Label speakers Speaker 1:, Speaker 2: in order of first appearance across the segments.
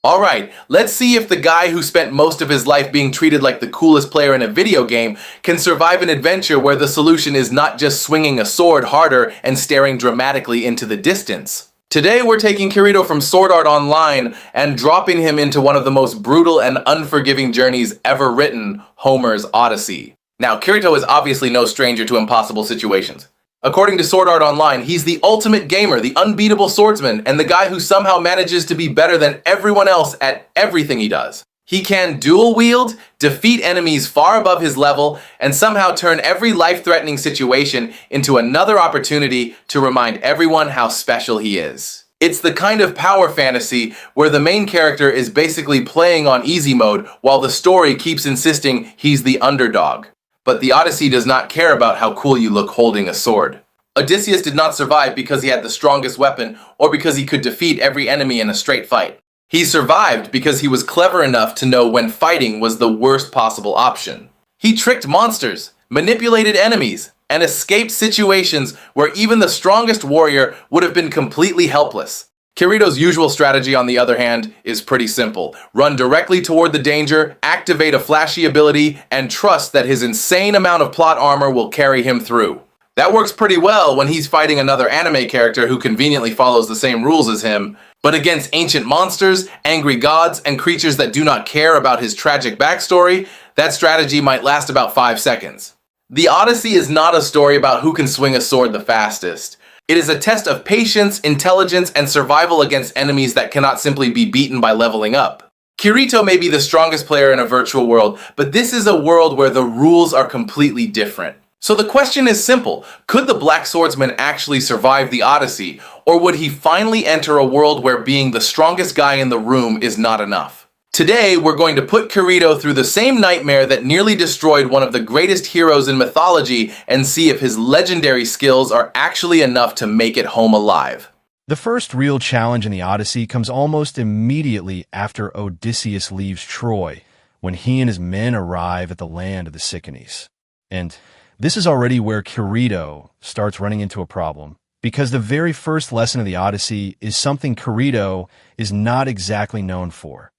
Speaker 1: Alright, let's see if the guy who spent most of his life being treated like the coolest player in a video game can survive an adventure where the solution is not just swinging a sword harder and staring dramatically into the distance. Today we're taking Kirito from Sword Art Online and dropping him into one of the most brutal and unforgiving journeys ever written, Homer's Odyssey. Now, Kirito is obviously no stranger to impossible situations. According to Sword Art Online, he's the ultimate gamer, the unbeatable swordsman, and the guy who somehow manages to be better than everyone else at everything he does. He can dual wield, defeat enemies far above his level, and somehow turn every life-threatening situation into another opportunity to remind everyone how special he is. It's the kind of power fantasy where the main character is basically playing on easy mode while the story keeps insisting he's the underdog. But the Odyssey does not care about how cool you look holding a sword. Odysseus did not survive because he had the strongest weapon or because he could defeat every enemy in a straight fight. He survived because he was clever enough to know when fighting was the worst possible option. He tricked monsters, manipulated enemies, and escaped situations where even the strongest warrior would have been completely helpless. Kirito's usual strategy, on the other hand, is pretty simple. Run directly toward the danger, activate a flashy ability, and trust that his insane amount of plot armor will carry him through. That works pretty well when he's fighting another anime character who conveniently follows the same rules as him, but against ancient monsters, angry gods, and creatures that do not care about his tragic backstory, that strategy might last about 5 seconds. The Odyssey is not a story about who can swing a sword the fastest. It is a test of patience, intelligence, and survival against enemies that cannot simply be beaten by leveling up. Kirito may be the strongest player in a virtual world, but this is a world where the rules are completely different. So the question is simple: could the Black Swordsman actually survive the Odyssey, or would he finally enter a world where being the strongest guy in the room is not enough? Today, we're going to put Kirito through the same nightmare that nearly destroyed one of the greatest heroes in mythology and see if his legendary skills are actually enough to make it home alive.
Speaker 2: The first real challenge in the Odyssey comes almost immediately after Odysseus leaves Troy, when he and his men arrive at the land of the Sicanies. And this is already where Kirito starts running into a problem, because the very first lesson of the Odyssey is something Kirito is not exactly known for: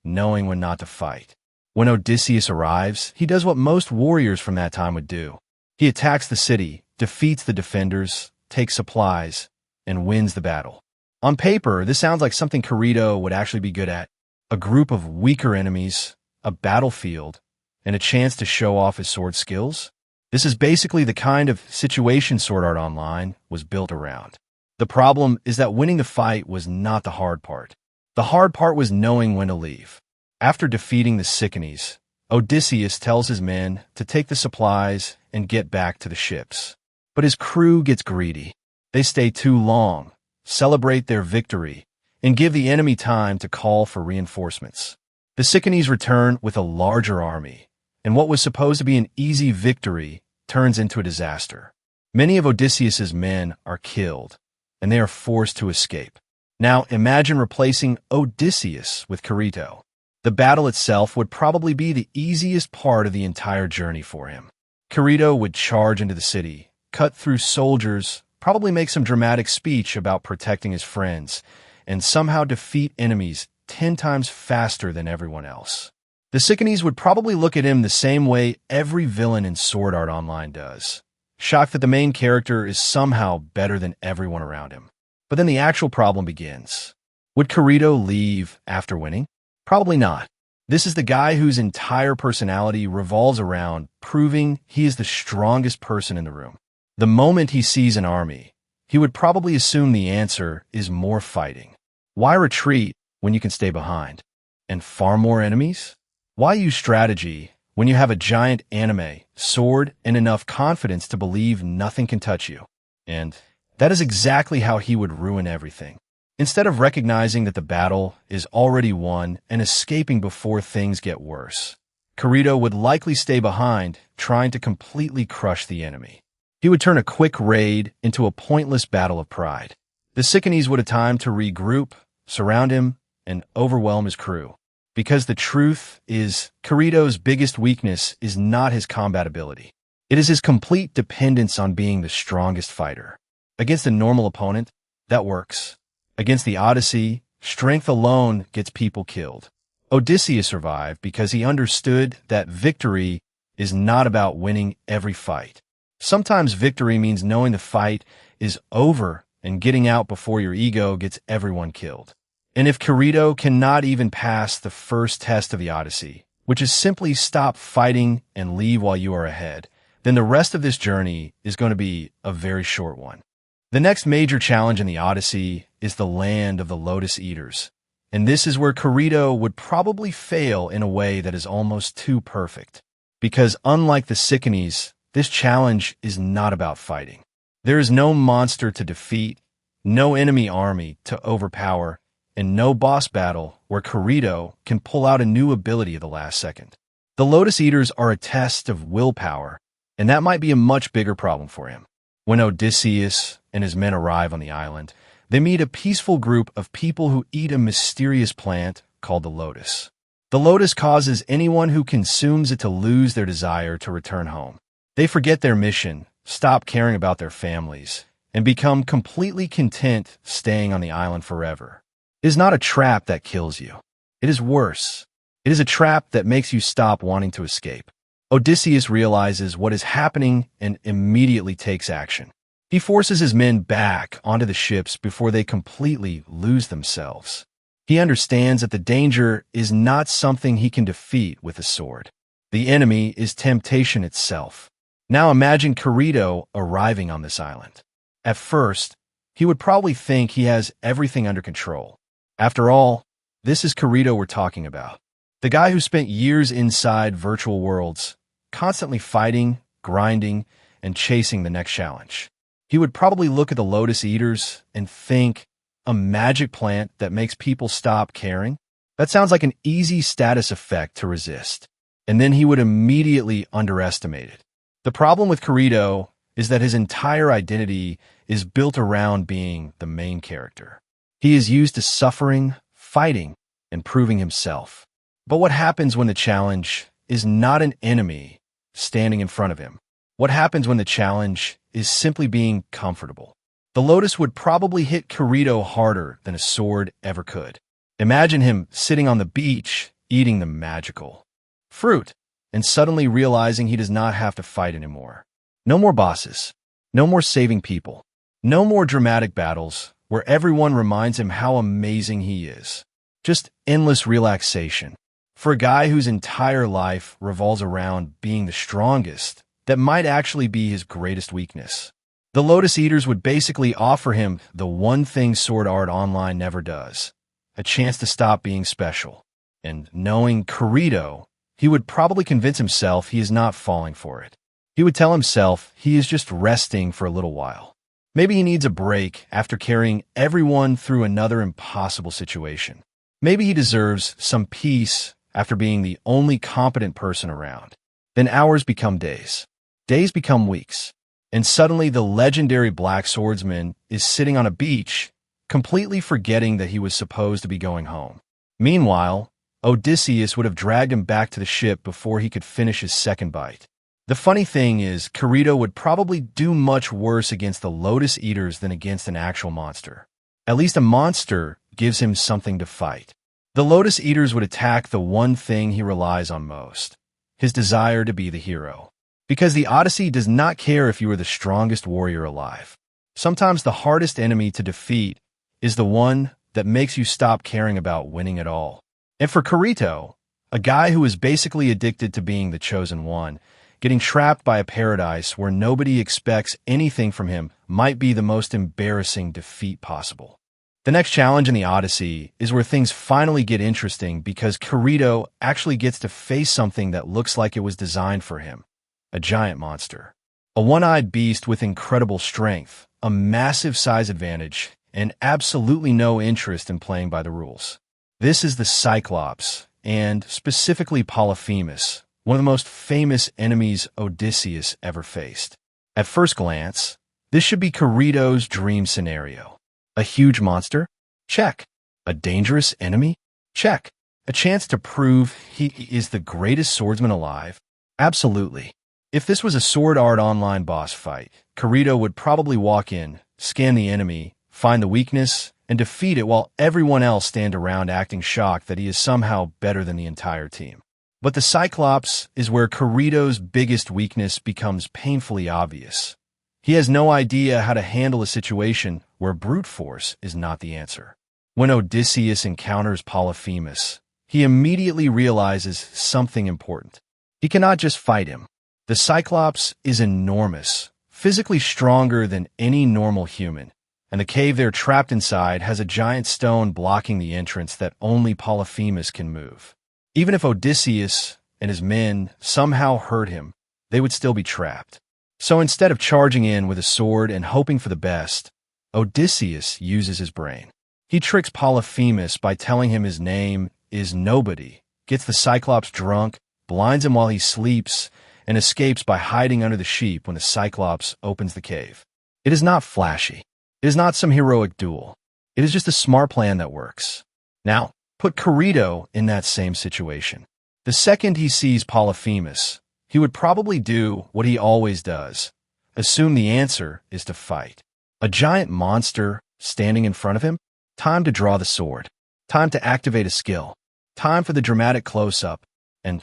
Speaker 2: knowing when not to fight. When Odysseus arrives, he does what most warriors from that time would do. He attacks the city, defeats the defenders, takes supplies, and wins the battle. On paper, this sounds like something Kirito would actually be good at: a group of weaker enemies, a battlefield, and a chance to show off his sword skills. This is basically the kind of situation Sword Art Online was built around. The problem is that winning the fight was not the hard part. The hard part was knowing when to leave. After defeating the Sicanies, Odysseus tells his men to take the supplies and get back to the ships. But his crew gets greedy. They stay too long, celebrate their victory, and give the enemy time to call for reinforcements. The Sicanies return with a larger army, and what was supposed to be an easy victory turns into a disaster. Many of Odysseus's men are killed, and they are forced to escape. Now imagine replacing Odysseus with Kirito. The battle itself would probably be the easiest part of the entire journey for him. Kirito would charge into the city, cut through soldiers, probably make some dramatic speech about protecting his friends, and somehow defeat enemies 10 times faster than everyone else. The Sicanies would probably look at him the same way every villain in Sword Art Online does, shocked that the main character is somehow better than everyone around him. But then the actual problem begins. Would Kirito leave after winning? Probably not. This is the guy whose entire personality revolves around proving he is the strongest person in the room. The moment he sees an army, he would probably assume the answer is more fighting. Why retreat when you can stay behind? And far more enemies? Why use strategy when you have a giant anime, sword, and enough confidence to believe nothing can touch you? And that is exactly how he would ruin everything. Instead of recognizing that the battle is already won and escaping before things get worse, Kirito would likely stay behind, trying to completely crush the enemy. He would turn a quick raid into a pointless battle of pride. The Sicanies would have time to regroup, surround him, and overwhelm his crew. Because the truth is, Kirito's biggest weakness is not his combat ability. It is his complete dependence on being the strongest fighter. Against a normal opponent, that works. Against the Odyssey, strength alone gets people killed. Odysseus survived because he understood that victory is not about winning every fight. Sometimes victory means knowing the fight is over and getting out before your ego gets everyone killed. And if Kirito cannot even pass the first test of the Odyssey, which is simply stop fighting and leave while you are ahead, then the rest of this journey is going to be a very short one. The next major challenge in the Odyssey is the land of the Lotus Eaters. And this is where Kirito would probably fail in a way that is almost too perfect. Because unlike the Sicanies, this challenge is not about fighting. There is no monster to defeat, no enemy army to overpower, and no boss battle where Kirito can pull out a new ability at the last second. The Lotus Eaters are a test of willpower, and that might be a much bigger problem for him. When Odysseus and his men arrive on the island, they meet a peaceful group of people who eat a mysterious plant called the lotus. The lotus causes anyone who consumes it to lose their desire to return home. They forget their mission, stop caring about their families, and become completely content staying on the island forever. It is not a trap that kills you. It is worse. It is a trap that makes you stop wanting to escape. Odysseus realizes what is happening and immediately takes action. He forces his men back onto the ships before they completely lose themselves. He understands that the danger is not something he can defeat with a sword. The enemy is temptation itself. Now imagine Kirito arriving on this island. At first, he would probably think he has everything under control. After all, this is Kirito we're talking about. The guy who spent years inside virtual worlds, constantly fighting, grinding, and chasing the next challenge. He would probably look at the Lotus Eaters and think, a magic plant that makes people stop caring? That sounds like an easy status effect to resist. And then he would immediately underestimate it. The problem with Kirito is that his entire identity is built around being the main character. He is used to suffering, fighting, and proving himself. But what happens when the challenge is not an enemy standing in front of him? What happens when the challenge is simply being comfortable? The lotus would probably hit Kirito harder than a sword ever could. Imagine him sitting on the beach, eating the magical fruit, and suddenly realizing he does not have to fight anymore. No more bosses. No more saving people. No more dramatic battles where everyone reminds him how amazing he is. Just endless relaxation. For a guy whose entire life revolves around being the strongest, that might actually be his greatest weakness. The Lotus Eaters would basically offer him the one thing Sword Art Online never does, a chance to stop being special. And knowing Kirito, he would probably convince himself he is not falling for it. He would tell himself he is just resting for a little while. Maybe he needs a break after carrying everyone through another impossible situation. Maybe he deserves some peace after being the only competent person around. Then hours become days. Days become weeks. And suddenly the legendary Black Swordsman is sitting on a beach, completely forgetting that he was supposed to be going home. Meanwhile, Odysseus would have dragged him back to the ship before he could finish his second bite. The funny thing is, Kirito would probably do much worse against the Lotus Eaters than against an actual monster. At least a monster gives him something to fight. The Lotus Eaters would attack the one thing he relies on most, his desire to be the hero. Because the Odyssey does not care if you are the strongest warrior alive. Sometimes the hardest enemy to defeat is the one that makes you stop caring about winning at all. And for Kirito, a guy who is basically addicted to being the chosen one, getting trapped by a paradise where nobody expects anything from him might be the most embarrassing defeat possible. The next challenge in the Odyssey is where things finally get interesting because Kirito actually gets to face something that looks like it was designed for him. A giant monster. A one-eyed beast with incredible strength, a massive size advantage, and absolutely no interest in playing by the rules. This is the Cyclops, and specifically Polyphemus, one of the most famous enemies Odysseus ever faced. At first glance, this should be Kirito's dream scenario. A huge monster? Check. A dangerous enemy? Check. A chance to prove he is the greatest swordsman alive? Absolutely. If this was a Sword Art Online boss fight, Kirito would probably walk in, scan the enemy, find the weakness, and defeat it while everyone else stand around acting shocked that he is somehow better than the entire team. But the Cyclops is where Kirito's biggest weakness becomes painfully obvious. He has no idea how to handle a situation where brute force is not the answer. When Odysseus encounters Polyphemus, he immediately realizes something important. He cannot just fight him. The Cyclops is enormous, physically stronger than any normal human, and the cave they're trapped inside has a giant stone blocking the entrance that only Polyphemus can move. Even if Odysseus and his men somehow hurt him, they would still be trapped. So instead of charging in with a sword and hoping for the best, Odysseus uses his brain. He tricks Polyphemus by telling him his name is Nobody, gets the Cyclops drunk, blinds him while he sleeps, and escapes by hiding under the sheep when the Cyclops opens the cave. It is not flashy. It is not some heroic duel. It is just a smart plan that works. Now, put Kirito in that same situation. The second he sees Polyphemus, he would probably do what he always does, assume the answer is to fight. A giant monster standing in front of him? Time to draw the sword. Time to activate a skill. Time for the dramatic close-up. And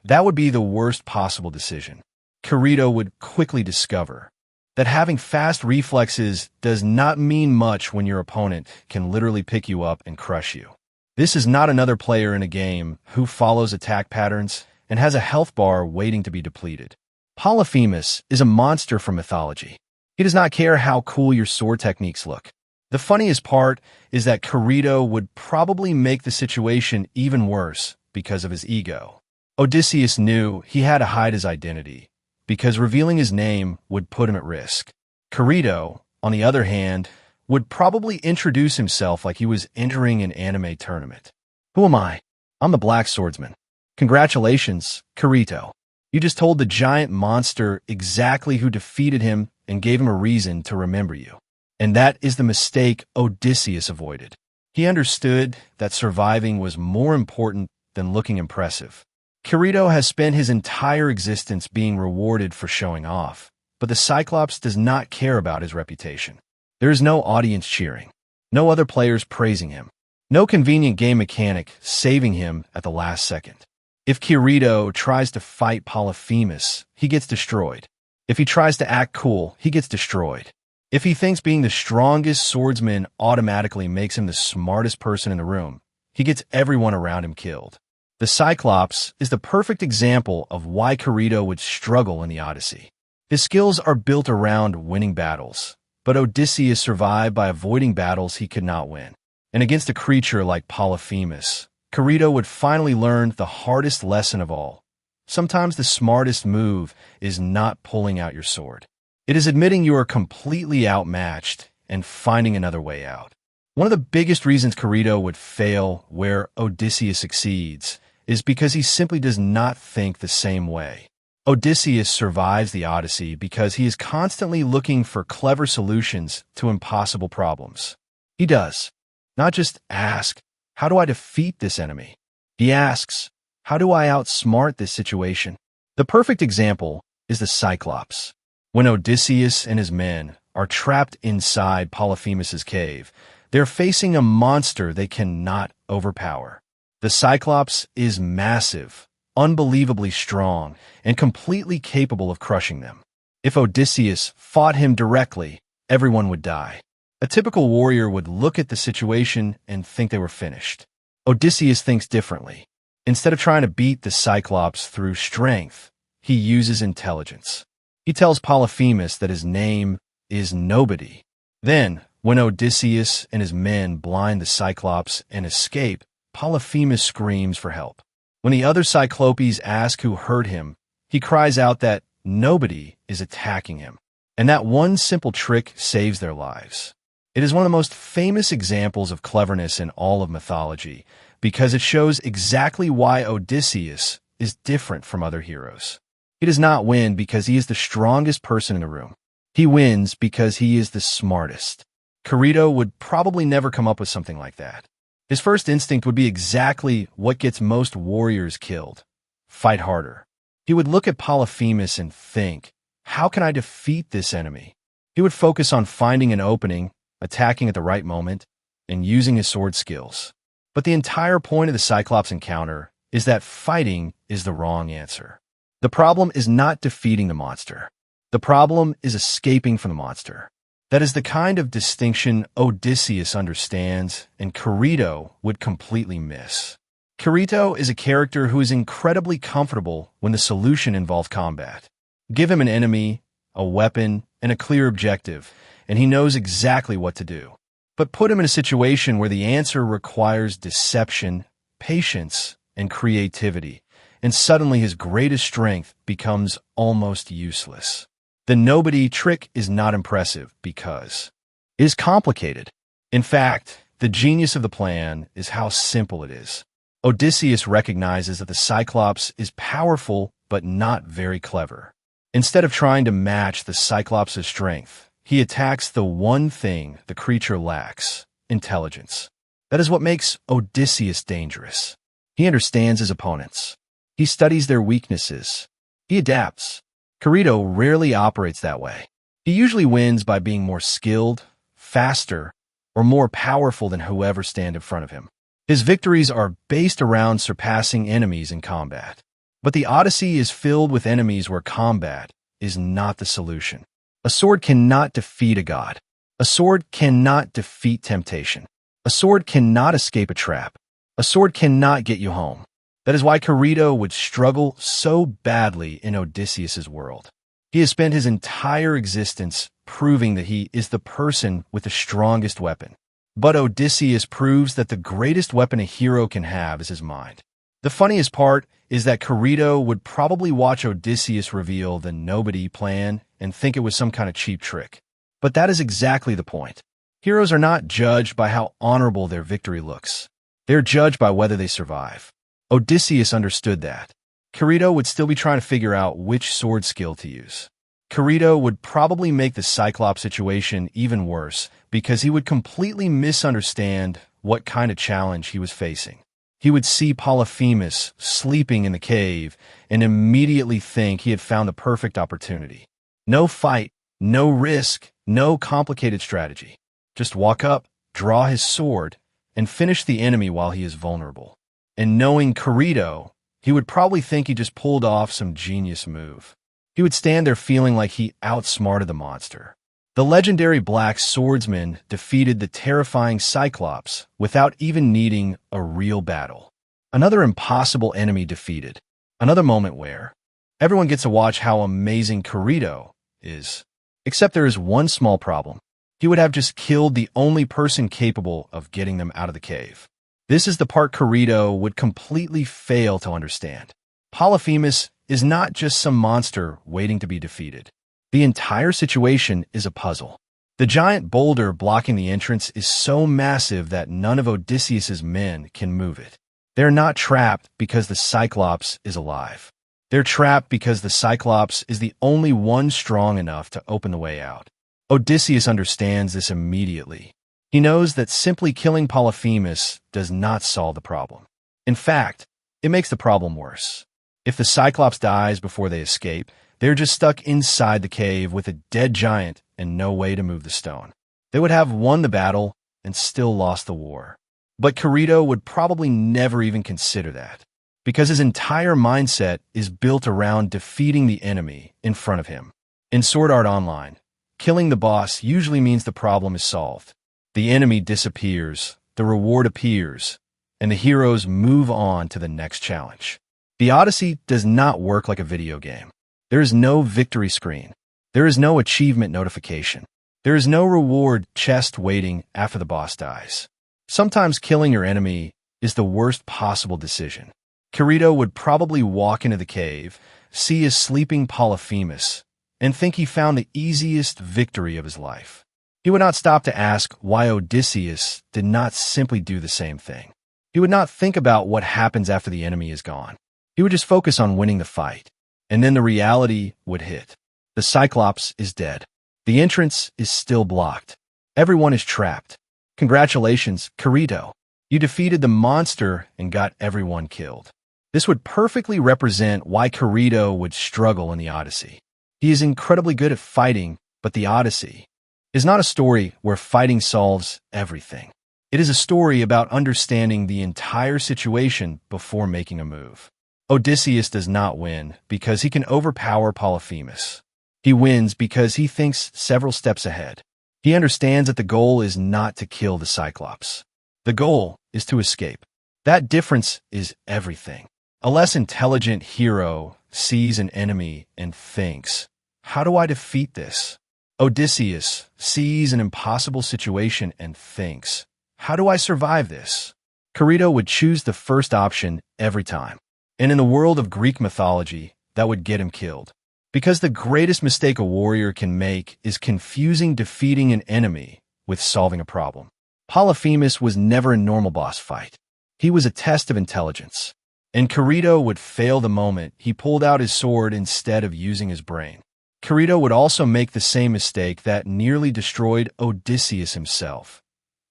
Speaker 2: that would be the worst possible decision. Kirito would quickly discover that having fast reflexes does not mean much when your opponent can literally pick you up and crush you. This is not another player in a game who follows attack patterns and has a health bar waiting to be depleted. Polyphemus is a monster from mythology. He does not care how cool your sword techniques look. The funniest part is that Kirito would probably make the situation even worse because of his ego. Odysseus knew he had to hide his identity, because revealing his name would put him at risk. Kirito, on the other hand, would probably introduce himself like he was entering an anime tournament. Who am I? I'm the Black Swordsman. Congratulations, Kirito. You just told the giant monster exactly who defeated him and gave him a reason to remember you. And that is the mistake Odysseus avoided. He understood that surviving was more important than looking impressive. Kirito has spent his entire existence being rewarded for showing off, but the Cyclops does not care about his reputation. There is no audience cheering, no other players praising him, no convenient game mechanic saving him at the last second. If Kirito tries to fight Polyphemus, he gets destroyed. If he tries to act cool, he gets destroyed. If he thinks being the strongest swordsman automatically makes him the smartest person in the room, he gets everyone around him killed. The Cyclops is the perfect example of why Kirito would struggle in the Odyssey. His skills are built around winning battles, but Odysseus survived by avoiding battles he could not win. And against a creature like Polyphemus, Kirito would finally learn the hardest lesson of all. Sometimes the smartest move is not pulling out your sword. It is admitting you are completely outmatched and finding another way out. One of the biggest reasons Kirito would fail where Odysseus succeeds is because he simply does not think the same way. Odysseus survives the Odyssey because he is constantly looking for clever solutions to impossible problems. He does not just ask, how do I defeat this enemy? He asks, how do I outsmart this situation? The perfect example is the Cyclops. When Odysseus and his men are trapped inside Polyphemus's cave, they're facing a monster they cannot overpower. The Cyclops is massive, unbelievably strong, and completely capable of crushing them. If Odysseus fought him directly, everyone would die. A typical warrior would look at the situation and think they were finished. Odysseus thinks differently. Instead of trying to beat the Cyclops through strength, he uses intelligence. He tells Polyphemus that his name is Nobody. Then, when Odysseus and his men blind the Cyclops and escape, Polyphemus screams for help. When the other Cyclopes ask who hurt him, he cries out that nobody is attacking him, and that one simple trick saves their lives. It is one of the most famous examples of cleverness in all of mythology because it shows exactly why Odysseus is different from other heroes. He does not win because he is the strongest person in the room. He wins because he is the smartest. Kirito would probably never come up with something like that. His first instinct would be exactly what gets most warriors killed. Fight harder. He would look at Polyphemus and think, how can I defeat this enemy? He would focus on finding an opening, attacking at the right moment, and using his sword skills. But the entire point of the Cyclops encounter is that fighting is the wrong answer. The problem is not defeating the monster. The problem is escaping from the monster. That is the kind of distinction Odysseus understands and Kirito would completely miss. Kirito is a character who is incredibly comfortable when the solution involves combat. Give him an enemy, a weapon, and a clear objective, and he knows exactly what to do. But put him in a situation where the answer requires deception, patience, and creativity, and suddenly his greatest strength becomes almost useless. The nobody trick is not impressive because it is complicated. In fact, the genius of the plan is how simple it is. Odysseus recognizes that the Cyclops is powerful but not very clever. Instead of trying to match the Cyclops' strength, he attacks the one thing the creature lacks: intelligence. That is what makes Odysseus dangerous. He understands his opponents. He studies their weaknesses. He adapts. Kirito rarely operates that way. He usually wins by being more skilled, faster, or more powerful than whoever stands in front of him. His victories are based around surpassing enemies in combat. But the Odyssey is filled with enemies where combat is not the solution. A sword cannot defeat a god. A sword cannot defeat temptation. A sword cannot escape a trap. A sword cannot get you home. That is why Kirito would struggle so badly in Odysseus' world. He has spent his entire existence proving that he is the person with the strongest weapon. But Odysseus proves that the greatest weapon a hero can have is his mind. The funniest part is that Kirito would probably watch Odysseus reveal the nobody plan and think it was some kind of cheap trick. But that is exactly the point. Heroes are not judged by how honorable their victory looks. They're judged by whether they survive. Odysseus understood that. Kirito would still be trying to figure out which sword skill to use. Kirito would probably make the Cyclops situation even worse because he would completely misunderstand what kind of challenge he was facing. He would see Polyphemus sleeping in the cave and immediately think he had found the perfect opportunity. No fight, no risk, no complicated strategy. Just walk up, draw his sword, and finish the enemy while he is vulnerable. And knowing Kirito, he would probably think he just pulled off some genius move. He would stand there feeling like he outsmarted the monster. The legendary Black Swordsman defeated the terrifying Cyclops without even needing a real battle. Another impossible enemy defeated. Another moment where everyone gets to watch how amazing Kirito is. Except there is one small problem. He would have just killed the only person capable of getting them out of the cave. This is the part Kirito would completely fail to understand. Polyphemus is not just some monster waiting to be defeated. The entire situation is a puzzle. The giant boulder blocking the entrance is so massive that none of Odysseus' men can move it. They're not trapped because the Cyclops is alive. They're trapped because the Cyclops is the only one strong enough to open the way out. Odysseus understands this immediately. He knows that simply killing Polyphemus does not solve the problem. In fact, it makes the problem worse. If the Cyclops dies before they escape, they're just stuck inside the cave with a dead giant and no way to move the stone. They would have won the battle and still lost the war. But Kirito would probably never even consider that, because his entire mindset is built around defeating the enemy in front of him. In Sword Art Online, killing the boss usually means the problem is solved. The enemy disappears, the reward appears, and the heroes move on to the next challenge. The Odyssey does not work like a video game. There is no victory screen. There is no achievement notification. There is no reward chest waiting after the boss dies. Sometimes killing your enemy is the worst possible decision. Kirito would probably walk into the cave, see his sleeping Polyphemus, and think he found the easiest victory of his life. He would not stop to ask why Odysseus did not simply do the same thing. He would not think about what happens after the enemy is gone. He would just focus on winning the fight. And then the reality would hit. The Cyclops is dead. The entrance is still blocked. Everyone is trapped. Congratulations, Kirito. You defeated the monster and got everyone killed. This would perfectly represent why Kirito would struggle in the Odyssey. He is incredibly good at fighting, but the Odyssey is not a story where fighting solves everything. It is a story about understanding the entire situation before making a move. Odysseus does not win because he can overpower Polyphemus. He wins because he thinks several steps ahead. He understands that the goal is not to kill the Cyclops. The goal is to escape. That difference is everything. A less intelligent hero sees an enemy and thinks, "How do I defeat this?" Odysseus sees an impossible situation and thinks, "How do I survive this?" Kirito would choose the first option every time. And in the world of Greek mythology, that would get him killed. Because the greatest mistake a warrior can make is confusing defeating an enemy with solving a problem. Polyphemus was never a normal boss fight. He was a test of intelligence. And Kirito would fail the moment he pulled out his sword instead of using his brain. Kirito would also make the same mistake that nearly destroyed Odysseus himself.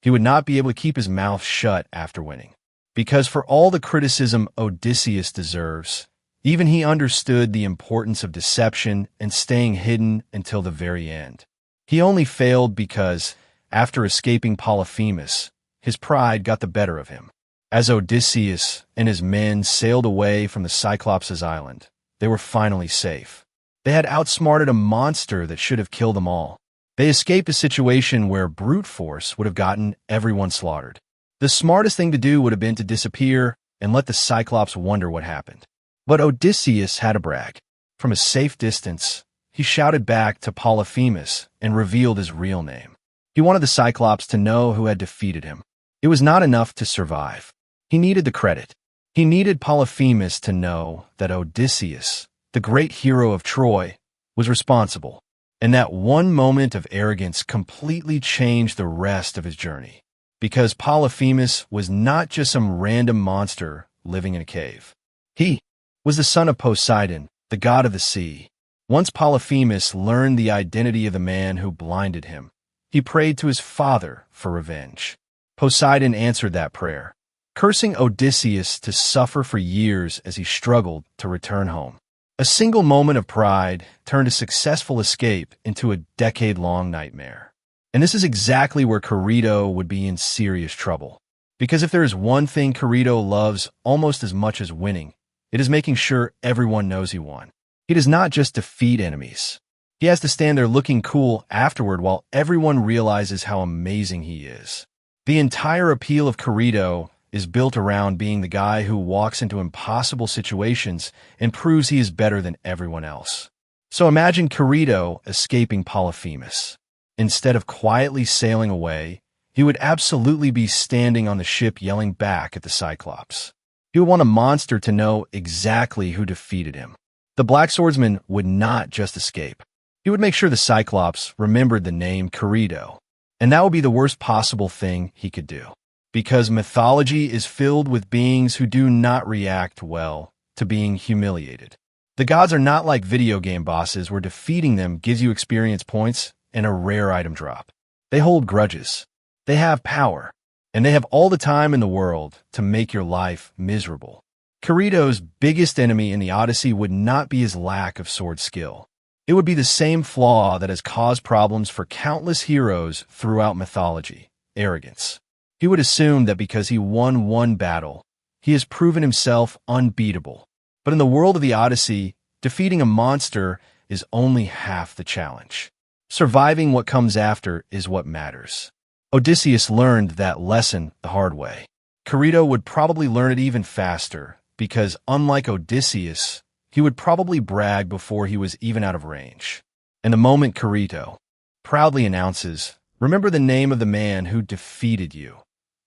Speaker 2: He would not be able to keep his mouth shut after winning. Because for all the criticism Odysseus deserves, even he understood the importance of deception and staying hidden until the very end. He only failed because, after escaping Polyphemus, his pride got the better of him. As Odysseus and his men sailed away from the Cyclops' island, they were finally safe. They had outsmarted a monster that should have killed them all. They escaped a situation where brute force would have gotten everyone slaughtered. The smartest thing to do would have been to disappear and let the Cyclops wonder what happened. But Odysseus had to brag. From a safe distance, he shouted back to Polyphemus and revealed his real name. He wanted the Cyclops to know who had defeated him. It was not enough to survive. He needed the credit. He needed Polyphemus to know that Odysseus, the great hero of Troy, was responsible. And that one moment of arrogance completely changed the rest of his journey. Because Polyphemus was not just some random monster living in a cave. He was the son of Poseidon, the god of the sea. Once Polyphemus learned the identity of the man who blinded him, he prayed to his father for revenge. Poseidon answered that prayer, cursing Odysseus to suffer for years as he struggled to return home. A single moment of pride turned a successful escape into a decade-long nightmare. And this is exactly where Kirito would be in serious trouble. Because if there is one thing Kirito loves almost as much as winning, it is making sure everyone knows he won. He does not just defeat enemies. He has to stand there looking cool afterward while everyone realizes how amazing he is. The entire appeal of Kirito is built around being the guy who walks into impossible situations and proves he is better than everyone else. So imagine Kirito escaping Polyphemus. Instead of quietly sailing away, he would absolutely be standing on the ship yelling back at the Cyclops. He would want a monster to know exactly who defeated him. The Black Swordsman would not just escape. He would make sure the Cyclops remembered the name Kirito. And that would be the worst possible thing he could do. Because mythology is filled with beings who do not react well to being humiliated. The gods are not like video game bosses where defeating them gives you experience points and a rare item drop. They hold grudges. They have power. And they have all the time in the world to make your life miserable. Kirito's biggest enemy in the Odyssey would not be his lack of sword skill. It would be the same flaw that has caused problems for countless heroes throughout mythology: arrogance. He would assume that because he won one battle, he has proven himself unbeatable. But in the world of the Odyssey, defeating a monster is only half the challenge. Surviving what comes after is what matters. Odysseus learned that lesson the hard way. Kirito would probably learn it even faster, because unlike Odysseus, he would probably brag before he was even out of range. And the moment Kirito proudly announces, "Remember the name of the man who defeated you,"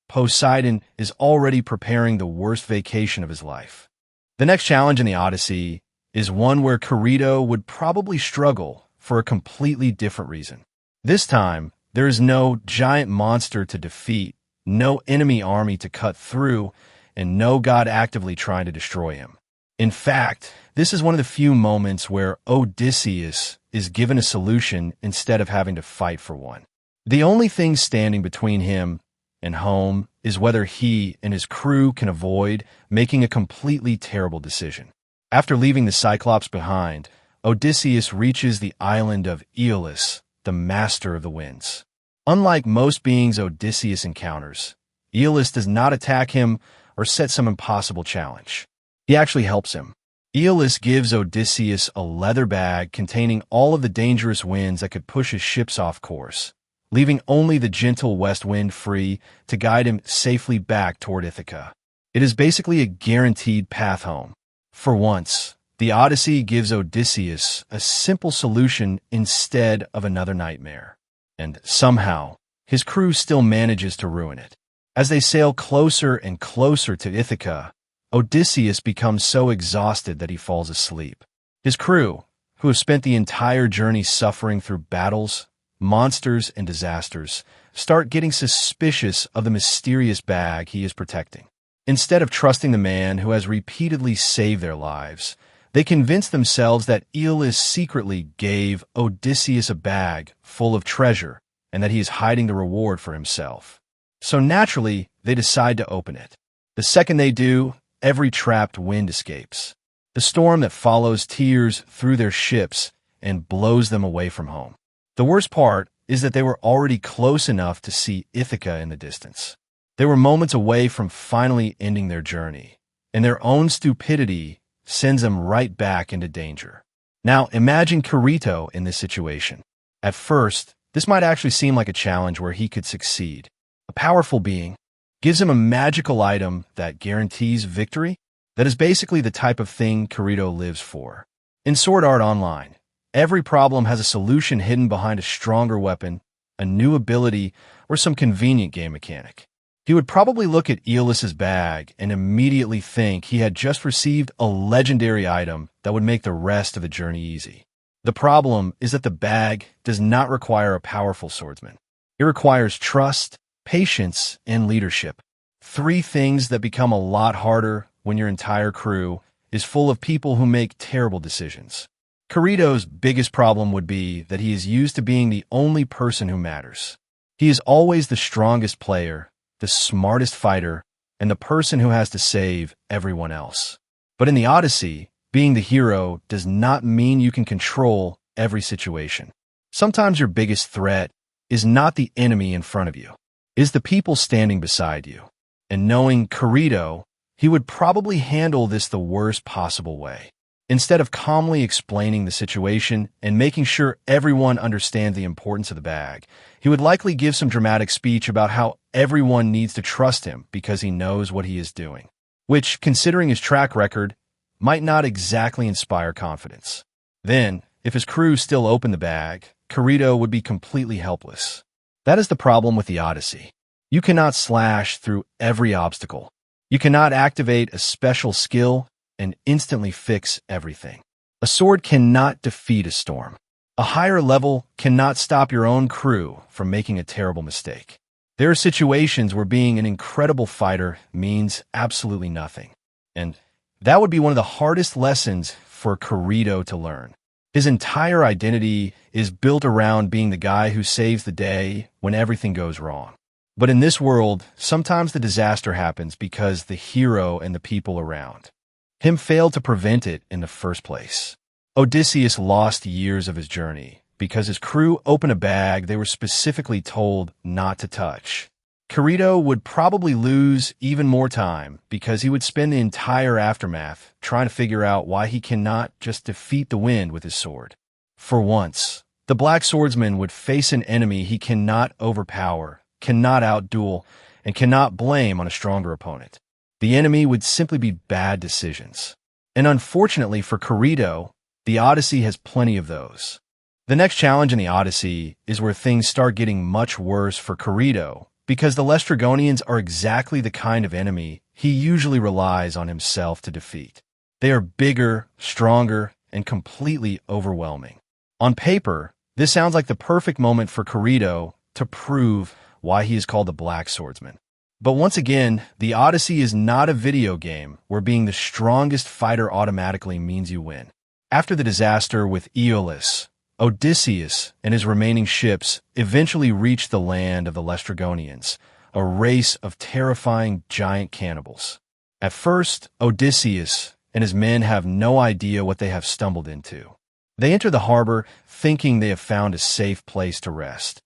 Speaker 2: Poseidon is already preparing the worst vacation of his life. The next challenge in the Odyssey is one where Kirito would probably struggle for a completely different reason. This time, there is no giant monster to defeat, no enemy army to cut through, and no god actively trying to destroy him. In fact, this is one of the few moments where Odysseus is given a solution instead of having to fight for one. The only thing standing between him and home is whether he and his crew can avoid making a completely terrible decision. After leaving the Cyclops behind, Odysseus reaches the island of Aeolus, the master of the winds. Unlike most beings Odysseus encounters, Aeolus does not attack him or set some impossible challenge. He actually helps him. Aeolus gives Odysseus a leather bag containing all of the dangerous winds that could push his ships off course, leaving only the gentle west wind free to guide him safely back toward Ithaca. It is basically a guaranteed path home. For once, the Odyssey gives Odysseus a simple solution instead of another nightmare. And somehow, his crew still manages to ruin it. As they sail closer and closer to Ithaca, Odysseus becomes so exhausted that he falls asleep. His crew, who have spent the entire journey suffering through battles, monsters, and disasters, start getting suspicious of the mysterious bag he is protecting. Instead of trusting the man who has repeatedly saved their lives, they convince themselves that Aeolus secretly gave Odysseus a bag full of treasure and that he is hiding the reward for himself. So naturally, they decide to open it. The second they do, every trapped wind escapes. The storm that follows tears through their ships and blows them away from home. The worst part is that they were already close enough to see Ithaca in the distance. They were moments away from finally ending their journey, and their own stupidity sends them right back into danger. Now, imagine Kirito in this situation. At first, this might actually seem like a challenge where he could succeed. A powerful being gives him a magical item that guarantees victory. That is basically the type of thing Kirito lives for. In Sword Art Online, every problem has a solution hidden behind a stronger weapon, a new ability, or some convenient game mechanic. He would probably look at Aeolus's bag and immediately think he had just received a legendary item that would make the rest of the journey easy. The problem is that the bag does not require a powerful swordsman. It requires trust, patience, and leadership. Three things that become a lot harder when your entire crew is full of people who make terrible decisions. Kirito's biggest problem would be that he is used to being the only person who matters. He is always the strongest player, the smartest fighter, and the person who has to save everyone else. But in the Odyssey, being the hero does not mean you can control every situation. Sometimes your biggest threat is not the enemy in front of you, it is the people standing beside you. And knowing Kirito, he would probably handle this the worst possible way. Instead of calmly explaining the situation and making sure everyone understands the importance of the bag, he would likely give some dramatic speech about how everyone needs to trust him because he knows what he is doing, which, considering his track record, might not exactly inspire confidence. Then, if his crew still opened the bag, Kirito would be completely helpless. That is the problem with the Odyssey. You cannot slash through every obstacle. You cannot activate a special skill and instantly fix everything. A sword cannot defeat a storm. A higher level cannot stop your own crew from making a terrible mistake. There are situations where being an incredible fighter means absolutely nothing. And that would be one of the hardest lessons for Kirito to learn. His entire identity is built around being the guy who saves the day when everything goes wrong. But in this world, sometimes the disaster happens because the hero and the people around him failed to prevent it in the first place. Odysseus lost years of his journey because his crew opened a bag they were specifically told not to touch. Kirito would probably lose even more time because he would spend the entire aftermath trying to figure out why he cannot just defeat the wind with his sword. For once, the Black Swordsman would face an enemy he cannot overpower, cannot outduel, and cannot blame on a stronger opponent. The enemy would simply be bad decisions. And unfortunately for Kirito, the Odyssey has plenty of those. The next challenge in the Odyssey is where things start getting much worse for Kirito, because the Lestrygonians are exactly the kind of enemy he usually relies on himself to defeat. They are bigger, stronger, and completely overwhelming. On paper, this sounds like the perfect moment for Kirito to prove why he is called the Black Swordsman. But once again, the Odyssey is not a video game where being the strongest fighter automatically means you win. After the disaster with Aeolus, Odysseus and his remaining ships eventually reached the land of the Lestrygonians, a race of terrifying giant cannibals. At first, Odysseus and his men have no idea what they have stumbled into. They enter the harbor thinking they have found a safe place to rest,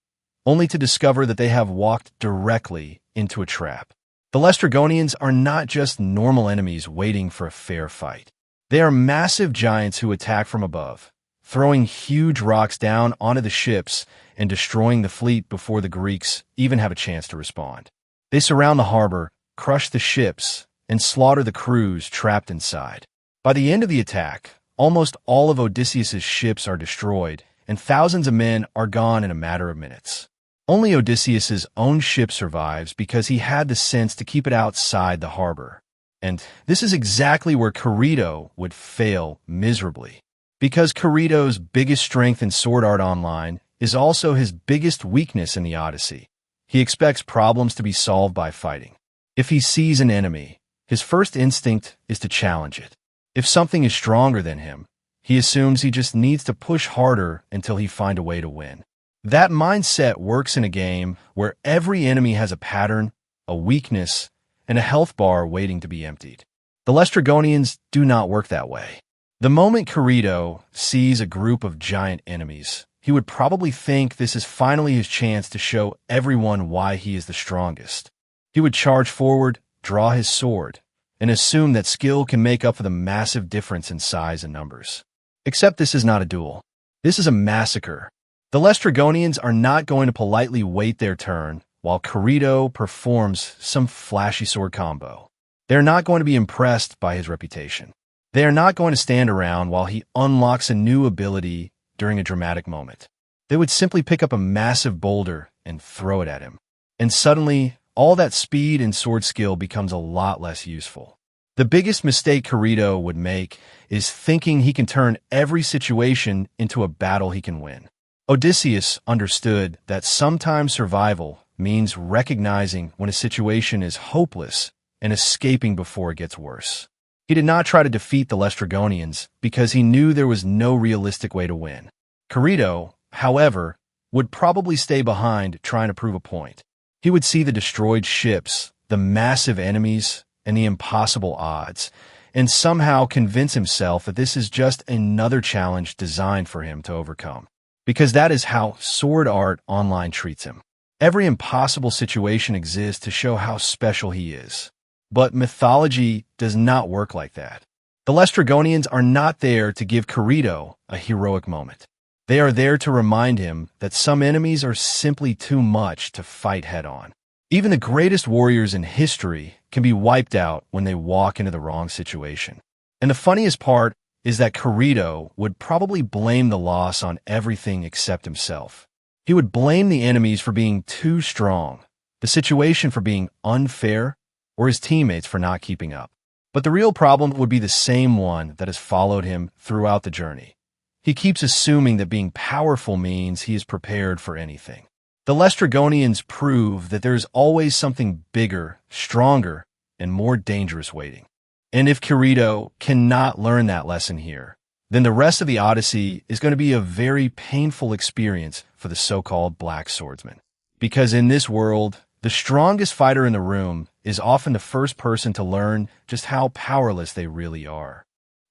Speaker 2: only to discover that they have walked directly into a trap. The Lestrygonians are not just normal enemies waiting for a fair fight. They are massive giants who attack from above, throwing huge rocks down onto the ships and destroying the fleet before the Greeks even have a chance to respond. They surround the harbor, crush the ships, and slaughter the crews trapped inside. By the end of the attack, almost all of Odysseus's ships are destroyed, and thousands of men are gone in a matter of minutes. Only Odysseus's own ship survives because he had the sense to keep it outside the harbor. And this is exactly where Kirito would fail miserably. Because Kirito's biggest strength in sword art online is also his biggest weakness in the Odyssey. He expects problems to be solved by fighting. If he sees an enemy, his first instinct is to challenge it. If something is stronger than him, he assumes he just needs to push harder until he finds a way to win. That mindset works in a game where every enemy has a pattern, a weakness, and a health bar waiting to be emptied. The Lestrygonians do not work that way. The moment Kirito sees a group of giant enemies, he would probably think this is finally his chance to show everyone why he is the strongest. He would charge forward, draw his sword, and assume that skill can make up for the massive difference in size and numbers. Except this is not a duel. This is a massacre. The Lestrygonians are not going to politely wait their turn while Kirito performs some flashy sword combo. They are not going to be impressed by his reputation. They are not going to stand around while he unlocks a new ability during a dramatic moment. They would simply pick up a massive boulder and throw it at him. And suddenly, all that speed and sword skill becomes a lot less useful. The biggest mistake Kirito would make is thinking he can turn every situation into a battle he can win. Odysseus understood that sometimes survival means recognizing when a situation is hopeless and escaping before it gets worse. He did not try to defeat the Lestrygonians because he knew there was no realistic way to win. Kirito, however, would probably stay behind trying to prove a point. He would see the destroyed ships, the massive enemies, and the impossible odds, and somehow convince himself that this is just another challenge designed for him to overcome. Because that is how sword art online treats him. Every impossible situation exists to show how special he is. But mythology does not work like that. The Lestrygonians are not there to give Kirito a heroic moment. They are there to remind him that some enemies are simply too much to fight head-on. Even the greatest warriors in history can be wiped out when they walk into the wrong situation. And the funniest part is that Kirito would probably blame the loss on everything except himself. He would blame the enemies for being too strong, the situation for being unfair, or his teammates for not keeping up. But the real problem would be the same one that has followed him throughout the journey. He keeps assuming that being powerful means he is prepared for anything. The Lestrygonians prove that there is always something bigger, stronger, and more dangerous waiting. And if Kirito cannot learn that lesson here, then the rest of the Odyssey is going to be a very painful experience for the so-called Black Swordsman. Because in this world, the strongest fighter in the room is often the first person to learn just how powerless they really are.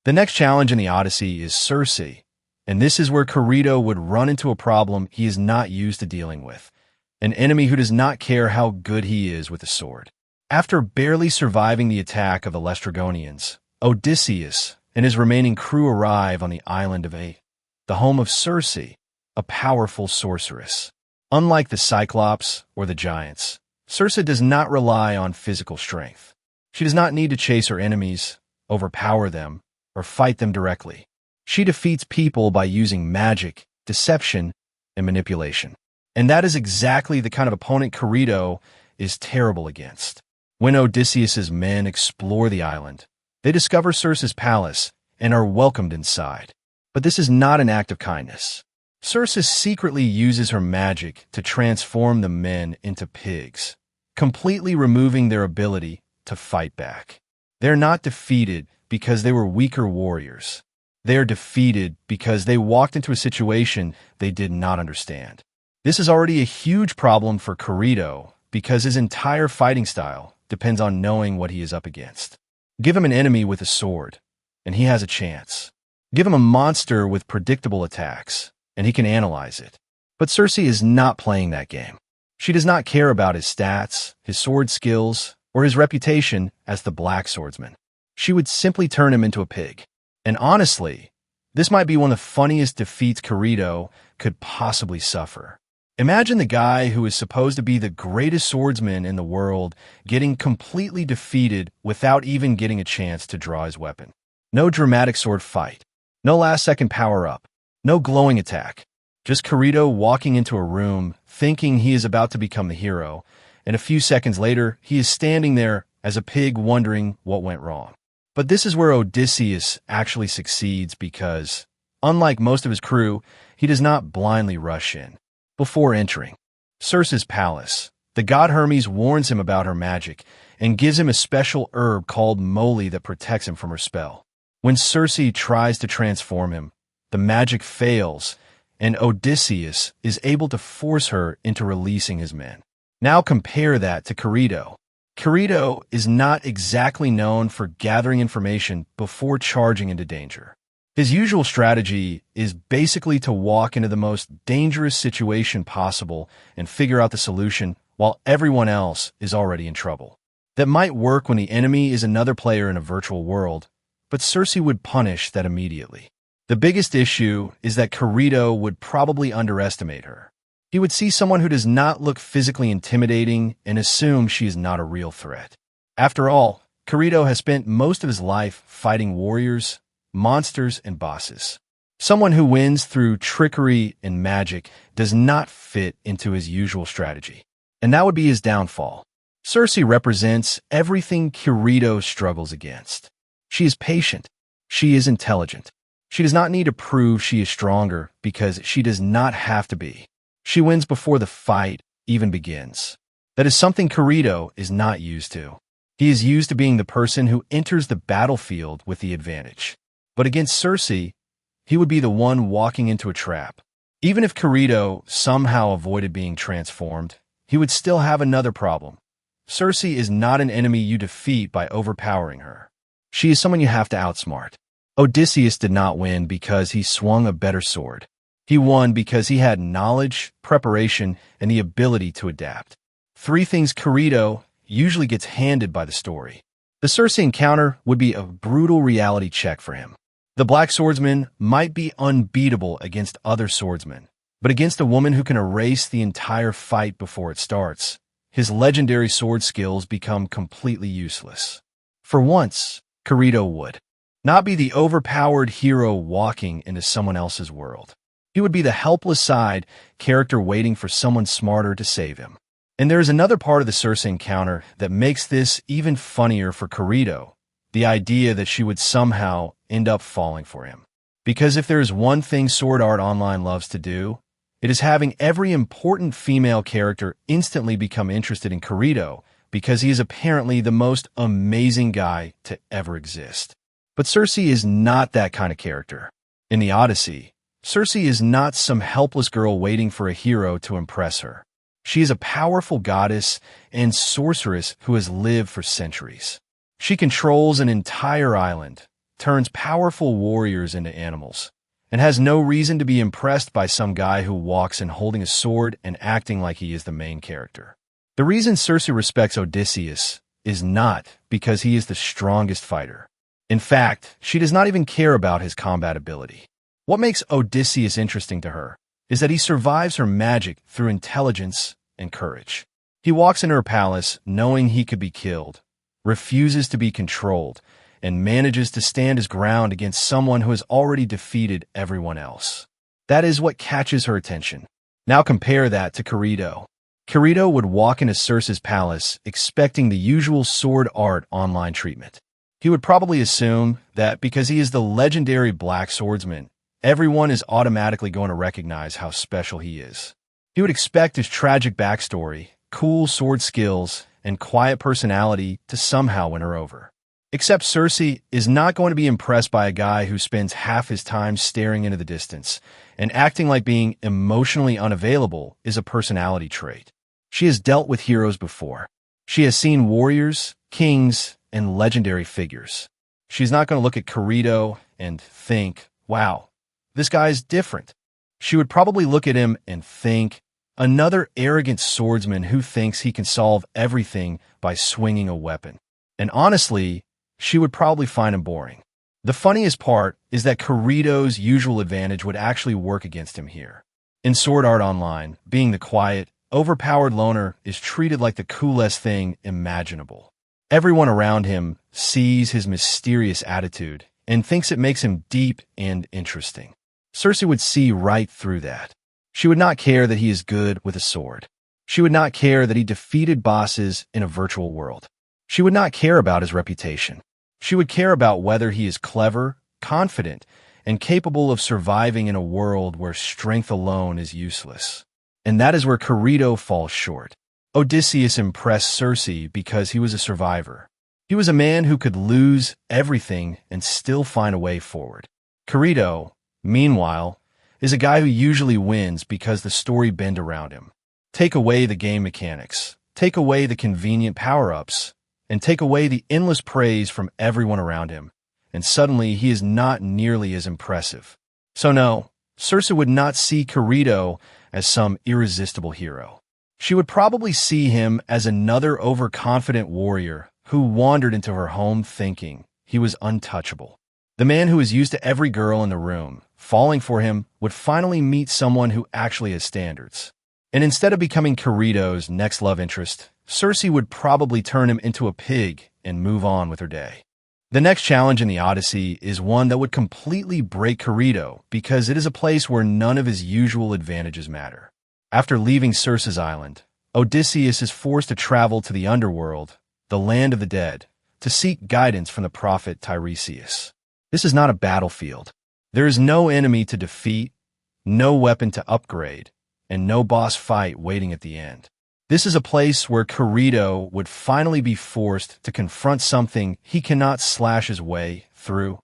Speaker 2: The next challenge in the Odyssey is Circe, and this is where Kirito would run into a problem he is not used to dealing with, an enemy who does not care how good he is with a sword. After barely surviving the attack of the Lestrygonians, Odysseus and his remaining crew arrive on the island of Ithaca, the home of Circe, a powerful sorceress. Unlike the Cyclops or the giants, Circe does not rely on physical strength. She does not need to chase her enemies, overpower them, or fight them directly. She defeats people by using magic, deception, and manipulation. And that is exactly the kind of opponent Kirito is terrible against. When Odysseus's men explore the island, they discover Circe's palace and are welcomed inside. But this is not an act of kindness. Circe secretly uses her magic to transform the men into pigs, completely removing their ability to fight back. They're not defeated because they were weaker warriors. They are defeated because they walked into a situation they did not understand. This is already a huge problem for Kirito because his entire fighting style depends on knowing what he is up against. Give him an enemy with a sword, and he has a chance. Give him a monster with predictable attacks, and he can analyze it. But Circe is not playing that game. She does not care about his stats, his sword skills, or his reputation as the Black Swordsman. She would simply turn him into a pig. And honestly, this might be one of the funniest defeats Kirito could possibly suffer. Imagine the guy who is supposed to be the greatest swordsman in the world getting completely defeated without even getting a chance to draw his weapon. No dramatic sword fight. No last-second power-up. No glowing attack. Just Kirito walking into a room, thinking he is about to become the hero, and a few seconds later, he is standing there as a pig wondering what went wrong. But this is where Odysseus actually succeeds because, unlike most of his crew, he does not blindly rush in. Before entering Circe's palace, the god Hermes warns him about her magic and gives him a special herb called moly that protects him from her spell. When Circe tries to transform him, the magic fails, and Odysseus is able to force her into releasing his men. Now compare that to Kirito. Kirito is not exactly known for gathering information before charging into danger. His usual strategy is basically to walk into the most dangerous situation possible and figure out the solution while everyone else is already in trouble. That might work when the enemy is another player in a virtual world, but Circe would punish that immediately. The biggest issue is that Kirito would probably underestimate her. He would see someone who does not look physically intimidating and assume she is not a real threat. After all, Kirito has spent most of his life fighting warriors, monsters, and bosses. Someone who wins through trickery and magic does not fit into his usual strategy, and that would be his downfall. Circe represents everything Kirito struggles against. She is patient. She is intelligent. She does not need to prove she is stronger because she does not have to be. She wins before the fight even begins. That is something Kirito is not used to. He is used to being the person who enters the battlefield with the advantage. But against Circe, he would be the one walking into a trap. Even if Kirito somehow avoided being transformed, he would still have another problem. Circe is not an enemy you defeat by overpowering her. She is someone you have to outsmart. Odysseus did not win because he swung a better sword. He won because he had knowledge, preparation, and the ability to adapt. 3 things Kirito usually gets handed by the story. The Circe encounter would be a brutal reality check for him. The Black Swordsman might be unbeatable against other swordsmen, but against a woman who can erase the entire fight before it starts, his legendary sword skills become completely useless. For once, Kirito would not be the overpowered hero walking into someone else's world. He would be the helpless side character waiting for someone smarter to save him. And there is another part of the Circe encounter that makes this even funnier for Kirito, the idea that she would somehow end up falling for him. Because if there is one thing Sword Art Online loves to do, it is having every important female character instantly become interested in Kirito because he is apparently the most amazing guy to ever exist. But Circe is not that kind of character. In the Odyssey, Circe is not some helpless girl waiting for a hero to impress her. She is a powerful goddess and sorceress who has lived for centuries. She controls an entire island, turns powerful warriors into animals, and has no reason to be impressed by some guy who walks in holding a sword and acting like he is the main character. The reason Circe respects Odysseus is not because he is the strongest fighter. In fact, she does not even care about his combat ability. What makes Odysseus interesting to her is that he survives her magic through intelligence and courage. He walks into her palace knowing he could be killed, refuses to be controlled, and manages to stand his ground against someone who has already defeated everyone else. That is what catches her attention. Now compare that to Kirito. Kirito would walk into Circe's palace expecting the usual Sword Art Online treatment. He would probably assume that because he is the legendary Black Swordsman, everyone is automatically going to recognize how special he is. He would expect his tragic backstory, cool sword skills, and quiet personality to somehow win her over. Except Circe is not going to be impressed by a guy who spends half his time staring into the distance, and acting like being emotionally unavailable is a personality trait. She has dealt with heroes before. She has seen warriors, kings, and legendary figures. She's not going to look at Kirito and think, wow, this guy is different. She would probably look at him and think, another arrogant swordsman who thinks he can solve everything by swinging a weapon. And honestly, she would probably find him boring. The funniest part is that Kirito's usual advantage would actually work against him here. In Sword Art Online, being the quiet, overpowered loner is treated like the coolest thing imaginable. Everyone around him sees his mysterious attitude and thinks it makes him deep and interesting. Circe would see right through that. She would not care that he is good with a sword. She would not care that he defeated bosses in a virtual world. She would not care about his reputation. She would care about whether he is clever, confident, and capable of surviving in a world where strength alone is useless. And that is where Kirito falls short. Odysseus impressed Circe because he was a survivor. He was a man who could lose everything and still find a way forward. Kirito, meanwhile, is a guy who usually wins because the story bends around him. Take away the game mechanics, take away the convenient power-ups, and take away the endless praise from everyone around him, and suddenly he is not nearly as impressive. So no, Circe would not see Kirito as some irresistible hero. She would probably see him as another overconfident warrior who wandered into her home thinking he was untouchable. The man who is used to every girl in the room falling for him would finally meet someone who actually has standards. And instead of becoming Kirito's next love interest, Circe would probably turn him into a pig and move on with her day. The next challenge in the Odyssey is one that would completely break Kirito because it is a place where none of his usual advantages matter. After leaving Circe's island, Odysseus is forced to travel to the Underworld, the land of the dead, to seek guidance from the prophet Tiresias. This is not a battlefield. There is no enemy to defeat, no weapon to upgrade, and no boss fight waiting at the end. This is a place where Kirito would finally be forced to confront something he cannot slash his way through: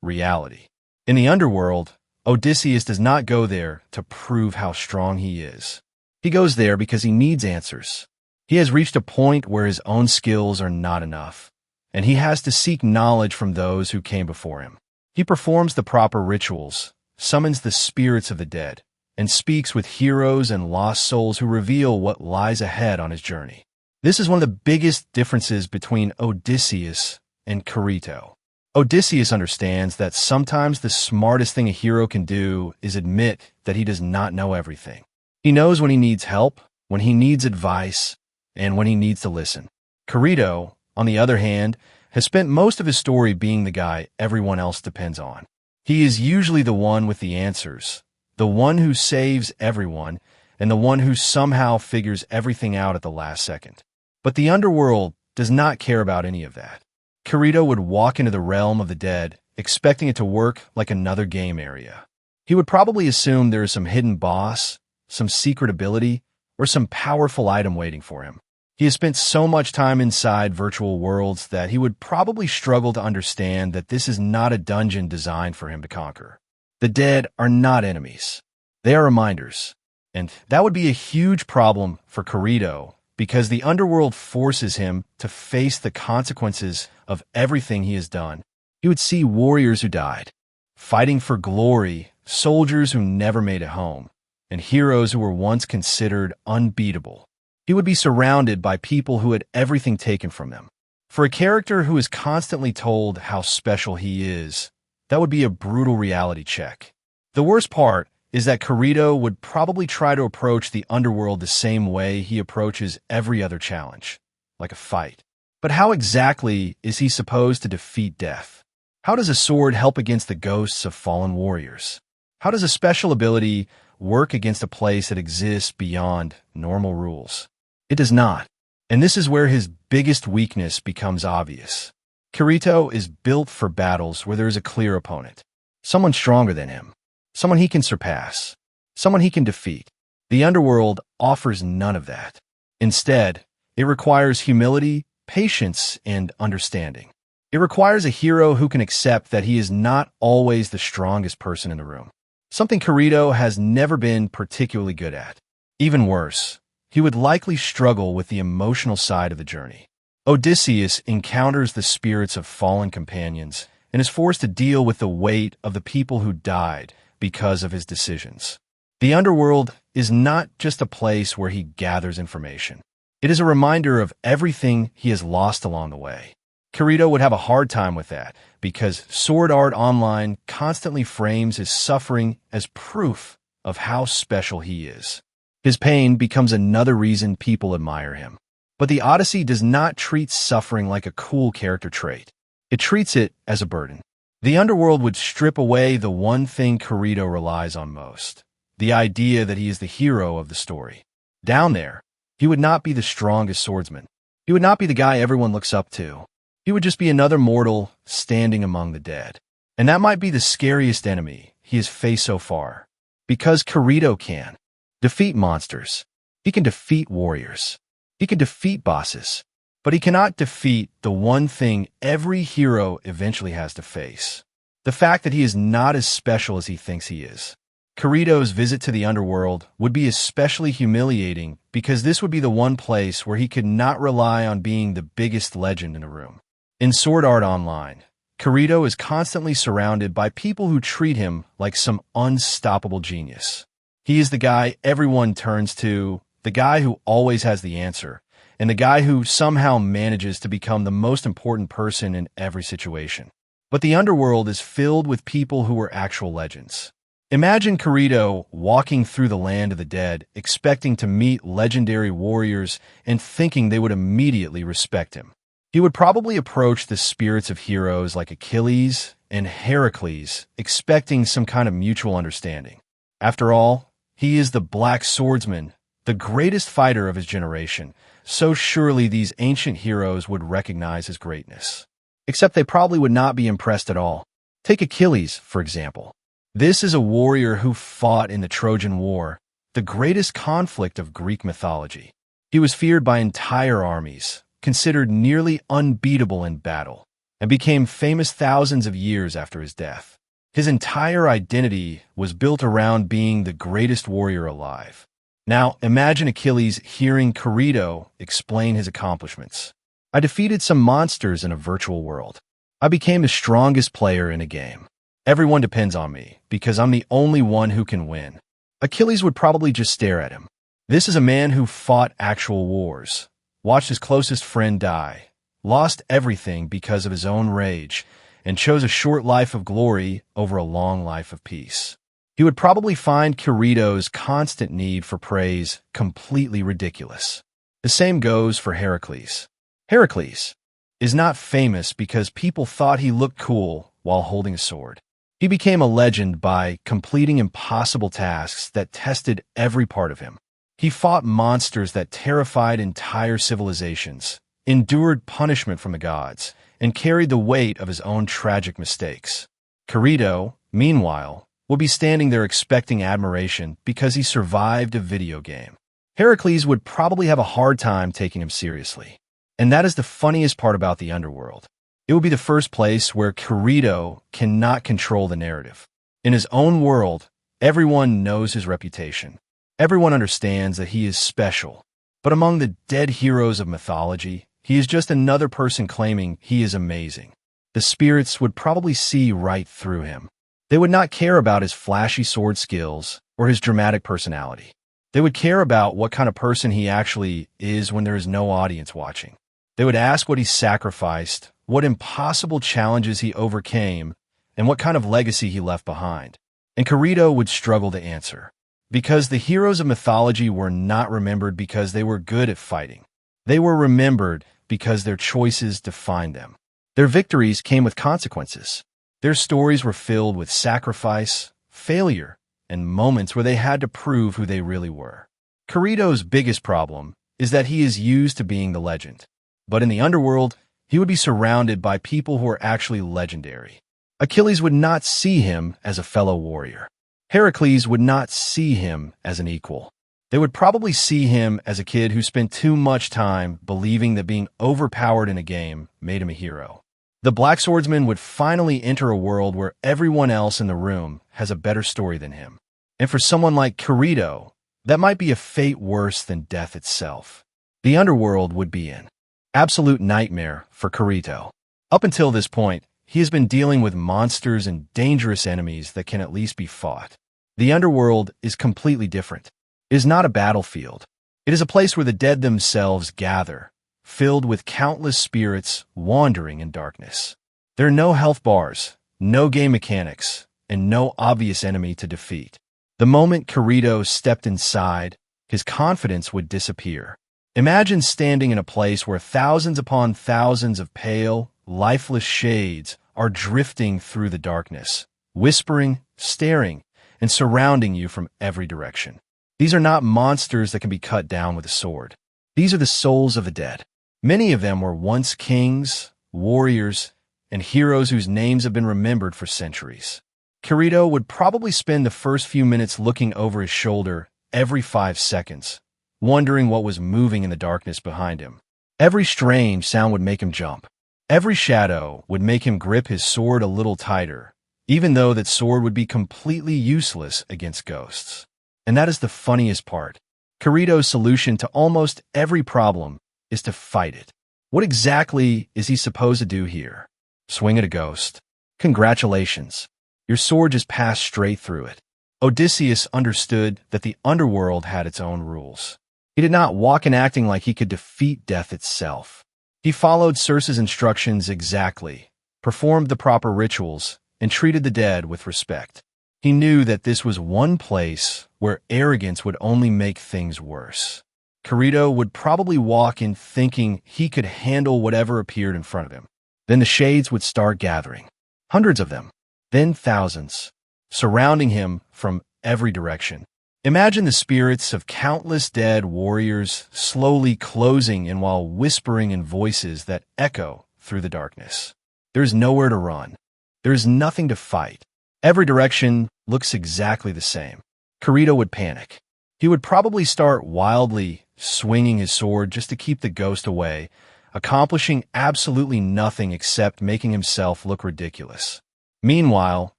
Speaker 2: reality. In the Underworld, Odysseus does not go there to prove how strong he is. He goes there because he needs answers. He has reached a point where his own skills are not enough, and he has to seek knowledge from those who came before him. He performs the proper rituals, summons the spirits of the dead, and speaks with heroes and lost souls who reveal what lies ahead on his journey. This is one of the biggest differences between Odysseus and Kirito. Odysseus understands that sometimes the smartest thing a hero can do is admit that he does not know everything. He knows when he needs help, when he needs advice, and when he needs to listen. Kirito, on the other hand, has spent most of his story being the guy everyone else depends on. He is usually the one with the answers, the one who saves everyone, and the one who somehow figures everything out at the last second. But the Underworld does not care about any of that. Kirito would walk into the realm of the dead, expecting it to work like another game area. He would probably assume there is some hidden boss, some secret ability, or some powerful item waiting for him. He has spent so much time inside virtual worlds that he would probably struggle to understand that this is not a dungeon designed for him to conquer. The dead are not enemies. They are reminders. And that would be a huge problem for Kirito because the Underworld forces him to face the consequences of everything he has done. He would see warriors who died, fighting for glory, soldiers who never made it home, and heroes who were once considered unbeatable. He would be surrounded by people who had everything taken from them. For a character who is constantly told how special he is, that would be a brutal reality check. The worst part is that Kirito would probably try to approach the Underworld the same way he approaches every other challenge, like a fight. But how exactly is he supposed to defeat death? How does a sword help against the ghosts of fallen warriors? How does a special ability work against a place that exists beyond normal rules? It does not. And this is where his biggest weakness becomes obvious. Kirito is built for battles where there is a clear opponent, someone stronger than him, someone he can surpass, someone he can defeat. The Underworld offers none of that. Instead, it requires humility, patience, and understanding. It requires a hero who can accept that he is not always the strongest person in the room, something Kirito has never been particularly good at. Even worse, he would likely struggle with the emotional side of the journey. Odysseus encounters the spirits of fallen companions and is forced to deal with the weight of the people who died because of his decisions. The Underworld is not just a place where he gathers information. It is a reminder of everything he has lost along the way. Kirito would have a hard time with that, because Sword Art Online constantly frames his suffering as proof of how special he is. His pain becomes another reason people admire him. But the Odyssey does not treat suffering like a cool character trait. It treats it as a burden. The Underworld would strip away the one thing Kirito relies on most, the idea that he is the hero of the story. Down there, he would not be the strongest swordsman. He would not be the guy everyone looks up to. He would just be another mortal standing among the dead. And that might be the scariest enemy he has faced so far. Because Kirito can defeat monsters. He can defeat warriors. He can defeat bosses. But he cannot defeat the one thing every hero eventually has to face. The fact that he is not as special as he thinks he is. Kirito's visit to the Underworld would be especially humiliating because this would be the one place where he could not rely on being the biggest legend in a room. In Sword Art Online, Kirito is constantly surrounded by people who treat him like some unstoppable genius. He is the guy everyone turns to, the guy who always has the answer, and the guy who somehow manages to become the most important person in every situation. But the Underworld is filled with people who are actual legends. Imagine Kirito walking through the land of the dead, expecting to meet legendary warriors and thinking they would immediately respect him. He would probably approach the spirits of heroes like Achilles and Heracles, expecting some kind of mutual understanding. After all, he is the Black Swordsman, the greatest fighter of his generation, so surely these ancient heroes would recognize his greatness. Except they probably would not be impressed at all. Take Achilles, for example. This is a warrior who fought in the Trojan War, the greatest conflict of Greek mythology. He was feared by entire armies, considered nearly unbeatable in battle, and became famous thousands of years after his death. His entire identity was built around being the greatest warrior alive. Now, imagine Achilles hearing Kirito explain his accomplishments. I defeated some monsters in a virtual world. I became the strongest player in a game. Everyone depends on me, because I'm the only one who can win. Achilles would probably just stare at him. This is a man who fought actual wars, watched his closest friend die, lost everything because of his own rage, and chose a short life of glory over a long life of peace. He would probably find Kirito's constant need for praise completely ridiculous. The same goes for Heracles. Heracles is not famous because people thought he looked cool while holding a sword. He became a legend by completing impossible tasks that tested every part of him. He fought monsters that terrified entire civilizations, endured punishment from the gods, and carried the weight of his own tragic mistakes. Kirito, meanwhile, will be standing there expecting admiration because he survived a video game. Heracles would probably have a hard time taking him seriously. And that is the funniest part about the Underworld. It will be the first place where Kirito cannot control the narrative. In his own world, everyone knows his reputation. Everyone understands that he is special. But among the dead heroes of mythology, he is just another person claiming he is amazing. The spirits would probably see right through him. They would not care about his flashy sword skills or his dramatic personality. They would care about what kind of person he actually is when there is no audience watching. They would ask what he sacrificed, what impossible challenges he overcame, and what kind of legacy he left behind. And Kirito would struggle to answer. Because the heroes of mythology were not remembered because they were good at fighting. They were remembered because their choices defined them. Their victories came with consequences. Their stories were filled with sacrifice, failure, and moments where they had to prove who they really were. Kirito's biggest problem is that he is used to being the legend. But in the Underworld, he would be surrounded by people who are actually legendary. Achilles would not see him as a fellow warrior. Heracles would not see him as an equal. They would probably see him as a kid who spent too much time believing that being overpowered in a game made him a hero. The Black Swordsman would finally enter a world where everyone else in the room has a better story than him. And for someone like Kirito, that might be a fate worse than death itself. The Underworld would be an absolute nightmare for Kirito. Up until this point, he has been dealing with monsters and dangerous enemies that can at least be fought. The Underworld is completely different. It is not a battlefield. It is a place where the dead themselves gather, filled with countless spirits wandering in darkness. There are no health bars, no game mechanics, and no obvious enemy to defeat. The moment Kirito stepped inside, his confidence would disappear. Imagine standing in a place where thousands upon thousands of pale, lifeless shades are drifting through the darkness, whispering, staring, and surrounding you from every direction. These are not monsters that can be cut down with a sword. These are the souls of the dead. Many of them were once kings, warriors, and heroes whose names have been remembered for centuries. Kirito would probably spend the first few minutes looking over his shoulder every 5 seconds, wondering what was moving in the darkness behind him. Every strange sound would make him jump. Every shadow would make him grip his sword a little tighter, even though that sword would be completely useless against ghosts. And that is the funniest part. Kirito's solution to almost every problem is to fight it. What exactly is he supposed to do here? Swing at a ghost? Congratulations. Your sword just passed straight through it. Odysseus understood that the underworld had its own rules. He did not walk in acting like he could defeat death itself. He followed Circe's instructions exactly, performed the proper rituals, and treated the dead with respect. He knew that this was one place where arrogance would only make things worse. Kirito would probably walk in thinking he could handle whatever appeared in front of him. Then the shades would start gathering. Hundreds of them, then thousands, surrounding him from every direction. Imagine the spirits of countless dead warriors slowly closing in while whispering in voices that echo through the darkness. There is nowhere to run. There is nothing to fight. Every direction looks exactly the same. Kirito would panic. He would probably start wildly swinging his sword just to keep the ghost away, accomplishing absolutely nothing except making himself look ridiculous. Meanwhile,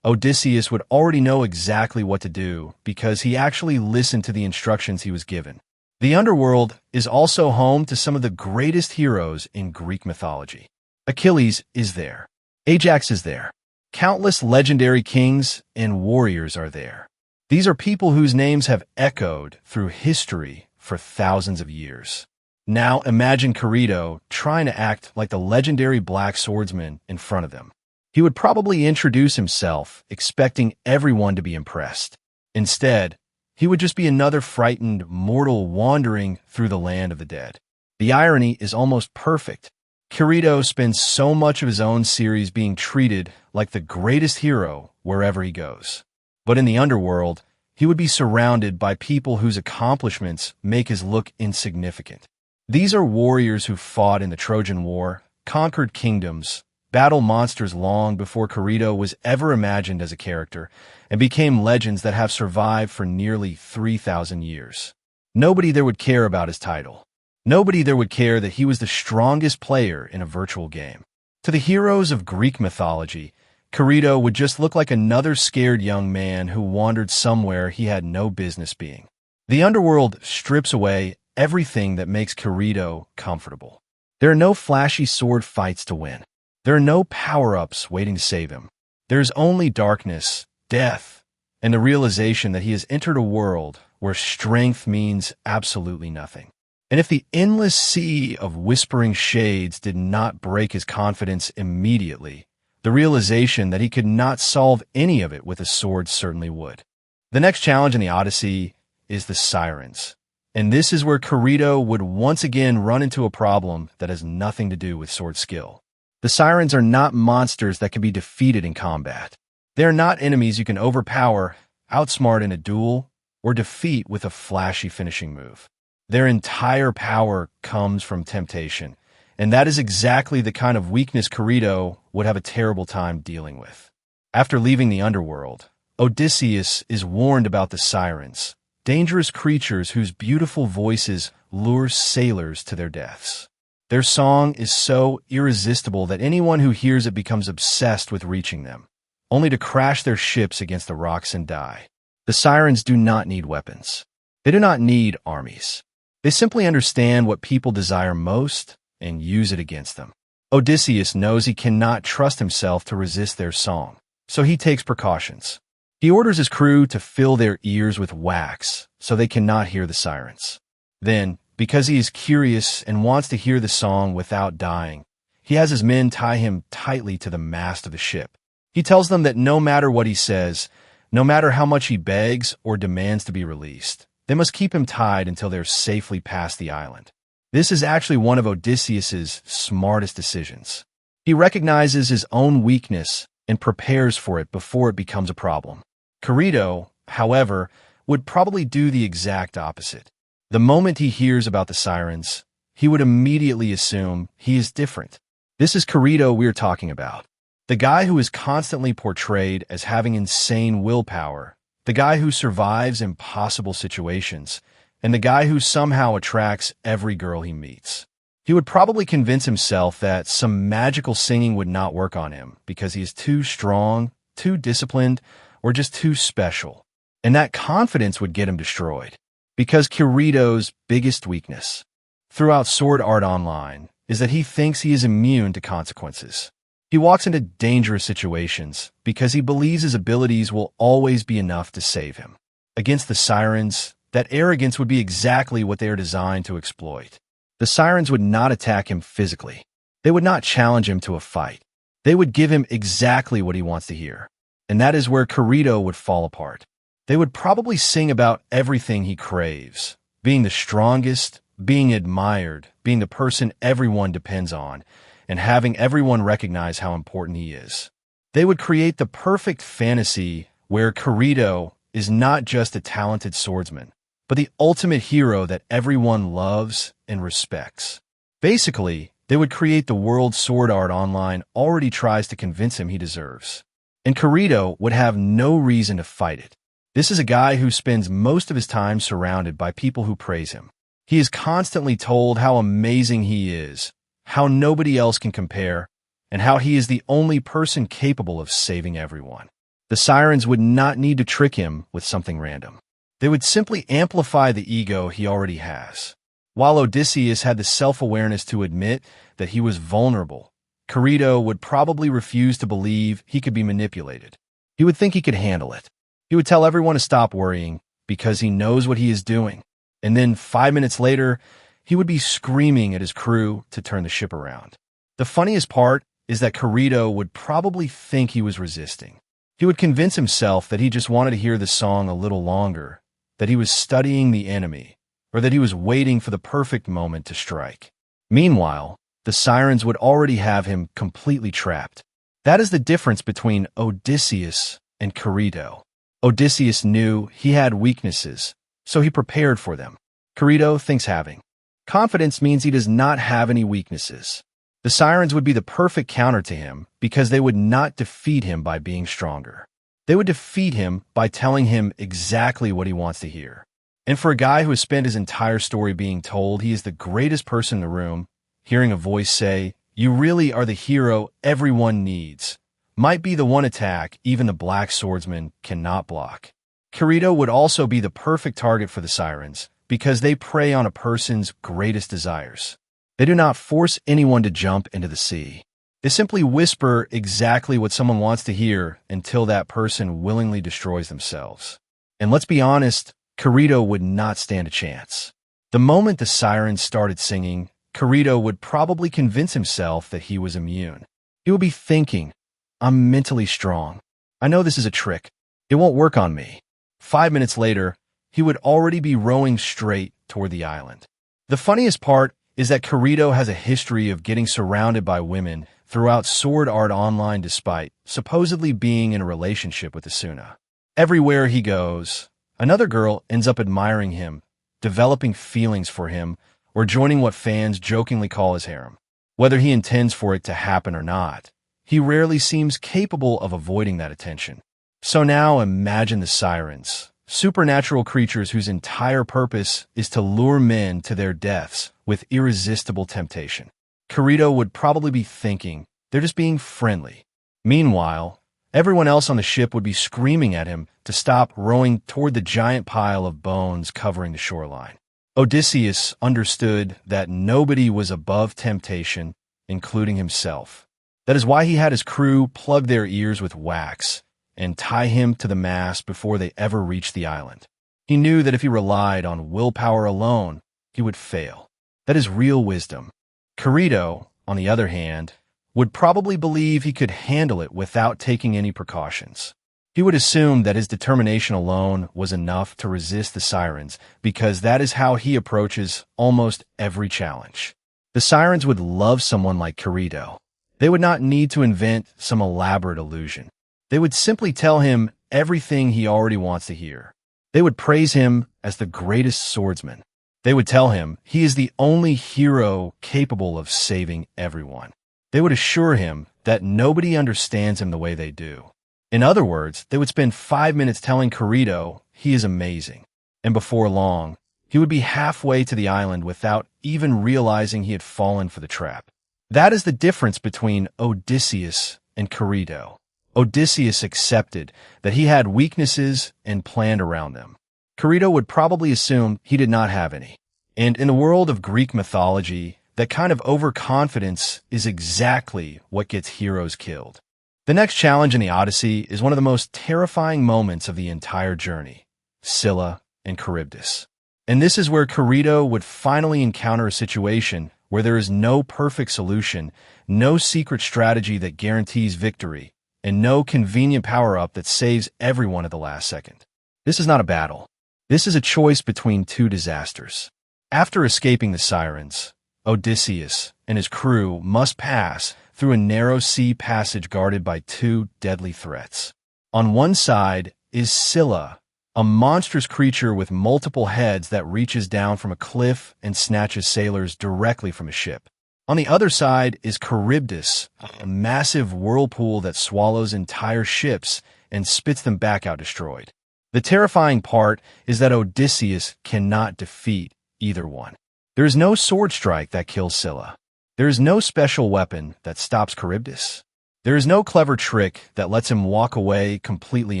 Speaker 2: Odysseus would already know exactly what to do because he actually listened to the instructions he was given. The Underworld is also home to some of the greatest heroes in Greek mythology. Achilles is there. Ajax is there. Countless legendary kings and warriors are there. These are people whose names have echoed through history for thousands of years. Now imagine Kirito trying to act like the legendary Black Swordsman in front of them. He would probably introduce himself, expecting everyone to be impressed. Instead, he would just be another frightened mortal wandering through the land of the dead. The irony is almost perfect. Kirito spends so much of his own series being treated like the greatest hero wherever he goes. But in the underworld, he would be surrounded by people whose accomplishments make his look insignificant. These are warriors who fought in the Trojan War, conquered kingdoms, battled monsters long before Kirito was ever imagined as a character, and became legends that have survived for nearly 3,000 years. Nobody there would care about his title. Nobody there would care that he was the strongest player in a virtual game. To the heroes of Greek mythology, Kirito would just look like another scared young man who wandered somewhere he had no business being. The underworld strips away everything that makes Kirito comfortable. There are no flashy sword fights to win. There are no power-ups waiting to save him. There's only darkness, death, and the realization that he has entered a world where strength means absolutely nothing. And if the endless sea of whispering shades did not break his confidence immediately, the realization that he could not solve any of it with a sword certainly would. The next challenge in the Odyssey is the Sirens. And this is where Kirito would once again run into a problem that has nothing to do with sword skill. The Sirens are not monsters that can be defeated in combat. They are not enemies you can overpower, outsmart in a duel, or defeat with a flashy finishing move. Their entire power comes from temptation, and that is exactly the kind of weakness Kirito would have a terrible time dealing with. After leaving the underworld, Odysseus is warned about the Sirens, dangerous creatures whose beautiful voices lure sailors to their deaths. Their song is so irresistible that anyone who hears it becomes obsessed with reaching them, only to crash their ships against the rocks and die. The Sirens do not need weapons. They do not need armies. They simply understand what people desire most and use it against them. Odysseus knows he cannot trust himself to resist their song, so he takes precautions. He orders his crew to fill their ears with wax so they cannot hear the sirens. Then, because he is curious and wants to hear the song without dying, he has his men tie him tightly to the mast of the ship. He tells them that no matter what he says, no matter how much he begs or demands to be released, they must keep him tied until they're safely past the island. This is actually one of Odysseus's smartest decisions. He recognizes his own weakness and prepares for it before it becomes a problem. Kirito, however, would probably do the exact opposite. The moment he hears about the sirens, he would immediately assume he is different. This is Kirito we're talking about. The guy who is constantly portrayed as having insane willpower, the guy who survives impossible situations, and the guy who somehow attracts every girl he meets. He would probably convince himself that some magical singing would not work on him because he is too strong, too disciplined, or just too special. And that confidence would get him destroyed. Because Kirito's biggest weakness throughout Sword Art Online is that he thinks he is immune to consequences. He walks into dangerous situations because he believes his abilities will always be enough to save him. Against the Sirens, that arrogance would be exactly what they are designed to exploit. The Sirens would not attack him physically. They would not challenge him to a fight. They would give him exactly what he wants to hear. And that is where Kirito would fall apart. They would probably sing about everything he craves, being the strongest, being admired, being the person everyone depends on, and having everyone recognize how important he is. They would create the perfect fantasy where Kirito is not just a talented swordsman, but the ultimate hero that everyone loves and respects. Basically, they would create the world Sword Art Online already tries to convince him he deserves. And Kirito would have no reason to fight it. This is a guy who spends most of his time surrounded by people who praise him. He is constantly told how amazing he is, how nobody else can compare, and how he is the only person capable of saving everyone. The Sirens would not need to trick him with something random. They would simply amplify the ego he already has. While Odysseus had the self-awareness to admit that he was vulnerable, Kirito would probably refuse to believe he could be manipulated. He would think he could handle it. He would tell everyone to stop worrying because he knows what he is doing. And then 5 minutes later, he would be screaming at his crew to turn the ship around. The funniest part is that Kirito would probably think he was resisting. He would convince himself that he just wanted to hear the song a little longer, that he was studying the enemy, or that he was waiting for the perfect moment to strike. Meanwhile, the Sirens would already have him completely trapped. That is the difference between Odysseus and Kirito. Odysseus knew he had weaknesses, so he prepared for them. Kirito thinks having confidence means he does not have any weaknesses. The Sirens would be the perfect counter to him because they would not defeat him by being stronger. They would defeat him by telling him exactly what he wants to hear. And for a guy who has spent his entire story being told he is the greatest person in the room, hearing a voice say, "You really are the hero everyone needs," might be the one attack even the Black Swordsman cannot block. Kirito would also be the perfect target for the Sirens because they prey on a person's greatest desires. They do not force anyone to jump into the sea. They simply whisper exactly what someone wants to hear until that person willingly destroys themselves. And let's be honest, Kirito would not stand a chance. The moment the Sirens started singing, Kirito would probably convince himself that he was immune. He would be thinking, "I'm mentally strong. I know this is a trick. It won't work on me." 5 minutes later, he would already be rowing straight toward the island. The funniest part is that Kirito has a history of getting surrounded by women throughout Sword Art Online despite supposedly being in a relationship with Asuna. Everywhere he goes, another girl ends up admiring him, developing feelings for him, or joining what fans jokingly call his harem. Whether he intends for it to happen or not, he rarely seems capable of avoiding that attention. So now imagine the Sirens, supernatural creatures whose entire purpose is to lure men to their deaths with irresistible temptation. Kirito would probably be thinking, they're just being friendly. Meanwhile, everyone else on the ship would be screaming at him to stop rowing toward the giant pile of bones covering the shoreline. Odysseus understood that nobody was above temptation, including himself. That is why he had his crew plug their ears with wax, and tie him to the mast before they ever reached the island. He knew that if he relied on willpower alone, he would fail. That is real wisdom. Kirito, on the other hand, would probably believe he could handle it without taking any precautions. He would assume that his determination alone was enough to resist the Sirens because that is how he approaches almost every challenge. The Sirens would love someone like Kirito. They would not need to invent some elaborate illusion. They would simply tell him everything he already wants to hear. They would praise him as the greatest swordsman. They would tell him he is the only hero capable of saving everyone. They would assure him that nobody understands him the way they do. In other words, they would spend 5 minutes telling Kirito he is amazing. And before long, he would be halfway to the island without even realizing he had fallen for the trap. That is the difference between Odysseus and Kirito. Odysseus accepted that he had weaknesses and planned around them. Kirito would probably assume he did not have any. And in the world of Greek mythology, that kind of overconfidence is exactly what gets heroes killed. The next challenge in the Odyssey is one of the most terrifying moments of the entire journey, Scylla and Charybdis. And this is where Kirito would finally encounter a situation where there is no perfect solution, no secret strategy that guarantees victory, and no convenient power-up that saves everyone at the last second. This is not a battle. This is a choice between two disasters. After escaping the Sirens, Odysseus and his crew must pass through a narrow sea passage guarded by two deadly threats. On one side is Scylla, a monstrous creature with multiple heads that reaches down from a cliff and snatches sailors directly from a ship. On the other side is Charybdis, a massive whirlpool that swallows entire ships and spits them back out destroyed. The terrifying part is that Odysseus cannot defeat either one. There is no sword strike that kills Scylla. There is no special weapon that stops Charybdis. There is no clever trick that lets him walk away completely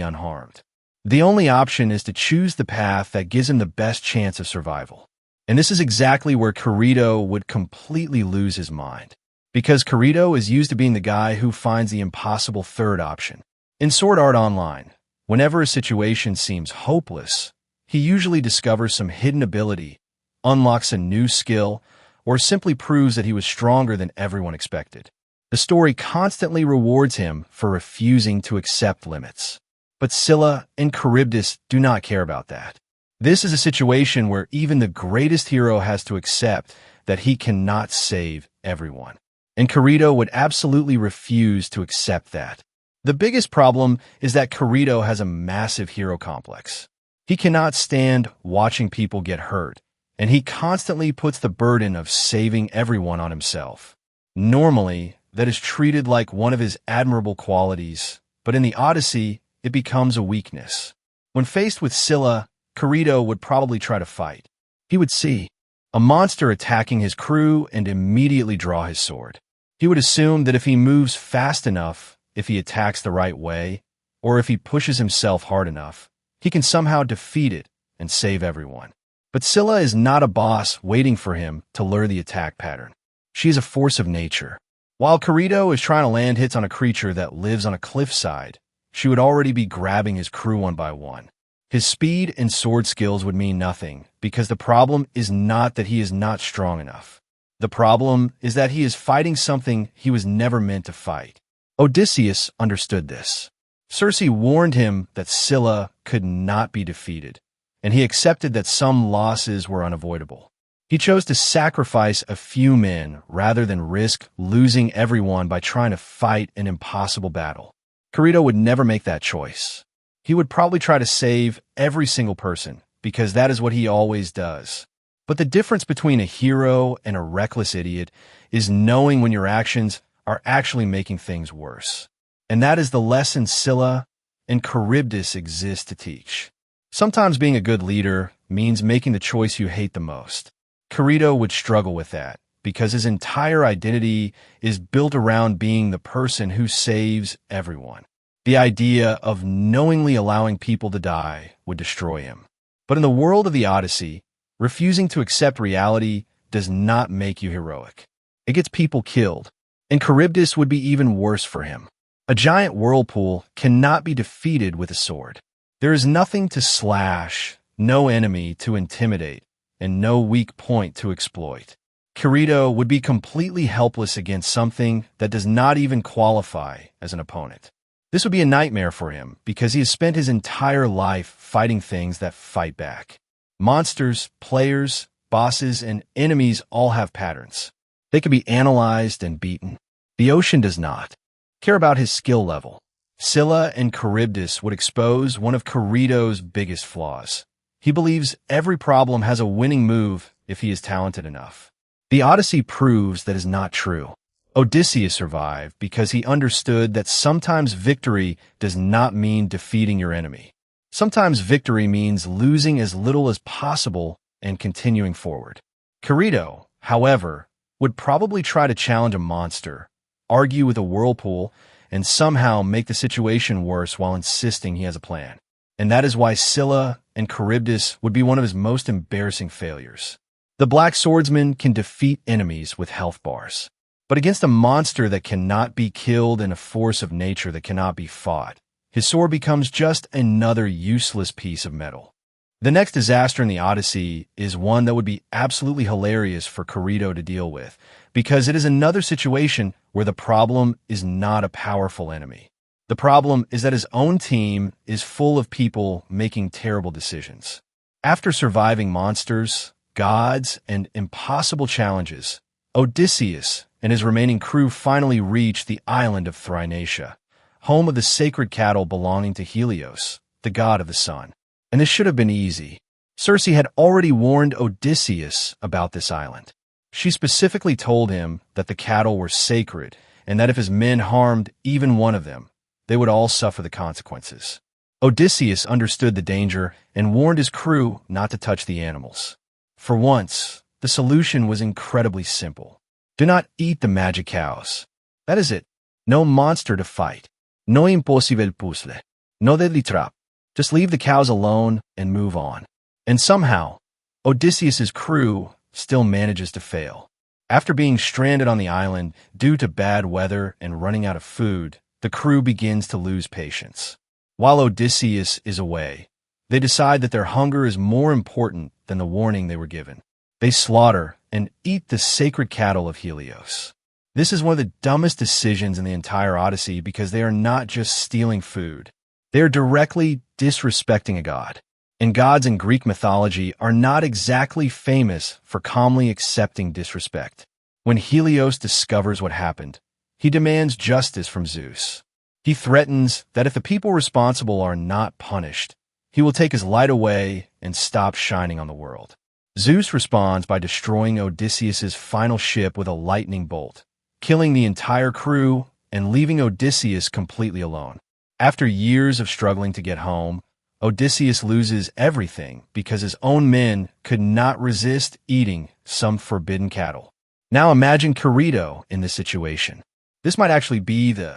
Speaker 2: unharmed. The only option is to choose the path that gives him the best chance of survival. And this is exactly where Kirito would completely lose his mind. Because Kirito is used to being the guy who finds the impossible third option. In Sword Art Online, whenever a situation seems hopeless, he usually discovers some hidden ability, unlocks a new skill, or simply proves that he was stronger than everyone expected. The story constantly rewards him for refusing to accept limits. But Scylla and Charybdis do not care about that. This is a situation where even the greatest hero has to accept that he cannot save everyone. And Kirito would absolutely refuse to accept that. The biggest problem is that Kirito has a massive hero complex. He cannot stand watching people get hurt, and he constantly puts the burden of saving everyone on himself. Normally, that is treated like one of his admirable qualities, but in the Odyssey, it becomes a weakness. When faced with Scylla, Kirito would probably try to fight. He would see a monster attacking his crew and immediately draw his sword. He would assume that if he moves fast enough, if he attacks the right way, or if he pushes himself hard enough, he can somehow defeat it and save everyone. But Scylla is not a boss waiting for him to learn the attack pattern. She is a force of nature. While Kirito is trying to land hits on a creature that lives on a cliffside, she would already be grabbing his crew one by one. His speed and sword skills would mean nothing, because the problem is not that he is not strong enough. The problem is that he is fighting something he was never meant to fight. Odysseus understood this. Circe warned him that Scylla could not be defeated, and he accepted that some losses were unavoidable. He chose to sacrifice a few men rather than risk losing everyone by trying to fight an impossible battle. Kirito would never make that choice. He would probably try to save every single person, because that is what he always does. But the difference between a hero and a reckless idiot is knowing when your actions are actually making things worse. And that is the lesson Scylla and Charybdis exist to teach. Sometimes being a good leader means making the choice you hate the most. Kirito would struggle with that, because his entire identity is built around being the person who saves everyone. The idea of knowingly allowing people to die would destroy him. But in the world of the Odyssey, refusing to accept reality does not make you heroic. It gets people killed, and Charybdis would be even worse for him. A giant whirlpool cannot be defeated with a sword. There is nothing to slash, no enemy to intimidate, and no weak point to exploit. Kirito would be completely helpless against something that does not even qualify as an opponent. This would be a nightmare for him because he has spent his entire life fighting things that fight back. Monsters, players, bosses, and enemies all have patterns. They can be analyzed and beaten. The ocean does not care about his skill level. Scylla and Charybdis would expose one of Kirito's biggest flaws. He believes every problem has a winning move if he is talented enough. The Odyssey proves that is not true. Odysseus survived because he understood that sometimes victory does not mean defeating your enemy. Sometimes victory means losing as little as possible and continuing forward. Kirito, however, would probably try to challenge a monster, argue with a whirlpool, and somehow make the situation worse while insisting he has a plan. And that is why Scylla and Charybdis would be one of his most embarrassing failures. The Black Swordsman can defeat enemies with health bars, but against a monster that cannot be killed and a force of nature that cannot be fought, his sword becomes just another useless piece of metal. The next disaster in the Odyssey is one that would be absolutely hilarious for Kirito to deal with, because it is another situation where the problem is not a powerful enemy. The problem is that his own team is full of people making terrible decisions. After surviving monsters, gods, and impossible challenges, Odysseus and his remaining crew finally reach the island of Thrinacia, home of the sacred cattle belonging to Helios, the god of the sun. And this should have been easy. Circe had already warned Odysseus about this island. She specifically told him that the cattle were sacred and that if his men harmed even one of them, they would all suffer the consequences. Odysseus understood the danger and warned his crew not to touch the animals. For once, the solution was incredibly simple. Do not eat the magic cows. That is it. No monster to fight. No impossible puzzle. No deadly trap. Just leave the cows alone and move on. And somehow, Odysseus's crew still manages to fail. After being stranded on the island due to bad weather and running out of food, the crew begins to lose patience. While Odysseus is away, they decide that their hunger is more important than the warning they were given. They slaughter and eat the sacred cattle of Helios. This is one of the dumbest decisions in the entire Odyssey because they are not just stealing food. They are directly disrespecting a god. And gods in Greek mythology are not exactly famous for calmly accepting disrespect. When Helios discovers what happened, he demands justice from Zeus. He threatens that if the people responsible are not punished, he will take his light away and stop shining on the world. Zeus responds by destroying Odysseus's final ship with a lightning bolt, killing the entire crew and leaving Odysseus completely alone. After years of struggling to get home, Odysseus loses everything because his own men could not resist eating some forbidden cattle. Now imagine Kirito in this situation. This might actually be the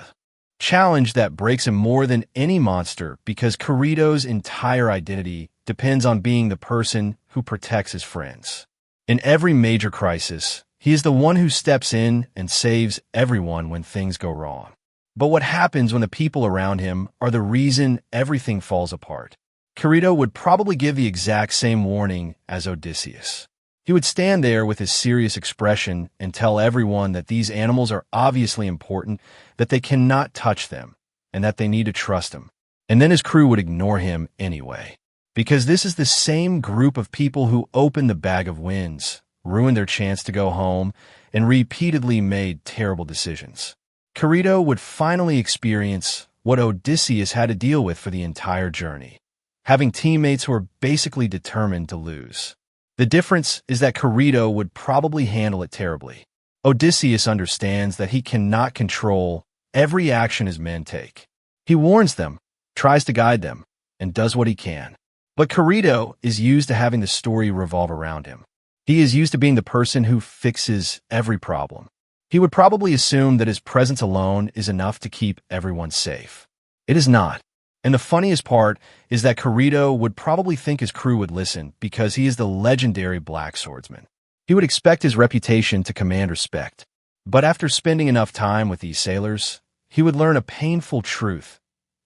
Speaker 2: challenge that breaks him more than any monster because Kirito's entire identity depends on being the person who protects his friends. In every major crisis, he is the one who steps in and saves everyone when things go wrong. But what happens when the people around him are the reason everything falls apart? Kirito would probably give the exact same warning as Odysseus. He would stand there with his serious expression and tell everyone that these animals are obviously important, that they cannot touch them, and that they need to trust him. And then his crew would ignore him anyway. Because this is the same group of people who opened the bag of winds, ruined their chance to go home, and repeatedly made terrible decisions. Kirito would finally experience what Odysseus had to deal with for the entire journey, having teammates who are basically determined to lose. The difference is that Kirito would probably handle it terribly. Odysseus understands that he cannot control every action his men take. He warns them, tries to guide them, and does what he can. But Kirito is used to having the story revolve around him. He is used to being the person who fixes every problem. He would probably assume that his presence alone is enough to keep everyone safe. It is not. And the funniest part is that Kirito would probably think his crew would listen because he is the legendary Black Swordsman. He would expect his reputation to command respect. But after spending enough time with these sailors, he would learn a painful truth.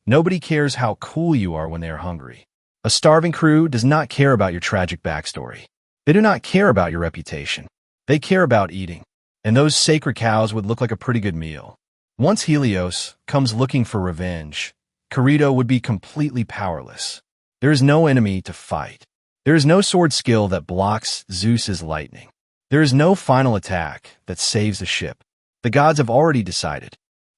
Speaker 2: Nobody cares how cool you are when they are hungry. A starving crew does not care about your tragic backstory. They do not care about your reputation. They care about eating. And those sacred cows would look like a pretty good meal. Once Helios comes looking for revenge, Kirito would be completely powerless. There is no enemy to fight. There is no sword skill that blocks Zeus's lightning. There is no final attack that saves the ship. The gods have already decided.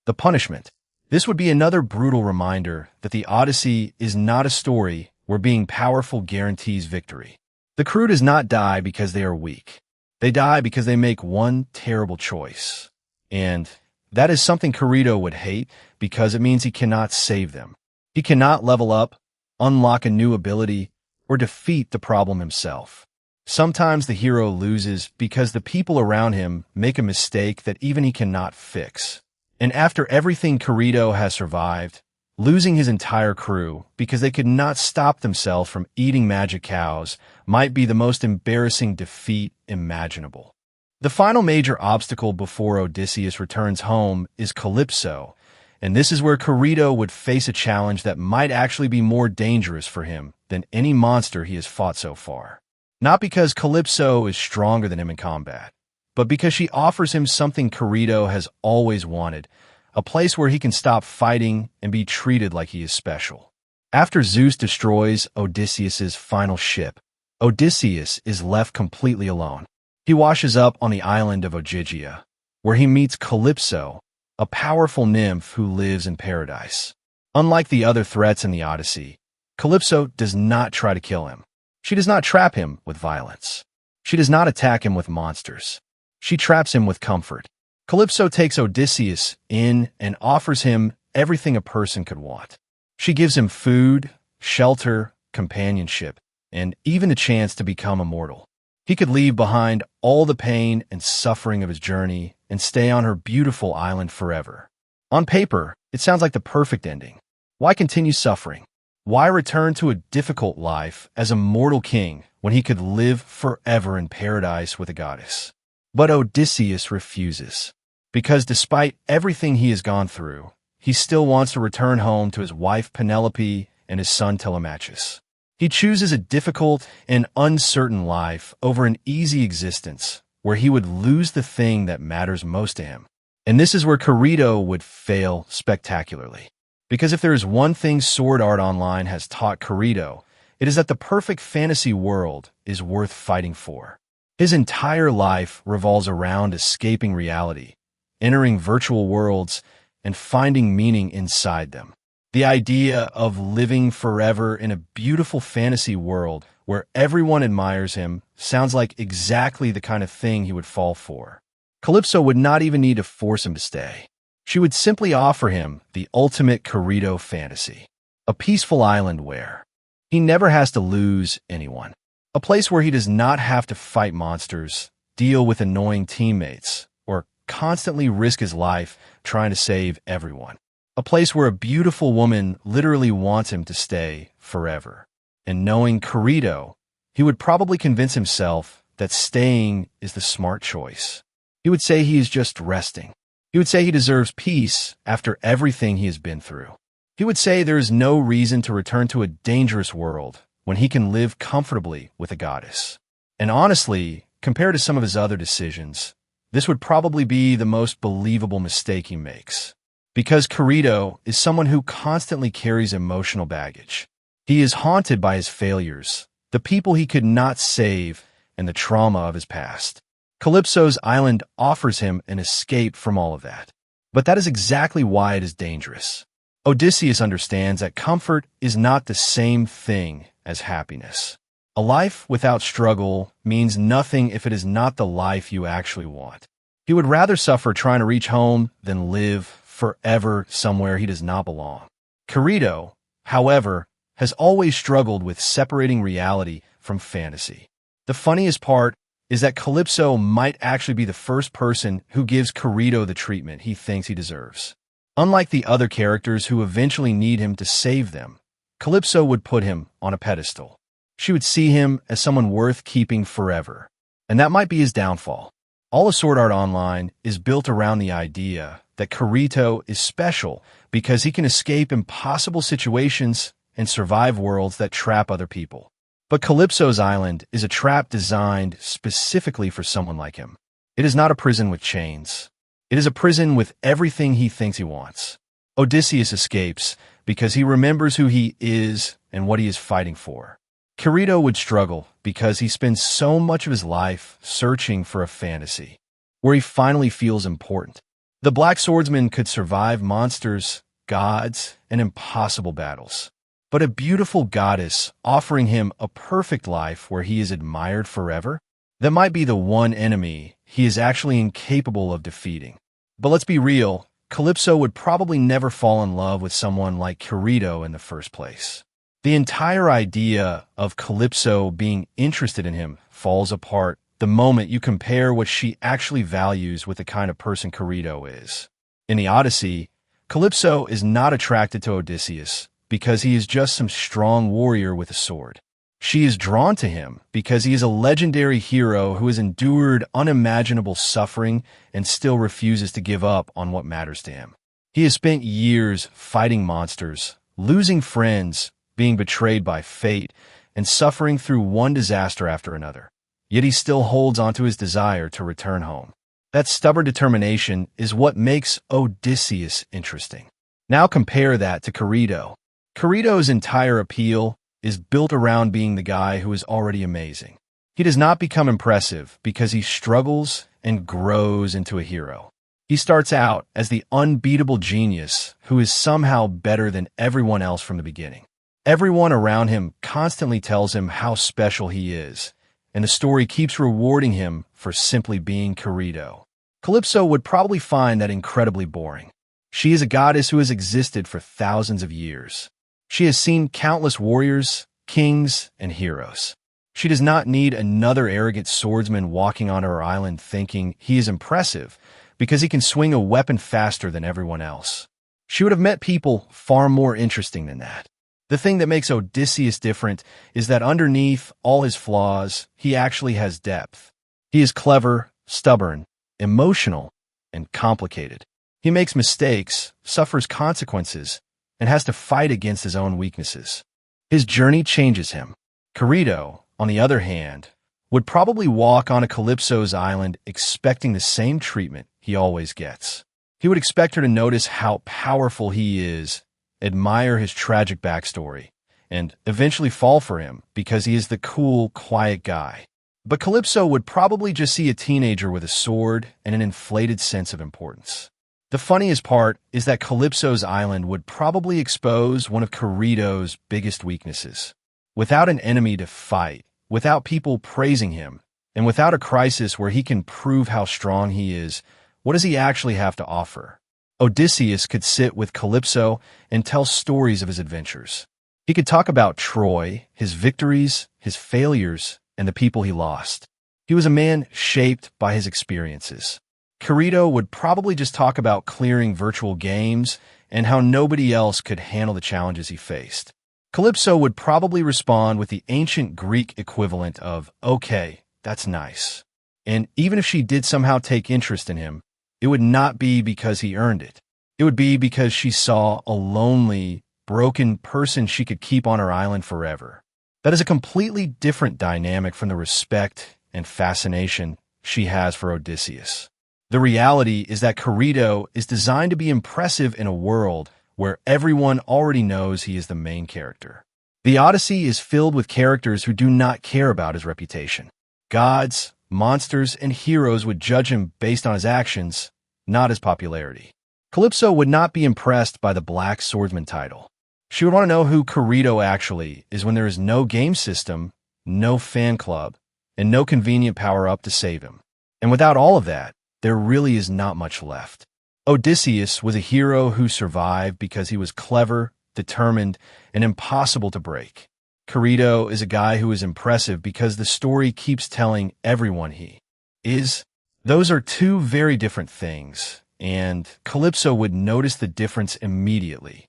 Speaker 2: The punishment. This would be another brutal reminder that the Odyssey is not a story where being powerful guarantees victory. The crew does not die because they are weak. They die because they make one terrible choice. And that is something Kirito would hate because it means he cannot save them. He cannot level up, unlock a new ability, or defeat the problem himself. Sometimes the hero loses because the people around him make a mistake that even he cannot fix. And after everything Kirito has survived, losing his entire crew because they could not stop themselves from eating magic cows might be the most embarrassing defeat imaginable. The final major obstacle before Odysseus returns home is Calypso, and this is where Kirito would face a challenge that might actually be more dangerous for him than any monster he has fought so far. Not because Calypso is stronger than him in combat, but because she offers him something Kirito has always wanted, a place where he can stop fighting and be treated like he is special. After Zeus destroys Odysseus's final ship, Odysseus is left completely alone. He washes up on the island of Ogygia, where he meets Calypso, a powerful nymph who lives in paradise. Unlike the other threats in the Odyssey, Calypso does not try to kill him. She does not trap him with violence. She does not attack him with monsters. She traps him with comfort. Calypso takes Odysseus in and offers him everything a person could want. She gives him food, shelter, companionship, and even a chance to become immortal. He could leave behind all the pain and suffering of his journey and stay on her beautiful island forever. On paper, it sounds like the perfect ending. Why continue suffering? Why return to a difficult life as a mortal king when he could live forever in paradise with a goddess? But Odysseus refuses, because despite everything he has gone through, he still wants to return home to his wife Penelope and his son Telemachus. He chooses a difficult and uncertain life over an easy existence where he would lose the thing that matters most to him. And this is where Kirito would fail spectacularly. Because if there is one thing Sword Art Online has taught Kirito, it is that the perfect fantasy world is worth fighting for. His entire life revolves around escaping reality, entering virtual worlds, and finding meaning inside them. The idea of living forever in a beautiful fantasy world where everyone admires him sounds like exactly the kind of thing he would fall for. Calypso would not even need to force him to stay. She would simply offer him the ultimate Kirito fantasy, a peaceful island where he never has to lose anyone, a place where he does not have to fight monsters, deal with annoying teammates, or constantly risk his life trying to save everyone, a place where a beautiful woman literally wants him to stay forever. And knowing Kirito, he would probably convince himself that staying is the smart choice. He would say he is just resting. He would say he deserves peace after everything he has been through. He would say there is no reason to return to a dangerous world when he can live comfortably with a goddess. And honestly, compared to some of his other decisions, this would probably be the most believable mistake he makes. Because Kirito is someone who constantly carries emotional baggage. He is haunted by his failures, the people he could not save, and the trauma of his past. Calypso's island offers him an escape from all of that. But that is exactly why it is dangerous. Odysseus understands that comfort is not the same thing as happiness. A life without struggle means nothing if it is not the life you actually want. He would rather suffer trying to reach home than live forever somewhere he does not belong. Kirito, however, has always struggled with separating reality from fantasy. The funniest part is that Calypso might actually be the first person who gives Kirito the treatment he thinks he deserves. Unlike the other characters who eventually need him to save them, Calypso would put him on a pedestal. She would see him as someone worth keeping forever. And that might be his downfall. All of Sword Art Online is built around the idea that Kirito is special because he can escape impossible situations and survive worlds that trap other people. But Calypso's island is a trap designed specifically for someone like him. It is not a prison with chains. It is a prison with everything he thinks he wants. Odysseus escapes because he remembers who he is and what he is fighting for. Kirito would struggle because he spends so much of his life searching for a fantasy, where he finally feels important. The Black Swordsman could survive monsters, gods, and impossible battles. But a beautiful goddess offering him a perfect life where he is admired forever? That might be the one enemy he is actually incapable of defeating. But let's be real, Calypso would probably never fall in love with someone like Kirito in the first place. The entire idea of Calypso being interested in him falls apart the moment you compare what she actually values with the kind of person Kirito is. In the Odyssey, Calypso is not attracted to Odysseus because he is just some strong warrior with a sword. She is drawn to him because he is a legendary hero who has endured unimaginable suffering and still refuses to give up on what matters to him. He has spent years fighting monsters, losing friends, being betrayed by fate, and suffering through one disaster after another. Yet he still holds onto his desire to return home. That stubborn determination is what makes Odysseus interesting. Now compare that to Kirito. Kirito's entire appeal is built around being the guy who is already amazing. He does not become impressive because he struggles and grows into a hero. He starts out as the unbeatable genius who is somehow better than everyone else from the beginning. Everyone around him constantly tells him how special he is, and the story keeps rewarding him for simply being Kirito. Calypso would probably find that incredibly boring. She is a goddess who has existed for thousands of years. She has seen countless warriors, kings, and heroes. She does not need another arrogant swordsman walking on her island thinking he is impressive because he can swing a weapon faster than everyone else. She would have met people far more interesting than that. The thing that makes Odysseus different is that underneath all his flaws, he actually has depth. He is clever, stubborn, emotional, and complicated. He makes mistakes, suffers consequences, and has to fight against his own weaknesses. His journey changes him. Kirito, on the other hand, would probably walk on a Calypso's island expecting the same treatment he always gets. He would expect her to notice how powerful he is, admire his tragic backstory, and eventually fall for him because he is the cool, quiet guy. But Calypso would probably just see a teenager with a sword and an inflated sense of importance. The funniest part is that Calypso's island would probably expose one of Kirito's biggest weaknesses. Without an enemy to fight, without people praising him, and without a crisis where he can prove how strong he is, what does he actually have to offer? Odysseus could sit with Calypso and tell stories of his adventures. He could talk about Troy, his victories, his failures, and the people he lost. He was a man shaped by his experiences. Kirito would probably just talk about clearing virtual games and how nobody else could handle the challenges he faced. Calypso would probably respond with the ancient Greek equivalent of, "Okay, that's nice." And even if she did somehow take interest in him, it would not be because he earned it. It would be because she saw a lonely, broken person she could keep on her island forever. That is a completely different dynamic from the respect and fascination she has for Odysseus. The reality is that Kirito is designed to be impressive in a world where everyone already knows he is the main character. The Odyssey is filled with characters who do not care about his reputation. Gods, monsters, and heroes would judge him based on his actions, not his popularity. Calypso would not be impressed by the Black Swordsman title. She would want to know who Kirito actually is when there is no game system, no fan club, and no convenient power-up to save him. And without all of that, there really is not much left. Odysseus was a hero who survived because he was clever, determined, and impossible to break. Kirito is a guy who is impressive because the story keeps telling everyone he is. Those are two very different things, and Calypso would notice the difference immediately.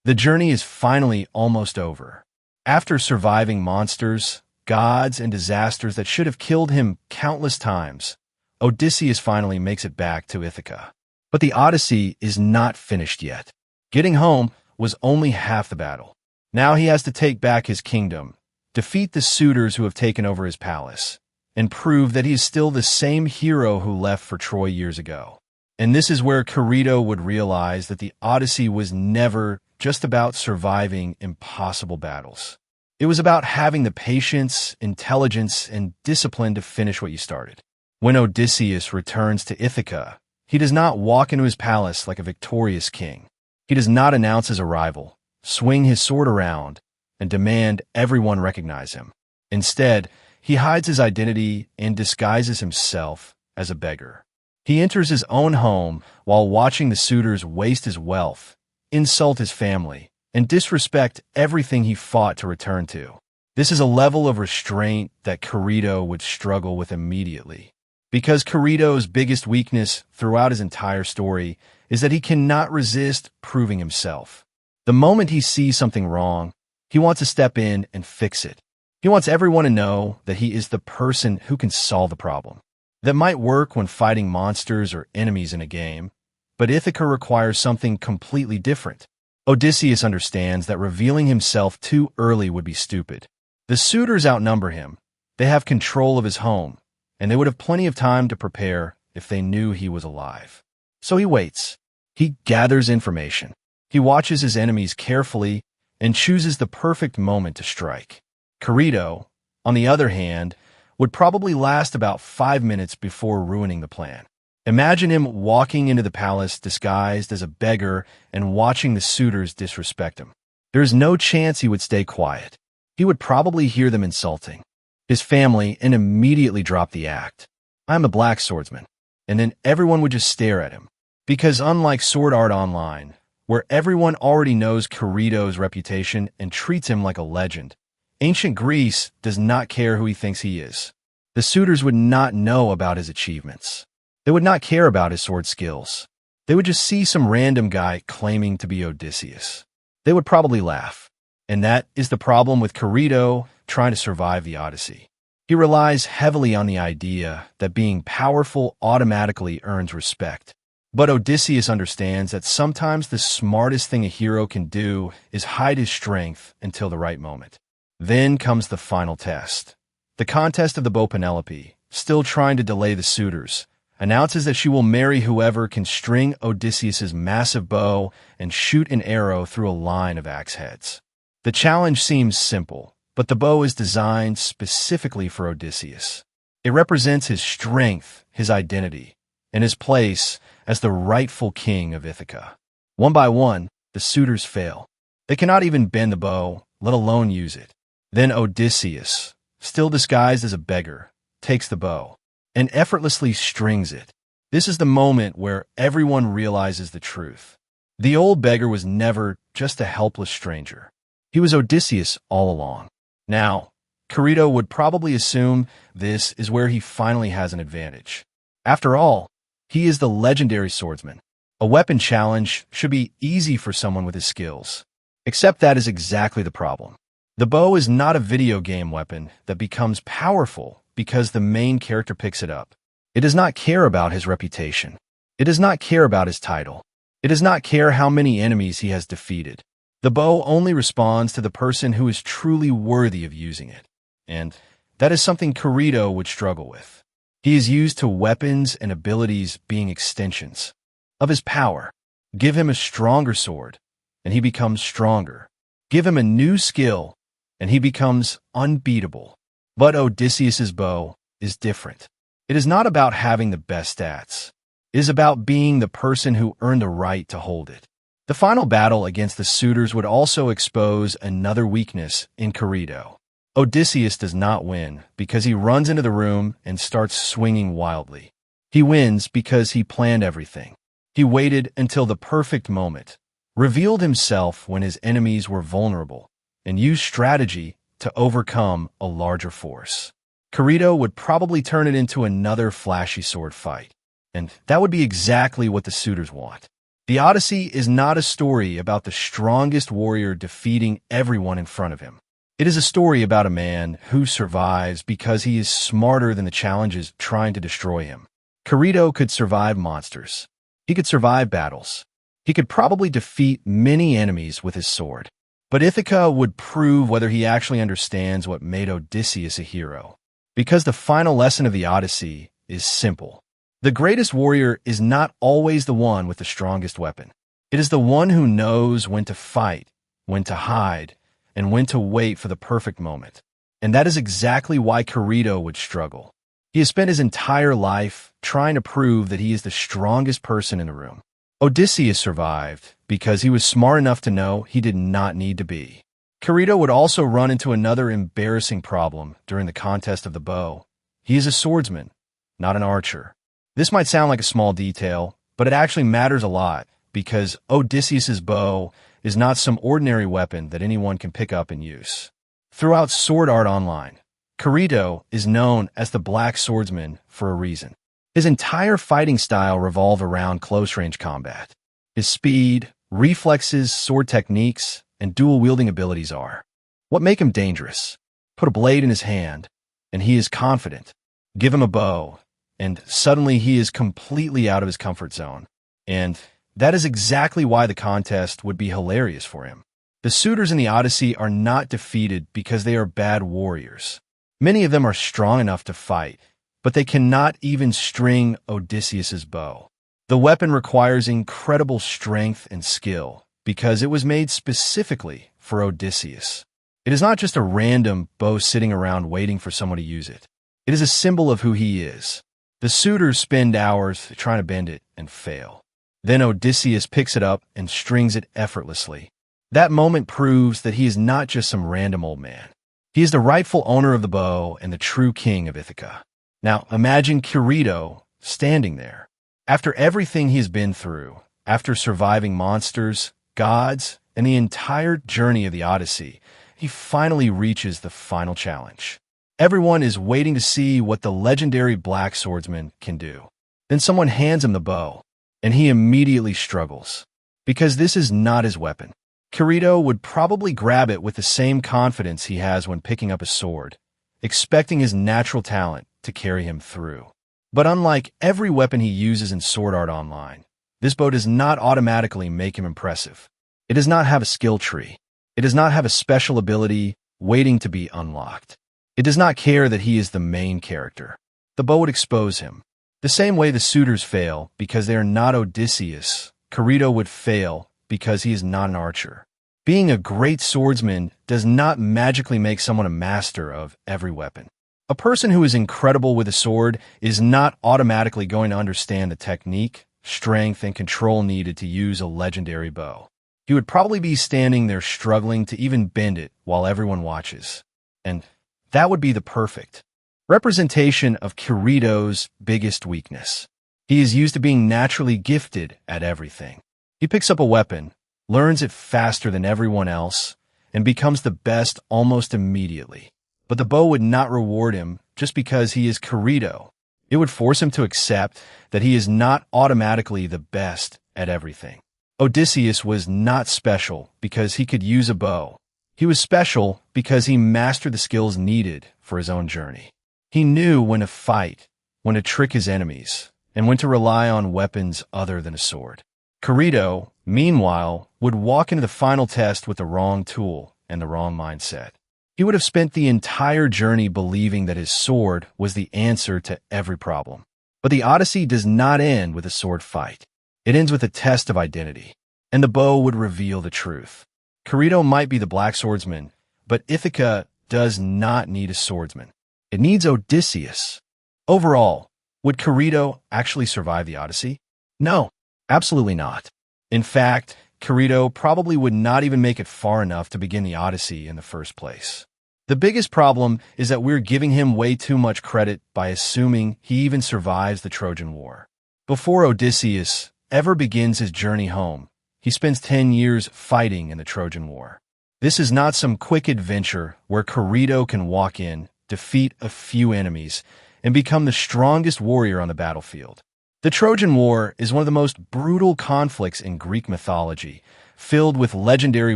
Speaker 2: The journey is finally almost over. After surviving monsters, gods, and disasters that should have killed him countless times, Odysseus finally makes it back to Ithaca. But the Odyssey is not finished yet. Getting home was only half the battle. Now he has to take back his kingdom, defeat the suitors who have taken over his palace, and prove that he is still the same hero who left for Troy years ago. And this is where Kirito would realize that the Odyssey was never just about surviving impossible battles. It was about having the patience, intelligence, and discipline to finish what you started. When Odysseus returns to Ithaca, he does not walk into his palace like a victorious king. He does not announce his arrival, swing his sword around, and demand everyone recognize him. Instead, he hides his identity and disguises himself as a beggar. He enters his own home while watching the suitors waste his wealth, insult his family, and disrespect everything he fought to return to. This is a level of restraint that Kirito would struggle with immediately. Because Kirito's biggest weakness throughout his entire story is that he cannot resist proving himself. The moment he sees something wrong, he wants to step in and fix it. He wants everyone to know that he is the person who can solve the problem. That might work when fighting monsters or enemies in a game, but Ithaca requires something completely different. Odysseus understands that revealing himself too early would be stupid. The suitors outnumber him, they have control of his home, and they would have plenty of time to prepare if they knew he was alive. So he waits. He gathers information. He watches his enemies carefully and chooses the perfect moment to strike. Kirito, on the other hand, would probably last about 5 minutes before ruining the plan. Imagine him walking into the palace disguised as a beggar and watching the suitors disrespect him. There is no chance he would stay quiet. He would probably hear them insulting his family and immediately drop the act. "I'm a Black Swordsman." And then everyone would just stare at him. Because unlike Sword Art Online, where everyone already knows Kirito's reputation and treats him like a legend, ancient Greece does not care who he thinks he is. The suitors would not know about his achievements. They would not care about his sword skills. They would just see some random guy claiming to be Odysseus. They would probably laugh. And that is the problem with Kirito trying to survive the Odyssey. He relies heavily on the idea that being powerful automatically earns respect. But Odysseus understands that sometimes the smartest thing a hero can do is hide his strength until the right moment. Then comes the final test. The contest of the bow. Penelope, still trying to delay the suitors, announces that she will marry whoever can string Odysseus's massive bow and shoot an arrow through a line of axe heads. The challenge seems simple, but the bow is designed specifically for Odysseus. It represents his strength, his identity, and his place as the rightful king of Ithaca. One by one, the suitors fail. They cannot even bend the bow, let alone use it. Then Odysseus, still disguised as a beggar, takes the bow and effortlessly strings it. This is the moment where everyone realizes the truth. The old beggar was never just a helpless stranger. He was Odysseus all along. Now, Kirito would probably assume this is where he finally has an advantage. After all, he is the legendary swordsman. A weapon challenge should be easy for someone with his skills. Except that is exactly the problem. The bow is not a video game weapon that becomes powerful because the main character picks it up. It does not care about his reputation. It does not care about his title. It does not care how many enemies he has defeated. The bow only responds to the person who is truly worthy of using it. And that is something Kirito would struggle with. He is used to weapons and abilities being extensions of his power. Give him a stronger sword, and he becomes stronger. Give him a new skill, and he becomes unbeatable. But Odysseus's bow is different. It is not about having the best stats. It is about being the person who earned the right to hold it. The final battle against the suitors would also expose another weakness in Kirito. Odysseus does not win because he runs into the room and starts swinging wildly. He wins because he planned everything. He waited until the perfect moment, revealed himself when his enemies were vulnerable, and used strategy to overcome a larger force. Kirito would probably turn it into another flashy sword fight, and that would be exactly what the suitors want. The Odyssey is not a story about the strongest warrior defeating everyone in front of him. It is a story about a man who survives because he is smarter than the challenges trying to destroy him. Kirito could survive monsters. He could survive battles. He could probably defeat many enemies with his sword. But Ithaca would prove whether he actually understands what made Odysseus a hero. Because the final lesson of the Odyssey is simple. The greatest warrior is not always the one with the strongest weapon. It is the one who knows when to fight, when to hide, and when to wait for the perfect moment. And that is exactly why Kirito would struggle. He has spent his entire life trying to prove that he is the strongest person in the room. Odysseus survived because he was smart enough to know he did not need to be. Kirito would also run into another embarrassing problem during the contest of the bow. He is a swordsman, not an archer. This might sound like a small detail, but it actually matters a lot because Odysseus's bow is not some ordinary weapon that anyone can pick up and use. Throughout Sword Art Online, Kirito is known as the Black Swordsman for a reason. His entire fighting style revolves around close-range combat. His speed, reflexes, sword techniques, and dual-wielding abilities are what make him dangerous. Put a blade in his hand, and he is confident. Give him a bow, and suddenly he is completely out of his comfort zone. And that is exactly why the contest would be hilarious for him. The suitors in the Odyssey are not defeated because they are bad warriors. Many of them are strong enough to fight, but they cannot even string Odysseus's bow. The weapon requires incredible strength and skill because it was made specifically for Odysseus. It is not just a random bow sitting around waiting for someone to use it. It is a symbol of who he is. The suitors spend hours trying to bend it and fail. Then Odysseus picks it up and strings it effortlessly. That moment proves that he is not just some random old man. He is the rightful owner of the bow and the true king of Ithaca. Now, imagine Kirito standing there. After everything he has been through, after surviving monsters, gods, and the entire journey of the Odyssey, he finally reaches the final challenge. Everyone is waiting to see what the legendary Black Swordsman can do. Then someone hands him the bow, and he immediately struggles. Because this is not his weapon. Kirito would probably grab it with the same confidence he has when picking up a sword, expecting his natural talent to carry him through. But unlike every weapon he uses in Sword Art Online, this bow does not automatically make him impressive. It does not have a skill tree. It does not have a special ability waiting to be unlocked. It does not care that he is the main character. The bow would expose him. The same way the suitors fail because they are not Odysseus, Kirito would fail because he is not an archer. Being a great swordsman does not magically make someone a master of every weapon. A person who is incredible with a sword is not automatically going to understand the technique, strength, and control needed to use a legendary bow. He would probably be standing there struggling to even bend it while everyone watches. And that would be the perfect representation of Kirito's biggest weakness. He is used to being naturally gifted at everything. He picks up a weapon, learns it faster than everyone else, and becomes the best almost immediately. But the bow would not reward him just because he is Kirito. It would force him to accept that he is not automatically the best at everything. Odysseus was not special because he could use a bow. He was special because he mastered the skills needed for his own journey. He knew when to fight, when to trick his enemies, and when to rely on weapons other than a sword. Kirito, meanwhile, would walk into the final test with the wrong tool and the wrong mindset. He would have spent the entire journey believing that his sword was the answer to every problem. But the Odyssey does not end with a sword fight. It ends with a test of identity, and the bow would reveal the truth. Kirito might be the Black Swordsman, but Ithaca does not need a swordsman. It needs Odysseus. Overall, would Kirito actually survive the Odyssey? No, absolutely not. In fact, Kirito probably would not even make it far enough to begin the Odyssey in the first place. The biggest problem is that we're giving him way too much credit by assuming he even survives the Trojan War. Before Odysseus ever begins his journey home, he spends 10 years fighting in the Trojan War. This is not some quick adventure where Kirito can walk in, defeat a few enemies, and become the strongest warrior on the battlefield. The Trojan War is one of the most brutal conflicts in Greek mythology, filled with legendary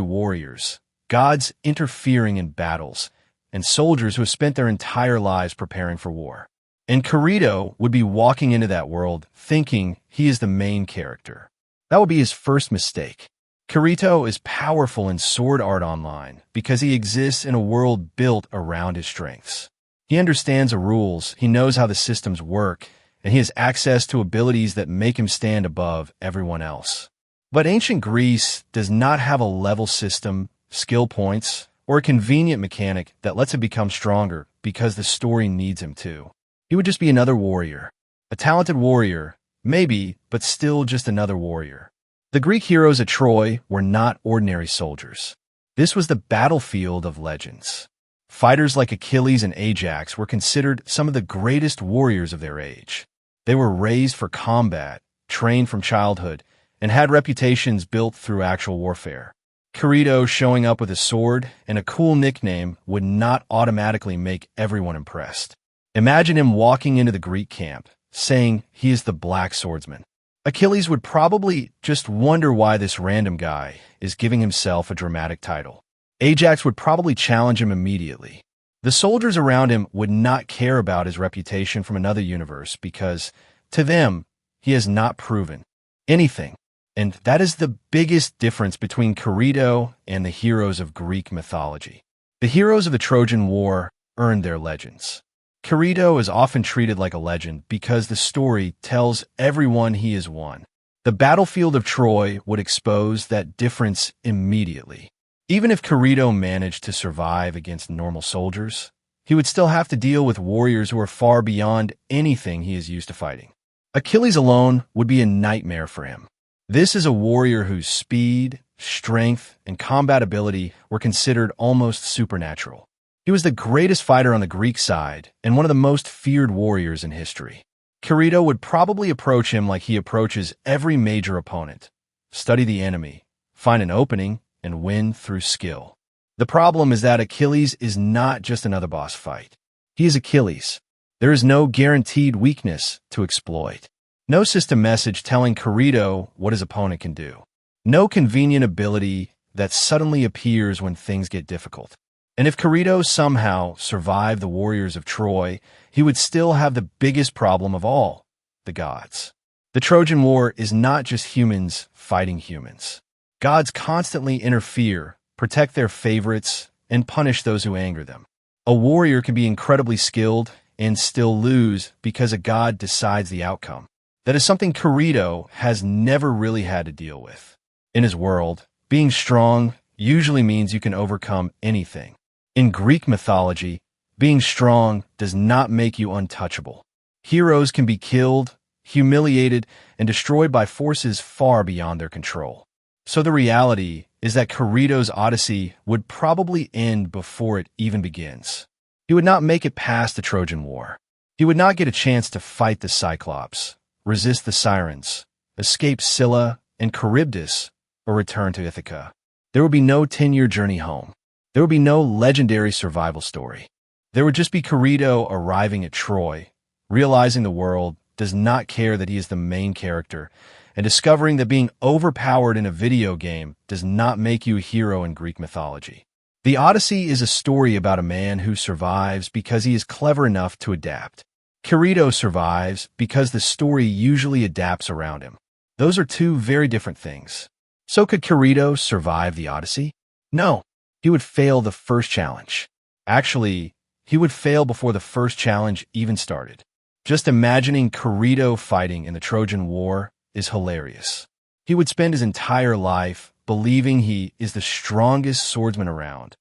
Speaker 2: warriors, gods interfering in battles, and soldiers who have spent their entire lives preparing for war. And Kirito would be walking into that world thinking he is the main character. That would be his first mistake. Kirito is powerful in sword art online because he exists in a world built around his strengths. He understands the rules, he knows how the systems work, and he has access to abilities that make him stand above everyone else. But ancient Greece does not have a level system, skill points, or a convenient mechanic that lets him become stronger because the story needs him to. He would just be another warrior. A talented warrior, maybe, but still just another warrior. The Greek heroes at Troy were not ordinary soldiers. This was the battlefield of legends. Fighters like Achilles and Ajax were considered some of the greatest warriors of their age. They were raised for combat, trained from childhood, and had reputations built through actual warfare. Kirito showing up with a sword and a cool nickname would not automatically make everyone impressed. Imagine him walking into the Greek camp, saying he is the Black Swordsman. Achilles would probably just wonder why this random guy is giving himself a dramatic title. Ajax would probably challenge him immediately. The soldiers around him would not care about his reputation from another universe because, to them, he has not proven anything. And that is the biggest difference between Kirito and the heroes of Greek mythology. The heroes of the Trojan War earned their legends. Kirito is often treated like a legend because the story tells everyone he is one. The battlefield of Troy would expose that difference immediately. Even if Kirito managed to survive against normal soldiers, he would still have to deal with warriors who are far beyond anything he is used to fighting. Achilles alone would be a nightmare for him. This is a warrior whose speed, strength, and combat ability were considered almost supernatural. He was the greatest fighter on the Greek side and one of the most feared warriors in history. Kirito would probably approach him like he approaches every major opponent. Study the enemy, find an opening, and win through skill. The problem is that Achilles is not just another boss fight. He is Achilles. There is no guaranteed weakness to exploit. No system message telling Kirito what his opponent can do. No convenient ability that suddenly appears when things get difficult. And if Kirito somehow survived the warriors of Troy, he would still have the biggest problem of all, the gods. The Trojan War is not just humans fighting humans. Gods constantly interfere, protect their favorites, and punish those who anger them. A warrior can be incredibly skilled and still lose because a god decides the outcome. That is something Kirito has never really had to deal with. In his world, being strong usually means you can overcome anything. In Greek mythology, being strong does not make you untouchable. Heroes can be killed, humiliated, and destroyed by forces far beyond their control. So the reality is that Kirito's Odyssey would probably end before it even begins. He would not make it past the Trojan War. He would not get a chance to fight the Cyclops, resist the Sirens, escape Scylla and Charybdis, or return to Ithaca. There would be no 10-year journey home. There would be no legendary survival story. There would just be Kirito arriving at Troy, realizing the world does not care that he is the main character, and discovering that being overpowered in a video game does not make you a hero in Greek mythology. The Odyssey is a story about a man who survives because he is clever enough to adapt. Kirito survives because the story usually adapts around him. Those are two very different things. So could Kirito survive the Odyssey? No, he would fail the first challenge. Actually, he would fail before the first challenge even started. Just imagining Kirito fighting in the Trojan War is hilarious. He would spend his entire life believing he is the strongest swordsman around,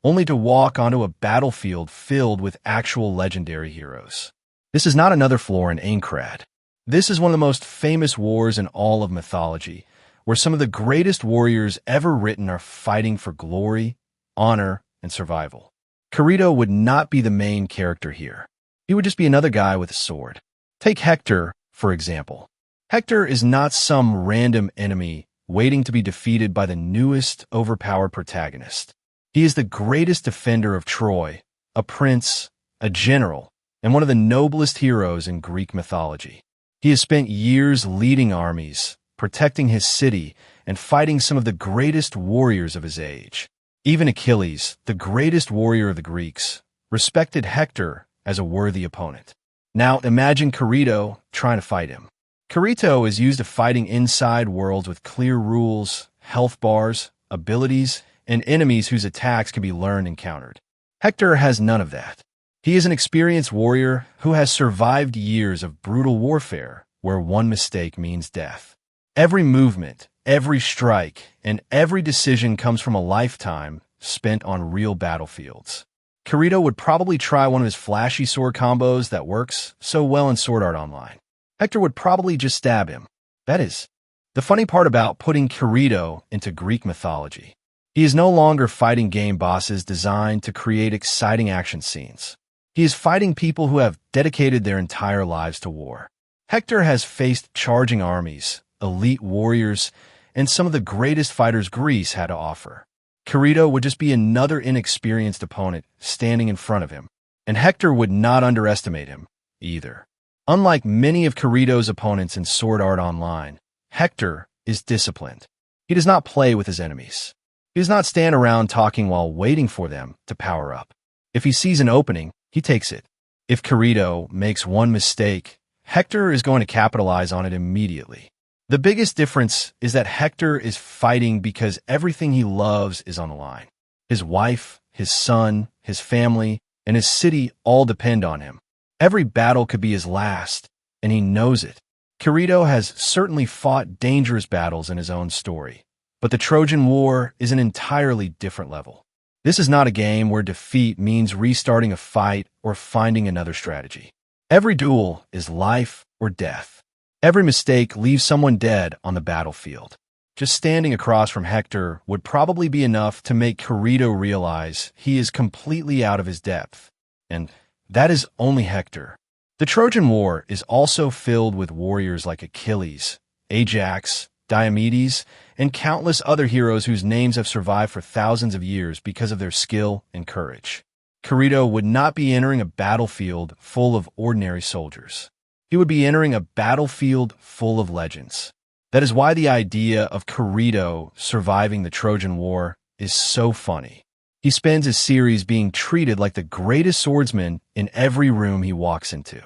Speaker 2: only to walk onto a battlefield filled with actual legendary heroes. This is not another floor in Aincrad. This is one of the most famous wars in all of mythology, where some of the greatest warriors ever written are fighting for glory, honor, and survival. Kirito would not be the main character here. He would just be another guy with a sword. Take Hector, for example. Hector is not some random enemy waiting to be defeated by the newest, overpowered protagonist. He is the greatest defender of Troy, a prince, a general, and one of the noblest heroes in Greek mythology. He has spent years leading armies, protecting his city, and fighting some of the greatest warriors of his age. Even Achilles, the greatest warrior of the Greeks, respected Hector as a worthy opponent. Now imagine Kirito trying to fight him. Kirito is used to fighting inside worlds with clear rules, health bars, abilities, and enemies whose attacks can be learned and countered. Hector has none of that. He is an experienced warrior who has survived years of brutal warfare where one mistake means death. Every movement, every strike, and every decision comes from a lifetime spent on real battlefields. Kirito would probably try one of his flashy sword combos that works so well in Sword Art Online. Hector would probably just stab him. That is the funny part about putting Kirito into Greek mythology. He is no longer fighting game bosses designed to create exciting action scenes. He is fighting people who have dedicated their entire lives to war. Hector has faced charging armies, elite warriors, and some of the greatest fighters Greece had to offer. Kirito would just be another inexperienced opponent standing in front of him, and Hector would not underestimate him either. Unlike many of Kirito's opponents in Sword Art Online, Hector is disciplined. He does not play with his enemies. He does not stand around talking while waiting for them to power up. If he sees an opening, he takes it. If Kirito makes one mistake, Hector is going to capitalize on it immediately. The biggest difference is that Hector is fighting because everything he loves is on the line. His wife, his son, his family, and his city all depend on him. Every battle could be his last, and he knows it. Kirito has certainly fought dangerous battles in his own story, but the Trojan War is an entirely different level. This is not a game where defeat means restarting a fight or finding another strategy. Every duel is life or death. Every mistake leaves someone dead on the battlefield. Just standing across from Hector would probably be enough to make Kirito realize he is completely out of his depth. And that is only Hector. The Trojan War is also filled with warriors like Achilles, Ajax, Diomedes, and countless other heroes whose names have survived for thousands of years because of their skill and courage. Kirito would not be entering a battlefield full of ordinary soldiers. He would be entering a battlefield full of legends. That is why the idea of Kirito surviving the Trojan War is so funny. He spends his series being treated like the greatest swordsman in every room he walks into.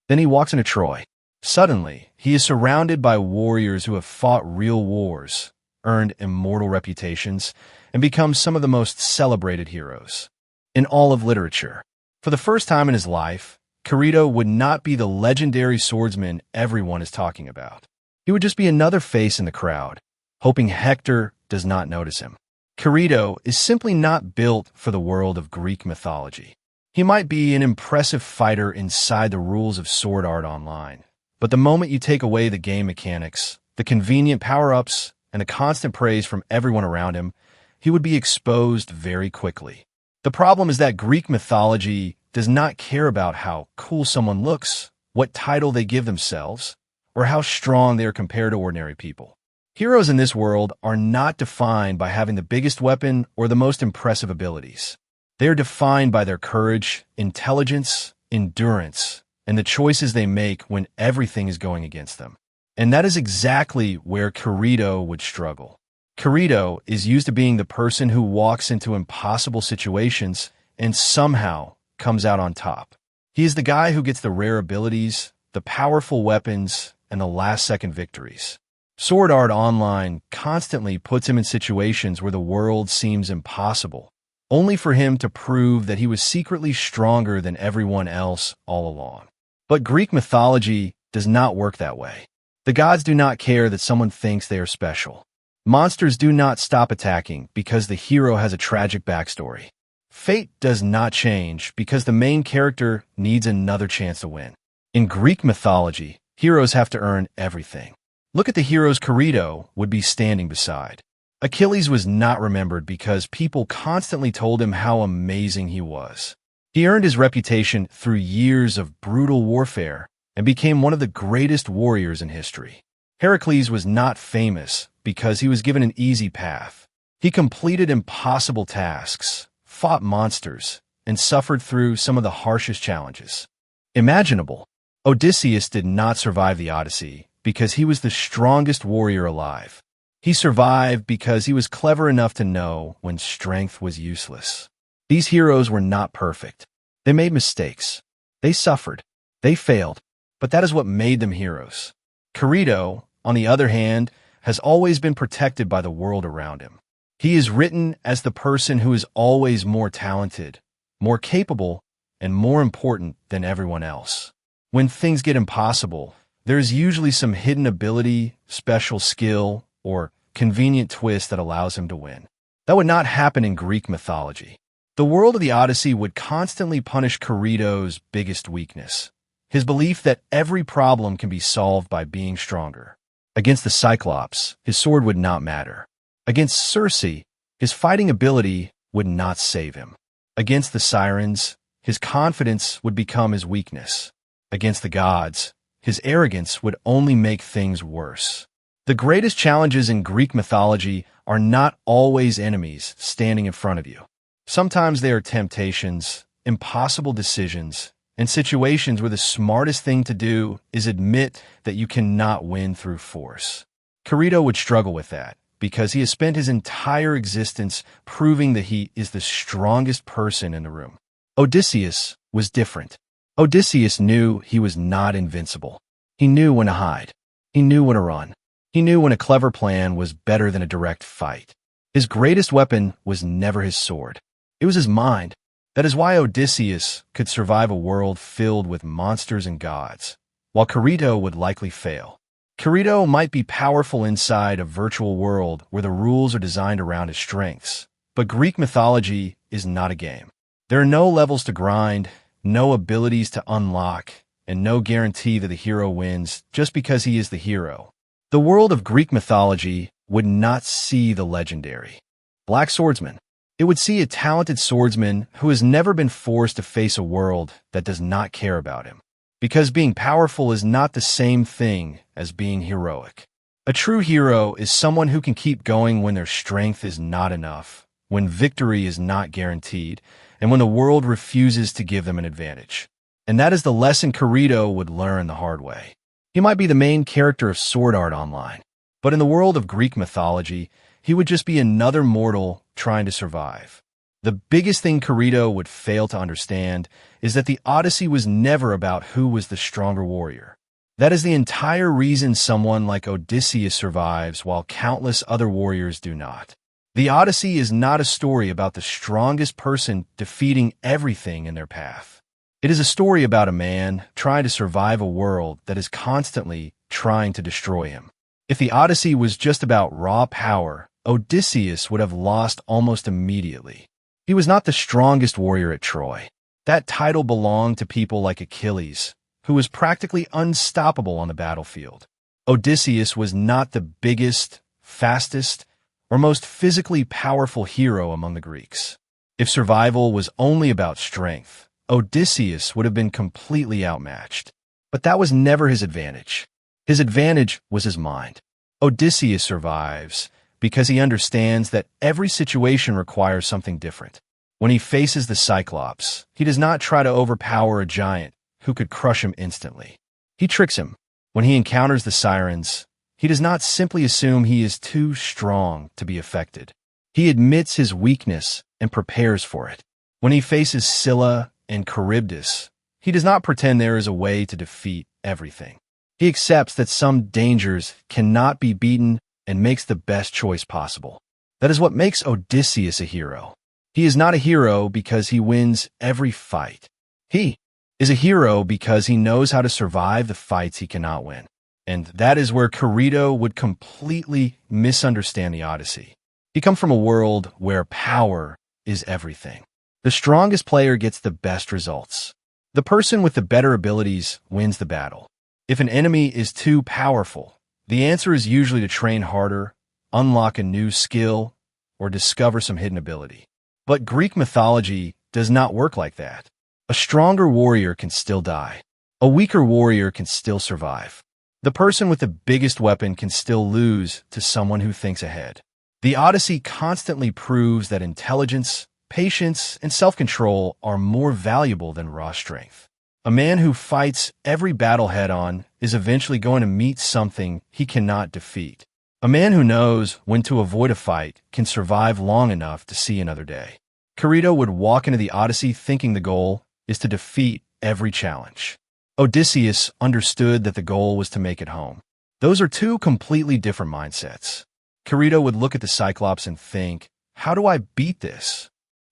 Speaker 2: Then he walks into Troy. Suddenly, he is surrounded by warriors who have fought real wars, earned immortal reputations, and become some of the most celebrated heroes in all of literature. For the first time in his life, Kirito would not be the legendary swordsman everyone is talking about. He would just be another face in the crowd, hoping Hector does not notice him. Kirito is simply not built for the world of Greek mythology. He might be an impressive fighter inside the rules of Sword Art Online, but the moment you take away the game mechanics, the convenient power-ups, and the constant praise from everyone around him, he would be exposed very quickly. The problem is that Greek mythology does not care about how cool someone looks, what title they give themselves, or how strong they are compared to ordinary people. Heroes in this world are not defined by having the biggest weapon or the most impressive abilities. They are defined by their courage, intelligence, endurance, and the choices they make when everything is going against them. And that is exactly where Kirito would struggle. Kirito is used to being the person who walks into impossible situations and somehow comes out on top. He is the guy who gets the rare abilities, the powerful weapons, and the last-second victories. Sword Art Online constantly puts him in situations where the world seems impossible, only for him to prove that he was secretly stronger than everyone else all along. But Greek mythology does not work that way. The gods do not care that someone thinks they are special. Monsters do not stop attacking because the hero has a tragic backstory. Fate does not change because the main character needs another chance to win. In Greek mythology, heroes have to earn everything. Look at the heroes Kirito would be standing beside. Achilles was not remembered because people constantly told him how amazing he was. He earned his reputation through years of brutal warfare and became one of the greatest warriors in history. Heracles was not famous because he was given an easy path. He completed impossible tasks, fought monsters, and suffered through some of the harshest challenges imaginable. Odysseus did not survive the Odyssey because he was the strongest warrior alive. He survived because he was clever enough to know when strength was useless. These heroes were not perfect. They made mistakes. They suffered. They failed, but that is what made them heroes. Kirito, on the other hand, has always been protected by the world around him. He is written as the person who is always more talented, more capable, and more important than everyone else. When things get impossible, there is usually some hidden ability, special skill, or convenient twist that allows him to win. That would not happen in Greek mythology. The world of the Odyssey would constantly punish Kirito's biggest weakness, his belief that every problem can be solved by being stronger. Against the Cyclops, his sword would not matter. Against Circe, his fighting ability would not save him. Against the Sirens, his confidence would become his weakness. Against the gods, his arrogance would only make things worse. The greatest challenges in Greek mythology are not always enemies standing in front of you. Sometimes they are temptations, impossible decisions, and situations where the smartest thing to do is admit that you cannot win through force. Kirito would struggle with that because he has spent his entire existence proving that he is the strongest person in the room. Odysseus was different. Odysseus knew he was not invincible. He knew when to hide. He knew when to run. He knew when a clever plan was better than a direct fight. His greatest weapon was never his sword. It was his mind. That is why Odysseus could survive a world filled with monsters and gods, while Kirito would likely fail. Kirito might be powerful inside a virtual world where the rules are designed around his strengths, but Greek mythology is not a game. There are no levels to grind, no abilities to unlock, and no guarantee that the hero wins just because he is the hero. The world of Greek mythology would not see the legendary Black Swordsman. It would see a talented swordsman who has never been forced to face a world that does not care about him. Because being powerful is not the same thing as being heroic. A true hero is someone who can keep going when their strength is not enough, when victory is not guaranteed, and when the world refuses to give them an advantage. And that is the lesson Kirito would learn the hard way. He might be the main character of Sword Art Online, but in the world of Greek mythology, he would just be another mortal trying to survive. The biggest thing Kirito would fail to understand is that the Odyssey was never about who was the stronger warrior. That is the entire reason someone like Odysseus survives while countless other warriors do not. The Odyssey is not a story about the strongest person defeating everything in their path. It is a story about a man trying to survive a world that is constantly trying to destroy him. If the Odyssey was just about raw power, Odysseus would have lost almost immediately. He was not the strongest warrior at Troy. That title belonged to people like Achilles, who was practically unstoppable on the battlefield. Odysseus was not the biggest, fastest, or most physically powerful hero among the Greeks. If survival was only about strength, Odysseus would have been completely outmatched. But that was never his advantage. His advantage was his mind. Odysseus survives because he understands that every situation requires something different. When he faces the Cyclops, he does not try to overpower a giant who could crush him instantly. He tricks him. When he encounters the Sirens, he does not simply assume he is too strong to be affected. He admits his weakness and prepares for it. When he faces Scylla and Charybdis, he does not pretend there is a way to defeat everything. He accepts that some dangers cannot be beaten and makes the best choice possible. That is what makes Odysseus a hero. He is not a hero because he wins every fight. He is a hero because he knows how to survive the fights he cannot win. And that is where Kirito would completely misunderstand the Odyssey. He comes from a world where power is everything. The strongest player gets the best results. The person with the better abilities wins the battle. If an enemy is too powerful, the answer is usually to train harder, unlock a new skill, or discover some hidden ability. But Greek mythology does not work like that. A stronger warrior can still die. A weaker warrior can still survive. The person with the biggest weapon can still lose to someone who thinks ahead. The Odyssey constantly proves that intelligence, patience, and self-control are more valuable than raw strength. A man who fights every battle head-on is eventually going to meet something he cannot defeat. A man who knows when to avoid a fight can survive long enough to see another day. Kirito would walk into the Odyssey thinking the goal is to defeat every challenge. Odysseus understood that the goal was to make it home. Those are two completely different mindsets. Kirito would look at the Cyclops and think, how do I beat this?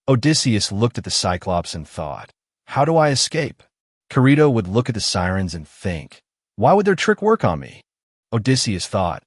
Speaker 2: Odysseus looked at the Cyclops and thought, how do I escape? Kirito would look at the Sirens and think, why would their trick work on me? Odysseus thought,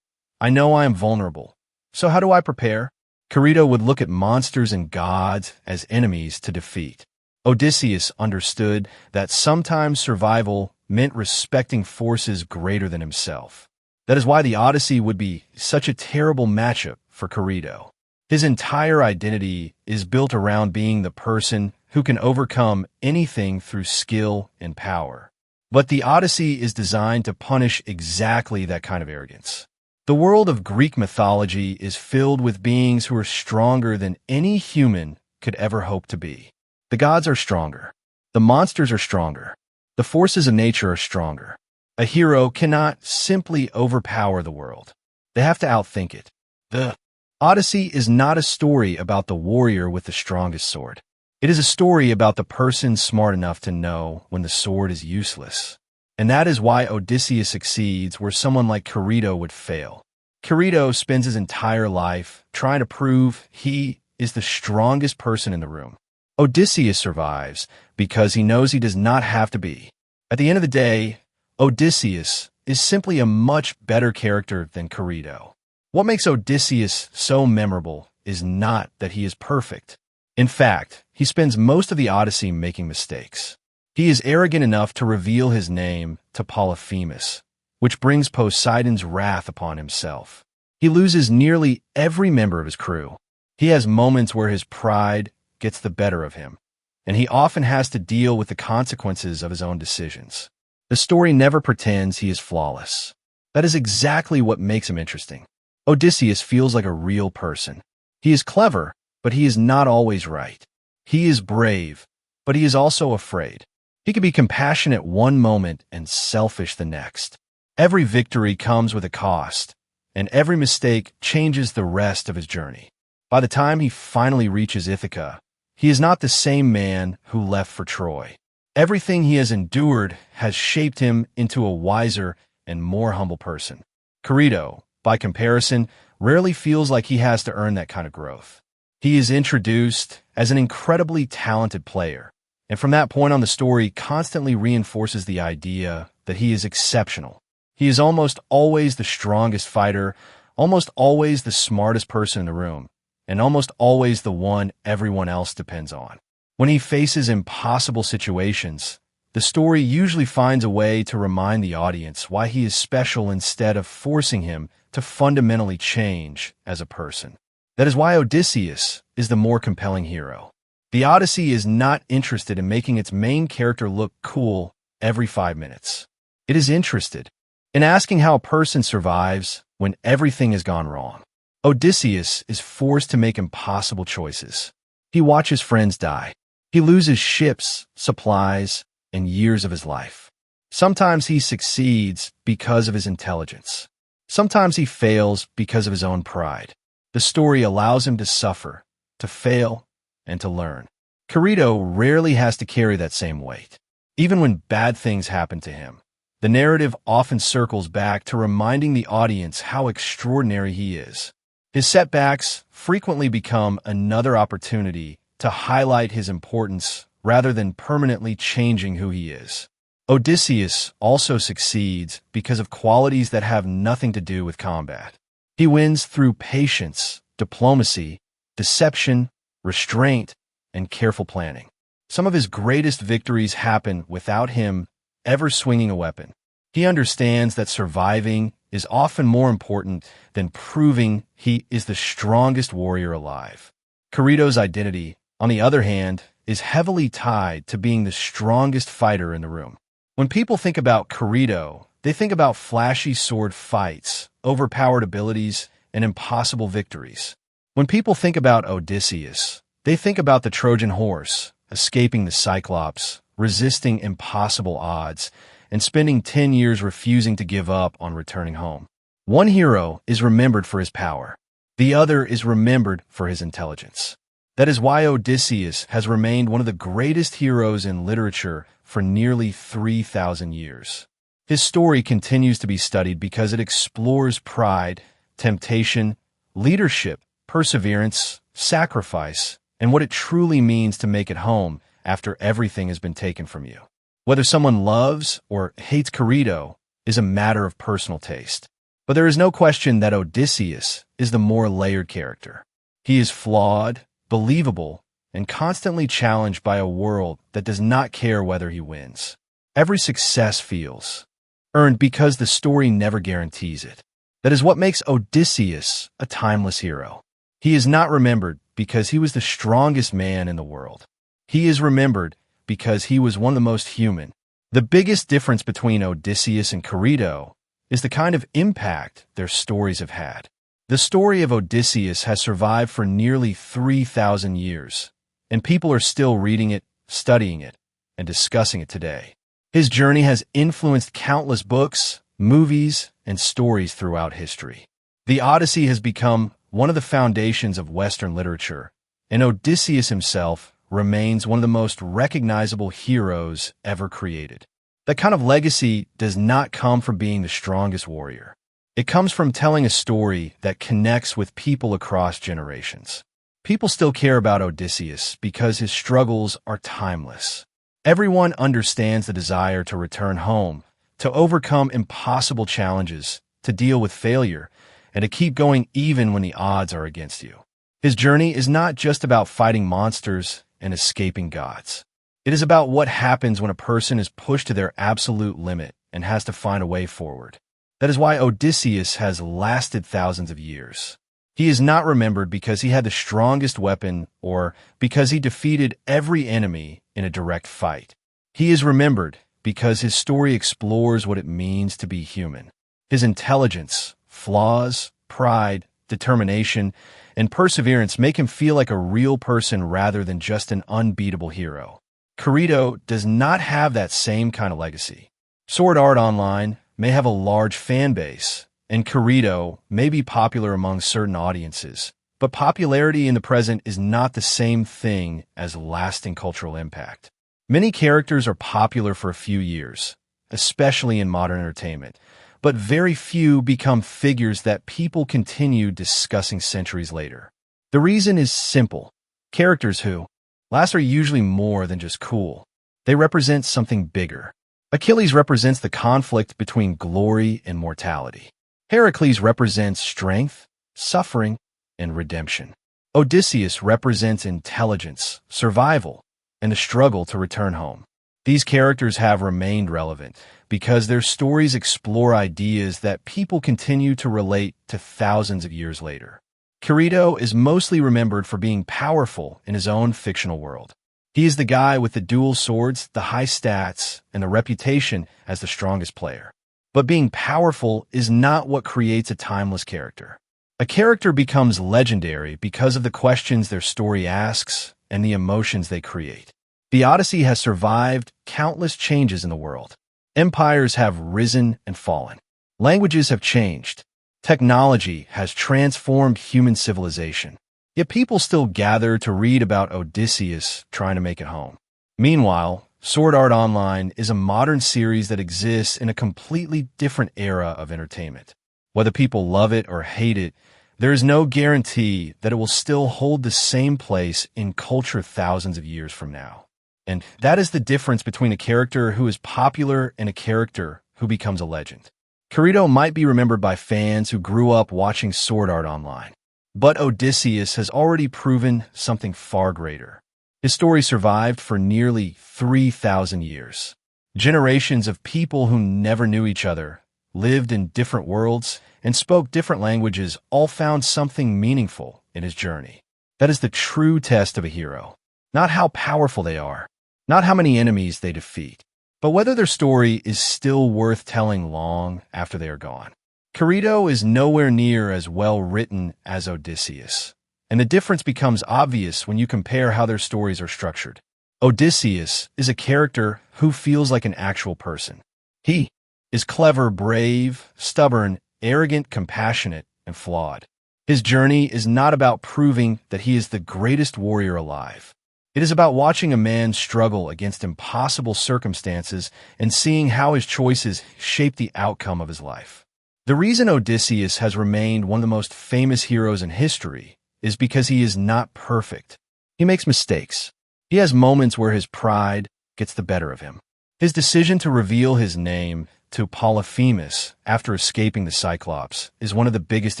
Speaker 2: I know I am vulnerable, so how do I prepare? Kirito would look at monsters and gods as enemies to defeat. Odysseus understood that sometimes survival meant respecting forces greater than himself. That is why the Odyssey would be such a terrible matchup for Kirito. His entire identity is built around being the person who can overcome anything through skill and power. But the Odyssey is designed to punish exactly that kind of arrogance. The world of Greek mythology is filled with beings who are stronger than any human could ever hope to be. The gods are stronger. The monsters are stronger. The forces of nature are stronger. A hero cannot simply overpower the world. They have to outthink it. The Odyssey is not a story about the warrior with the strongest sword. It is a story about the person smart enough to know when the sword is useless. And that is why Odysseus succeeds where someone like Kirito would fail. Kirito spends his entire life trying to prove he is the strongest person in the room. Odysseus survives because he knows he does not have to be. At the end of the day, Odysseus is simply a much better character than Kirito. What makes Odysseus so memorable is not that he is perfect. In fact, he spends most of the Odyssey making mistakes. He is arrogant enough to reveal his name to Polyphemus, which brings Poseidon's wrath upon himself. He loses nearly every member of his crew. He has moments where his pride gets the better of him, and he often has to deal with the consequences of his own decisions. The story never pretends he is flawless. That is exactly what makes him interesting. Odysseus feels like a real person. He is clever, but he is not always right. He is brave, but he is also afraid. He can be compassionate one moment and selfish the next. Every victory comes with a cost, and every mistake changes the rest of his journey. By the time he finally reaches Ithaca, he is not the same man who left for Troy. Everything he has endured has shaped him into a wiser and more humble person. Kirito, by comparison, rarely feels like he has to earn that kind of growth. He is introduced as an incredibly talented player, and from that point on the story constantly reinforces the idea that he is exceptional. He is almost always the strongest fighter, almost always the smartest person in the room, and almost always the one everyone else depends on. When he faces impossible situations, the story usually finds a way to remind the audience why he is special instead of forcing him to fundamentally change as a person. That is why Odysseus is the more compelling hero. The Odyssey is not interested in making its main character look cool every 5 minutes. It is interested in asking how a person survives when everything has gone wrong. Odysseus is forced to make impossible choices. He watches friends die. He loses ships, supplies, and years of his life. Sometimes he succeeds because of his intelligence. Sometimes he fails because of his own pride. The story allows him to suffer, to fail, and to learn. Kirito rarely has to carry that same weight. Even when bad things happen to him, the narrative often circles back to reminding the audience how extraordinary he is. His setbacks frequently become another opportunity to highlight his importance rather than permanently changing who he is. Odysseus also succeeds because of qualities that have nothing to do with combat. He wins through patience, diplomacy, deception, restraint, and careful planning. Some of his greatest victories happen without him ever swinging a weapon. He understands that surviving is often more important than proving he is the strongest warrior alive. Kirito's identity, on the other hand, is heavily tied to being the strongest fighter in the room. When people think about Kirito, they think about flashy sword fights, overpowered abilities, and impossible victories. When people think about Odysseus, they think about the Trojan horse, escaping the Cyclops, resisting impossible odds, and spending 10 years refusing to give up on returning home. One hero is remembered for his power. The other is remembered for his intelligence. That is why Odysseus has remained one of the greatest heroes in literature for nearly 3,000 years. His story continues to be studied because it explores pride, temptation, leadership, perseverance, sacrifice, and what it truly means to make it home after everything has been taken from you. Whether someone loves or hates Kirito is a matter of personal taste. But there is no question that Odysseus is the more layered character. He is flawed, believable, and constantly challenged by a world that does not care whether he wins. Every success feels earned because the story never guarantees it. That is what makes Odysseus a timeless hero. He is not remembered because he was the strongest man in the world. He is remembered because he was one of the most human. The biggest difference between Odysseus and Kirito is the kind of impact their stories have had. The story of Odysseus has survived for nearly 3,000 years, and people are still reading it, studying it, and discussing it today. His journey has influenced countless books, movies, and stories throughout history. The Odyssey has become one of the foundations of Western literature, and Odysseus himself remains one of the most recognizable heroes ever created. That kind of legacy does not come from being the strongest warrior. It comes from telling a story that connects with people across generations. People still care about Odysseus because his struggles are timeless. Everyone understands the desire to return home, to overcome impossible challenges, to deal with failure, and to keep going even when the odds are against you. His journey is not just about fighting monsters and escaping gods. It is about what happens when a person is pushed to their absolute limit and has to find a way forward. That is why Odysseus has lasted thousands of years. He is not remembered because he had the strongest weapon or because he defeated every enemy in a direct fight. He is remembered because his story explores what it means to be human. His intelligence, flaws, pride, determination, and perseverance make him feel like a real person rather than just an unbeatable hero. Kirito does not have that same kind of legacy. Sword Art Online may have a large fan base, and Kirito may be popular among certain audiences, but popularity in the present is not the same thing as lasting cultural impact. Many characters are popular for a few years, especially in modern entertainment, but very few become figures that people continue discussing centuries later. The reason is simple. Characters who last are usually more than just cool. They represent something bigger. Achilles represents the conflict between glory and mortality. Heracles represents strength, suffering, and redemption. Odysseus represents intelligence, survival, and the struggle to return home. These characters have remained relevant because their stories explore ideas that people continue to relate to thousands of years later. Kirito is mostly remembered for being powerful in his own fictional world. He is the guy with the dual swords, the high stats, and the reputation as the strongest player. But being powerful is not what creates a timeless character. A character becomes legendary because of the questions their story asks and the emotions they create. The Odyssey has survived countless changes in the world. Empires have risen and fallen. Languages have changed. Technology has transformed human civilization. Yet people still gather to read about Odysseus trying to make it home. Meanwhile, Sword Art Online is a modern series that exists in a completely different era of entertainment. Whether people love it or hate it, there is no guarantee that it will still hold the same place in culture thousands of years from now. And that is the difference between a character who is popular and a character who becomes a legend. Kirito might be remembered by fans who grew up watching Sword Art Online. But Odysseus has already proven something far greater. His story survived for nearly 3,000 years. Generations of people who never knew each other, lived in different worlds, and spoke different languages all found something meaningful in his journey. That is the true test of a hero. Not how powerful they are, not how many enemies they defeat, but whether their story is still worth telling long after they are gone. Kirito is nowhere near as well written as Odysseus, and the difference becomes obvious when you compare how their stories are structured. Odysseus is a character who feels like an actual person. He is clever, brave, stubborn, arrogant, compassionate, and flawed. His journey is not about proving that he is the greatest warrior alive. It is about watching a man struggle against impossible circumstances and seeing how his choices shape the outcome of his life. The reason Odysseus has remained one of the most famous heroes in history is because he is not perfect. He makes mistakes. He has moments where his pride gets the better of him. His decision to reveal his name to Polyphemus after escaping the Cyclops is one of the biggest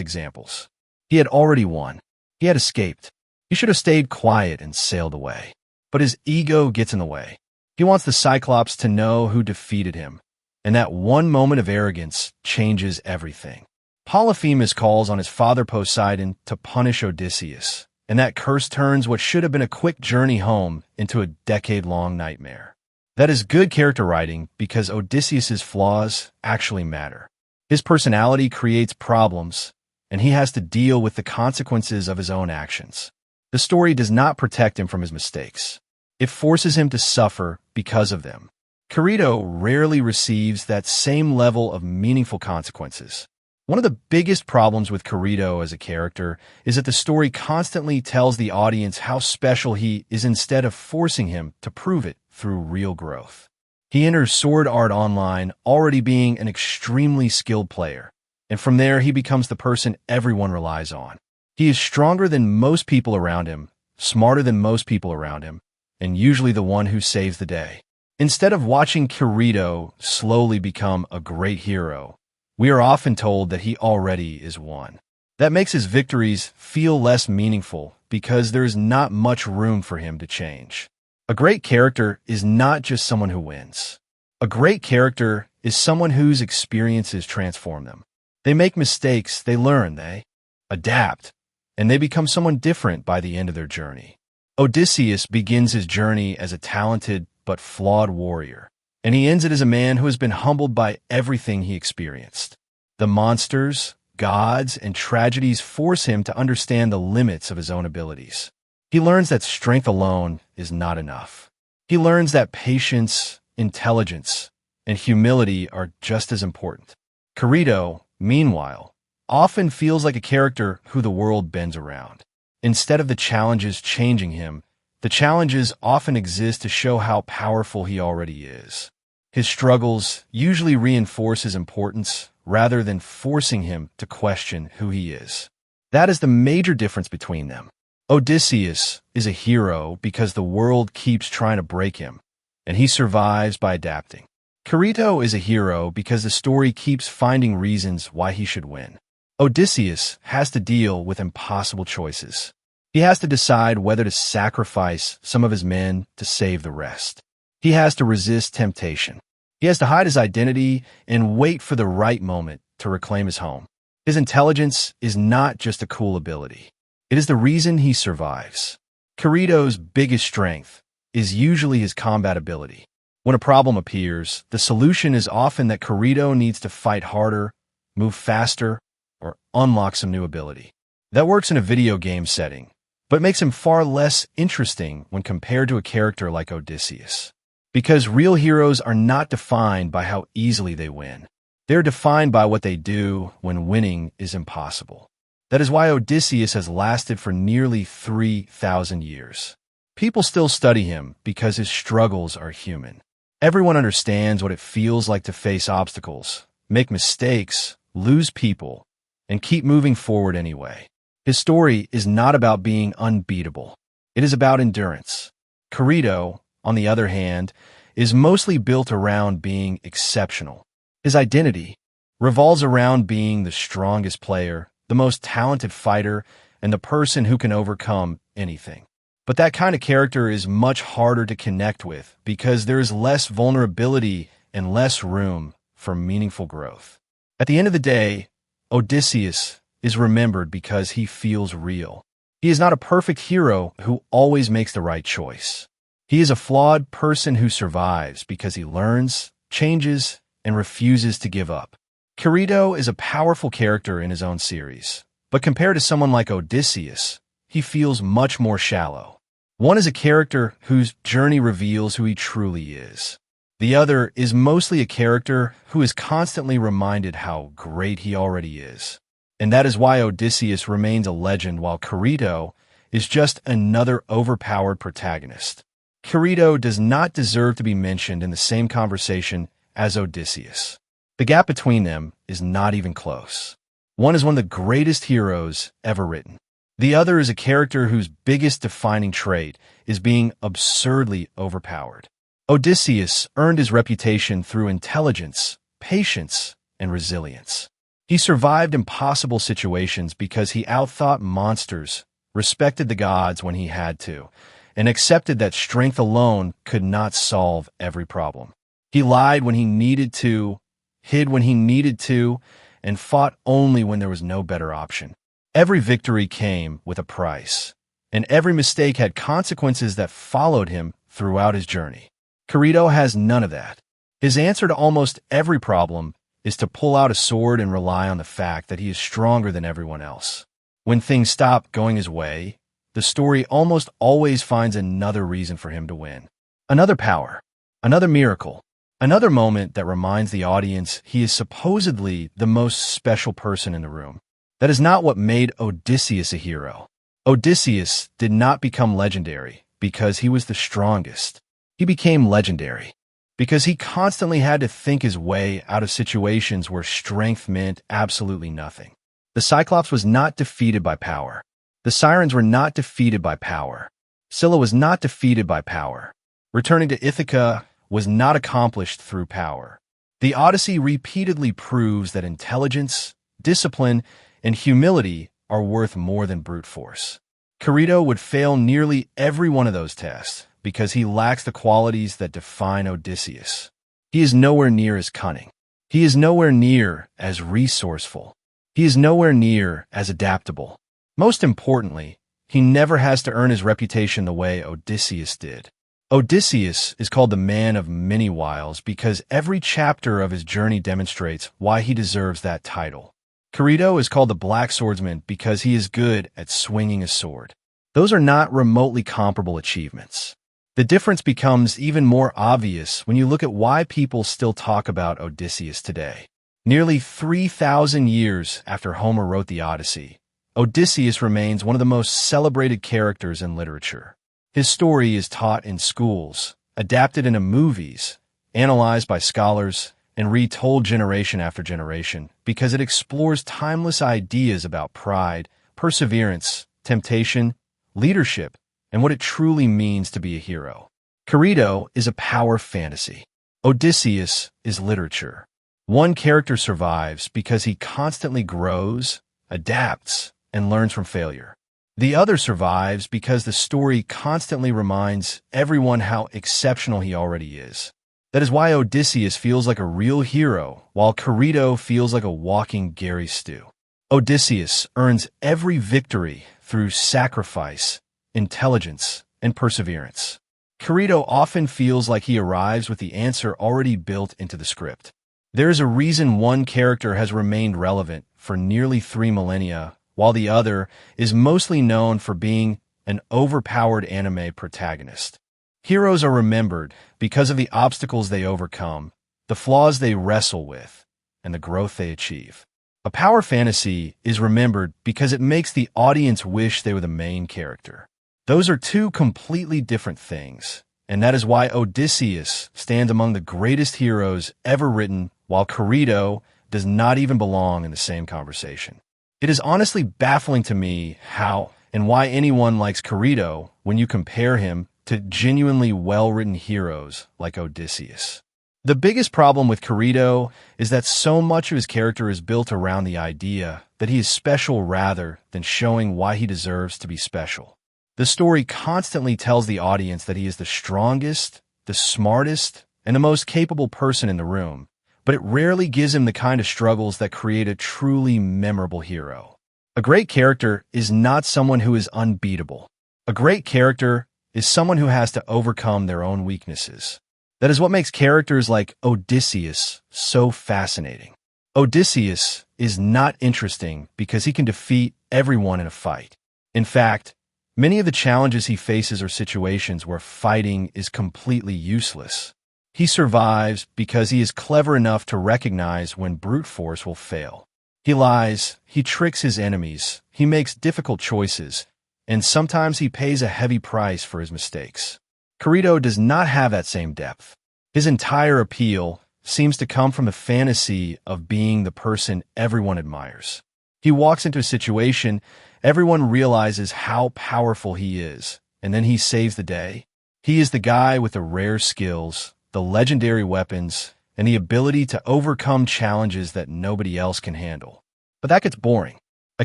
Speaker 2: examples. He had already won. He had escaped. He should have stayed quiet and sailed away. But his ego gets in the way. He wants the Cyclops to know who defeated him, and that one moment of arrogance changes everything. Polyphemus calls on his father Poseidon to punish Odysseus, and that curse turns what should have been a quick journey home into a decade-long nightmare. That is good character writing because Odysseus's flaws actually matter. His personality creates problems, and he has to deal with the consequences of his own actions. The story does not protect him from his mistakes. It forces him to suffer because of them. Kirito rarely receives that same level of meaningful consequences. One of the biggest problems with Kirito as a character is that the story constantly tells the audience how special he is instead of forcing him to prove it through real growth. He enters Sword Art Online already being an extremely skilled player, and from there he becomes the person everyone relies on. He is stronger than most people around him, smarter than most people around him, and usually the one who saves the day. Instead of watching Kirito slowly become a great hero, we are often told that he already is one. That makes his victories feel less meaningful because there is not much room for him to change. A great character is not just someone who wins. A great character is someone whose experiences transform them. They make mistakes, they learn, they adapt, and they become someone different by the end of their journey. Odysseus begins his journey as a talented but flawed warrior, and he ends it as a man who has been humbled by everything he experienced. The monsters, gods, and tragedies force him to understand the limits of his own abilities. He learns that strength alone is not enough. He learns that patience, intelligence, and humility are just as important. Kirito, meanwhile, often feels like a character who the world bends around. Instead of the challenges changing him, the challenges often exist to show how powerful he already is. His struggles usually reinforce his importance rather than forcing him to question who he is. That is the major difference between them. Odysseus is a hero because the world keeps trying to break him, and he survives by adapting. Kirito is a hero because the story keeps finding reasons why he should win. Odysseus has to deal with impossible choices. He has to decide whether to sacrifice some of his men to save the rest. He has to resist temptation. He has to hide his identity and wait for the right moment to reclaim his home. His intelligence is not just a cool ability. It is the reason he survives. Kirito's biggest strength is usually his combat ability. When a problem appears, the solution is often that Kirito needs to fight harder, move faster, or unlock some new ability. That works in a video game setting, but makes him far less interesting when compared to a character like Odysseus. Because real heroes are not defined by how easily they win. They're defined by what they do when winning is impossible. That is why Odysseus has lasted for nearly 3,000 years. People still study him because his struggles are human. Everyone understands what it feels like to face obstacles, make mistakes, lose people, and keep moving forward anyway. His story is not about being unbeatable. It is about endurance. Kirito, on the other hand, is mostly built around being exceptional. His identity revolves around being the strongest player, the most talented fighter, and the person who can overcome anything. But that kind of character is much harder to connect with because there is less vulnerability and less room for meaningful growth. At the end of the day, Odysseus is remembered because he feels real. He is not a perfect hero who always makes the right choice. He is a flawed person who survives because he learns, changes, and refuses to give up. Kirito is a powerful character in his own series, but compared to someone like Odysseus, he feels much more shallow. One is a character whose journey reveals who he truly is. The other is mostly a character who is constantly reminded how great he already is. And that is why Odysseus remains a legend while Kirito is just another overpowered protagonist. Kirito does not deserve to be mentioned in the same conversation as Odysseus. The gap between them is not even close. One is one of the greatest heroes ever written. The other is a character whose biggest defining trait is being absurdly overpowered. Odysseus earned his reputation through intelligence, patience, and resilience. He survived impossible situations because he outthought monsters, respected the gods when he had to, and accepted that strength alone could not solve every problem. He lied when he needed to, hid when he needed to, and fought only when there was no better option. Every victory came with a price, and every mistake had consequences that followed him throughout his journey. Kirito has none of that. His answer to almost every problem is to pull out a sword and rely on the fact that he is stronger than everyone else. When things stop going his way, the story almost always finds another reason for him to win. Another power, another miracle, another moment that reminds the audience he is supposedly the most special person in the room. That is not what made Odysseus a hero. Odysseus did not become legendary because he was the strongest. He became legendary because he constantly had to think his way out of situations where strength meant absolutely nothing. The Cyclops was not defeated by power. The Sirens were not defeated by power. Scylla was not defeated by power. Returning to Ithaca was not accomplished through power. The Odyssey repeatedly proves that intelligence, discipline, and humility are worth more than brute force. Kirito would fail nearly every one of those tests because he lacks the qualities that define Odysseus. He is nowhere near as cunning. He is nowhere near as resourceful. He is nowhere near as adaptable. Most importantly, he never has to earn his reputation the way Odysseus did. Odysseus is called the man of many wiles because every chapter of his journey demonstrates why he deserves that title. Kirito is called the Black Swordsman because he is good at swinging a sword. Those are not remotely comparable achievements. The difference becomes even more obvious when you look at why people still talk about Odysseus today. Nearly 3,000 years after Homer wrote the Odyssey, Odysseus remains one of the most celebrated characters in literature. His story is taught in schools, adapted into movies, analyzed by scholars, and retold generation after generation because it explores timeless ideas about pride, perseverance, temptation, leadership, and what it truly means to be a hero. Kirito is a power fantasy. Odysseus is literature. One character survives because he constantly grows, adapts, and learns from failure. The other survives because the story constantly reminds everyone how exceptional he already is. That is why Odysseus feels like a real hero, while Kirito feels like a walking Gary stew. Odysseus earns every victory through sacrifice, intelligence, and perseverance. Kirito often feels like he arrives with the answer already built into the script. There is a reason one character has remained relevant for nearly 3 millennia, while the other is mostly known for being an overpowered anime protagonist. Heroes are remembered because of the obstacles they overcome, the flaws they wrestle with, and the growth they achieve. A power fantasy is remembered because it makes the audience wish they were the main character. Those are two completely different things, and that is why Odysseus stands among the greatest heroes ever written, while Kirito does not even belong in the same conversation. It is honestly baffling to me how and why anyone likes Kirito when you compare him to genuinely well-written heroes like Odysseus. The biggest problem with Kirito is that so much of his character is built around the idea that he is special rather than showing why he deserves to be special. The story constantly tells the audience that he is the strongest, the smartest, and the most capable person in the room, but it rarely gives him the kind of struggles that create a truly memorable hero. A great character is not someone who is unbeatable. A great character is someone who has to overcome their own weaknesses. That is what makes characters like Odysseus so fascinating. Odysseus is not interesting because he can defeat everyone in a fight. In fact, many of the challenges he faces are situations where fighting is completely useless. He survives because he is clever enough to recognize when brute force will fail. He lies, he tricks his enemies, he makes difficult choices, and sometimes he pays a heavy price for his mistakes. Kirito does not have that same depth. His entire appeal seems to come from the fantasy of being the person everyone admires. He walks into a situation, everyone realizes how powerful he is, and then he saves the day. He is the guy with the rare skills, the legendary weapons, and the ability to overcome challenges that nobody else can handle. But that gets boring. A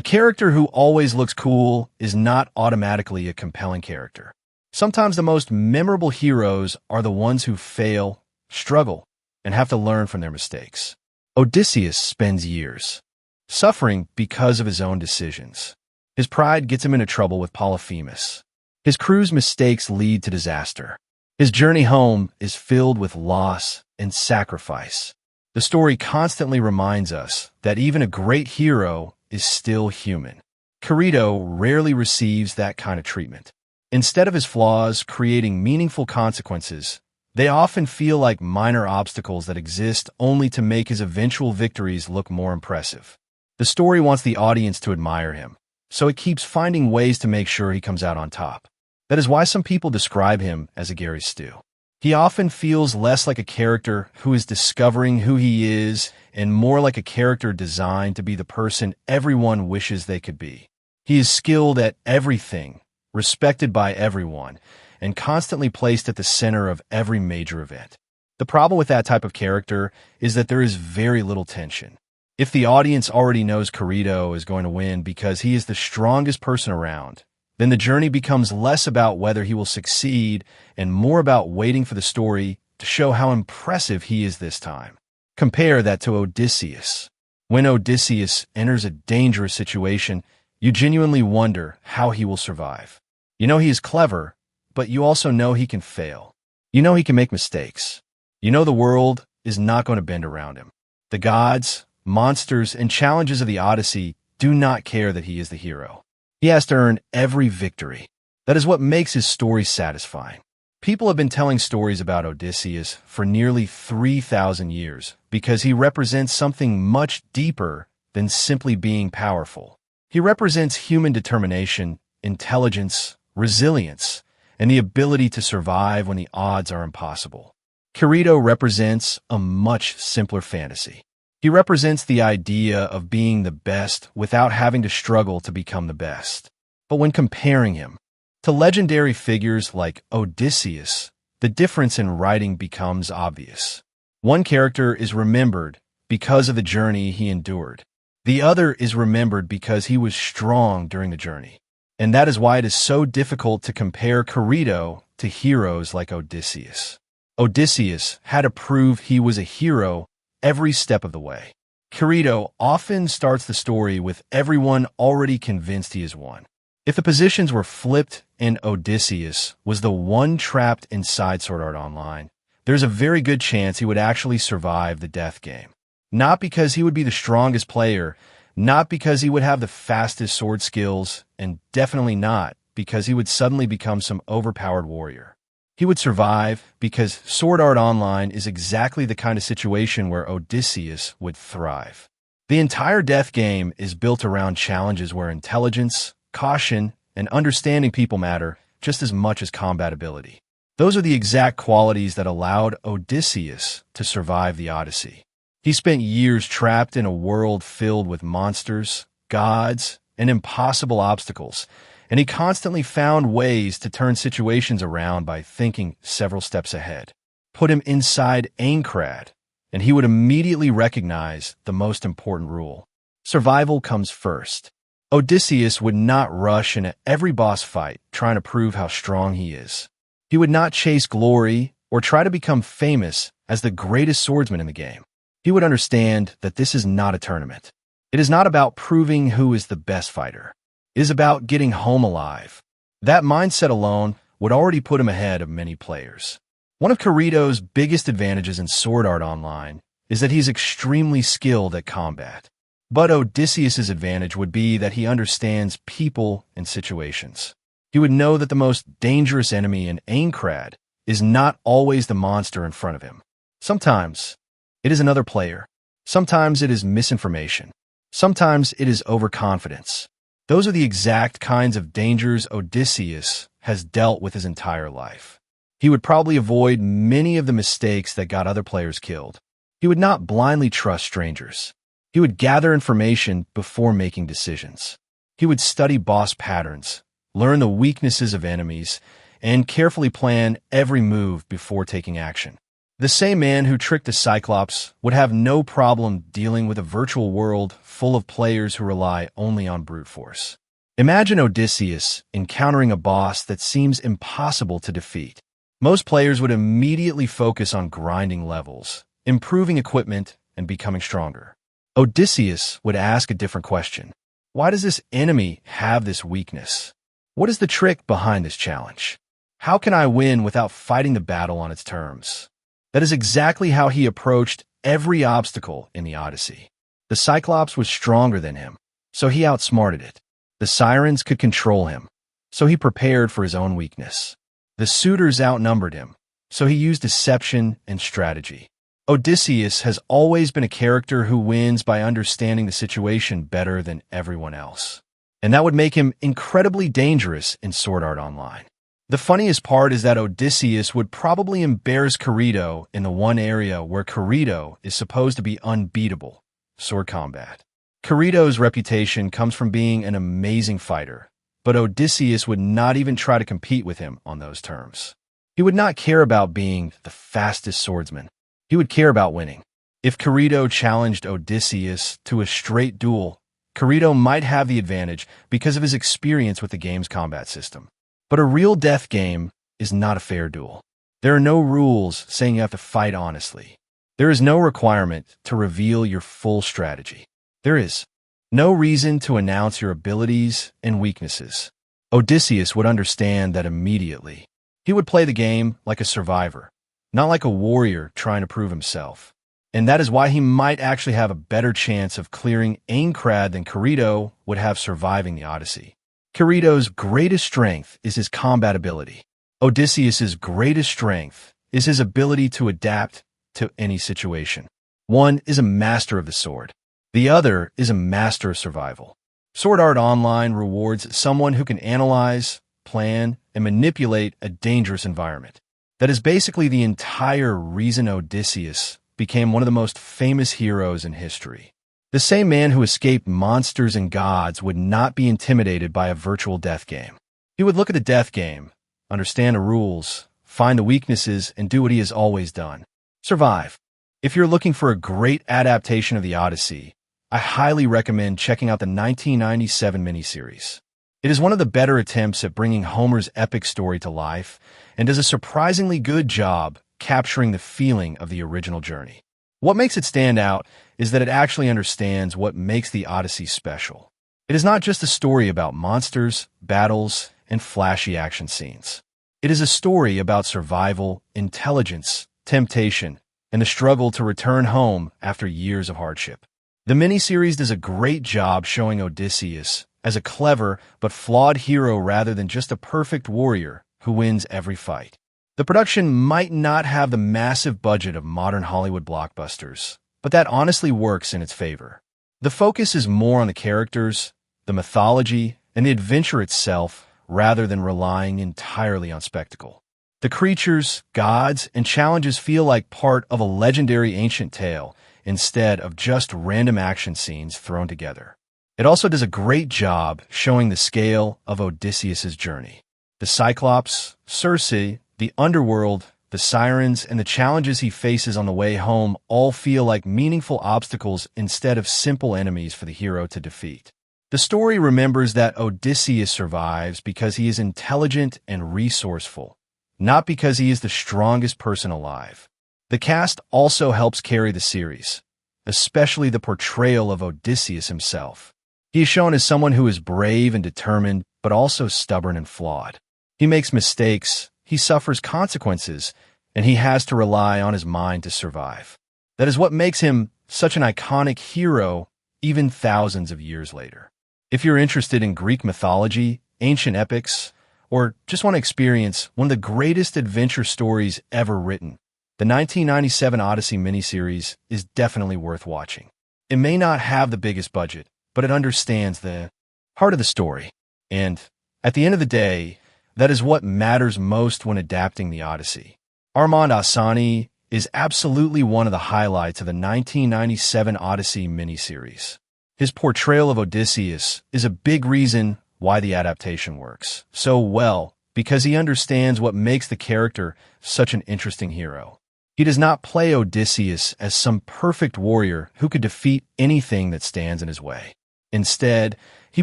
Speaker 2: character who always looks cool is not automatically a compelling character. Sometimes the most memorable heroes are the ones who fail, struggle, and have to learn from their mistakes. Odysseus spends years suffering because of his own decisions. His pride gets him into trouble with Polyphemus. His crew's mistakes lead to disaster. His journey home is filled with loss and sacrifice. The story constantly reminds us that even a great hero is still human. Kirito rarely receives that kind of treatment. Instead of his flaws creating meaningful consequences, they often feel like minor obstacles that exist only to make his eventual victories look more impressive. The story wants the audience to admire him, so it keeps finding ways to make sure he comes out on top. That is why some people describe him as a Gary Stu. He often feels less like a character who is discovering who he is and more like a character designed to be the person everyone wishes they could be. He is skilled at everything, respected by everyone, and constantly placed at the center of every major event. The problem with that type of character is that there is very little tension. If the audience already knows Kirito is going to win because he is the strongest person around, then the journey becomes less about whether he will succeed and more about waiting for the story to show how impressive he is this time. Compare that to Odysseus. When Odysseus enters a dangerous situation, you genuinely wonder how he will survive. You know he is clever, but you also know he can fail. You know he can make mistakes. You know the world is not going to bend around him. The gods, monsters, and challenges of the Odyssey do not care that he is the hero. He has to earn every victory. That is what makes his story satisfying. People have been telling stories about Odysseus for nearly 3,000 years because he represents something much deeper than simply being powerful. He represents human determination, intelligence, resilience, and the ability to survive when the odds are impossible. Kirito represents a much simpler fantasy. He represents the idea of being the best without having to struggle to become the best. But when comparing him to legendary figures like Odysseus, the difference in writing becomes obvious. One character is remembered because of the journey he endured. The other is remembered because he was strong during the journey. And that is why it is so difficult to compare Kirito to heroes like Odysseus. Odysseus had to prove he was a hero every step of the way. Kirito often starts the story with everyone already convinced he is one. If the positions were flipped and Odysseus was the one trapped inside Sword Art Online, there's a very good chance he would actually survive the death game. Not because he would be the strongest player, not because he would have the fastest sword skills, and definitely not because he would suddenly become some overpowered warrior. He would survive because Sword Art Online is exactly the kind of situation where Odysseus would thrive. The entire death game is built around challenges where intelligence, caution, and understanding people matter just as much as combat ability. Those are the exact qualities that allowed Odysseus to survive the Odyssey. He spent years trapped in a world filled with monsters, gods, and impossible obstacles, and he constantly found ways to turn situations around by thinking several steps ahead. Put him inside Aincrad, and he would immediately recognize the most important rule. Survival comes first. Odysseus would not rush into every boss fight trying to prove how strong he is. He would not chase glory or try to become famous as the greatest swordsman in the game. He would understand that this is not a tournament. It is not about proving who is the best fighter. It is about getting home alive. That mindset alone would already put him ahead of many players. One of Kirito's biggest advantages in Sword Art Online is that he's extremely skilled at combat. But Odysseus' advantage would be that he understands people and situations. He would know that the most dangerous enemy in Aincrad is not always the monster in front of him. Sometimes it is another player. Sometimes it is misinformation. Sometimes it is overconfidence. Those are the exact kinds of dangers Odysseus has dealt with his entire life. He would probably avoid many of the mistakes that got other players killed. He would not blindly trust strangers. He would gather information before making decisions. He would study boss patterns, learn the weaknesses of enemies, and carefully plan every move before taking action. The same man who tricked the Cyclops would have no problem dealing with a virtual world full of players who rely only on brute force. Imagine Odysseus encountering a boss that seems impossible to defeat. Most players would immediately focus on grinding levels, improving equipment, and becoming stronger. Odysseus would ask a different question. Why does this enemy have this weakness? What is the trick behind this challenge? How can I win without fighting the battle on its terms? That is exactly how he approached every obstacle in the Odyssey. The Cyclops was stronger than him, so he outsmarted it. The Sirens could control him, so he prepared for his own weakness. The suitors outnumbered him, so he used deception and strategy. Odysseus has always been a character who wins by understanding the situation better than everyone else. And that would make him incredibly dangerous in Sword Art Online. The funniest part is that Odysseus would probably embarrass Kirito in the one area where Kirito is supposed to be unbeatable, sword combat. Kirito's reputation comes from being an amazing fighter, but Odysseus would not even try to compete with him on those terms. He would not care about being the fastest swordsman. He would care about winning. If Kirito challenged Odysseus to a straight duel, Kirito might have the advantage because of his experience with the game's combat system. But a real death game is not a fair duel. There are no rules saying you have to fight honestly. There is no requirement to reveal your full strategy. There is no reason to announce your abilities and weaknesses. Odysseus would understand that immediately. He would play the game like a survivor, not like a warrior trying to prove himself. And that is why he might actually have a better chance of clearing Aincrad than Kirito would have surviving the Odyssey. Kirito's greatest strength is his combat ability. Odysseus's greatest strength is his ability to adapt to any situation. One is a master of the sword. The other is a master of survival. Sword Art Online rewards someone who can analyze, plan, and manipulate a dangerous environment. That is basically the entire reason Odysseus became one of the most famous heroes in history. The same man who escaped monsters and gods would not be intimidated by a virtual death game. He would look at the death game, understand the rules, find the weaknesses, and do what he has always done. Survive. If you're looking for a great adaptation of the Odyssey, I highly recommend checking out the 1997 miniseries. It is one of the better attempts at bringing Homer's epic story to life and does a surprisingly good job capturing the feeling of the original journey. What makes it stand out is that it actually understands what makes the Odyssey special. It is not just a story about monsters, battles, and flashy action scenes. It is a story about survival, intelligence, temptation, and the struggle to return home after years of hardship. The miniseries does a great job showing Odysseus as a clever but flawed hero rather than just a perfect warrior who wins every fight. The production might not have the massive budget of modern Hollywood blockbusters, but that honestly works in its favor. The focus is more on the characters, the mythology, and the adventure itself rather than relying entirely on spectacle. The creatures, gods, and challenges feel like part of a legendary ancient tale instead of just random action scenes thrown together. It also does a great job showing the scale of Odysseus' journey. The Cyclops, Circe, the Underworld, the Sirens, and the challenges he faces on the way home all feel like meaningful obstacles instead of simple enemies for the hero to defeat. The story remembers that Odysseus survives because he is intelligent and resourceful, not because he is the strongest person alive. The cast also helps carry the series, especially the portrayal of Odysseus himself. He is shown as someone who is brave and determined, but also stubborn and flawed. He makes mistakes, he suffers consequences, and he has to rely on his mind to survive. That is what makes him such an iconic hero even thousands of years later. If you're interested in Greek mythology, ancient epics, or just want to experience one of the greatest adventure stories ever written, the 1997 Odyssey miniseries is definitely worth watching. It may not have the biggest budget, but it understands the heart of the story. And at the end of the day, that is what matters most when adapting the Odyssey. Armand Assani is absolutely one of the highlights of the 1997 Odyssey miniseries. His portrayal of Odysseus is a big reason why the adaptation works so well, because he understands what makes the character such an interesting hero. He does not play Odysseus as some perfect warrior who could defeat anything that stands in his way. Instead, he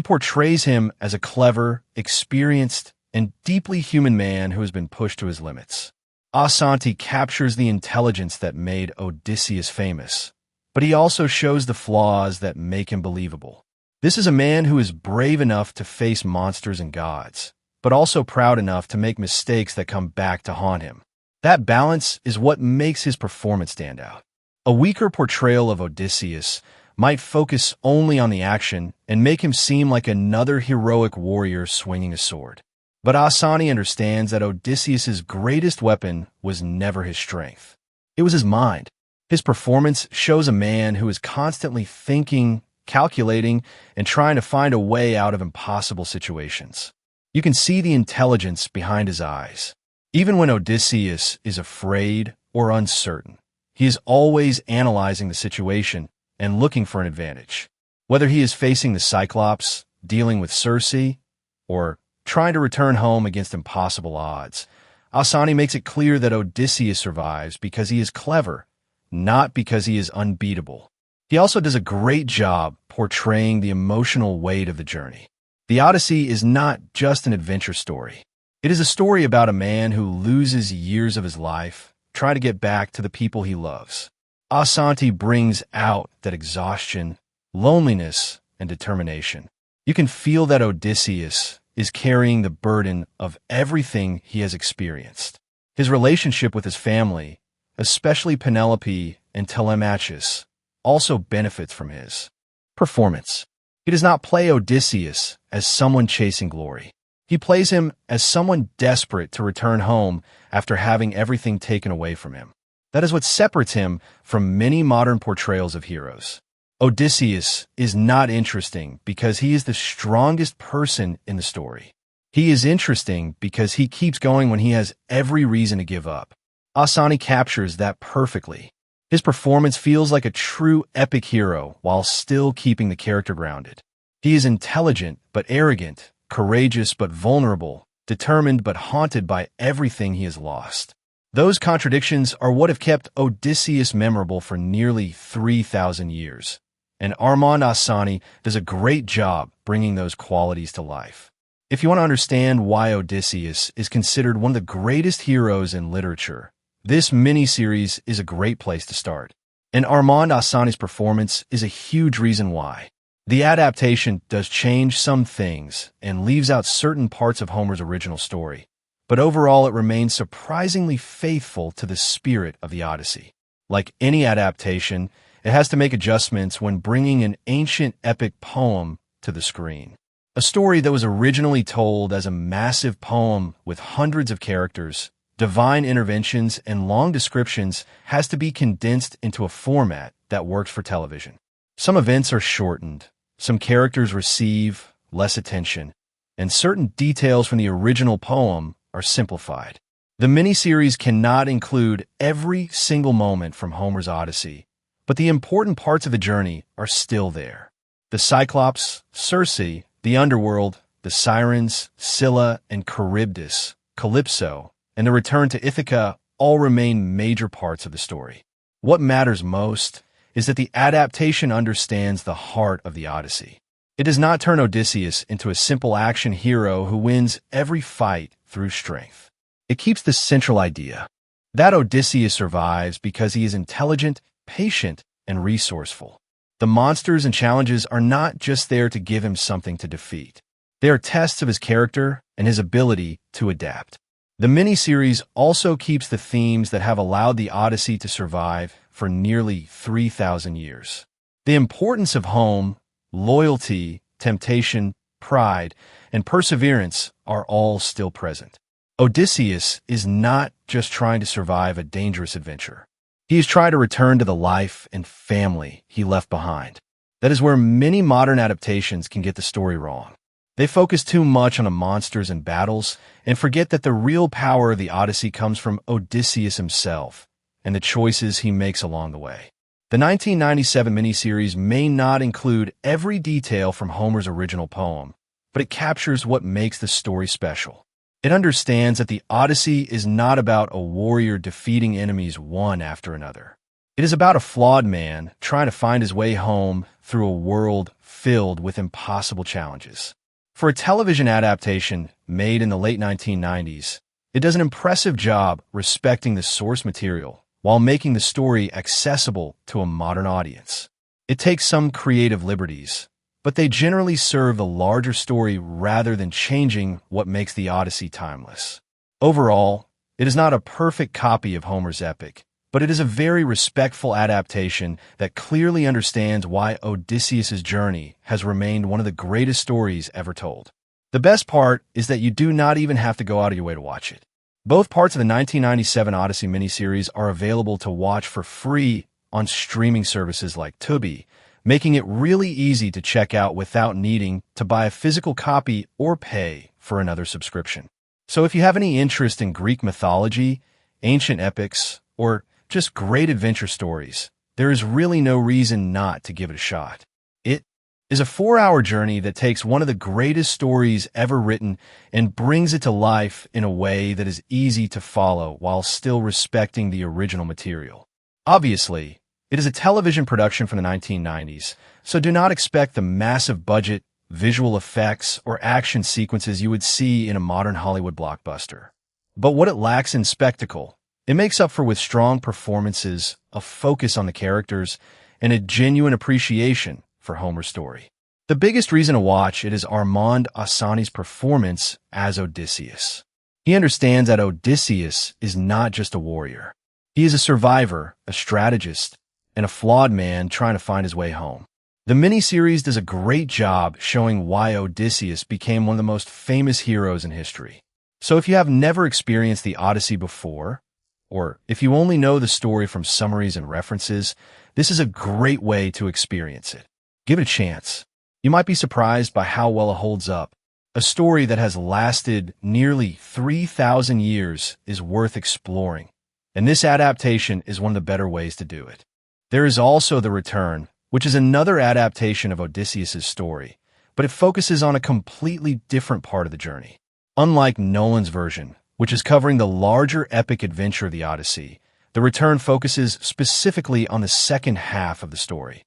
Speaker 2: portrays him as a clever, experienced, and deeply human man who has been pushed to his limits. Asante captures the intelligence that made Odysseus famous, but he also shows the flaws that make him believable. This is a man who is brave enough to face monsters and gods, but also proud enough to make mistakes that come back to haunt him. That balance is what makes his performance stand out. A weaker portrayal of Odysseus might focus only on the action and make him seem like another heroic warrior swinging a sword. But Asani understands that Odysseus's greatest weapon was never his strength. It was his mind. His performance shows a man who is constantly thinking, calculating, and trying to find a way out of impossible situations. You can see the intelligence behind his eyes. Even when Odysseus is afraid or uncertain, he is always analyzing the situation and looking for an advantage. Whether he is facing the Cyclops, dealing with Circe, or trying to return home against impossible odds, Asani makes it clear that Odysseus survives because he is clever, not because he is unbeatable. He also does a great job portraying the emotional weight of the journey. The Odyssey is not just an adventure story. It is a story about a man who loses years of his life trying to get back to the people he loves. Asante brings out that exhaustion, loneliness, and determination. You can feel that Odysseus is carrying the burden of everything he has experienced. His relationship with his family, especially Penelope and Telemachus, also benefits from his performance. He does not play Odysseus as someone chasing glory. He plays him as someone desperate to return home after having everything taken away from him. That is what separates him from many modern portrayals of heroes. Odysseus is not interesting because he is the strongest person in the story. He is interesting because he keeps going when he has every reason to give up. Asani captures that perfectly. His performance feels like a true epic hero while still keeping the character grounded. He is intelligent but arrogant, courageous but vulnerable, determined but haunted by everything he has lost. Those contradictions are what have kept Odysseus memorable for nearly 3,000 years. And Armand Assani does a great job bringing those qualities to life. If you want to understand why Odysseus is considered one of the greatest heroes in literature, this miniseries is a great place to start. And Armand Assani's performance is a huge reason why. The adaptation does change some things and leaves out certain parts of Homer's original story, but overall it remains surprisingly faithful to the spirit of the Odyssey. Like any adaptation, it has to make adjustments when bringing an ancient epic poem to the screen. A story that was originally told as a massive poem with hundreds of characters, divine interventions, and long descriptions has to be condensed into a format that works for television. Some events are shortened, some characters receive less attention, and certain details from the original poem are simplified. The miniseries cannot include every single moment from Homer's Odyssey, but the important parts of the journey are still there. The Cyclops, Circe, the Underworld, the Sirens, Scylla, and Charybdis, Calypso, and the return to Ithaca all remain major parts of the story. What matters most is that the adaptation understands the heart of the Odyssey. It does not turn Odysseus into a simple action hero who wins every fight through strength. It keeps the central idea that Odysseus survives because he is intelligent, patient, and resourceful. The monsters and challenges are not just there to give him something to defeat. They are tests of his character and his ability to adapt. The miniseries also keeps the themes that have allowed the Odyssey to survive for nearly 3,000 years. The importance of home, loyalty, temptation, pride, and perseverance are all still present. Odysseus is not just trying to survive a dangerous adventure. He is trying to return to the life and family he left behind. That is where many modern adaptations can get the story wrong. They focus too much on the monsters and battles and forget that the real power of the Odyssey comes from Odysseus himself and the choices he makes along the way. The 1997 miniseries may not include every detail from Homer's original poem, but it captures what makes the story special. It understands that the Odyssey is not about a warrior defeating enemies one after another. It is about a flawed man trying to find his way home through a world filled with impossible challenges. For a television adaptation made in the late 1990s, it does an impressive job respecting the source material while making the story accessible to a modern audience. It takes some creative liberties, but they generally serve the larger story rather than changing what makes the Odyssey timeless. Overall, it is not a perfect copy of Homer's epic, but it is a very respectful adaptation that clearly understands why Odysseus' journey has remained one of the greatest stories ever told. The best part is that you do not even have to go out of your way to watch it. Both parts of the 1997 Odyssey miniseries are available to watch for free on streaming services like Tubi, making it really easy to check out without needing to buy a physical copy or pay for another subscription. So if you have any interest in Greek mythology, ancient epics, or just great adventure stories, there is really no reason not to give it a shot. It is a 4-hour journey that takes one of the greatest stories ever written and brings it to life in a way that is easy to follow while still respecting the original material. Obviously, it is a television production from the 1990s, so do not expect the massive budget, visual effects, or action sequences you would see in a modern Hollywood blockbuster. But what it lacks in spectacle, it makes up for with strong performances, a focus on the characters, and a genuine appreciation for Homer's story. The biggest reason to watch it is Armand Assani's performance as Odysseus. He understands that Odysseus is not just a warrior. He is a survivor, a strategist, and a flawed man trying to find his way home. The miniseries does a great job showing why Odysseus became one of the most famous heroes in history. So if you have never experienced the Odyssey before, or if you only know the story from summaries and references, this is a great way to experience it. Give it a chance. You might be surprised by how well it holds up. A story that has lasted nearly 3,000 years is worth exploring, and this adaptation is one of the better ways to do it. There is also The Return, which is another adaptation of Odysseus' story, but it focuses on a completely different part of the journey. Unlike Nolan's version, which is covering the larger epic adventure of the Odyssey, The Return focuses specifically on the second half of the story.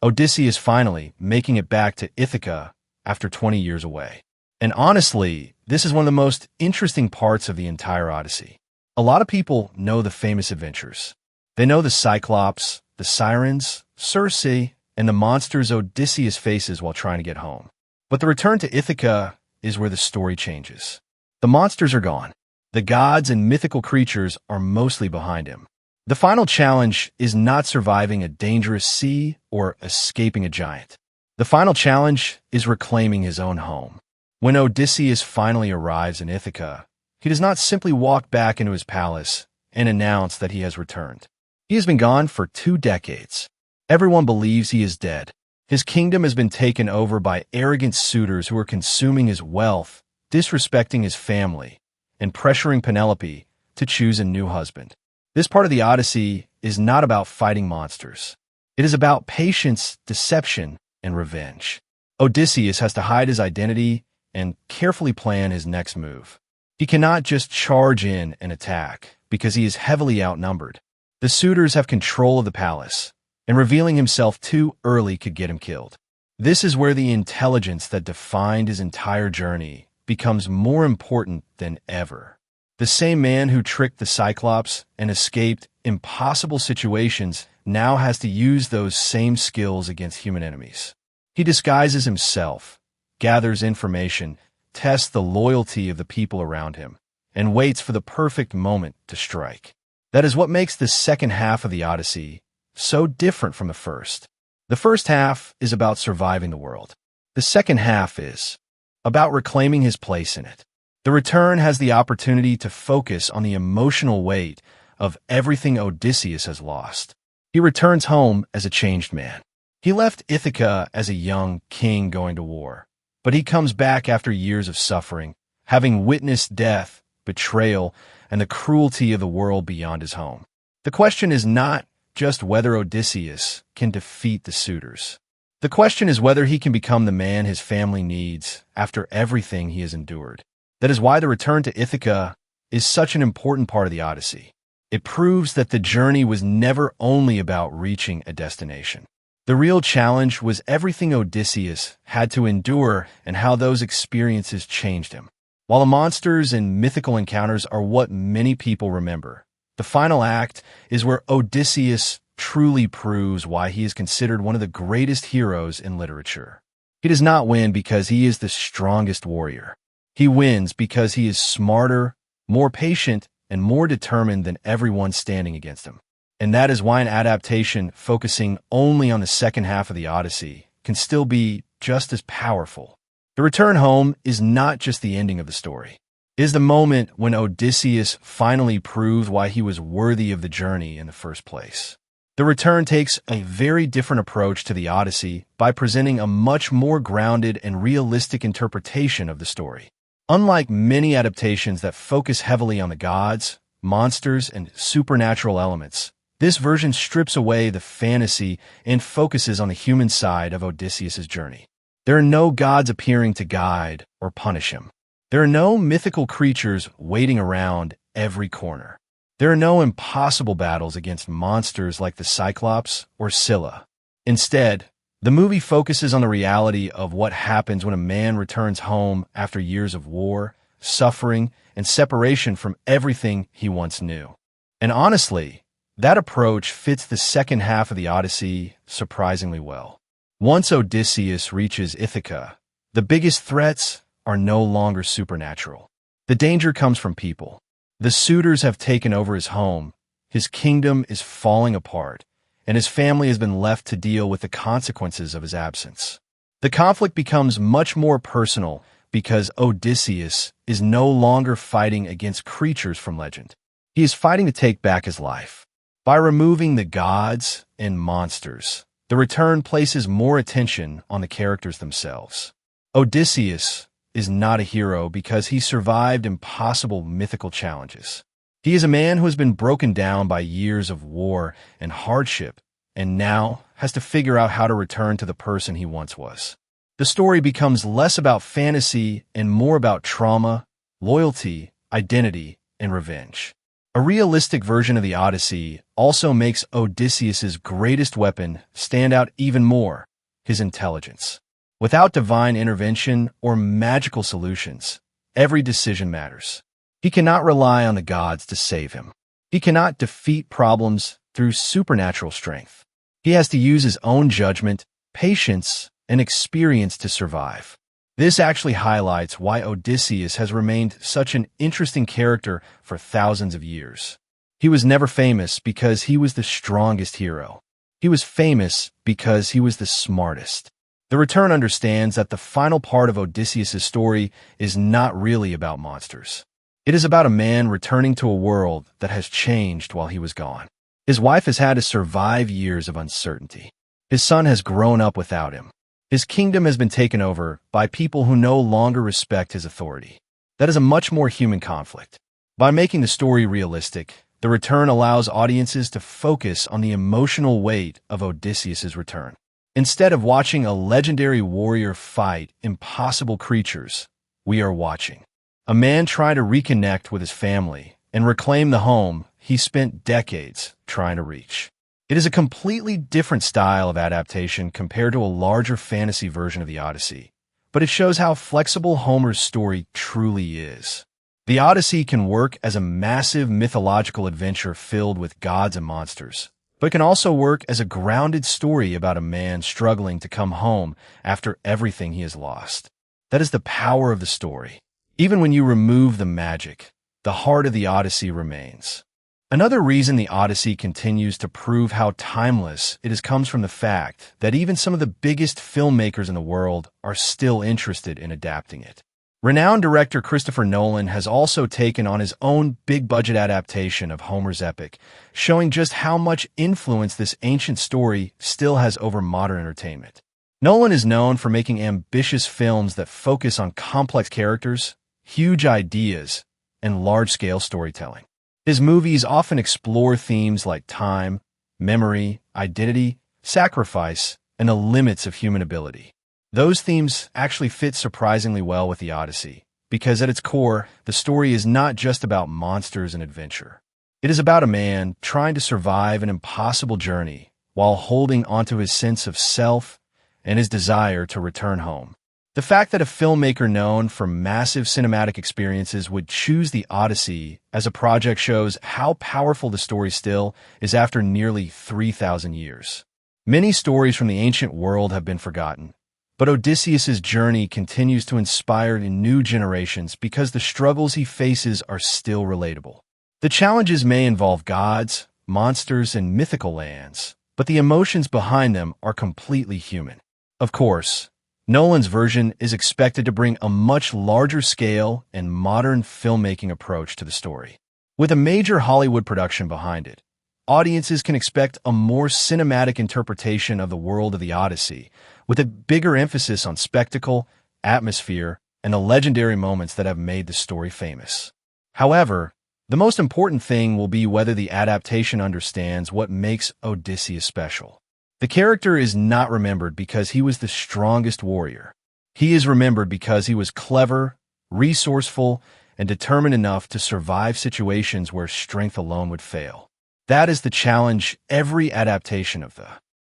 Speaker 2: Odysseus finally making it back to Ithaca after 20 years away. And honestly, this is one of the most interesting parts of the entire Odyssey. A lot of people know the famous adventures. They know the Cyclops, the Sirens, Circe, and the monsters Odysseus faces while trying to get home. But the return to Ithaca is where the story changes. The monsters are gone. The gods and mythical creatures are mostly behind him. The final challenge is not surviving a dangerous sea or escaping a giant. The final challenge is reclaiming his own home. When Odysseus finally arrives in Ithaca, he does not simply walk back into his palace and announce that he has returned. He has been gone for 2 decades. Everyone believes he is dead. His kingdom has been taken over by arrogant suitors who are consuming his wealth, disrespecting his family, and pressuring Penelope to choose a new husband. This part of the Odyssey is not about fighting monsters. It is about patience, deception, and revenge. Odysseus has to hide his identity and carefully plan his next move. He cannot just charge in and attack because he is heavily outnumbered. The suitors have control of the palace, and revealing himself too early could get him killed. This is where the intelligence that defined his entire journey becomes more important than ever. The same man who tricked the Cyclops and escaped impossible situations now has to use those same skills against human enemies. He disguises himself, gathers information, tests the loyalty of the people around him, and waits for the perfect moment to strike. That is what makes the second half of the Odyssey so different from the first. The first half is about surviving the world. The second half is about reclaiming his place in it. The Return has the opportunity to focus on the emotional weight of everything Odysseus has lost. He returns home as a changed man. He left Ithaca as a young king going to war, but he comes back after years of suffering, having witnessed death, betrayal, and the cruelty of the world beyond his home. The question is not just whether Odysseus can defeat the suitors. The question is whether he can become the man his family needs after everything he has endured. That is why the return to Ithaca is such an important part of the Odyssey. It proves that the journey was never only about reaching a destination. The real challenge was everything Odysseus had to endure and how those experiences changed him. While the monsters and mythical encounters are what many people remember, the final act is where Odysseus truly proves why he is considered one of the greatest heroes in literature. He does not win because he is the strongest warrior. He wins because he is smarter, more patient, and more determined than everyone standing against him. And that is why an adaptation focusing only on the second half of the Odyssey can still be just as powerful. The return home is not just the ending of the story. It is the moment when Odysseus finally proves why he was worthy of the journey in the first place. The return takes a very different approach to the Odyssey by presenting a much more grounded and realistic interpretation of the story. Unlike many adaptations that focus heavily on the gods, monsters, and supernatural elements, this version strips away the fantasy and focuses on the human side of Odysseus' journey. There are no gods appearing to guide or punish him. There are no mythical creatures waiting around every corner. There are no impossible battles against monsters like the Cyclops or Scylla. Instead, the movie focuses on the reality of what happens when a man returns home after years of war, suffering, and separation from everything he once knew. And honestly, that approach fits the second half of the Odyssey surprisingly well. Once Odysseus reaches Ithaca, the biggest threats are no longer supernatural. The danger comes from people. The suitors have taken over his home, his kingdom is falling apart, and his family has been left to deal with the consequences of his absence. The conflict becomes much more personal because Odysseus is no longer fighting against creatures from legend. He is fighting to take back his life. By removing the gods and monsters, the return places more attention on the characters themselves. Odysseus is not a hero because he survived impossible mythical challenges. He is a man who has been broken down by years of war and hardship, and now has to figure out how to return to the person he once was. The story becomes less about fantasy and more about trauma, loyalty, identity, and revenge. A realistic version of the Odyssey also makes Odysseus' greatest weapon stand out even more, his intelligence. Without divine intervention or magical solutions, every decision matters. He cannot rely on the gods to save him. He cannot defeat problems through supernatural strength. He has to use his own judgment, patience, and experience to survive. This actually highlights why Odysseus has remained such an interesting character for thousands of years. He was never famous because he was the strongest hero. He was famous because he was the smartest. The Return understands that the final part of Odysseus' story is not really about monsters. It is about a man returning to a world that has changed while he was gone. His wife has had to survive years of uncertainty. His son has grown up without him. His kingdom has been taken over by people who no longer respect his authority. That is a much more human conflict. By making the story realistic, The Return allows audiences to focus on the emotional weight of Odysseus' return. Instead of watching a legendary warrior fight impossible creatures, we are watching a man try to reconnect with his family and reclaim the home he spent decades trying to reach. It is a completely different style of adaptation compared to a larger fantasy version of the Odyssey, but it shows how flexible Homer's story truly is. The Odyssey can work as a massive mythological adventure filled with gods and monsters, but it can also work as a grounded story about a man struggling to come home after everything he has lost. That is the power of the story. Even when you remove the magic, the heart of the Odyssey remains. Another reason the Odyssey continues to prove how timeless it is comes from the fact that even some of the biggest filmmakers in the world are still interested in adapting it. Renowned director Christopher Nolan has also taken on his own big-budget adaptation of Homer's epic, showing just how much influence this ancient story still has over modern entertainment. Nolan is known for making ambitious films that focus on complex characters, huge ideas, and large-scale storytelling. His movies often explore themes like time, memory, identity, sacrifice, and the limits of human ability. Those themes actually fit surprisingly well with the Odyssey, because at its core, the story is not just about monsters and adventure. It is about a man trying to survive an impossible journey while holding onto his sense of self and his desire to return home. The fact that a filmmaker known for massive cinematic experiences would choose the Odyssey as a project shows how powerful the story still is after nearly 3,000 years. Many stories from the ancient world have been forgotten, but Odysseus' journey continues to inspire new generations because the struggles he faces are still relatable. The challenges may involve gods, monsters, and mythical lands, but the emotions behind them are completely human. Of course, Nolan's version is expected to bring a much larger scale and modern filmmaking approach to the story. With a major Hollywood production behind it, audiences can expect a more cinematic interpretation of the world of the Odyssey, with a bigger emphasis on spectacle, atmosphere, and the legendary moments that have made the story famous. However, the most important thing will be whether the adaptation understands what makes Odysseus special. The character is not remembered because he was the strongest warrior. He is remembered because he was clever, resourceful, and determined enough to survive situations where strength alone would fail. That is the challenge every adaptation of the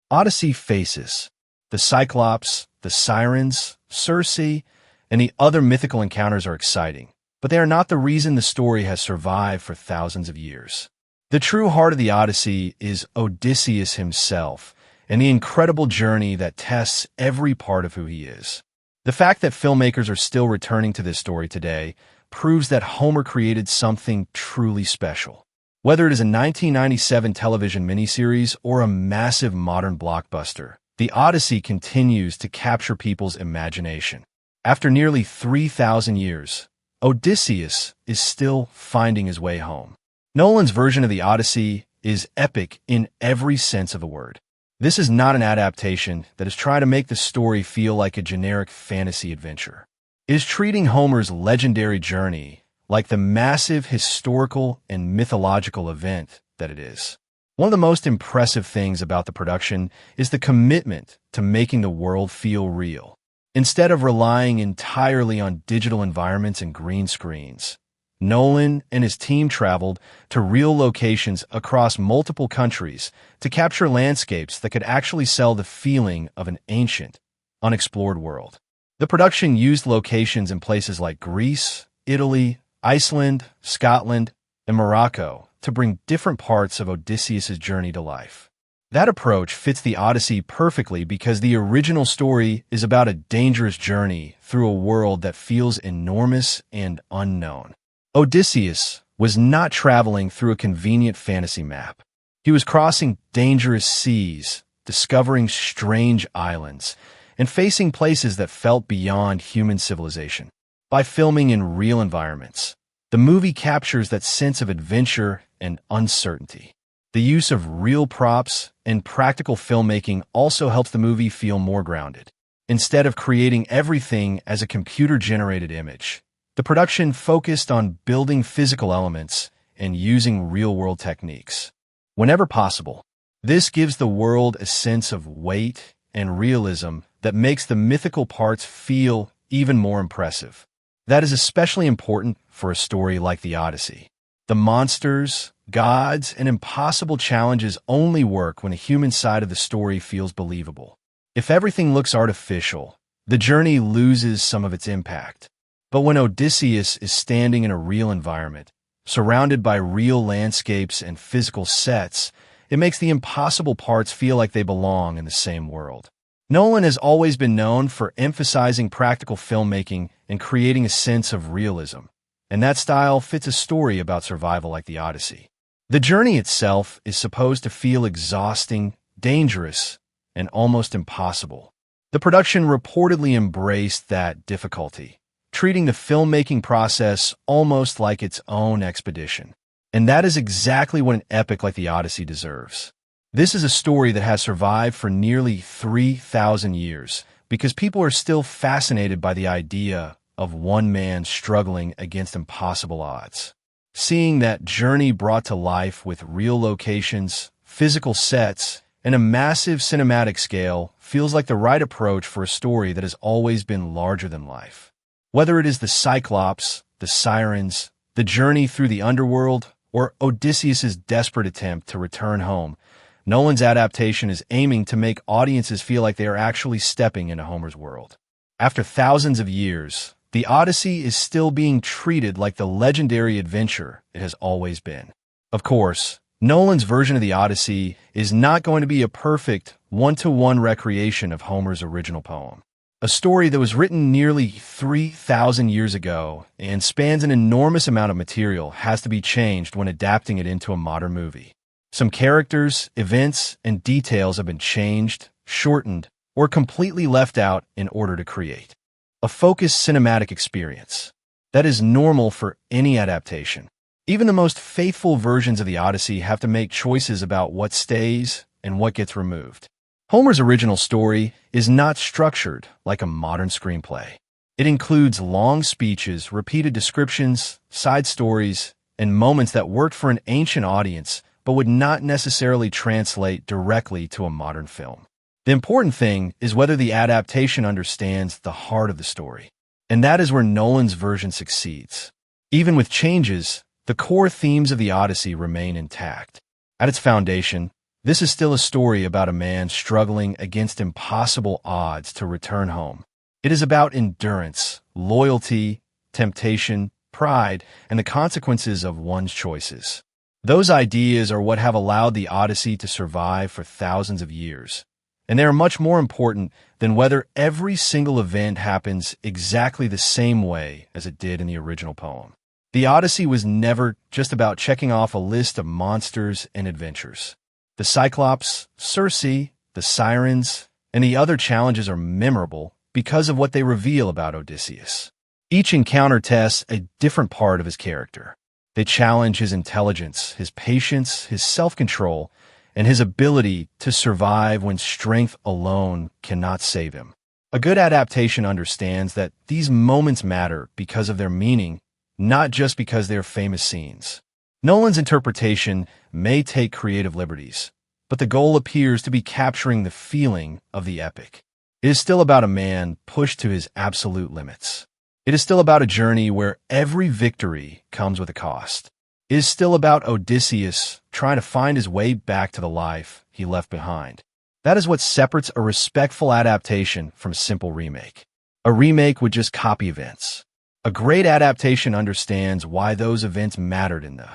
Speaker 2: Odyssey faces. The Cyclops, the Sirens, Circe, and the other mythical encounters are exciting, but they are not the reason the story has survived for thousands of years. The true heart of the Odyssey is Odysseus himself, and the incredible journey that tests every part of who he is. The fact that filmmakers are still returning to this story today proves that Homer created something truly special. Whether it is a 1997 television miniseries or a massive modern blockbuster, the Odyssey continues to capture people's imagination. After nearly 3,000 years, Odysseus is still finding his way home. Nolan's version of the Odyssey is epic in every sense of the word. This is not an adaptation that is trying to make the story feel like a generic fantasy adventure. It is treating Homer's legendary journey like the massive historical and mythological event that it is. One of the most impressive things about the production is the commitment to making the world feel real. Instead of relying entirely on digital environments and green screens, Nolan and his team traveled to real locations across multiple countries to capture landscapes that could actually sell the feeling of an ancient, unexplored world. The production used locations in places like Greece, Italy, Iceland, Scotland, and Morocco to bring different parts of Odysseus' journey to life. That approach fits the Odyssey perfectly because the original story is about a dangerous journey through a world that feels enormous and unknown. Odysseus was not traveling through a convenient fantasy map. He was crossing dangerous seas, discovering strange islands, and facing places that felt beyond human civilization. By filming in real environments, the movie captures that sense of adventure and uncertainty. The use of real props and practical filmmaking also helps the movie feel more grounded. Instead of creating everything as a computer-generated image, the production focused on building physical elements and using real-world techniques. Whenever possible, this gives the world a sense of weight and realism that makes the mythical parts feel even more impressive. That is especially important for a story like the Odyssey. The monsters, gods, and impossible challenges only work when the human side of the story feels believable. If everything looks artificial, the journey loses some of its impact. But when Odysseus is standing in a real environment, surrounded by real landscapes and physical sets, it makes the impossible parts feel like they belong in the same world. Nolan has always been known for emphasizing practical filmmaking and creating a sense of realism, and that style fits a story about survival like the Odyssey. The journey itself is supposed to feel exhausting, dangerous, and almost impossible. The production reportedly embraced that difficulty, treating the filmmaking process almost like its own expedition. And that is exactly what an epic like the Odyssey deserves. This is a story that has survived for nearly 3,000 years because people are still fascinated by the idea of one man struggling against impossible odds. Seeing that journey brought to life with real locations, physical sets, and a massive cinematic scale feels like the right approach for a story that has always been larger than life. Whether it is the Cyclops, the Sirens, the journey through the Underworld, or Odysseus' desperate attempt to return home, Nolan's adaptation is aiming to make audiences feel like they are actually stepping into Homer's world. After thousands of years, the Odyssey is still being treated like the legendary adventure it has always been. Of course, Nolan's version of the Odyssey is not going to be a perfect one-to-one recreation of Homer's original poem. A story that was written nearly 3,000 years ago and spans an enormous amount of material has to be changed when adapting it into a modern movie. Some characters, events, and details have been changed, shortened, or completely left out in order to create a focused cinematic experience. That is normal for any adaptation. Even the most faithful versions of the Odyssey have to make choices about what stays and what gets removed. Homer's original story is not structured like a modern screenplay. It includes long speeches, repeated descriptions, side stories, and moments that worked for an ancient audience but would not necessarily translate directly to a modern film. The important thing is whether the adaptation understands the heart of the story. And that is where Nolan's version succeeds. Even with changes, the core themes of the Odyssey remain intact. At its foundation, this is still a story about a man struggling against impossible odds to return home. It is about endurance, loyalty, temptation, pride, and the consequences of one's choices. Those ideas are what have allowed the Odyssey to survive for thousands of years. And they are much more important than whether every single event happens exactly the same way as it did in the original poem. The Odyssey was never just about checking off a list of monsters and adventures. The Cyclops, Circe, the Sirens, and the other challenges are memorable because of what they reveal about Odysseus. Each encounter tests a different part of his character. They challenge his intelligence, his patience, his self-control, and his ability to survive when strength alone cannot save him. A good adaptation understands that these moments matter because of their meaning, not just because they are famous scenes. Nolan's interpretation may take creative liberties, but the goal appears to be capturing the feeling of the epic. It is still about a man pushed to his absolute limits. It is still about a journey where every victory comes with a cost. It is still about Odysseus trying to find his way back to the life he left behind. That is what separates a respectful adaptation from a simple remake. A remake would just copy events. A great adaptation understands why those events mattered in the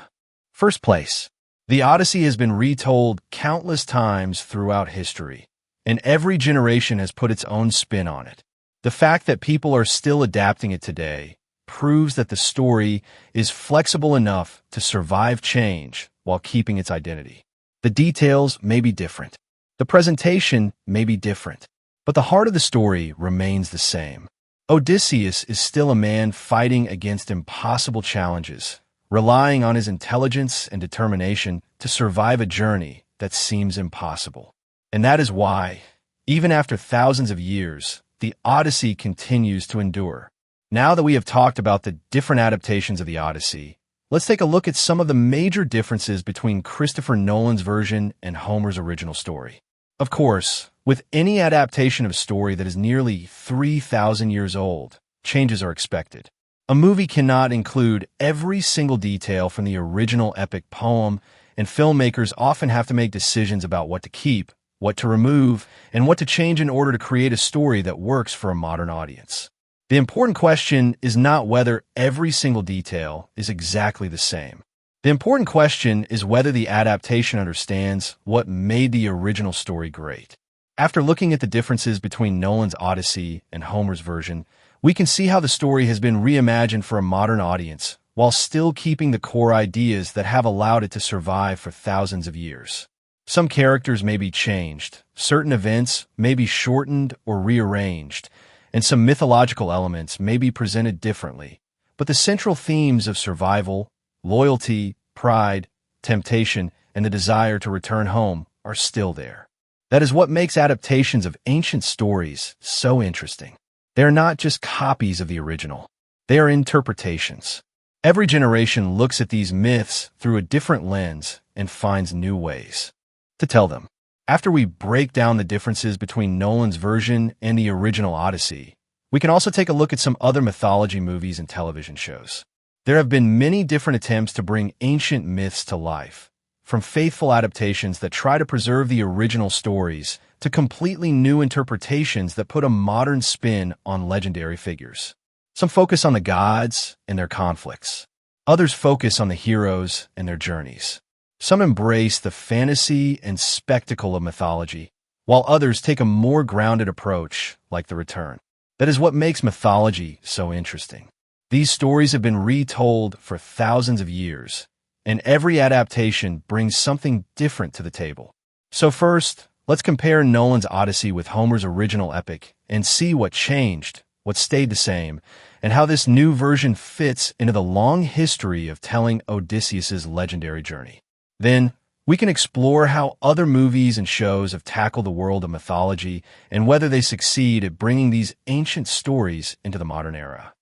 Speaker 2: first place. The Odyssey has been retold countless times throughout history, and every generation has put its own spin on it. The fact that people are still adapting it today proves that the story is flexible enough to survive change while keeping its identity. The details may be different. The presentation may be different, but the heart of the story remains the same. Odysseus is still a man fighting against impossible challenges, relying on his intelligence and determination to survive a journey that seems impossible. And that is why, even after thousands of years, the Odyssey continues to endure. Now that we have talked about the different adaptations of the Odyssey, let's take a look at some of the major differences between Christopher Nolan's version and Homer's original story. Of course, with any adaptation of a story that is nearly 3,000 years old, changes are expected. A movie cannot include every single detail from the original epic poem, and filmmakers often have to make decisions about what to keep, what to remove, and what to change in order to create a story that works for a modern audience. The important question is not whether every single detail is exactly the same. The important question is whether the adaptation understands what made the original story great. After looking at the differences between Nolan's Odyssey and Homer's version, we can see how the story has been reimagined for a modern audience while still keeping the core ideas that have allowed it to survive for thousands of years. Some characters may be changed, certain events may be shortened or rearranged, and some mythological elements may be presented differently, but the central themes of survival, loyalty, pride, temptation, and the desire to return home are still there. That is what makes adaptations of ancient stories so interesting. They are not just copies of the original. They are interpretations. Every generation looks at these myths through a different lens and finds new ways to tell them. After we break down the differences between Nolan's version and the original Odyssey, we can also take a look at some other mythology movies and television shows. There have been many different attempts to bring ancient myths to life, from faithful adaptations that try to preserve the original stories to completely new interpretations that put a modern spin on legendary figures. Some focus on the gods and their conflicts. Others focus on the heroes and their journeys. Some embrace the fantasy and spectacle of mythology, while others take a more grounded approach, like The Return. That is what makes mythology so interesting. These stories have been retold for thousands of years, and every adaptation brings something different to the table. So first, let's compare Nolan's Odyssey with Homer's original epic and see what changed, what stayed the same, and how this new version fits into the long history of telling Odysseus's legendary journey. Then, we can explore how other movies and shows have tackled the world of mythology and whether they succeed at bringing these ancient stories into the modern era.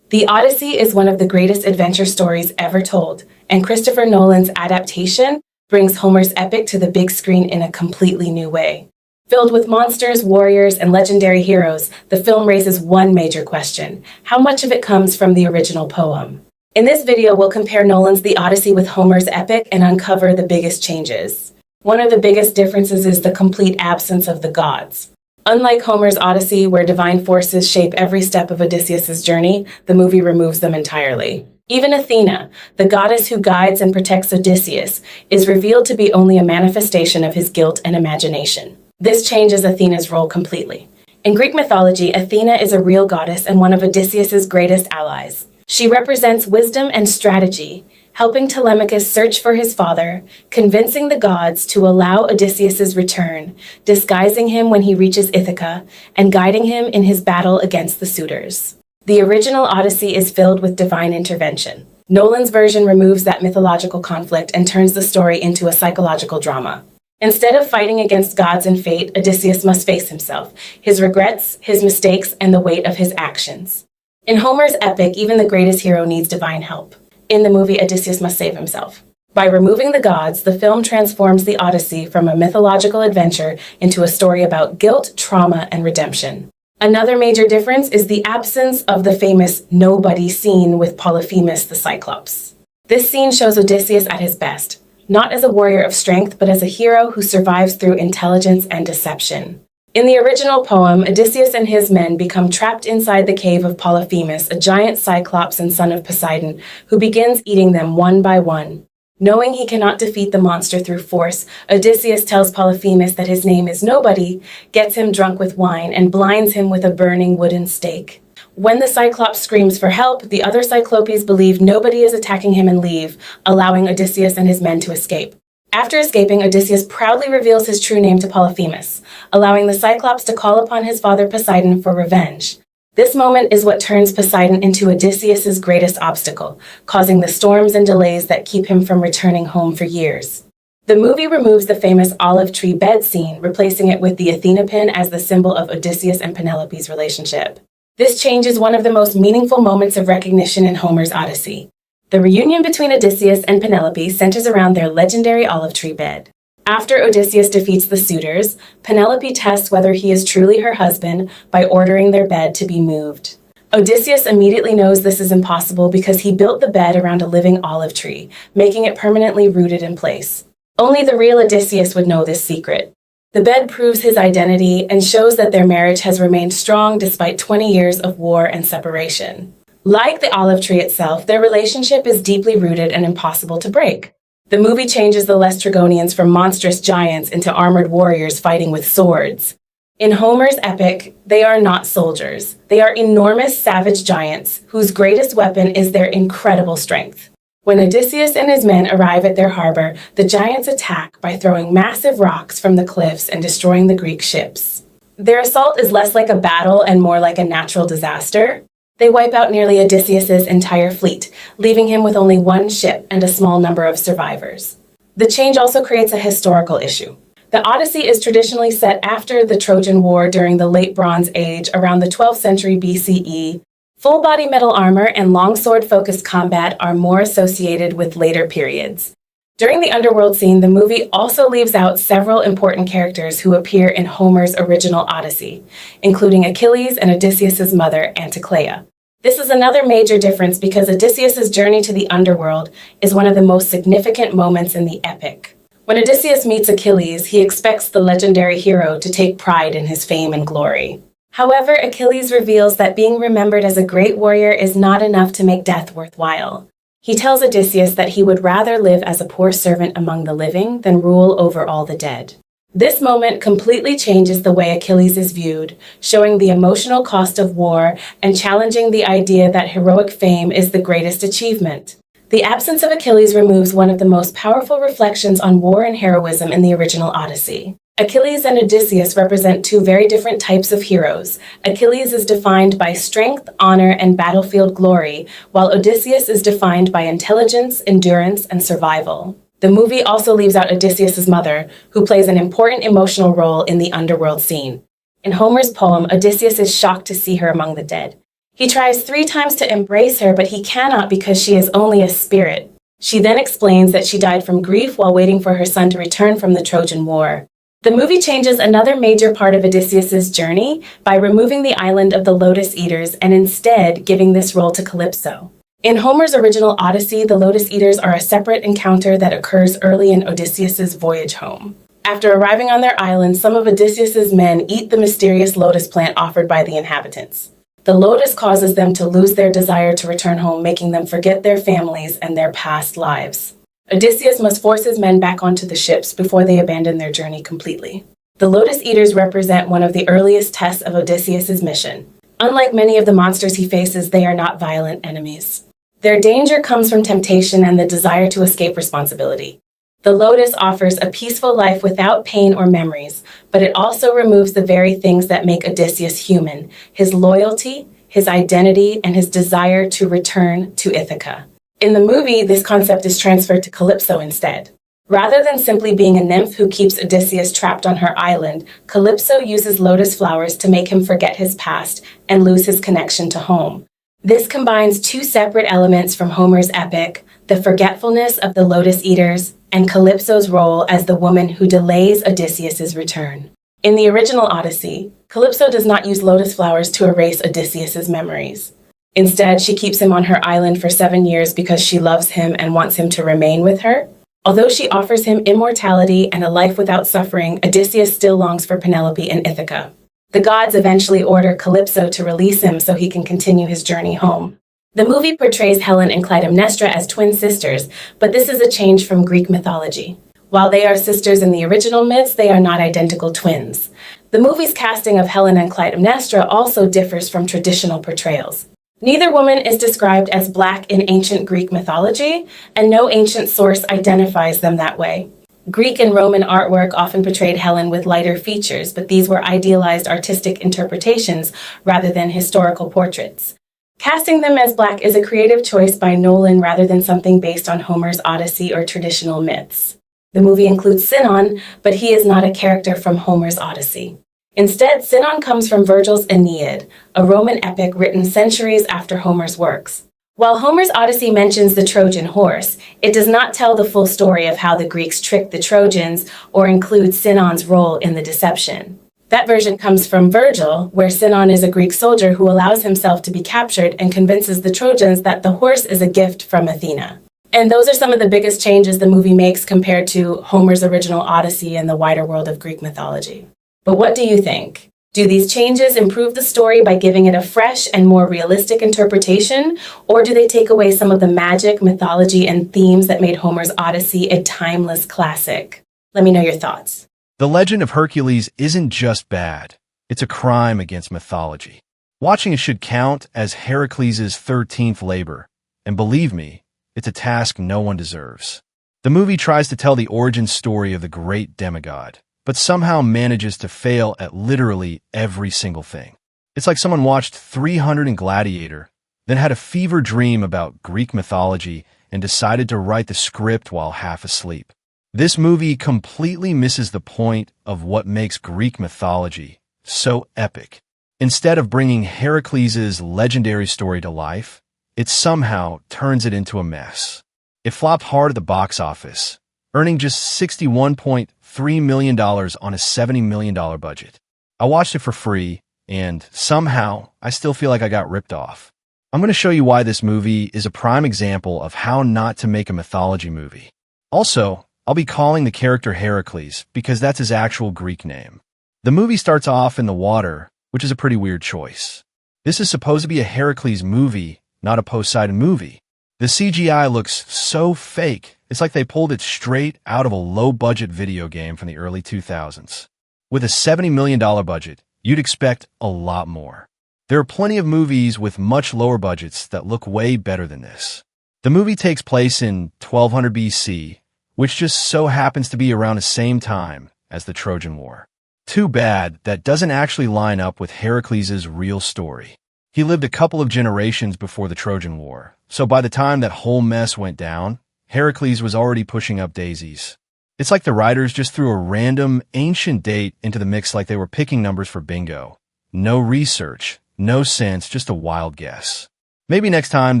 Speaker 3: The Odyssey is one of the greatest adventure stories ever told, and Christopher Nolan's adaptation brings Homer's epic to the big screen in a completely new way. Filled with monsters, warriors, and legendary heroes, the film raises one major question: how much of it comes from the original poem? In this video, we'll compare Nolan's The Odyssey with Homer's epic and uncover the biggest changes. One of the biggest differences is the complete absence of the gods. Unlike Homer's Odyssey, where divine forces shape every step of Odysseus's journey, the movie removes them entirely. Even Athena, the goddess who guides and protects Odysseus, is revealed to be only a manifestation of his guilt and imagination. This changes Athena's role completely. In Greek mythology, Athena is a real goddess and one of Odysseus's greatest allies. She represents wisdom and strategy, helping Telemachus search for his father, convincing the gods to allow Odysseus's return, disguising him when he reaches Ithaca, and guiding him in his battle against the suitors. The original Odyssey is filled with divine intervention. Nolan's version removes that mythological conflict and turns the story into a psychological drama. Instead of fighting against gods and fate, Odysseus must face himself, his regrets, his mistakes, and the weight of his actions. In Homer's epic, even the greatest hero needs divine help. In the movie, Odysseus must save himself. By removing the gods, the film transforms the Odyssey from a mythological adventure into a story about guilt, trauma, and redemption. Another major difference is the absence of the famous nobody scene with Polyphemus the Cyclops. This scene shows Odysseus at his best, not as a warrior of strength, but as a hero who survives through intelligence and deception. In the original poem, Odysseus and his men become trapped inside the cave of Polyphemus, a giant Cyclops and son of Poseidon, who begins eating them one by one. Knowing he cannot defeat the monster through force, Odysseus tells Polyphemus that his name is Nobody, gets him drunk with wine, and blinds him with a burning wooden stake. When the Cyclops screams for help, the other Cyclopes believe Nobody is attacking him and leave, allowing Odysseus and his men to escape. After escaping, Odysseus proudly reveals his true name to Polyphemus, allowing the Cyclops to call upon his father Poseidon for revenge. This moment is what turns Poseidon into Odysseus's greatest obstacle, causing the storms and delays that keep him from returning home for years. The movie removes the famous olive tree bed scene, replacing it with the Athena pin as the symbol of Odysseus and Penelope's relationship. This change is one of the most meaningful moments of recognition in Homer's Odyssey. The reunion between Odysseus and Penelope centers around their legendary olive tree bed. After Odysseus defeats the suitors, Penelope tests whether he is truly her husband by ordering their bed to be moved. Odysseus immediately knows this is impossible because he built the bed around a living olive tree, making it permanently rooted in place. Only the real Odysseus would know this secret. The bed proves his identity and shows that their marriage has remained strong despite 20 years of war and separation. Like the olive tree itself, their relationship is deeply rooted and impossible to break. The movie changes the Laestrygonians from monstrous giants into armored warriors fighting with swords. In Homer's epic, they are not soldiers. They are enormous, savage giants whose greatest weapon is their incredible strength. When Odysseus and his men arrive at their harbor, the giants attack by throwing massive rocks from the cliffs and destroying the Greek ships. Their assault is less like a battle and more like a natural disaster. They wipe out nearly Odysseus's entire fleet, leaving him with only one ship and a small number of survivors. The change also creates a historical issue. The Odyssey is traditionally set after the Trojan War during the Late Bronze Age around the 12th century BCE. Full-body metal armor and longsword-focused combat are more associated with later periods. During the Underworld scene, the movie also leaves out several important characters who appear in Homer's original Odyssey, including Achilles and Odysseus's mother, Anticlea. This is another major difference because Odysseus's journey to the Underworld is one of the most significant moments in the epic. When Odysseus meets Achilles, he expects the legendary hero to take pride in his fame and glory. However, Achilles reveals that being remembered as a great warrior is not enough to make death worthwhile. He tells Odysseus that he would rather live as a poor servant among the living than rule over all the dead. This moment completely changes the way Achilles is viewed, showing the emotional cost of war and challenging the idea that heroic fame is the greatest achievement. The absence of Achilles removes one of the most powerful reflections on war and heroism in the original Odyssey. Achilles and Odysseus represent two very different types of heroes. Achilles is defined by strength, honor, and battlefield glory, while Odysseus is defined by intelligence, endurance, and survival. The movie also leaves out Odysseus's mother, who plays an important emotional role in the Underworld scene. In Homer's poem, Odysseus is shocked to see her among the dead. He tries 3 times to embrace her, but he cannot because she is only a spirit. She then explains that she died from grief while waiting for her son to return from the Trojan War. The movie changes another major part of Odysseus's journey by removing the island of the Lotus Eaters and instead giving this role to Calypso. In Homer's original Odyssey, the Lotus Eaters are a separate encounter that occurs early in Odysseus's voyage home. After arriving on their island, some of Odysseus's men eat the mysterious lotus plant offered by the inhabitants. The lotus causes them to lose their desire to return home, making them forget their families and their past lives. Odysseus must force his men back onto the ships before they abandon their journey completely. The Lotus Eaters represent one of the earliest tests of Odysseus's mission. Unlike many of the monsters he faces, they are not violent enemies. Their danger comes from temptation and the desire to escape responsibility. The lotus offers a peaceful life without pain or memories, but it also removes the very things that make Odysseus human: his loyalty, his identity, and his desire to return to Ithaca. In the movie, this concept is transferred to Calypso instead. Rather than simply being a nymph who keeps Odysseus trapped on her island, Calypso uses lotus flowers to make him forget his past and lose his connection to home. This combines 2 separate elements from Homer's epic: the forgetfulness of the Lotus Eaters and Calypso's role as the woman who delays Odysseus's return. In the original Odyssey, Calypso does not use lotus flowers to erase Odysseus's memories. Instead, she keeps him on her island for 7 years because she loves him and wants him to remain with her. Although she offers him immortality and a life without suffering, Odysseus still longs for Penelope in Ithaca. The gods eventually order Calypso to release him so he can continue his journey home. The movie portrays Helen and Clytemnestra as twin sisters, but this is a change from Greek mythology. While they are sisters in the original myths, they are not identical twins. The movie's casting of Helen and Clytemnestra also differs from traditional portrayals. Neither woman is described as black in ancient Greek mythology, and no ancient source identifies them that way. Greek and Roman artwork often portrayed Helen with lighter features, but these were idealized artistic interpretations rather than historical portraits. Casting them as black is a creative choice by Nolan rather than something based on Homer's Odyssey or traditional myths. The movie includes Sinon, but he is not a character from Homer's Odyssey. Instead, Sinon comes from Virgil's Aeneid, a Roman epic written centuries after Homer's works. While Homer's Odyssey mentions the Trojan horse, it does not tell the full story of how the Greeks tricked the Trojans or include Sinon's role in the deception. That version comes from Virgil, where Sinon is a Greek soldier who allows himself to be captured and convinces the Trojans that the horse is a gift from Athena. And those are some of the biggest changes the movie makes compared to Homer's original Odyssey and the wider world of Greek mythology. But what do you think? Do these changes improve the story by giving it a fresh and more realistic interpretation, or do they take away some of the magic, mythology, and themes that made Homer's Odyssey a timeless classic? Let me know your thoughts.
Speaker 2: The Legend of Hercules isn't just bad, it's a crime against mythology. Watching it should count as Heracles' 13th labor, and believe me, it's a task no one deserves. The movie tries to tell the origin story of the great demigod, but somehow manages to fail at literally every single thing. It's like someone watched 300 and Gladiator, then had a fever dream about Greek mythology and decided to write the script while half asleep. This movie completely misses the point of what makes Greek mythology so epic. Instead of bringing Heracles' legendary story to life, it somehow turns it into a mess. It flopped hard at the box office, earning just $61.3 million on a $70 million budget. I watched it for free, and somehow I still feel like I got ripped off. I'm going to show you why this movie is a prime example of how not to make a mythology movie. Also, I'll be calling the character Heracles because that's his actual Greek name. The movie starts off in the water, which is a pretty weird choice. This is supposed to be a Heracles movie, not a Poseidon movie. The CGI looks so fake, it's like they pulled it straight out of a low-budget video game from the early 2000s. With a $70 million budget, you'd expect a lot more. There are plenty of movies with much lower budgets that look way better than this. The movie takes place in 1200 BC, which just so happens to be around the same time as the Trojan War. Too bad that doesn't actually line up with Heracles' real story. He lived a couple of generations before the Trojan War, so by the time that whole mess went down, Heracles was already pushing up daisies. It's like the writers just threw a random, ancient date into the mix like they were picking numbers for bingo. No research, no sense, just a wild guess. Maybe next time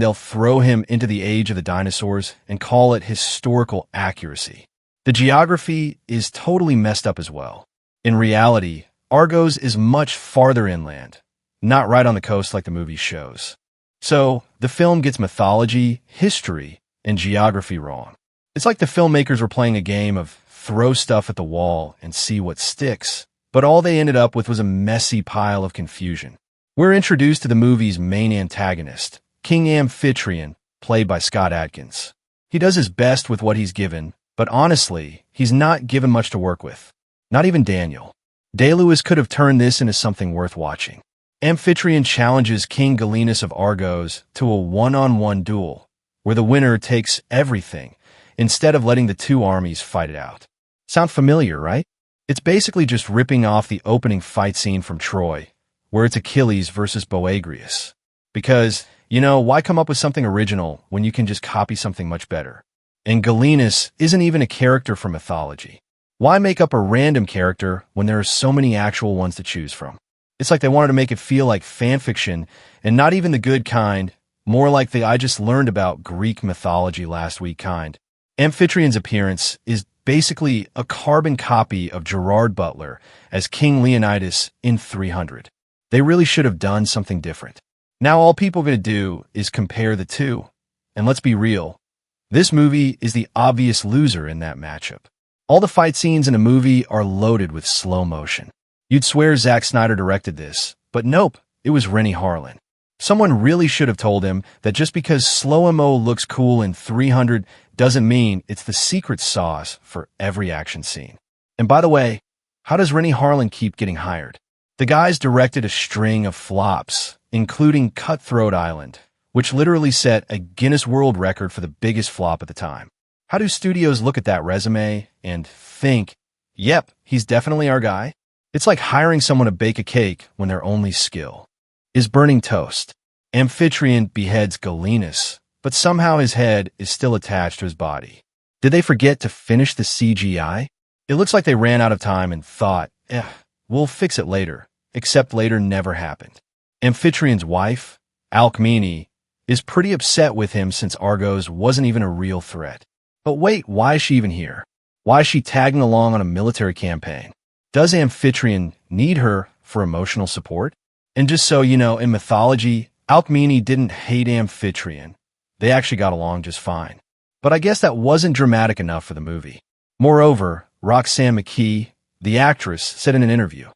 Speaker 2: they'll throw him into the age of the dinosaurs and call it historical accuracy. The geography is totally messed up as well. In reality, Argos is much farther inland, not right on the coast like the movie shows. So, the film gets mythology, history, and geography wrong. It's like the filmmakers were playing a game of throw stuff at the wall and see what sticks, but all they ended up with was a messy pile of confusion. We're introduced to the movie's main antagonist, King Amphitryon, played by Scott Adkins. He does his best with what he's given, but honestly, he's not given much to work with. Not even Daniel. Day-Lewis could have turned this into something worth watching. Amphitryon challenges King Galenus of Argos to a one-on-one duel, where the winner takes everything, instead of letting the two armies fight it out. Sound familiar, right? It's basically just ripping off the opening fight scene from Troy, where it's Achilles versus Boagrius. Because, why come up with something original when you can just copy something much better? And Galenus isn't even a character from mythology. Why make up a random character when there are so many actual ones to choose from? It's like they wanted to make it feel like fanfiction, and not even the good kind, more like the I just learned about Greek mythology last week kind. Amphitryon's appearance is basically a carbon copy of Gerard Butler as King Leonidas in 300. They really should have done something different. Now all people are going to do is compare the two. And let's be real, this movie is the obvious loser in that matchup. All the fight scenes in a movie are loaded with slow motion. You'd swear Zack Snyder directed this, but nope, it was Rennie Harlin. Someone really should have told him that just because slow-mo looks cool in 300 doesn't mean it's the secret sauce for every action scene. And by the way, how does Rennie Harlin keep getting hired? The guy's directed a string of flops, including Cutthroat Island, which literally set a Guinness World Record for the biggest flop at the time. How do studios look at that resume and think, yep, he's definitely our guy? It's like hiring someone to bake a cake when their only skill is burning toast. Amphitryon beheads Galenus, but somehow his head is still attached to his body. Did they forget to finish the CGI? It looks like they ran out of time and thought, we'll fix it later, except later never happened. Amphitryon's wife, Alcmene, is pretty upset with him since Argos wasn't even a real threat. But wait, why is she even here? Why is she tagging along on a military campaign? Does Amphitryon need her for emotional support? And just so you know, in mythology, Alcmene didn't hate Amphitryon. They actually got along just fine. But I guess that wasn't dramatic enough for the movie. Moreover, Roxanne McKee, the actress, said in an interview,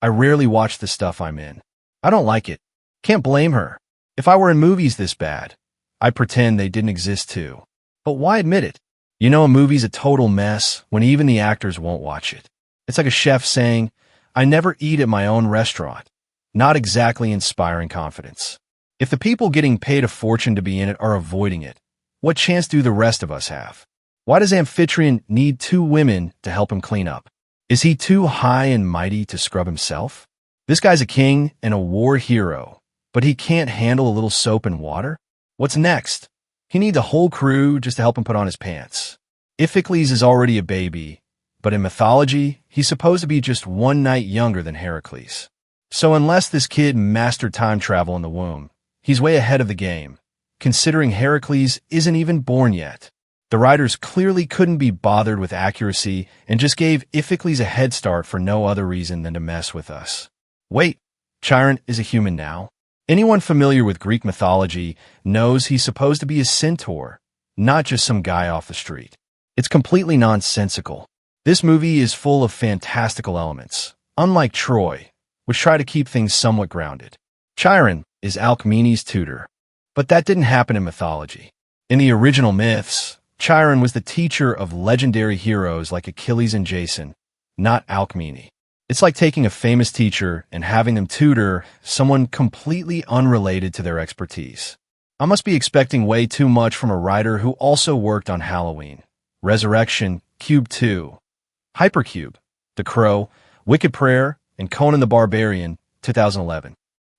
Speaker 2: "I rarely watch the stuff I'm in. I don't like it. Can't blame her. If I were in movies this bad, I'd pretend they didn't exist too. But why admit it? A movie's a total mess when even the actors won't watch it. It's like a chef saying, I never eat at my own restaurant. Not exactly inspiring confidence. If the people getting paid a fortune to be in it are avoiding it, what chance do the rest of us have? Why does Amphitryon need two women to help him clean up? Is he too high and mighty to scrub himself? This guy's a king and a war hero, but he can't handle a little soap and water? What's next? He needs a whole crew just to help him put on his pants. Iphicles is already a baby, but in mythology, he's supposed to be just one night younger than Heracles. So unless this kid mastered time travel in the womb, he's way ahead of the game, considering Heracles isn't even born yet. The writers clearly couldn't be bothered with accuracy and just gave Iphicles a head start for no other reason than to mess with us. Wait, Chiron is a human now? Anyone familiar with Greek mythology knows he's supposed to be a centaur, not just some guy off the street. It's completely nonsensical. This movie is full of fantastical elements, unlike Troy, which try to keep things somewhat grounded. Chiron is Alcmene's tutor, but that didn't happen in mythology. In the original myths, Chiron was the teacher of legendary heroes like Achilles and Jason, not Alcmene. It's like taking a famous teacher and having them tutor someone completely unrelated to their expertise. I must be expecting way too much from a writer who also worked on Halloween, Resurrection, Cube 2, Hypercube, The Crow, Wicked Prayer, and Conan the Barbarian, 2011.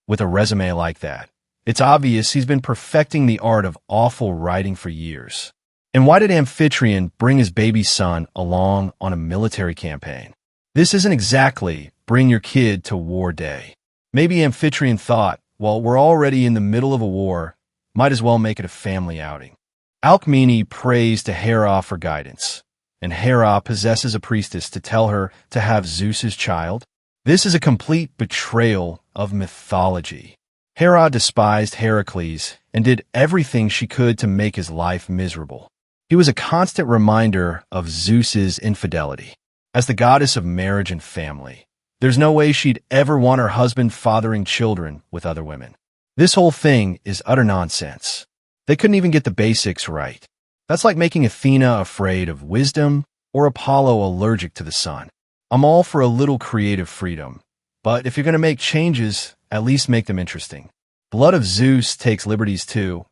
Speaker 2: With a resume like that, it's obvious he's been perfecting the art of awful writing for years. And why did Amphitryon bring his baby son along on a military campaign? This isn't exactly bring your kid to war day. Maybe Amphitryon thought, well, we're already in the middle of a war, might as well make it a family outing. Alcmene prays to Hera for guidance, and Hera possesses a priestess to tell her to have Zeus's child. This is a complete betrayal of mythology. Hera despised Heracles and did everything she could to make his life miserable. He was a constant reminder of Zeus's infidelity. As the goddess of marriage and family, there's no way she'd ever want her husband fathering children with other women. This whole thing is utter nonsense. They couldn't even get the basics right. That's like making Athena afraid of wisdom or Apollo allergic to the sun. I'm all for a little creative freedom, but if you're going to make changes, at least make them interesting. Blood of Zeus takes liberties too,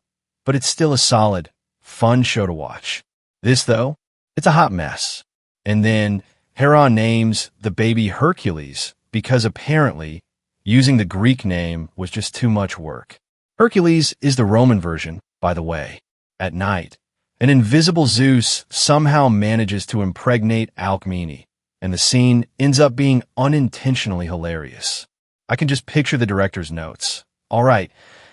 Speaker 2: but it's still a solid, fun show to watch. This, though, it's a hot mess. And then Hera names the baby Hercules because apparently using the Greek name was just too much work. Hercules is the Roman version, by the way. At night, an invisible Zeus somehow manages to impregnate Alcmene, and the scene ends up being unintentionally hilarious. I can just picture the director's notes. All right,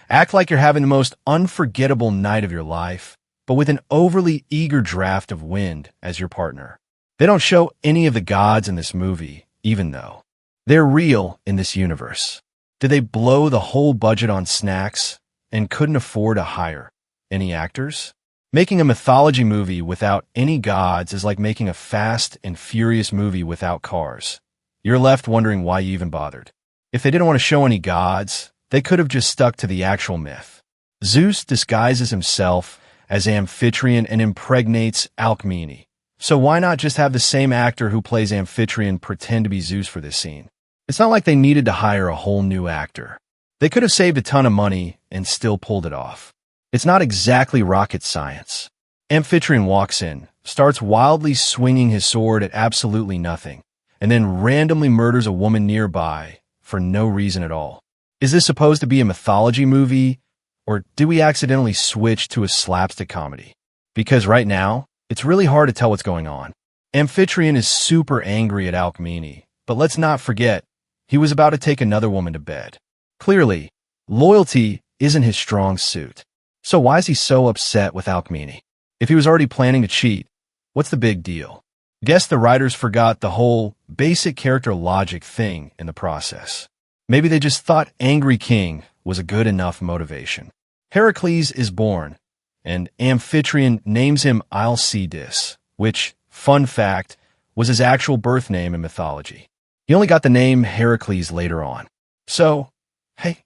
Speaker 2: act like you're having the most unforgettable night of your life, but with an overly eager draft of wind as your partner. They don't show any of the gods in this movie, even though they're real in this universe. Did they blow the whole budget on snacks and couldn't afford to hire any actors? Making a mythology movie without any gods is like making a Fast and Furious movie without cars. You're left wondering why you even bothered. If they didn't want to show any gods, they could have just stuck to the actual myth. Zeus disguises himself as Amphitryon and impregnates Alcmene. So why not just have the same actor who plays Amphitryon pretend to be Zeus for this scene? It's not like they needed to hire a whole new actor. They could have saved a ton of money and still pulled it off. It's not exactly rocket science. Amphitryon walks in, starts wildly swinging his sword at absolutely nothing, and then randomly murders a woman nearby for no reason at all. Is this supposed to be a mythology movie, or did we accidentally switch to a slapstick comedy? Because right now, it's really hard to tell what's going on. Amphitryon is super angry at Alcmene, but let's not forget, he was about to take another woman to bed. Clearly, loyalty isn't his strong suit. So why is he so upset with Alcmene? If he was already planning to cheat, what's the big deal? Guess the writers forgot the whole basic character logic thing in the process. Maybe they just thought Angry King was a good enough motivation. Heracles is born, and Amphitryon names him Alcides, which, fun fact, was his actual birth name in mythology. He only got the name Heracles later on. So, hey,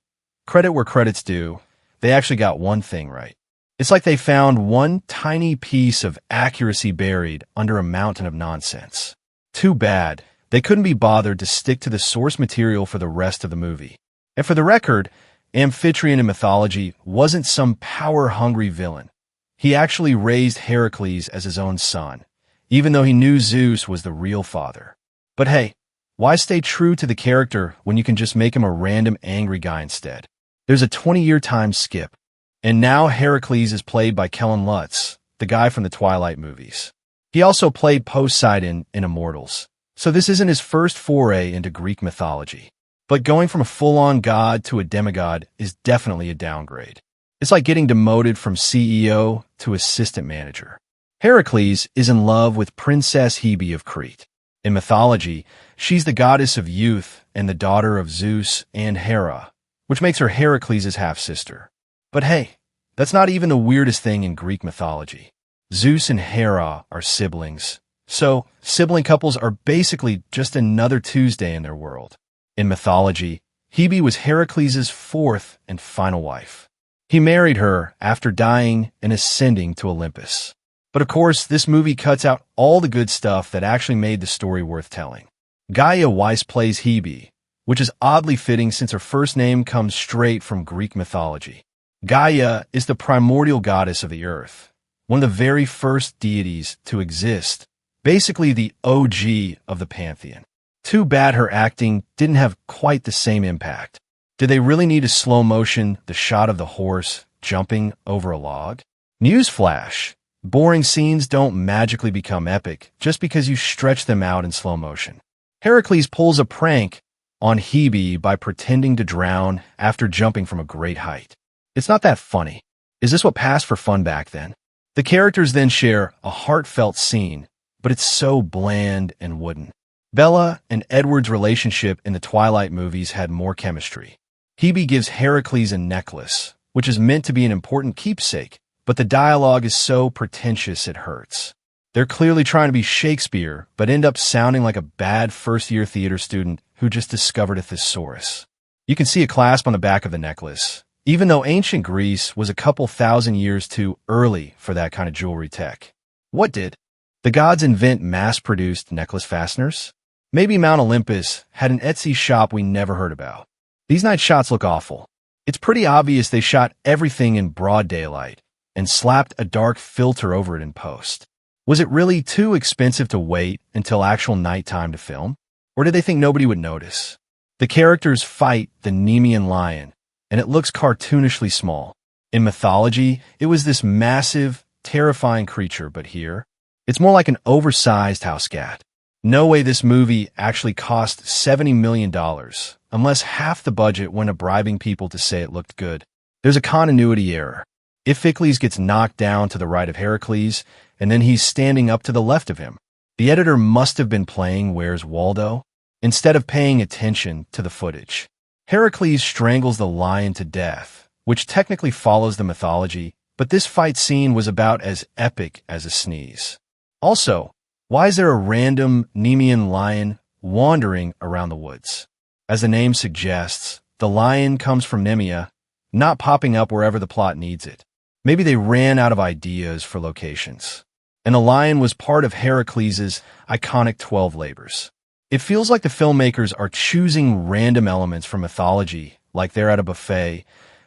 Speaker 2: credit where credit's due, they actually got one thing right. It's like they found one tiny piece of accuracy buried under a mountain of nonsense. Too bad, they couldn't be bothered to stick to the source material for the rest of the movie. And for the record, Amphitryon in mythology wasn't some power-hungry villain. He actually raised Heracles as his own son, even though he knew Zeus was the real father. But hey, why stay true to the character when you can just make him a random angry guy instead? There's a 20-year time skip, and now Heracles is played by Kellen Lutz, the guy from the Twilight movies. He also played Poseidon in Immortals, so this isn't his first foray into Greek mythology. But going from a full-on god to a demigod is definitely a downgrade. It's like getting demoted from CEO to assistant manager. Heracles is in love with Princess Hebe of Crete. In mythology, she's the goddess of youth and the daughter of Zeus and Hera, which makes her Heracles' half-sister. But hey, that's not even the weirdest thing in Greek mythology. Zeus and Hera are siblings, so sibling couples are basically just another Tuesday in their world. In mythology, Hebe was Heracles' fourth and final wife. He married her after dying and ascending to Olympus. But of course, this movie cuts out all the good stuff that actually made the story worth telling. Gaia Weiss plays Hebe, which is oddly fitting since her first name comes straight from Greek mythology. Gaia is the primordial goddess of the earth, one of the very first deities to exist, basically the OG of the pantheon. Too bad her acting didn't have quite the same impact. Did they really need to slow motion the shot of the horse jumping over a log? Newsflash. Boring scenes don't magically become epic just because you stretch them out in slow motion. Heracles pulls a prank on Hebe by pretending to drown after jumping from a great height. It's not that funny. Is this what passed for fun back then? The characters then share a heartfelt scene, but it's so bland and wooden. Bella and Edward's relationship in the Twilight movies had more chemistry. Hebe gives Heracles a necklace, which is meant to be an important keepsake, but the dialogue is so pretentious it hurts. They're clearly trying to be Shakespeare, but end up sounding like a bad first-year theater student who just discovered a thesaurus. You can see a clasp on the back of the necklace, even though ancient Greece was a couple thousand years too early for that kind of jewelry tech. What did? The gods invent mass-produced necklace fasteners? Maybe Mount Olympus had an Etsy shop we never heard about. These night shots look awful. It's pretty obvious they shot everything in broad daylight and slapped a dark filter over it in post. Was it really too expensive to wait until actual nighttime to film? Or did they think nobody would notice? The characters fight the Nemean lion, and it looks cartoonishly small. In mythology, it was this massive, terrifying creature, but here, it's more like an oversized house cat. No way this movie actually cost $70 million, unless half the budget went to bribing people to say it looked good. There's a continuity error. Iphicles gets knocked down to the right of Heracles, and then he's standing up to the left of him. The editor must have been playing Where's Waldo, instead of paying attention to the footage. Heracles strangles the lion to death, which technically follows the mythology, but this fight scene was about as epic as a sneeze. Also, why is there a random Nemean lion wandering around the woods? As the name suggests, the lion comes from Nemea, not popping up wherever the plot needs it. Maybe they ran out of ideas for locations. And the lion was part of Heracles' iconic 12 labors. It feels like the filmmakers are choosing random elements from mythology, like they're at a buffet,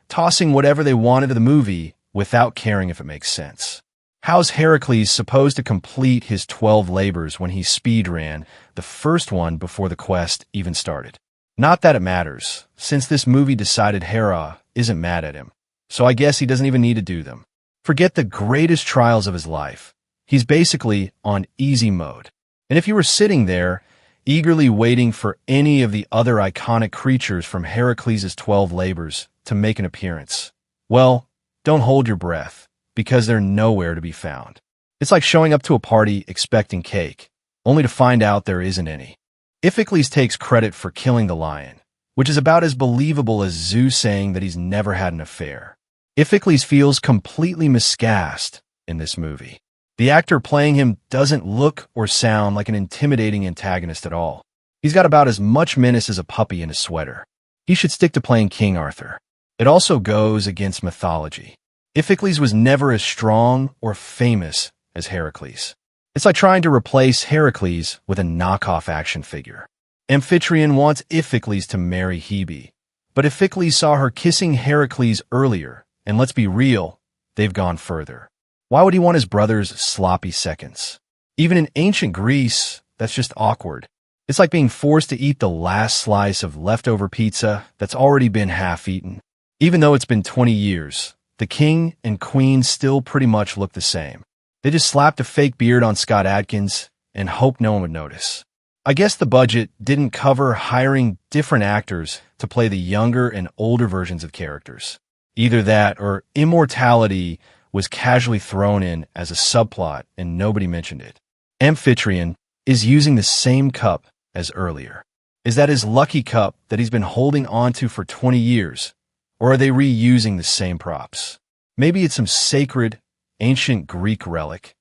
Speaker 2: tossing whatever they want into the movie without caring if it makes sense. How's Heracles supposed to complete his 12 labors when he speed ran the first one before the quest even started? Not that it matters, since this movie decided Hera isn't mad at him, so I guess he doesn't even need to do them. Forget the greatest trials of his life. He's basically on easy mode. And if you were sitting there, eagerly waiting for any of the other iconic creatures from Heracles' 12 labors to make an appearance, well, don't hold your breath, because they're nowhere to be found. It's like showing up to a party expecting cake, only to find out there isn't any. Iphicles takes credit for killing the lion, which is about as believable as Zeus saying that he's never had an affair. Iphicles feels completely miscast in this movie. The actor playing him doesn't look or sound like an intimidating antagonist at all. He's got about as much menace as a puppy in a sweater. He should stick to playing King Arthur. It also goes against mythology. Iphicles was never as strong or famous as Heracles. It's like trying to replace Heracles with a knockoff action figure. Amphitryon wants Iphicles to marry Hebe, but Iphicles saw her kissing Heracles earlier, and let's be real, they've gone further. Why would he want his brother's sloppy seconds? Even in ancient Greece, that's just awkward. It's like being forced to eat the last slice of leftover pizza that's already been half-eaten. Even though it's been 20 years, the king and queen still pretty much look the same. They just slapped a fake beard on Scott Adkins and hoped no one would notice. I guess the budget didn't cover hiring different actors to play the younger and older versions of characters. Either that or immortality was casually thrown in as a subplot and nobody mentioned it. Amphitryon is using the same cup as earlier. Is that his lucky cup that he's been holding onto for 20 years? Or are they reusing the same props? Maybe it's some sacred, ancient Greek relic.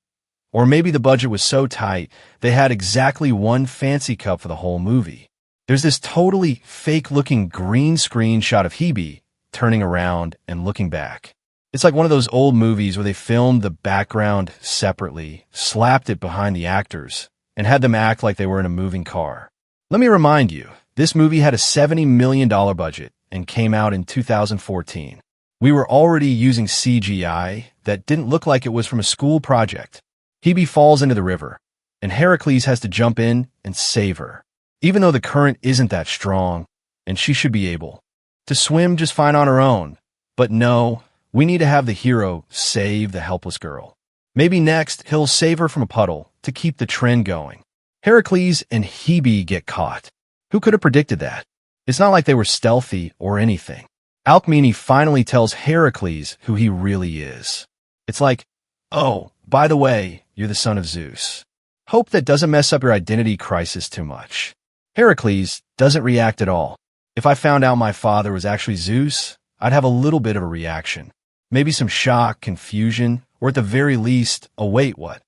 Speaker 2: Or maybe the budget was so tight, they had exactly one fancy cup for the whole movie. There's this totally fake-looking green screen shot of Hebe turning around and looking back. It's like one of those old movies where they filmed the background separately, slapped it behind the actors, and had them act like they were in a moving car. Let me remind you, this movie had a $70 million budget and came out in 2014. We were already using CGI that didn't look like it was from a school project. Hebe falls into the river, and Heracles has to jump in and save her, even though the current isn't that strong, and she should be able to swim just fine on her own. But no, we need to have the hero save the helpless girl. Maybe next, he'll save her from a puddle to keep the trend going. Heracles and Hebe get caught. Who could have predicted that? It's not like they were stealthy or anything. Alcmene finally tells Heracles who he really is. It's like, oh, by the way, you're the son of Zeus. Hope that doesn't mess up your identity crisis too much. Heracles doesn't react at all. If I found out my father was actually Zeus, I'd have a little bit of a reaction. Maybe some shock, confusion, or at the very least, a wait, what?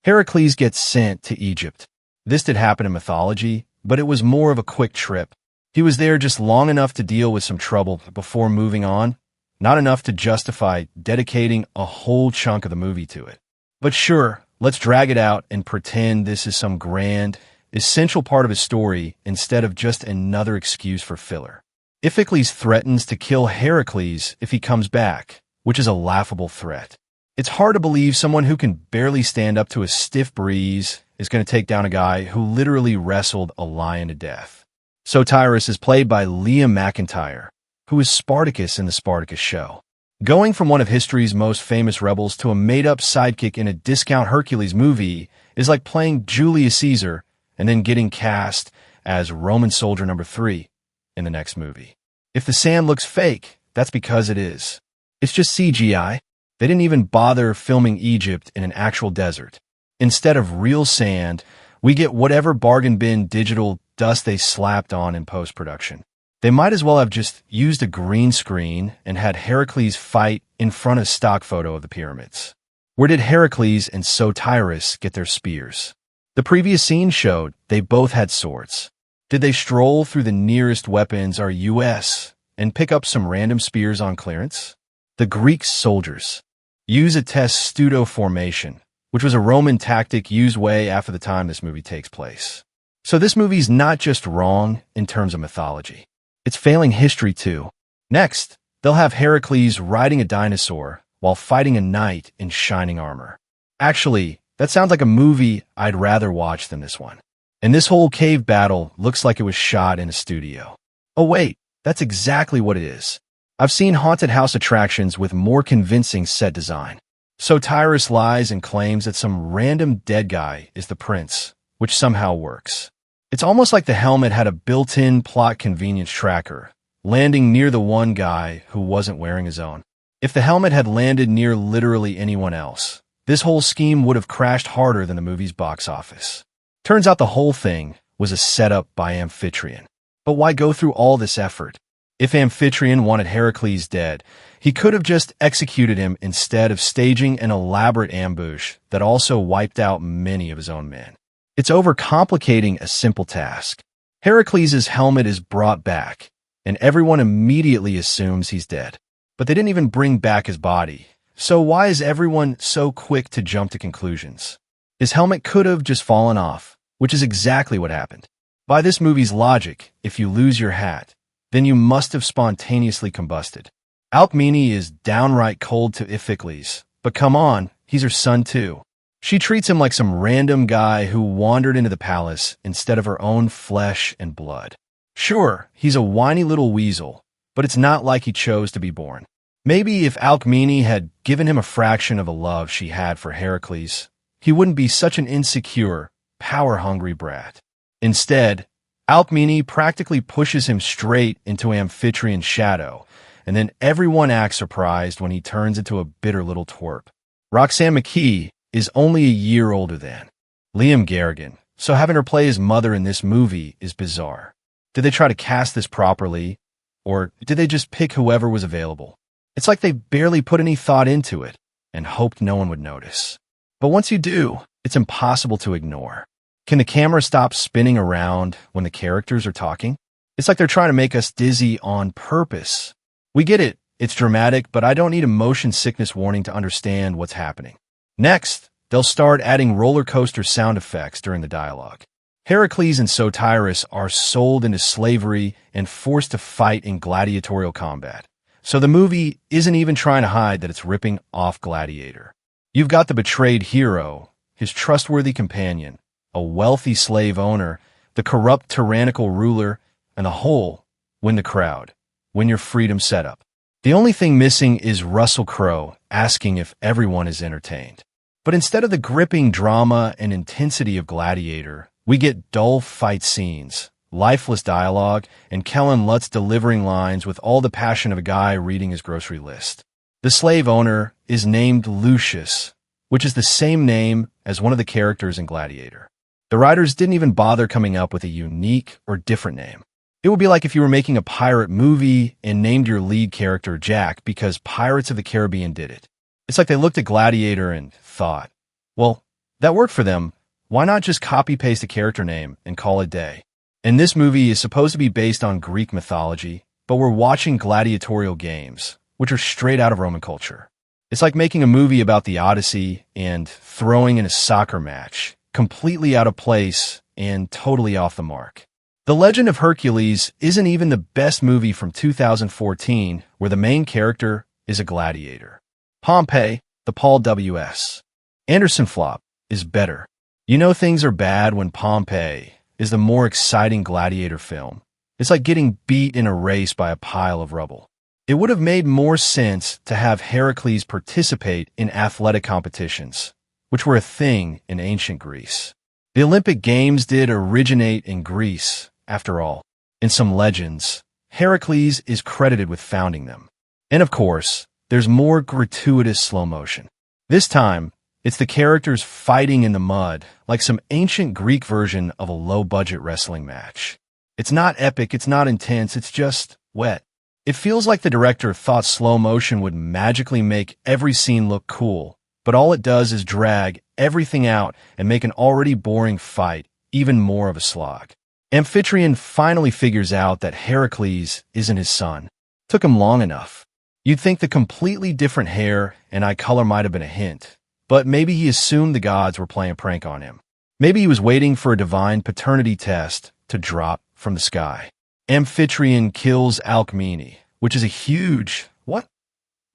Speaker 2: Heracles gets sent to Egypt. This did happen in mythology, but it was more of a quick trip. He was there just long enough to deal with some trouble before moving on, not enough to justify dedicating a whole chunk of the movie to it. But sure, let's drag it out and pretend this is some grand, essential part of his story instead of just another excuse for filler. Iphicles threatens to kill Heracles if he comes back, which is a laughable threat. It's hard to believe someone who can barely stand up to a stiff breeze is going to take down a guy who literally wrestled a lion to death. Sotiris is played by Liam McIntyre, who is Spartacus in the Spartacus show. Going from one of history's most famous rebels to a made-up sidekick in a discount Hercules movie is like playing Julius Caesar and then getting cast as Roman soldier number 3 in the next movie. If the sand looks fake, that's because it is. It's just CGI. They didn't even bother filming Egypt in an actual desert. Instead of real sand, we get whatever bargain bin digital dust they slapped on in post-production. They might as well have just used a green screen and had Heracles fight in front of stock photo of the pyramids. Where did Heracles and Sotiris get their spears? The previous scene showed they both had swords. Did they stroll through the nearest weapons or US and pick up some random spears on clearance? The Greek soldiers use a testudo formation, which was a Roman tactic used way after the time this movie takes place. So this movie's not just wrong in terms of mythology. It's failing history too. Next, they'll have Heracles riding a dinosaur while fighting a knight in shining armor. Actually, that sounds like a movie I'd rather watch than this one. And this whole cave battle looks like it was shot in a studio. Oh wait, that's exactly what it is. I've seen haunted house attractions with more convincing set design. Sotiris lies and claims that some random dead guy is the prince, which somehow works. It's almost like the helmet had a built-in plot convenience tracker, landing near the one guy who wasn't wearing his own. If the helmet had landed near literally anyone else, this whole scheme would have crashed harder than the movie's box office. Turns out the whole thing was a setup by Amphitryon. But why go through all this effort? If Amphitryon wanted Heracles dead, he could have just executed him instead of staging an elaborate ambush that also wiped out many of his own men. It's overcomplicating a simple task. Heracles' helmet is brought back, and everyone immediately assumes he's dead. But they didn't even bring back his body. So why is everyone so quick to jump to conclusions? His helmet could have just fallen off, which is exactly what happened. By this movie's logic, if you lose your hat, then you must have spontaneously combusted. Alcmene is downright cold to Iphicles, but come on, he's her son too. She treats him like some random guy who wandered into the palace instead of her own flesh and blood. Sure, he's a whiny little weasel, but it's not like he chose to be born. Maybe if Alcmene had given him a fraction of the love she had for Heracles, he wouldn't be such an insecure, power-hungry brat. Instead, Alcmene practically pushes him straight into Amphitrion's shadow, and then everyone acts surprised when he turns into a bitter little twerp. Roxanne McKee is only a year older than Liam Garrigan, so having her play his mother in this movie is bizarre. Did they try to cast this properly, or did they just pick whoever was available? It's like they barely put any thought into it and hoped no one would notice. But once you do, it's impossible to ignore. Can the camera stop spinning around when the characters are talking? It's like they're trying to make us dizzy on purpose. We get it, it's dramatic, but I don't need a motion sickness warning to understand what's happening. Next, they'll start adding roller coaster sound effects during the dialogue. Heracles and Sotiris are sold into slavery and forced to fight in gladiatorial combat. So the movie isn't even trying to hide that it's ripping off Gladiator. You've got the betrayed hero, his trustworthy companion, a wealthy slave owner, the corrupt tyrannical ruler, and the whole win the crowd, win your freedom setup. The only thing missing is Russell Crowe asking if everyone is entertained. But instead of the gripping drama and intensity of Gladiator, we get dull fight scenes, lifeless dialogue, and Kellen Lutz delivering lines with all the passion of a guy reading his grocery list. The slave owner is named Lucius, which is the same name as one of the characters in Gladiator. The writers didn't even bother coming up with a unique or different name. It would be like if you were making a pirate movie and named your lead character Jack because Pirates of the Caribbean did it. It's like they looked at Gladiator and thought, well, that worked for them. Why not just copy-paste a character name and call it a day? And this movie is supposed to be based on Greek mythology, but we're watching gladiatorial games, which are straight out of Roman culture. It's like making a movie about the Odyssey and throwing in a soccer match, completely out of place and totally off the mark. The Legend of Hercules isn't even the best movie from 2014 where the main character is a gladiator. Pompeii, the Paul W.S. Anderson flop, is better. You know things are bad when Pompeii is the more exciting gladiator film. It's like getting beat in a race by a pile of rubble. It would have made more sense to have Heracles participate in athletic competitions, which were a thing in ancient Greece. The Olympic Games did originate in Greece, after all. In some legends, Heracles is credited with founding them. And of course, there's more gratuitous slow motion. This time, it's the characters fighting in the mud, like some ancient Greek version of a low-budget wrestling match. It's not epic, it's not intense, it's just wet. It feels like the director thought slow motion would magically make every scene look cool, but all it does is drag everything out and make an already boring fight even more of a slog. Amphitryon finally figures out that Heracles isn't his son. Took him long enough. You'd think the completely different hair and eye color might have been a hint, but maybe he assumed the gods were playing a prank on him. Maybe he was waiting for a divine paternity test to drop from the sky. Amphitryon kills Alcmene, which is a huge,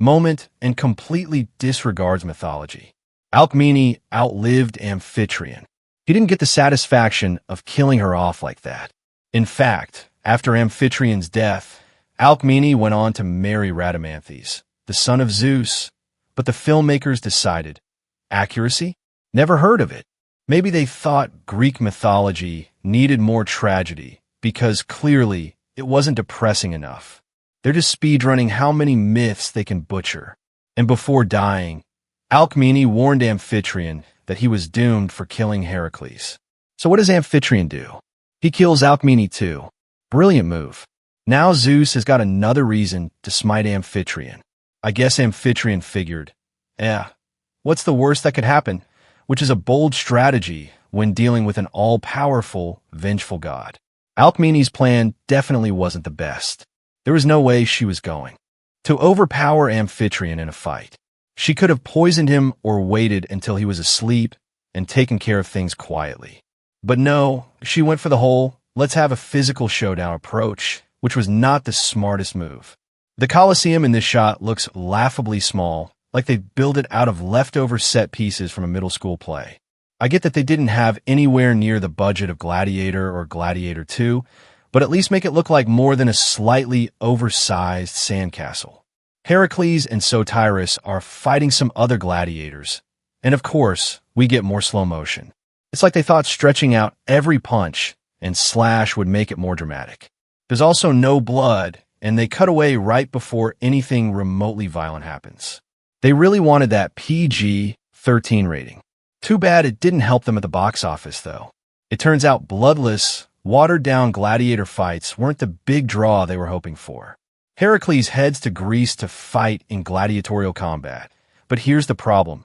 Speaker 2: moment and completely disregards mythology. Alcmene outlived Amphitryon. He didn't get the satisfaction of killing her off like that. In fact, after Amphitryon's death, Alcmene went on to marry Rhadamanthys, the son of Zeus, but the filmmakers decided, accuracy? Never heard of it. Maybe they thought Greek mythology needed more tragedy, because clearly it wasn't depressing enough. They're just speedrunning how many myths they can butcher. And before dying, Alcmene warned Amphitryon that he was doomed for killing Heracles. So what does Amphitryon do? He kills Alcmene too. Brilliant move. Now Zeus has got another reason to smite Amphitryon. I guess Amphitryon figured, what's the worst that could happen? Which is a bold strategy when dealing with an all-powerful, vengeful god. Alcmene's plan definitely wasn't the best. There was no way she was going to overpower Amphitryon in a fight. She could have poisoned him or waited until he was asleep and taken care of things quietly. But no, she went for the whole, let's have a physical showdown approach, which was not the smartest move. The Colosseum in this shot looks laughably small, like they build it out of leftover set pieces from a middle school play. I get that they didn't have anywhere near the budget of Gladiator or Gladiator 2, but at least make it look like more than a slightly oversized sandcastle. Heracles and Sotyrus are fighting some other gladiators, and of course, we get more slow motion. It's like they thought stretching out every punch and slash would make it more dramatic. There's also no blood, and they cut away right before anything remotely violent happens. They really wanted that PG-13 rating. Too bad it didn't help them at the box office, though. It turns out bloodless, watered-down gladiator fights weren't the big draw they were hoping for. Heracles heads to Greece to fight in gladiatorial combat. But here's the problem.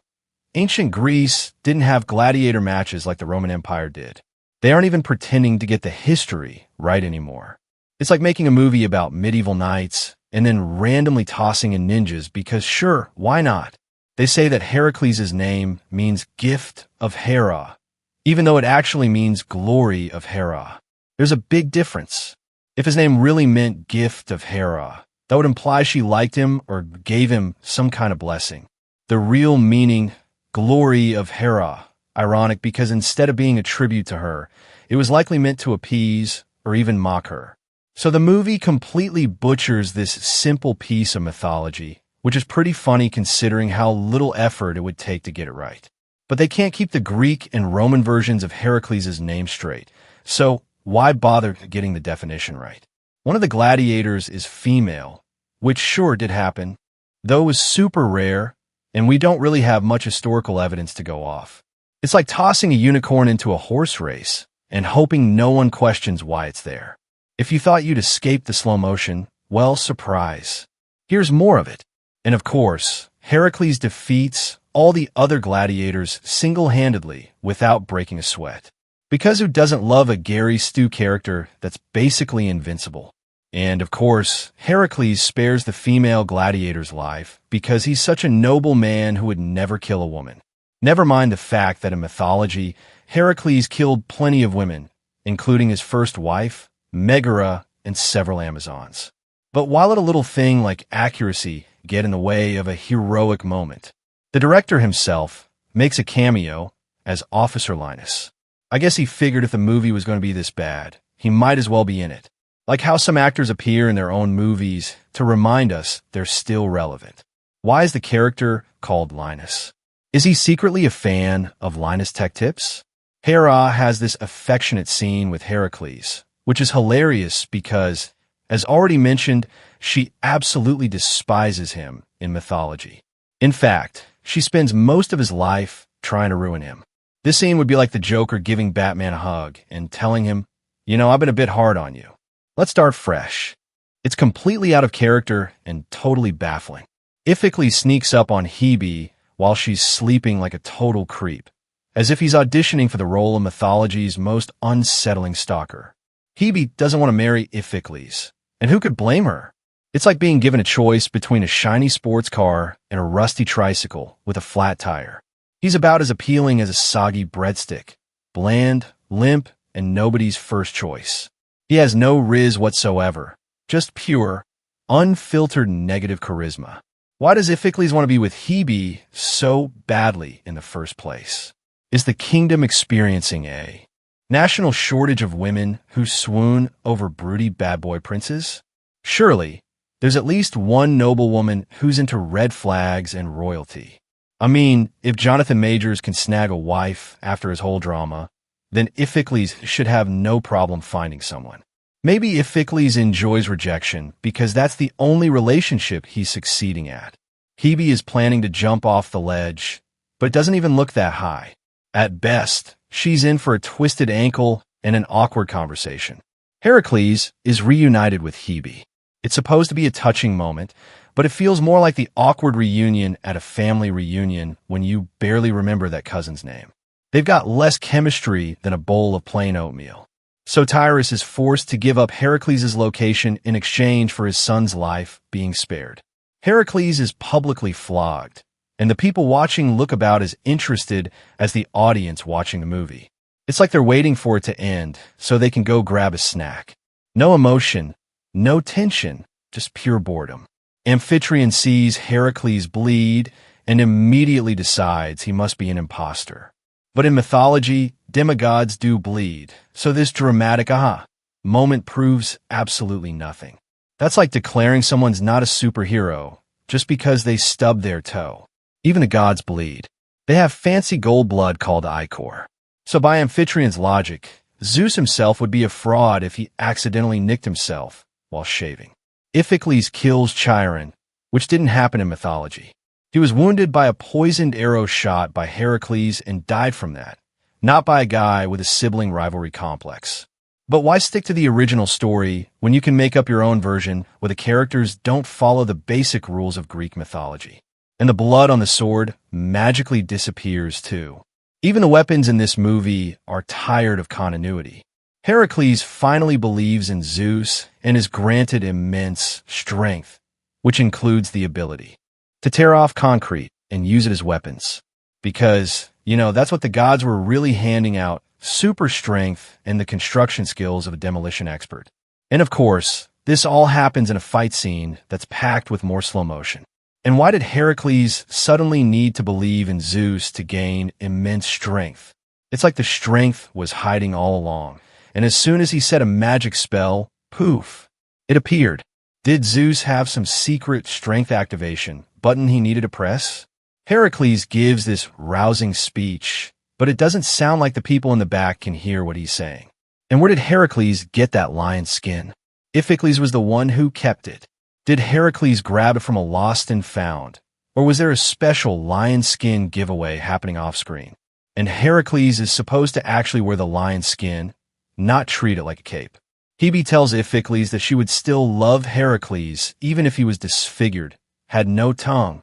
Speaker 2: Ancient Greece didn't have gladiator matches like the Roman Empire did. They aren't even pretending to get the history right anymore. It's like making a movie about medieval knights and then randomly tossing in ninjas because sure, why not? They say that Heracles' name means gift of Hera, even though it actually means glory of Hera. There's a big difference. If his name really meant gift of Hera, that would imply she liked him or gave him some kind of blessing. The real meaning, glory of Hera, ironic because instead of being a tribute to her, it was likely meant to appease or even mock her. So the movie completely butchers this simple piece of mythology, which is pretty funny considering how little effort it would take to get it right. But they can't keep the Greek and Roman versions of Heracles' name straight, so why bother getting the definition right? One of the gladiators is female, which sure did happen, though it was super rare, and we don't really have much historical evidence to go off. It's like tossing a unicorn into a horse race and hoping no one questions why it's there. If you thought you'd escape the slow motion, well, surprise. Here's more of it. And of course, Heracles defeats all the other gladiators single-handedly without breaking a sweat. Because who doesn't love a Gary Stu character that's basically invincible? And of course, Heracles spares the female gladiator's life because he's such a noble man who would never kill a woman. Never mind the fact that in mythology, Heracles killed plenty of women, including his first wife, Megara, and several Amazons. But why let a little thing like accuracy get in the way of a heroic moment? The director himself makes a cameo as Officer Linus. I guess he figured if the movie was going to be this bad, he might as well be in it. Like how some actors appear in their own movies to remind us they're still relevant. Why is the character called Linus? Is he secretly a fan of Linus Tech Tips? Hera has this affectionate scene with Heracles, which is hilarious because, as already mentioned, she absolutely despises him in mythology. In fact, she spends most of his life trying to ruin him. This scene would be like the Joker giving Batman a hug and telling him, I've been a bit hard on you. Let's start fresh. It's completely out of character and totally baffling. Iphicles sneaks up on Hebe while she's sleeping like a total creep, as if he's auditioning for the role of mythology's most unsettling stalker. Hebe doesn't want to marry Iphicles, and who could blame her? It's like being given a choice between a shiny sports car and a rusty tricycle with a flat tire. He's about as appealing as a soggy breadstick, bland, limp, and nobody's first choice. He has no riz whatsoever, just pure, unfiltered negative charisma. Why does Iphicles want to be with Hebe so badly in the first place? Is the kingdom experiencing a national shortage of women who swoon over broody bad boy princes? Surely, there's at least one noble woman who's into red flags and royalty. I mean, if Jonathan Majors can snag a wife after his whole drama, then Iphicles should have no problem finding someone. Maybe Iphicles enjoys rejection because that's the only relationship he's succeeding at. Hebe is planning to jump off the ledge, but it doesn't even look that high. At best, she's in for a twisted ankle and an awkward conversation. Heracles is reunited with Hebe. It's supposed to be a touching moment, but it feels more like the awkward reunion at a family reunion when you barely remember that cousin's name. They've got less chemistry than a bowl of plain oatmeal. Sotyrus is forced to give up Heracles' location in exchange for his son's life being spared. Heracles is publicly flogged, and the people watching look about as interested as the audience watching the movie. It's like they're waiting for it to end so they can go grab a snack. No emotion, no tension, just pure boredom. Amphitryon sees Heracles bleed and immediately decides he must be an imposter. But in mythology, demigods do bleed, so this dramatic aha moment proves absolutely nothing. That's like declaring someone's not a superhero just because they stubbed their toe. Even the gods bleed. They have fancy gold blood called ichor. So by Amphitrion's logic, Zeus himself would be a fraud if he accidentally nicked himself while shaving. Iphicles kills Chiron, which didn't happen in mythology. He was wounded by a poisoned arrow shot by Heracles and died from that, not by a guy with a sibling rivalry complex. But why stick to the original story when you can make up your own version where the characters don't follow the basic rules of Greek mythology? And the blood on the sword magically disappears too. Even the weapons in this movie are tired of continuity. Heracles finally believes in Zeus and is granted immense strength, which includes the ability to tear off concrete and use it as weapons. Because, that's what the gods were really handing out, super strength and the construction skills of a demolition expert. And of course, this all happens in a fight scene that's packed with more slow motion. And why did Heracles suddenly need to believe in Zeus to gain immense strength? It's like the strength was hiding all along. And as soon as he said a magic spell, poof, it appeared. Did Zeus have some secret strength activation button he needed to press? Heracles gives this rousing speech, but it doesn't sound like the people in the back can hear what he's saying. And where did Heracles get that lion skin? Iphicles was the one who kept it. Did Heracles grab it from a lost and found? Or was there a special lion skin giveaway happening off-screen? And Heracles is supposed to actually wear the lion skin, not treat it like a cape. Hebe tells Iphicles that she would still love Heracles even if he was disfigured, had no tongue,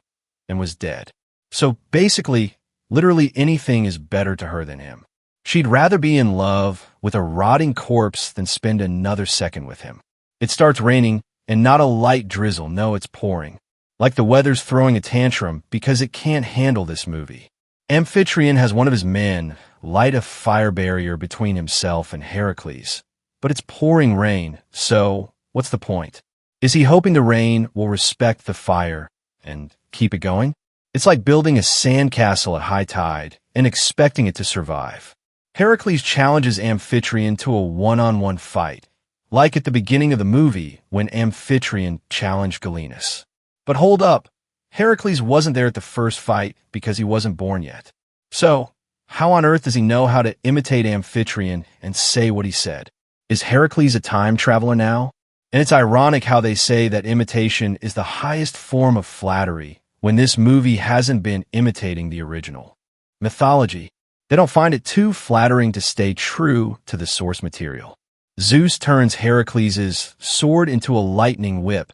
Speaker 2: and was dead. So basically, literally anything is better to her than him. She'd rather be in love with a rotting corpse than spend another second with him. It starts raining, and not a light drizzle, no, it's pouring. Like the weather's throwing a tantrum because it can't handle this movie. Amphitryon has one of his men light a fire barrier between himself and Heracles. But it's pouring rain, so what's the point? Is he hoping the rain will respect the fire and keep it going? It's like building a sandcastle at high tide and expecting it to survive. Heracles challenges Amphitryon to a one-on-one fight, like at the beginning of the movie when Amphitryon challenged Galenus. But hold up, Heracles wasn't there at the first fight because he wasn't born yet. So, how on earth does he know how to imitate Amphitryon and say what he said? Is Heracles a time traveler now? And it's ironic how they say that imitation is the highest form of flattery when this movie hasn't been imitating the original. Mythology. They don't find it too flattering to stay true to the source material. Zeus turns Heracles' sword into a lightning whip,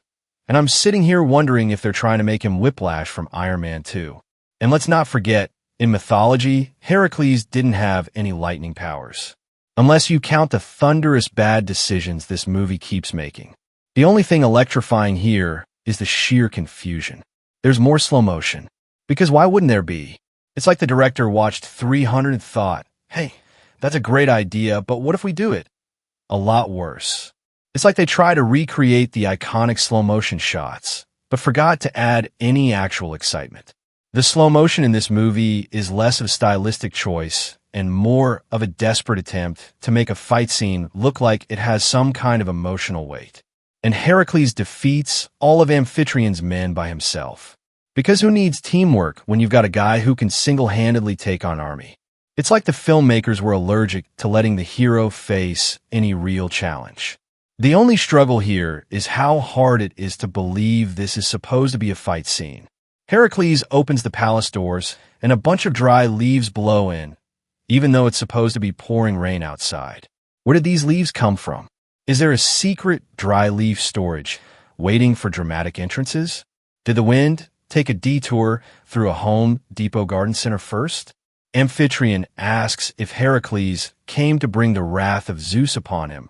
Speaker 2: and I'm sitting here wondering if they're trying to make him Whiplash from Iron Man 2. And let's not forget, in mythology, Heracles didn't have any lightning powers. Unless you count the thunderous bad decisions this movie keeps making. The only thing electrifying here is the sheer confusion. There's more slow motion. Because why wouldn't there be? It's like the director watched 300 and thought, hey, that's a great idea, but what if we do it? A lot worse. It's like they try to recreate the iconic slow motion shots, but forgot to add any actual excitement. The slow motion in this movie is less of a stylistic choice and more of a desperate attempt to make a fight scene look like it has some kind of emotional weight. And Heracles defeats all of Amphitryon's men by himself. Because who needs teamwork when you've got a guy who can single-handedly take on an army? It's like the filmmakers were allergic to letting the hero face any real challenge. The only struggle here is how hard it is to believe this is supposed to be a fight scene. Heracles opens the palace doors, and a bunch of dry leaves blow in, even though it's supposed to be pouring rain outside. Where did these leaves come from? Is there a secret dry leaf storage waiting for dramatic entrances? Did the wind take a detour through a Home Depot garden center first? Amphitryon asks if Heracles came to bring the wrath of Zeus upon him.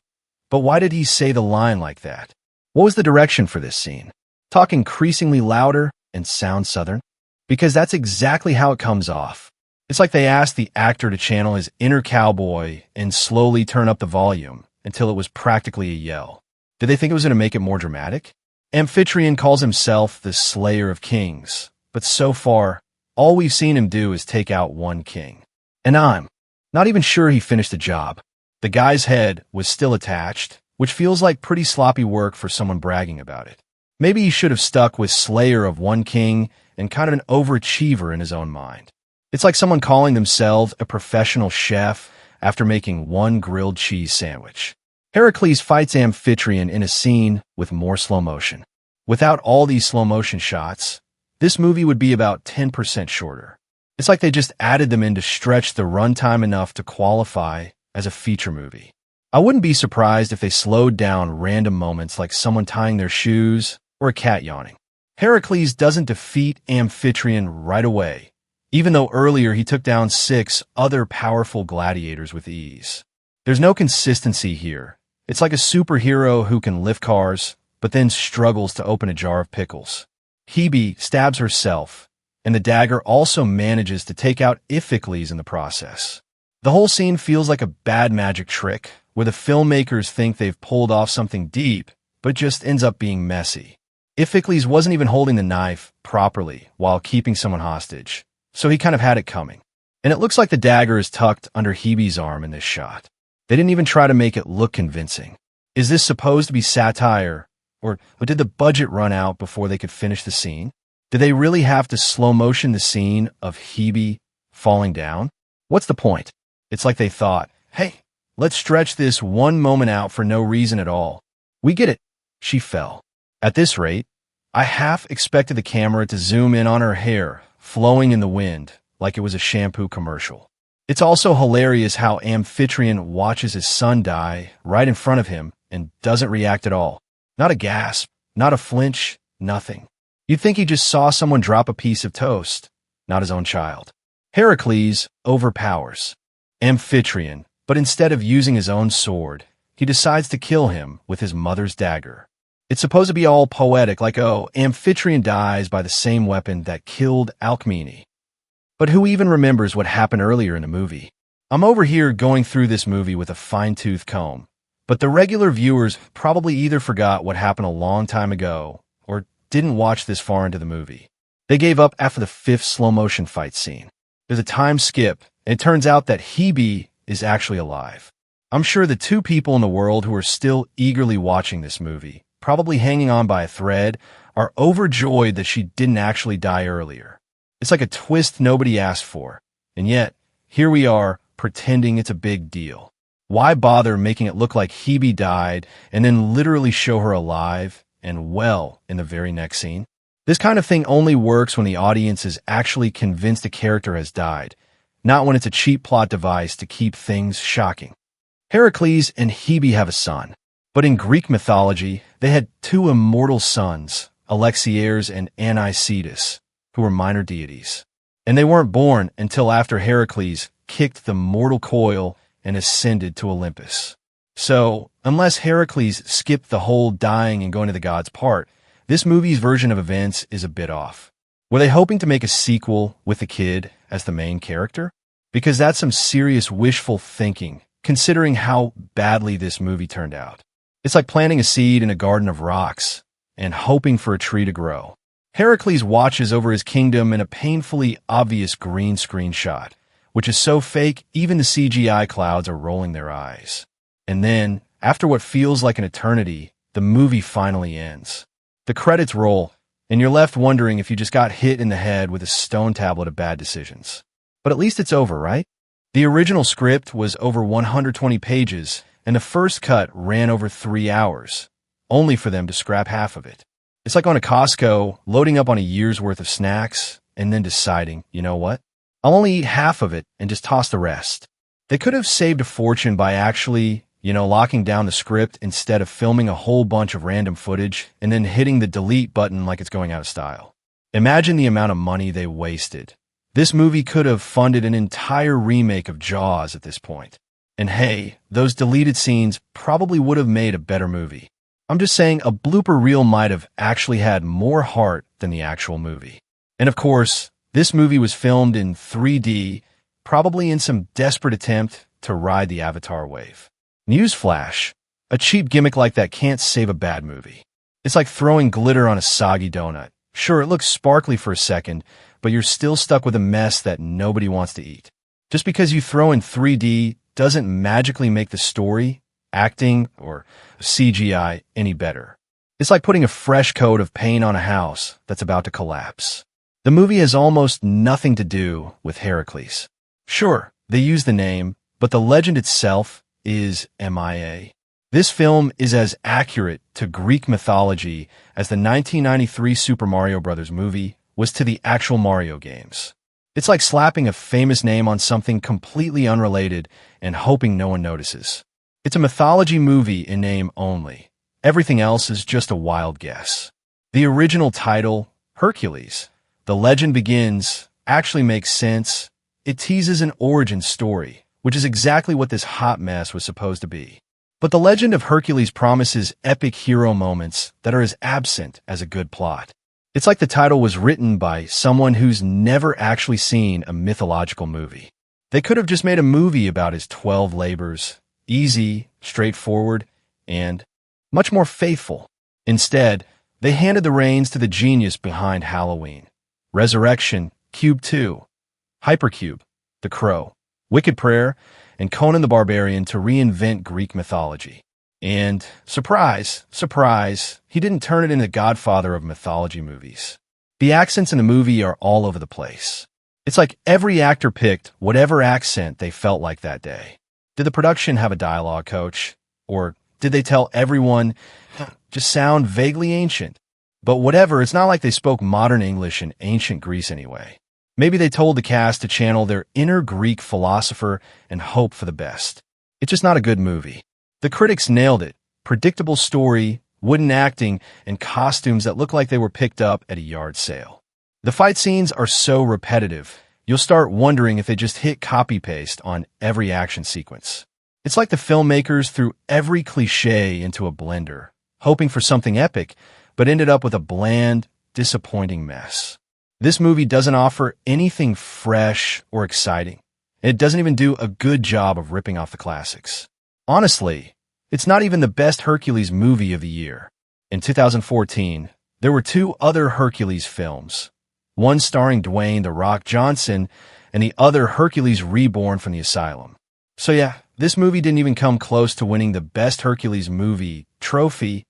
Speaker 2: But why did he say the line like that? What was the direction for this scene? Talk increasingly louder and sound southern? Because that's exactly how it comes off. It's like they asked the actor to channel his inner cowboy and slowly turn up the volume until it was practically a yell. Did they think it was going to make it more dramatic? Amphitryon calls himself the Slayer of Kings, but so far, all we've seen him do is take out one king. And I'm not even sure he finished the job. The guy's head was still attached, which feels like pretty sloppy work for someone bragging about it. Maybe he should have stuck with Slayer of one king and kind of an overachiever in his own mind. It's like someone calling themselves a professional chef after making one grilled cheese sandwich. Heracles fights Amphitryon in a scene with more slow motion. Without all these slow motion shots, this movie would be about 10% shorter. It's like they just added them in to stretch the runtime enough to qualify as a feature movie. I wouldn't be surprised if they slowed down random moments like someone tying their shoes or a cat yawning. Heracles doesn't defeat Amphitryon right away, even though earlier he took down 6 other powerful gladiators with ease. There's no consistency here. It's like a superhero who can lift cars, but then struggles to open a jar of pickles. Hebe stabs herself, and the dagger also manages to take out Iphicles in the process. The whole scene feels like a bad magic trick, where the filmmakers think they've pulled off something deep, but just ends up being messy. Iphicles wasn't even holding the knife properly while keeping someone hostage, so he kind of had it coming. And it looks like the dagger is tucked under Hebe's arm in this shot. They didn't even try to make it look convincing. Is this supposed to be satire, or did the budget run out before they could finish the scene? Did they really have to slow motion the scene of Hebe falling down? What's the point? It's like they thought, hey, let's stretch this one moment out for no reason at all. We get it. She fell. At this rate, I half expected the camera to zoom in on her hair, flowing in the wind, like it was a shampoo commercial. It's also hilarious how Amphitryon watches his son die right in front of him and doesn't react at all. Not a gasp, not a flinch, nothing. You'd think he just saw someone drop a piece of toast, not his own child. Heracles overpowers Amphitryon, but instead of using his own sword, he decides to kill him with his mother's dagger. It's supposed to be all poetic, like, oh, Amphitryon dies by the same weapon that killed Alcmene. But who even remembers what happened earlier in the movie? I'm over here going through this movie with a fine-tooth comb, but the regular viewers probably either forgot what happened a long time ago or didn't watch this far into the movie. They gave up after the 5th slow-motion fight scene. There's a time skip, and it turns out that Hebe is actually alive. I'm sure the 2 people in the world who are still eagerly watching this movie, probably hanging on by a thread, are overjoyed that she didn't actually die earlier. It's like a twist nobody asked for, and yet, here we are, pretending it's a big deal. Why bother making it look like Hebe died and then literally show her alive and well in the very next scene? This kind of thing only works when the audience is actually convinced a character has died, not when it's a cheap plot device to keep things shocking. Heracles and Hebe have a son, but in Greek mythology, they had 2 immortal sons, Alexiares and Anchises, who were minor deities. And they weren't born until after Heracles kicked the mortal coil and ascended to Olympus. So, unless Heracles skipped the whole dying and going to the gods part, this movie's version of events is a bit off. Were they hoping to make a sequel with the kid as the main character? Because that's some serious wishful thinking, considering how badly this movie turned out. It's like planting a seed in a garden of rocks and hoping for a tree to grow. Heracles watches over his kingdom in a painfully obvious green screen shot, which is so fake even the CGI clouds are rolling their eyes. And then, after what feels like an eternity, the movie finally ends. The credits roll, and you're left wondering if you just got hit in the head with a stone tablet of bad decisions. But at least it's over, right? The original script was over 120 pages, and the first cut ran over 3 hours, only for them to scrap half of it. It's like on a Costco, loading up on a year's worth of snacks, and then deciding, you know what? I'll only eat half of it and just toss the rest. They could have saved a fortune by actually, locking down the script instead of filming a whole bunch of random footage and then hitting the delete button like it's going out of style. Imagine the amount of money they wasted. This movie could have funded an entire remake of Jaws at this point. And hey, those deleted scenes probably would have made a better movie. I'm just saying a blooper reel might have actually had more heart than the actual movie. And of course, this movie was filmed in 3D, probably in some desperate attempt to ride the Avatar wave. Newsflash, a cheap gimmick like that can't save a bad movie. It's like throwing glitter on a soggy donut. Sure, it looks sparkly for a second, but you're still stuck with a mess that nobody wants to eat. Just because you throw in 3D doesn't magically make the story, acting, or CGI any better. It's like putting a fresh coat of paint on a house that's about to collapse. The movie has almost nothing to do with Heracles. Sure, they use the name, but the legend itself is MIA. This film is as accurate to Greek mythology as the 1993 Super Mario Bros. Movie was to the actual Mario games. It's like slapping a famous name on something completely unrelated and hoping no one notices. It's a mythology movie in name only. Everything else is just a wild guess. The original title, Hercules, The Legend Begins, actually makes sense. It teases an origin story, which is exactly what this hot mess was supposed to be. But the legend of Hercules promises epic hero moments that are as absent as a good plot. It's like the title was written by someone who's never actually seen a mythological movie. They could have just made a movie about his 12 labors, easy, straightforward, and much more faithful. Instead, they handed the reins to the genius behind Halloween, Resurrection, Cube 2, Hypercube, The Crow, Wicked Prayer, and Conan the Barbarian to reinvent Greek mythology. And, surprise, surprise, he didn't turn it into the godfather of mythology movies. The accents in the movie are all over the place. It's like every actor picked whatever accent they felt like that day. Did the production have a dialogue coach? Or did they tell everyone, just sound vaguely ancient? But whatever, it's not like they spoke modern English in ancient Greece anyway. Maybe they told the cast to channel their inner Greek philosopher and hope for the best. It's just not a good movie. The critics nailed it. Predictable story, wooden acting, and costumes that look like they were picked up at a yard sale. The fight scenes are so repetitive, you'll start wondering if they just hit copy-paste on every action sequence. It's like the filmmakers threw every cliché into a blender, hoping for something epic, but ended up with a bland, disappointing mess. This movie doesn't offer anything fresh or exciting. It doesn't even do a good job of ripping off the classics. Honestly, it's not even the best Hercules movie of the year. In 2014, there were two other Hercules films, one starring Dwayne "The Rock" Johnson and the other Hercules Reborn from the Asylum. So yeah, this movie didn't even come close to winning the Best Hercules Movie trophy,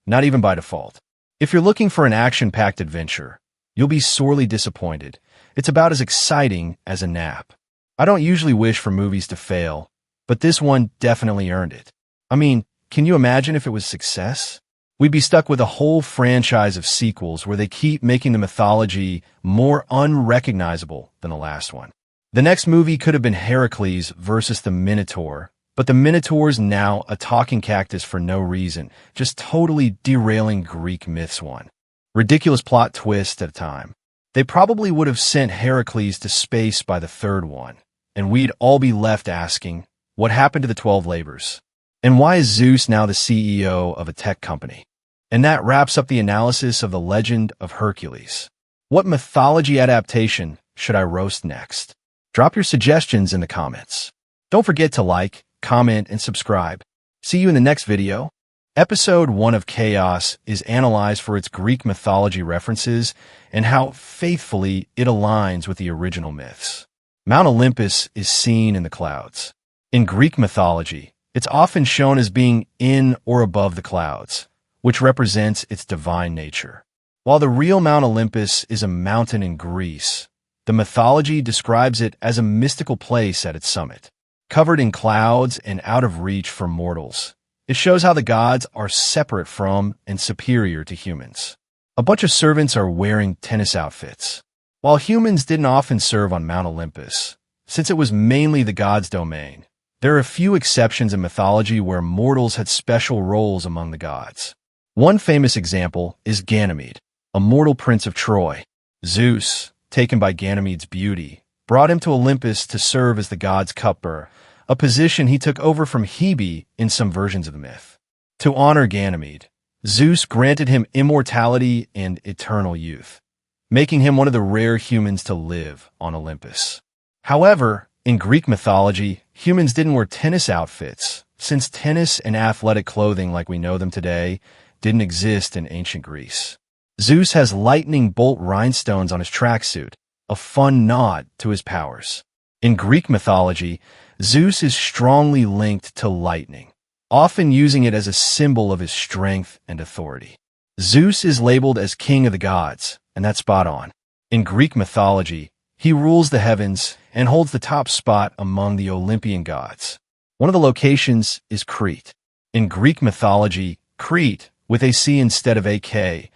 Speaker 2: not even by default. If you're looking for an action-packed adventure, you'll be sorely disappointed. It's about as exciting as a nap. I don't usually wish for movies to fail, but this one definitely earned it. I mean, can you imagine if it was a success? We'd be stuck with a whole franchise of sequels where they keep making the mythology more unrecognizable than the last one. The next movie could have been Heracles versus the Minotaur, but the Minotaur's now a talking cactus for no reason, just totally derailing Greek myths one. Ridiculous plot twist at a time. They probably would have sent Heracles to space by the third one, and we'd all be left asking, what happened to the 12 labors? And why is Zeus now the CEO of a tech company? And that wraps up the analysis of the legend of Hercules. What mythology adaptation should I roast next? Drop your suggestions in the comments. Don't forget to like, comment, and subscribe. See you in the next video. Episode 1 of Chaos is analyzed for its Greek mythology references and how faithfully it aligns with the original myths. Mount Olympus is seen in the clouds. In Greek mythology, it's often shown as being in or above the clouds, which represents its divine nature. While the real Mount Olympus is a mountain in Greece, the mythology describes it as a mystical place at its summit, covered in clouds and out of reach for mortals. It shows how the gods are separate from and superior to humans. A bunch of servants are wearing tennis outfits. While humans didn't often serve on Mount Olympus, since it was mainly the gods' domain, there are a few exceptions in mythology where mortals had special roles among the gods. One famous example is Ganymede, a mortal prince of Troy. Zeus, taken by Ganymede's beauty, brought him to Olympus to serve as the god's cupbearer, a position he took over from Hebe in some versions of the myth. To honor Ganymede, Zeus granted him immortality and eternal youth, making him one of the rare humans to live on Olympus. However, in Greek mythology, humans didn't wear tennis outfits, since tennis and athletic clothing like we know them today didn't exist in ancient Greece. Zeus has lightning bolt rhinestones on his tracksuit, a fun nod to his powers. In Greek mythology, Zeus is strongly linked to lightning, often using it as a symbol of his strength and authority. Zeus is labeled as king of the gods, and that's spot on. In Greek mythology, he rules the heavens and holds the top spot among the Olympian gods. One of the locations is Crete. In Greek mythology, Crete, with a C instead of a K,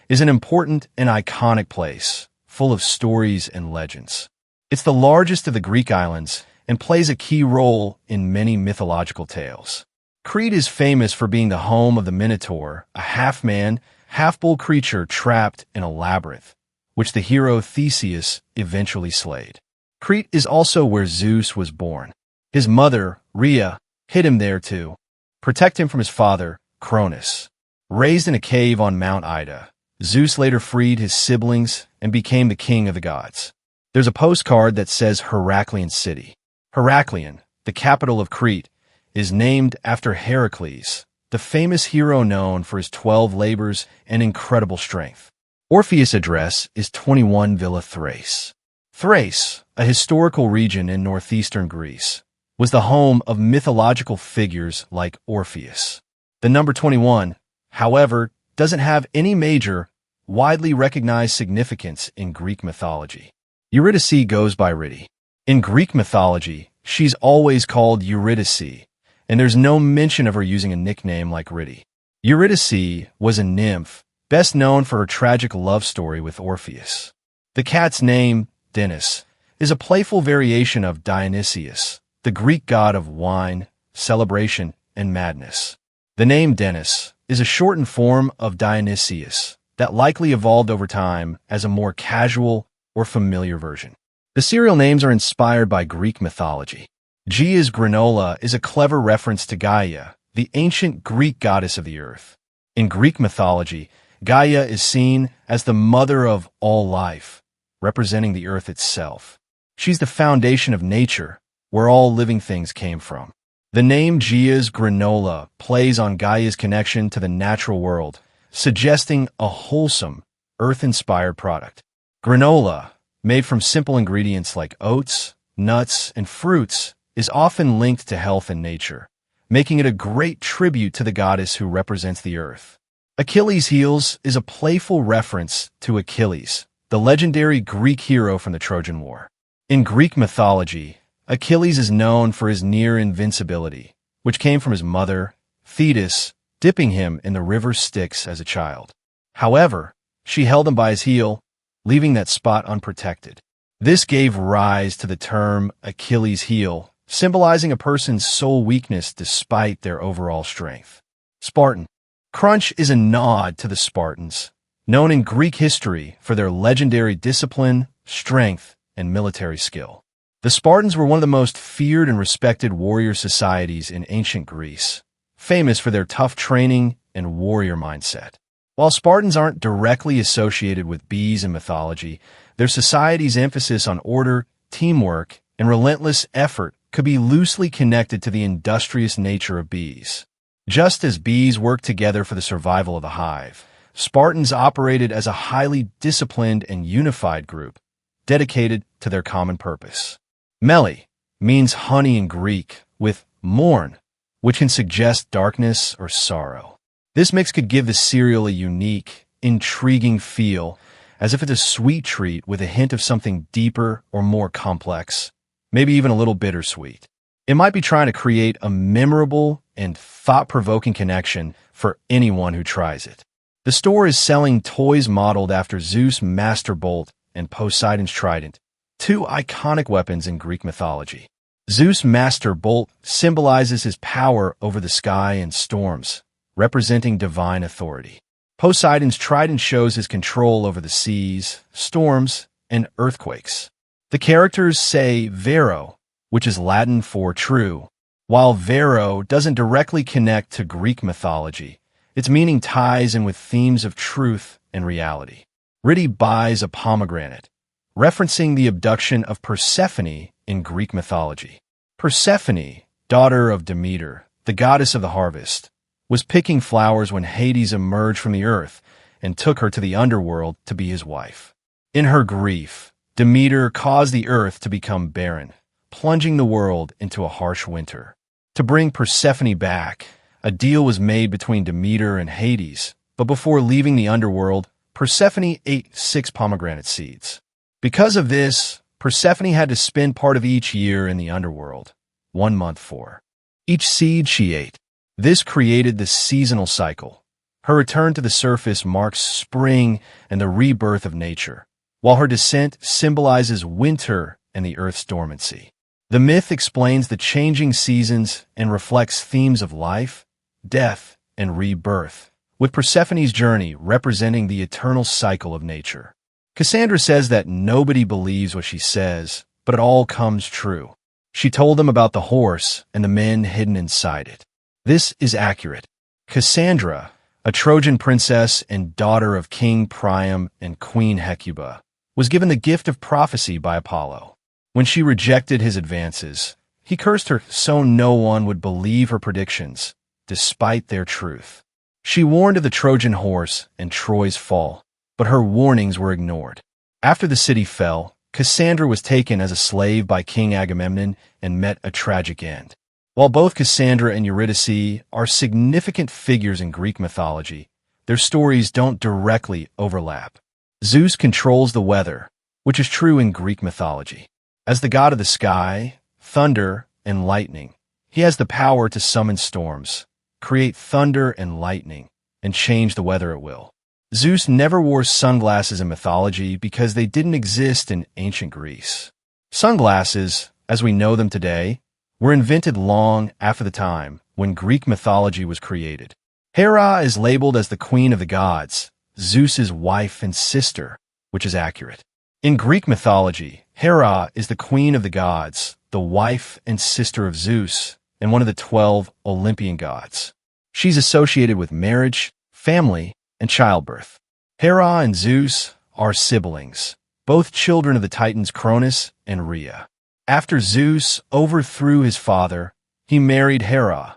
Speaker 2: is an important and iconic place, full of stories and legends. It's the largest of the Greek islands and plays a key role in many mythological tales. Crete is famous for being the home of the Minotaur, a half-man, half-bull creature trapped in a labyrinth, which the hero Theseus eventually slayed. Crete is also where Zeus was born. His mother, Rhea, hid him there to protect him from his father, Cronus. Raised in a cave on Mount Ida, Zeus later freed his siblings and became the king of the gods. There's a postcard that says Heraklion City. Heraklion, the capital of Crete, is named after Heracles, the famous hero known for his 12 labors and incredible strength. Orpheus' address is 21 Villa Thrace. Thrace, a historical region in northeastern Greece, was the home of mythological figures like Orpheus. The number 21, however, doesn't have any major, widely recognized significance in Greek mythology. Eurydice goes by Ridi. In Greek mythology, she's always called Eurydice, and there's no mention of her using a nickname like Ridi. Eurydice was a nymph, best known for her tragic love story with Orpheus. The cat's name, Dinis, is a playful variation of Dionysius, the Greek god of wine, celebration, and madness. The name Dinis is a shortened form of Dionysius that likely evolved over time as a more casual or familiar version. The serial names are inspired by Greek mythology. Gia's granola is a clever reference to Gaia, the ancient Greek goddess of the earth. In Greek mythology, Gaia is seen as the mother of all life, representing the earth itself. She's the foundation of nature, where all living things came from. The name Gia's granola plays on Gaia's connection to the natural world, suggesting a wholesome, earth-inspired product. Granola, made from simple ingredients like oats, nuts, and fruits, is often linked to health and nature, making it a great tribute to the goddess who represents the earth. Achilles' heels is a playful reference to Achilles, the legendary Greek hero from the Trojan War. In Greek mythology, Achilles is known for his near invincibility, which came from his mother, Thetis, dipping him in the river Styx as a child. However, she held him by his heel, leaving that spot unprotected. This gave rise to the term Achilles' heel, symbolizing a person's sole weakness despite their overall strength. Spartan. Crunch is a nod to the Spartans, known in Greek history for their legendary discipline, strength, and military skill. The Spartans were one of the most feared and respected warrior societies in ancient Greece, famous for their tough training and warrior mindset. While Spartans aren't directly associated with bees in mythology, their society's emphasis on order, teamwork, and relentless effort could be loosely connected to the industrious nature of bees. Just as bees work together for the survival of the hive, Spartans operated as a highly disciplined and unified group, dedicated to their common purpose. Meli means honey in Greek, with morn, which can suggest darkness or sorrow. This mix could give the cereal a unique, intriguing feel, as if it's a sweet treat with a hint of something deeper or more complex, maybe even a little bittersweet. It might be trying to create a memorable and thought-provoking connection for anyone who tries it. The store is selling toys modeled after Zeus' Master Bolt and Poseidon's Trident, two iconic weapons in Greek mythology. Zeus' Master Bolt symbolizes his power over the sky and storms, representing divine authority. Poseidon's Trident shows his control over the seas, storms, and earthquakes. The characters say vero, which is Latin for true. While vero doesn't directly connect to Greek mythology, its meaning ties in with themes of truth and reality. Ridi buys a pomegranate, referencing the abduction of Persephone in Greek mythology. Persephone, daughter of Demeter, the goddess of the harvest, was picking flowers when Hades emerged from the earth and took her to the underworld to be his wife. In her grief, Demeter caused the earth to become barren, plunging the world into a harsh winter. To bring Persephone back, a deal was made between Demeter and Hades, but before leaving the underworld, Persephone ate 6 pomegranate seeds. Because of this, Persephone had to spend part of each year in the underworld, 1 month for each seed she ate. This created the seasonal cycle. Her return to the surface marks spring and the rebirth of nature, while her descent symbolizes winter and the earth's dormancy. The myth explains the changing seasons and reflects themes of life, death, and rebirth, with Persephone's journey representing the eternal cycle of nature. Cassandra says that nobody believes what she says, but it all comes true. She told them about the horse and the men hidden inside it. This is accurate. Cassandra, a Trojan princess and daughter of King Priam and Queen Hecuba, was given the gift of prophecy by Apollo. When she rejected his advances, he cursed her so no one would believe her predictions, despite their truth. She warned of the Trojan horse and Troy's fall, but her warnings were ignored. After the city fell, Cassandra was taken as a slave by King Agamemnon and met a tragic end. While both Cassandra and Eurydice are significant figures in Greek mythology, their stories don't directly overlap. Zeus controls the weather, which is true in Greek mythology. As the god of the sky, thunder, and lightning, he has the power to summon storms, create thunder and lightning, and change the weather at will. Zeus never wore sunglasses in mythology because they didn't exist in ancient Greece. Sunglasses, as we know them today, were invented long after the time when Greek mythology was created. Hera is labeled as the queen of the gods, Zeus's wife and sister, which is accurate. In Greek mythology, Hera is the queen of the gods, the wife and sister of Zeus, and one of the 12 Olympian gods. She's associated with marriage, family, and childbirth. Hera and Zeus are siblings, both children of the Titans Cronus and Rhea. After Zeus overthrew his father, he married Hera,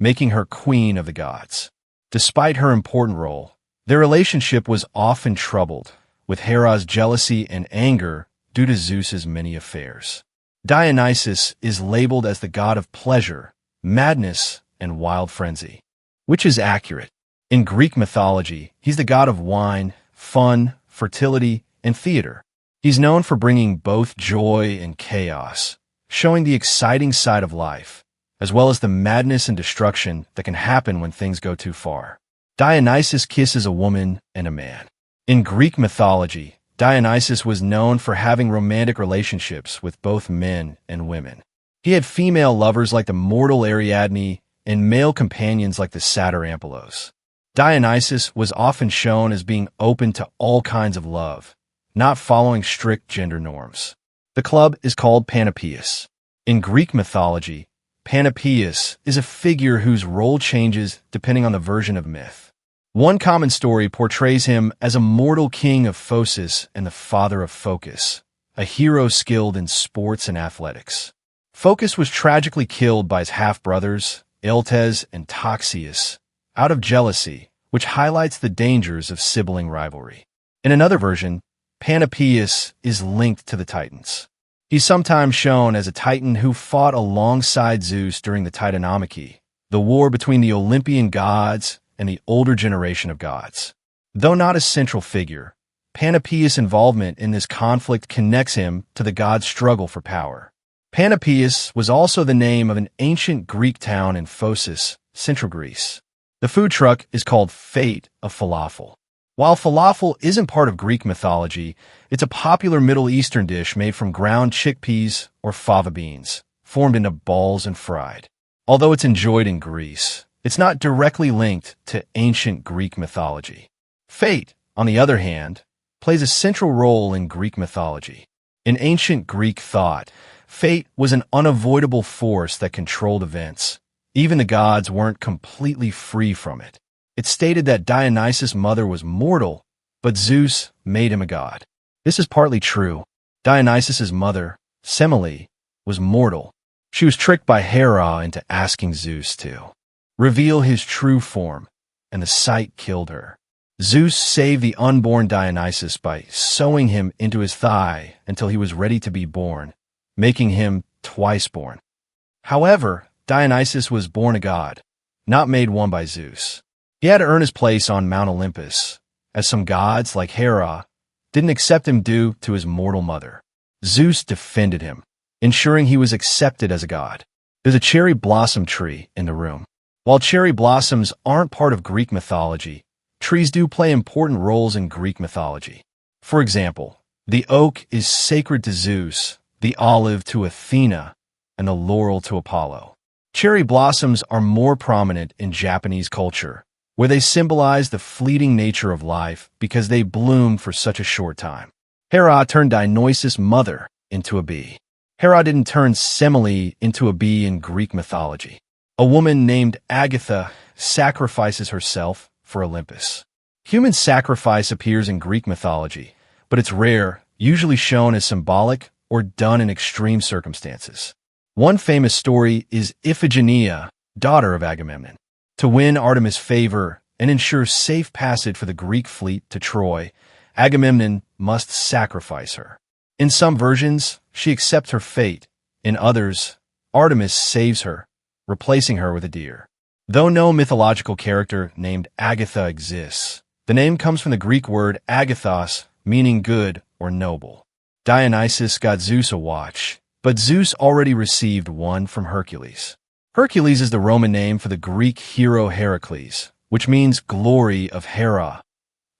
Speaker 2: making her queen of the gods. Despite her important role, their relationship was often troubled, with Hera's jealousy and anger due to Zeus's many affairs. Dionysus is labeled as the god of pleasure, madness, and wild frenzy, which is accurate. In Greek mythology, he's the god of wine, fun, fertility, and theater. He's known for bringing both joy and chaos, showing the exciting side of life, as well as the madness and destruction that can happen when things go too far. Dionysus kisses a woman and a man. In Greek mythology, Dionysus was known for having romantic relationships with both men and women. He had female lovers like the mortal Ariadne and male companions like the satyr Ampelos. Dionysus was often shown as being open to all kinds of love, not following strict gender norms. The club is called Panopeus. In Greek mythology, Panopeus is a figure whose role changes depending on the version of myth. One common story portrays him as a mortal king of Phocis and the father of Phocus, a hero skilled in sports and athletics. Phocus was tragically killed by his half-brothers, Aeoltes and Toxeus, out of jealousy, which highlights the dangers of sibling rivalry. In another version, Panopeus is linked to the Titans. He's sometimes shown as a Titan who fought alongside Zeus during the Titanomachy, the war between the Olympian gods and the older generation of gods. Though not a central figure, Panopeus' involvement in this conflict connects him to the gods' struggle for power. Panopeus was also the name of an ancient Greek town in Phocis, Central Greece. The food truck is called Fate of Falafel. While falafel isn't part of Greek mythology, it's a popular Middle Eastern dish made from ground chickpeas or fava beans, formed into balls and fried. Although it's enjoyed in Greece, it's not directly linked to ancient Greek mythology. Fate, on the other hand, plays a central role in Greek mythology. In ancient Greek thought, fate was an unavoidable force that controlled events. Even the gods weren't completely free from it. It's stated that Dionysus' mother was mortal, but Zeus made him a god. This is partly true. Dionysus' mother, Semele, was mortal. She was tricked by Hera into asking Zeus to reveal his true form, and the sight killed her. Zeus saved the unborn Dionysus by sewing him into his thigh until he was ready to be born, making him twice born. However, Dionysus was born a god, not made one by Zeus. He had to earn his place on Mount Olympus, as some gods, like Hera, didn't accept him due to his mortal mother. Zeus defended him, ensuring he was accepted as a god. There's a cherry blossom tree in the room. While cherry blossoms aren't part of Greek mythology, trees do play important roles in Greek mythology. For example, the oak is sacred to Zeus, the olive to Athena, and the laurel to Apollo. Cherry blossoms are more prominent in Japanese culture, where they symbolize the fleeting nature of life because they bloom for such a short time. Hera turned Dionysus' mother into a bee. Hera didn't turn Semele into a bee in Greek mythology. A woman named Agatha sacrifices herself for Olympus. Human sacrifice appears in Greek mythology, but it's rare, usually shown as symbolic or done in extreme circumstances. One famous story is Iphigenia, daughter of Agamemnon. To win Artemis' favor and ensure safe passage for the Greek fleet to Troy, Agamemnon must sacrifice her. In some versions, she accepts her fate. In others, Artemis saves her, replacing her with a deer. Though no mythological character named Agatha exists, the name comes from the Greek word agathos, meaning good or noble. Dionysus got Zeus a watch, but Zeus already received one from Hercules. Hercules is the Roman name for the Greek hero Heracles, which means glory of Hera.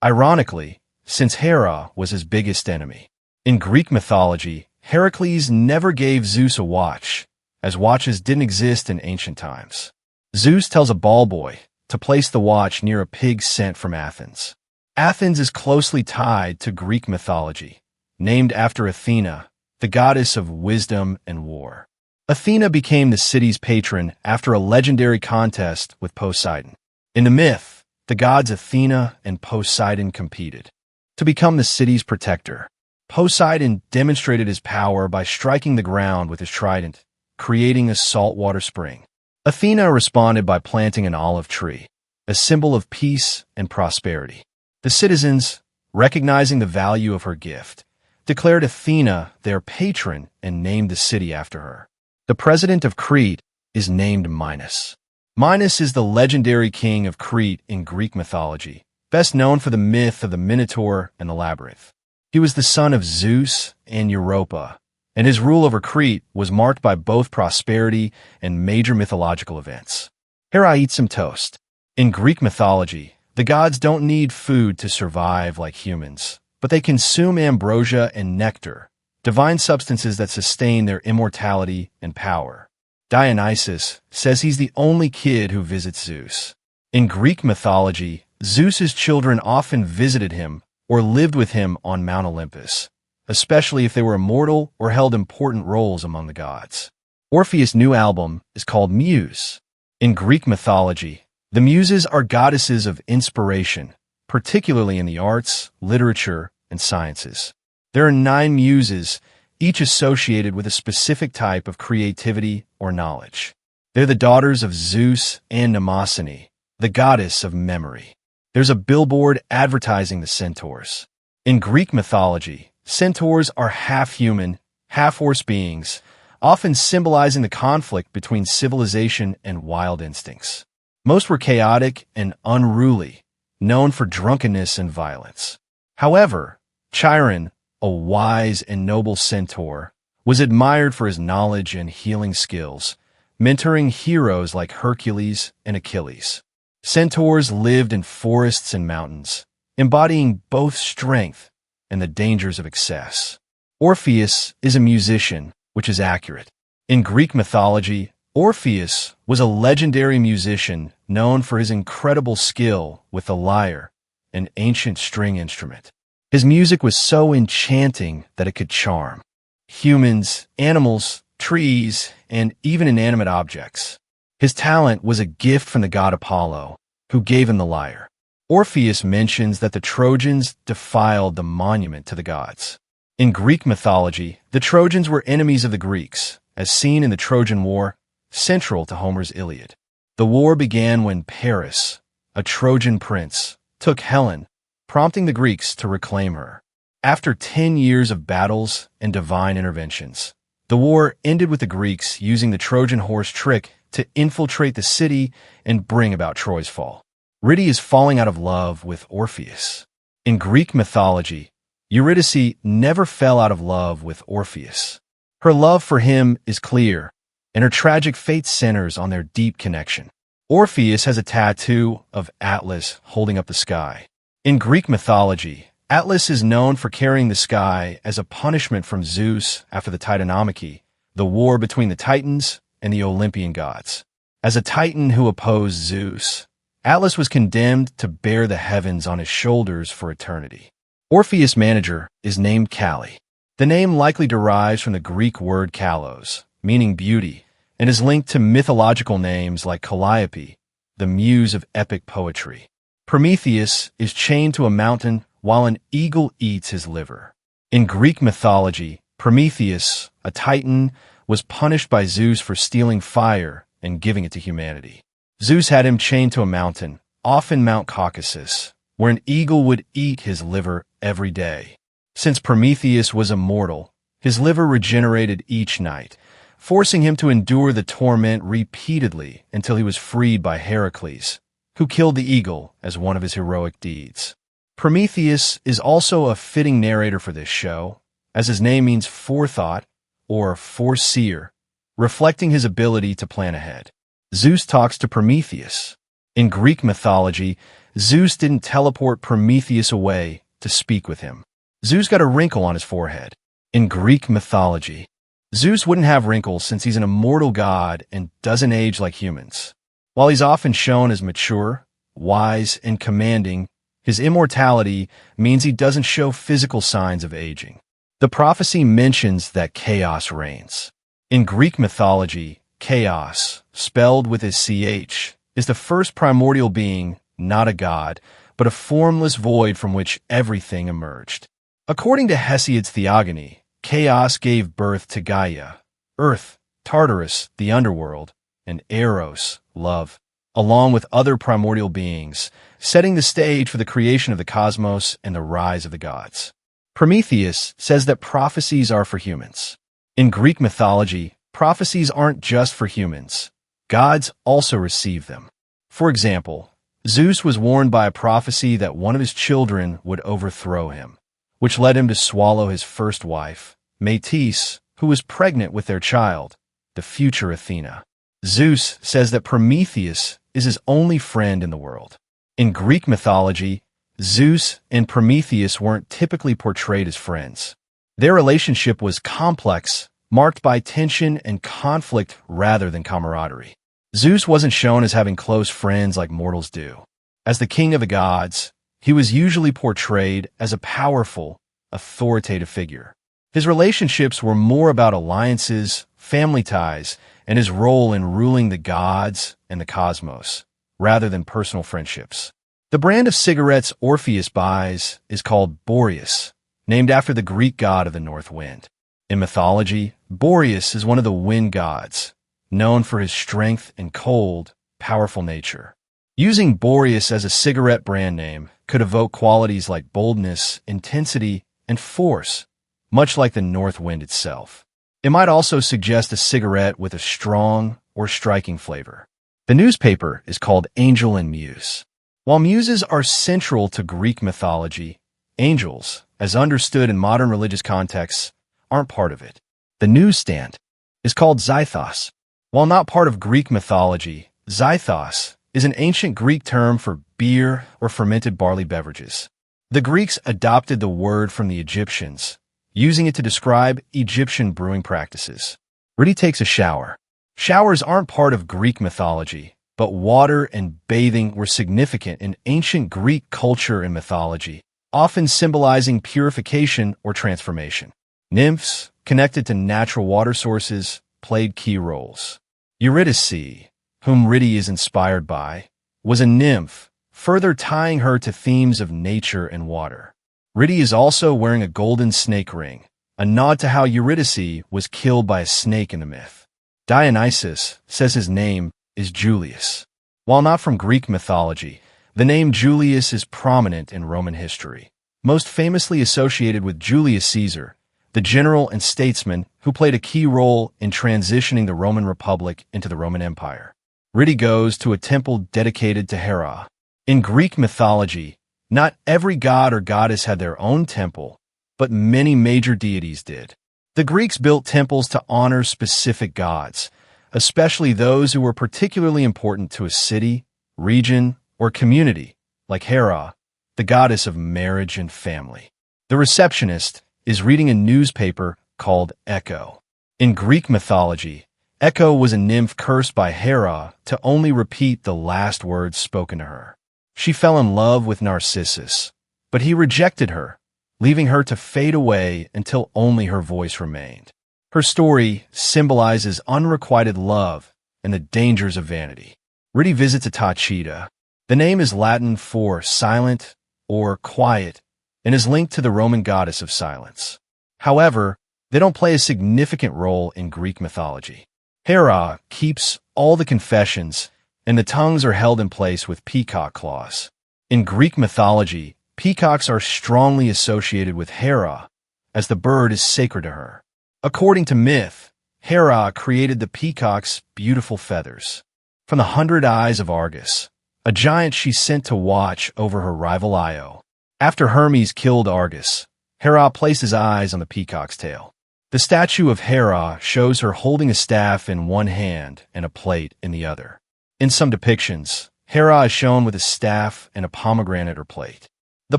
Speaker 2: Ironically, since Hera was his biggest enemy. In Greek mythology, Heracles never gave Zeus a watch, as watches didn't exist in ancient times. Zeus tells a ball boy to place the watch near a pig sent from Athens. Athens is closely tied to Greek mythology, named after Athena, the goddess of wisdom and war. Athena became the city's patron after a legendary contest with Poseidon. In the myth, the gods Athena and Poseidon competed to become the city's protector. Poseidon demonstrated his power by striking the ground with his trident, creating a saltwater spring. Athena responded by planting an olive tree, a symbol of peace and prosperity. The citizens, recognizing the value of her gift, declared Athena their patron and named the city after her. The president of Crete is named Minos. Minos is the legendary king of Crete in Greek mythology, best known for the myth of the Minotaur and the Labyrinth. He was the son of Zeus and Europa, and his rule over Crete was marked by both prosperity and major mythological events. Hera eats some toast. In Greek mythology, the gods don't need food to survive like humans, but they consume ambrosia and nectar, divine substances that sustain their immortality and power. Dionysus says he's the only kid who visits Zeus. In Greek mythology, Zeus's children often visited him or lived with him on Mount Olympus, especially if they were immortal or held important roles among the gods. Orpheus' new album is called Muse. In Greek mythology, the Muses are goddesses of inspiration, particularly in the arts, literature, and sciences. There are 9 Muses, each associated with a specific type of creativity or knowledge. They're the daughters of Zeus and Mnemosyne, the goddess of memory. There's a billboard advertising the centaurs. In Greek mythology, centaurs are half-human, half-horse beings, often symbolizing the conflict between civilization and wild instincts. Most were chaotic and unruly, known for drunkenness and violence. However, Chiron, a wise and noble centaur, was admired for his knowledge and healing skills, mentoring heroes like Hercules and Achilles. Centaurs lived in forests and mountains, embodying both strength and the dangers of excess. Orpheus is a musician, which is accurate. In Greek mythology, Orpheus was a legendary musician known for his incredible skill with the lyre, an ancient string instrument. His music was so enchanting that it could charm humans, animals, trees, and even inanimate objects. His talent was a gift from the god Apollo, who gave him the lyre. Orpheus mentions that the Trojans defiled the monument to the gods. In Greek mythology, the Trojans were enemies of the Greeks, as seen in the Trojan War, central to Homer's Iliad. The war began when Paris, a Trojan prince, took Helen, prompting the Greeks to reclaim her. After 10 years of battles and divine interventions, the war ended with the Greeks using the Trojan horse trick to infiltrate the city and bring about Troy's fall. Eurydice is falling out of love with Orpheus. In Greek mythology, Eurydice never fell out of love with Orpheus. Her love for him is clear, and her tragic fate centers on their deep connection. Orpheus has a tattoo of Atlas holding up the sky. In Greek mythology, Atlas is known for carrying the sky as a punishment from Zeus after the Titanomachy, the war between the Titans and the Olympian gods. As a Titan who opposed Zeus, Atlas was condemned to bear the heavens on his shoulders for eternity. Orpheus' manager is named Callie. The name likely derives from the Greek word kalos, meaning beauty, and is linked to mythological names like Calliope, the muse of epic poetry. Prometheus is chained to a mountain while an eagle eats his liver. In Greek mythology, Prometheus, a Titan, was punished by Zeus for stealing fire and giving it to humanity. Zeus had him chained to a mountain, often Mount Caucasus, where an eagle would eat his liver every day. Since Prometheus was immortal, his liver regenerated each night, forcing him to endure the torment repeatedly until he was freed by Heracles, who killed the eagle as one of his heroic deeds. Prometheus is also a fitting narrator for this show, as his name means forethought or foreseer, reflecting his ability to plan ahead. Zeus talks to Prometheus. In Greek mythology, Zeus didn't teleport Prometheus away to speak with him. Zeus got a wrinkle on his forehead. In Greek mythology, Zeus wouldn't have wrinkles since he's an immortal god and doesn't age like humans. While he's often shown as mature, wise, and commanding, his immortality means he doesn't show physical signs of aging. The prophecy mentions that chaos reigns. In Greek mythology, chaos, spelled with a CH, is the first primordial being, not a god, but a formless void from which everything emerged. According to Hesiod's Theogony, chaos gave birth to Gaia, Earth, Tartarus, the Underworld, and Eros, love, along with other primordial beings, setting the stage for the creation of the cosmos and the rise of the gods. Prometheus says that prophecies are for humans. In Greek mythology, prophecies aren't just for humans. Gods also receive them. For example, Zeus was warned by a prophecy that one of his children would overthrow him, which led him to swallow his first wife, Metis, who was pregnant with their child, the future Athena. Zeus says that Prometheus is his only friend in the world. In Greek mythology, Zeus and Prometheus weren't typically portrayed as friends. Their relationship was complex, marked by tension and conflict rather than camaraderie. Zeus wasn't shown as having close friends like mortals do. As the king of the gods, he was usually portrayed as a powerful, authoritative figure. His relationships were more about alliances, family ties, and his role in ruling the gods and the cosmos, rather than personal friendships. The brand of cigarettes Orpheus buys is called Boreas, named after the Greek god of the north wind. In mythology, Boreas is one of the wind gods, known for his strength and cold, powerful nature. Using Boreas as a cigarette brand name could evoke qualities like boldness, intensity, and force, much like the north wind itself. It might also suggest a cigarette with a strong or striking flavor. The newspaper is called Angel and Muse. While muses are central to Greek mythology, angels, as understood in modern religious contexts, aren't part of it. The newsstand is called Zythos. While not part of Greek mythology, Zythos is an ancient Greek term for beer or fermented barley beverages. The Greeks adopted the word from the Egyptians, using it to describe Egyptian brewing practices. Rudy takes a shower. Showers aren't part of Greek mythology, but water and bathing were significant in ancient Greek culture and mythology, often symbolizing purification or transformation. Nymphs, connected to natural water sources, played key roles. Eurydice, whom Ridi is inspired by, was a nymph, further tying her to themes of nature and water. Ridi is also wearing a golden snake ring, a nod to how Eurydice was killed by a snake in the myth. Dionysus says his name is Julius. While not from Greek mythology, The name Julius is prominent in Roman history, most famously associated with Julius Caesar, the general and statesman who played a key role in transitioning the Roman Republic into the Roman Empire. Riddy goes to a temple dedicated to Hera. In Greek mythology, not every god or goddess had their own temple, but many major deities did. The Greeks built temples to honor specific gods, especially those who were particularly important to a city, region, or community, like Hera, the goddess of marriage and family. The receptionist is reading a newspaper called Echo. In Greek mythology, Echo was a nymph cursed by Hera to only repeat the last words spoken to her. She fell in love with Narcissus, but he rejected her, leaving her to fade away until only her voice remained. Her story symbolizes unrequited love and the dangers of vanity. Riddy visits Ithaca. The name is Latin for silent or quiet and is linked to the Roman goddess of silence. However, they don't play a significant role in Greek mythology. Hera keeps all the confessions, and the tongues are held in place with peacock claws. In Greek mythology, peacocks are strongly associated with Hera, as the bird is sacred to her. According to myth, Hera created the peacock's beautiful feathers from the 100 eyes of Argus, a giant she sent to watch over her rival Io. After Hermes killed Argus, Hera places eyes on the peacock's tail. The statue of Hera shows her holding a staff in one hand and a plate in the other. In some depictions, Hera is shown with a staff and a pomegranate or plate. The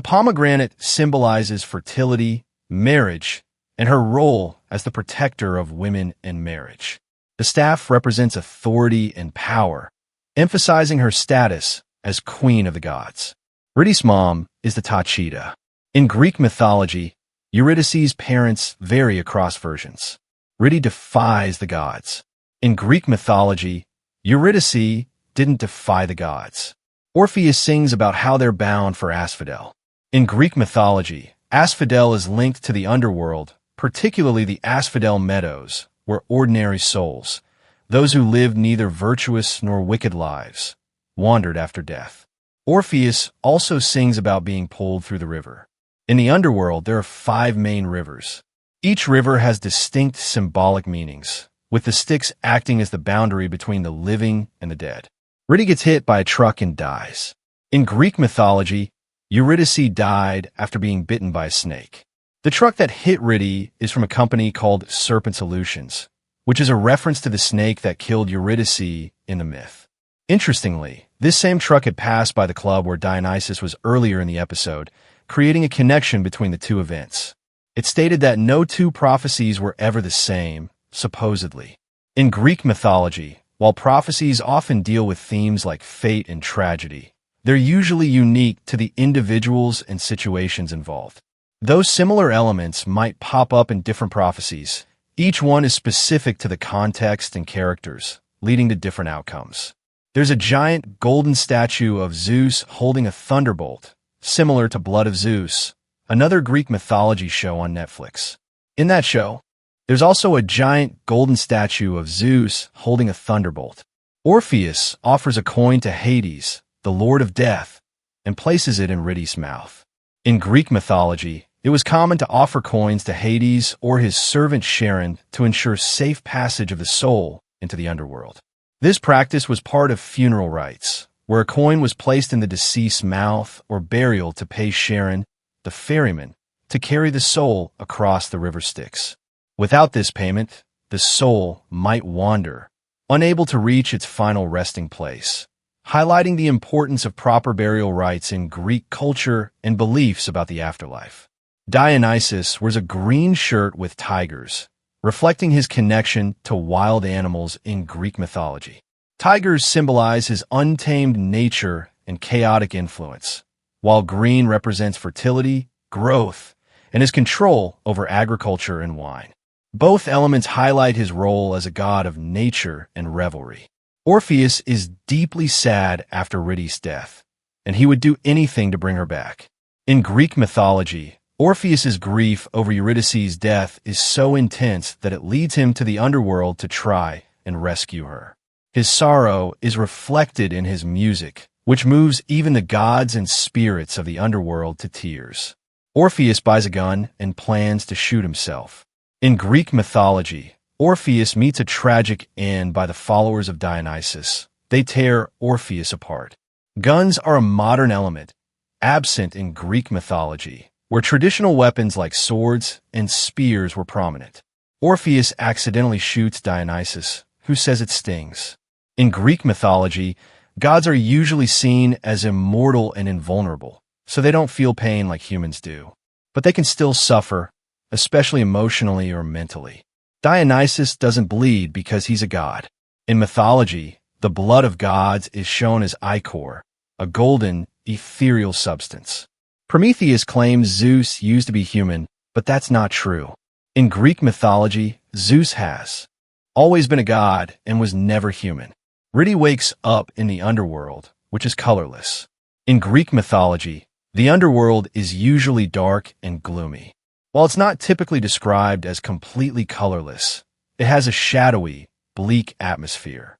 Speaker 2: pomegranate symbolizes fertility, marriage, and her role as the protector of women and marriage. The staff represents authority and power, emphasizing her status as queen of the gods. Riddy's mom is the Tachita. In Greek mythology, Eurydice's parents vary across versions. Riddy defies the gods. In Greek mythology, Eurydice didn't defy the gods. Orpheus sings about how they're bound for Asphodel. In Greek mythology, Asphodel is linked to the Underworld, particularly the Asphodel Meadows, where ordinary souls, those who lived neither virtuous nor wicked lives, wandered after death. Orpheus also sings about being pulled through the river. In the Underworld, there are 5 main rivers. Each river has distinct symbolic meanings, with the Styx acting as the boundary between the living and the dead. Riddy gets hit by a truck and dies. In Greek mythology, Eurydice died after being bitten by a snake. The truck that hit Riddy is from a company called Serpent Solutions, which is a reference to the snake that killed Eurydice in the myth. Interestingly, this same truck had passed by the club where Dionysus was earlier in the episode, creating a connection between the two events. It stated that no two prophecies were ever the same, supposedly. In Greek mythology, while prophecies often deal with themes like fate and tragedy, they're usually unique to the individuals and situations involved. Though similar elements might pop up in different prophecies, each one is specific to the context and characters, leading to different outcomes. There's a giant golden statue of Zeus holding a thunderbolt, similar to Blood of Zeus, another Greek mythology show on Netflix. In that show, there's also a giant golden statue of Zeus holding a thunderbolt. Orpheus offers a coin to Hades, the lord of death, and places it in Riddy's mouth. In Greek mythology, it was common to offer coins to Hades or his servant Charon to ensure safe passage of the soul into the underworld. This practice was part of funeral rites, where a coin was placed in the deceased's mouth or burial to pay Charon, the ferryman, to carry the soul across the river Styx. Without this payment, the soul might wander, unable to reach its final resting place, highlighting the importance of proper burial rites in Greek culture and beliefs about the afterlife. Dionysus wears a green shirt with tigers, reflecting his connection to wild animals in Greek mythology. Tigers symbolize his untamed nature and chaotic influence, while green represents fertility, growth, and his control over agriculture and wine. Both elements highlight his role as a god of nature and revelry. Orpheus is deeply sad after Riddy's death, and he would do anything to bring her back. In Greek mythology, Orpheus's grief over Eurydice's death is so intense that it leads him to the underworld to try and rescue her. His sorrow is reflected in his music, which moves even the gods and spirits of the underworld to tears. Orpheus buys a gun and plans to shoot himself. In Greek mythology, Orpheus meets a tragic end by the followers of Dionysus. They tear Orpheus apart. Guns are a modern element, absent in Greek mythology, where traditional weapons like swords and spears were prominent. Orpheus accidentally shoots Dionysus, who says it stings. In Greek mythology, gods are usually seen as immortal and invulnerable, so they don't feel pain like humans do. But they can still suffer, especially emotionally or mentally. Dionysus doesn't bleed because he's a god. In mythology, the blood of gods is shown as ichor, a golden, ethereal substance. Prometheus claims Zeus used to be human, but that's not true. In Greek mythology, Zeus has always been a god and was never human. Ridi wakes up in the underworld, which is colorless. In Greek mythology, the underworld is usually dark and gloomy. While it's not typically described as completely colorless, it has a shadowy, bleak atmosphere.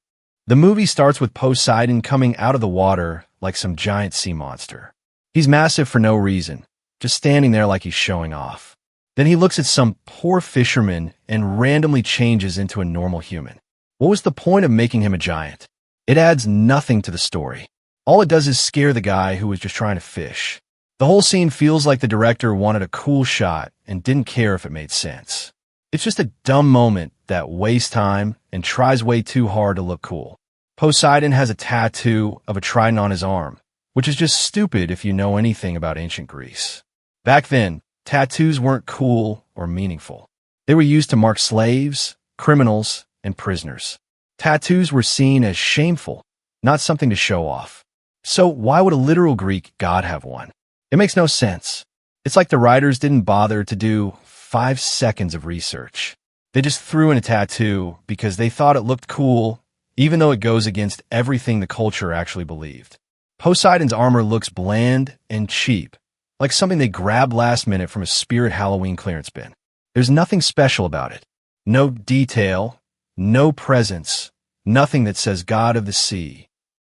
Speaker 2: The movie starts with Poseidon coming out of the water like some giant sea monster. He's massive for no reason, just standing there like he's showing off. Then he looks at some poor fisherman and randomly changes into a normal human. What was the point of making him a giant? It adds nothing to the story. All it does is scare the guy who was just trying to fish. The whole scene feels like the director wanted a cool shot and didn't care if it made sense. It's just a dumb moment that wastes time and tries way too hard to look cool. Poseidon has a tattoo of a trident on his arm, which is just stupid if you know anything about ancient Greece. Back then, tattoos weren't cool or meaningful. They were used to mark slaves, criminals, and prisoners. Tattoos were seen as shameful, not something to show off. So why would a literal Greek god have one? It makes no sense. It's like the writers didn't bother to do 5 seconds of research. They just threw in a tattoo because they thought it looked cool, even though it goes against everything the culture actually believed. Poseidon's armor looks bland and cheap, like something they grabbed last minute from a Spirit Halloween clearance bin. There's nothing special about it. No detail, no presence, nothing that says God of the Sea.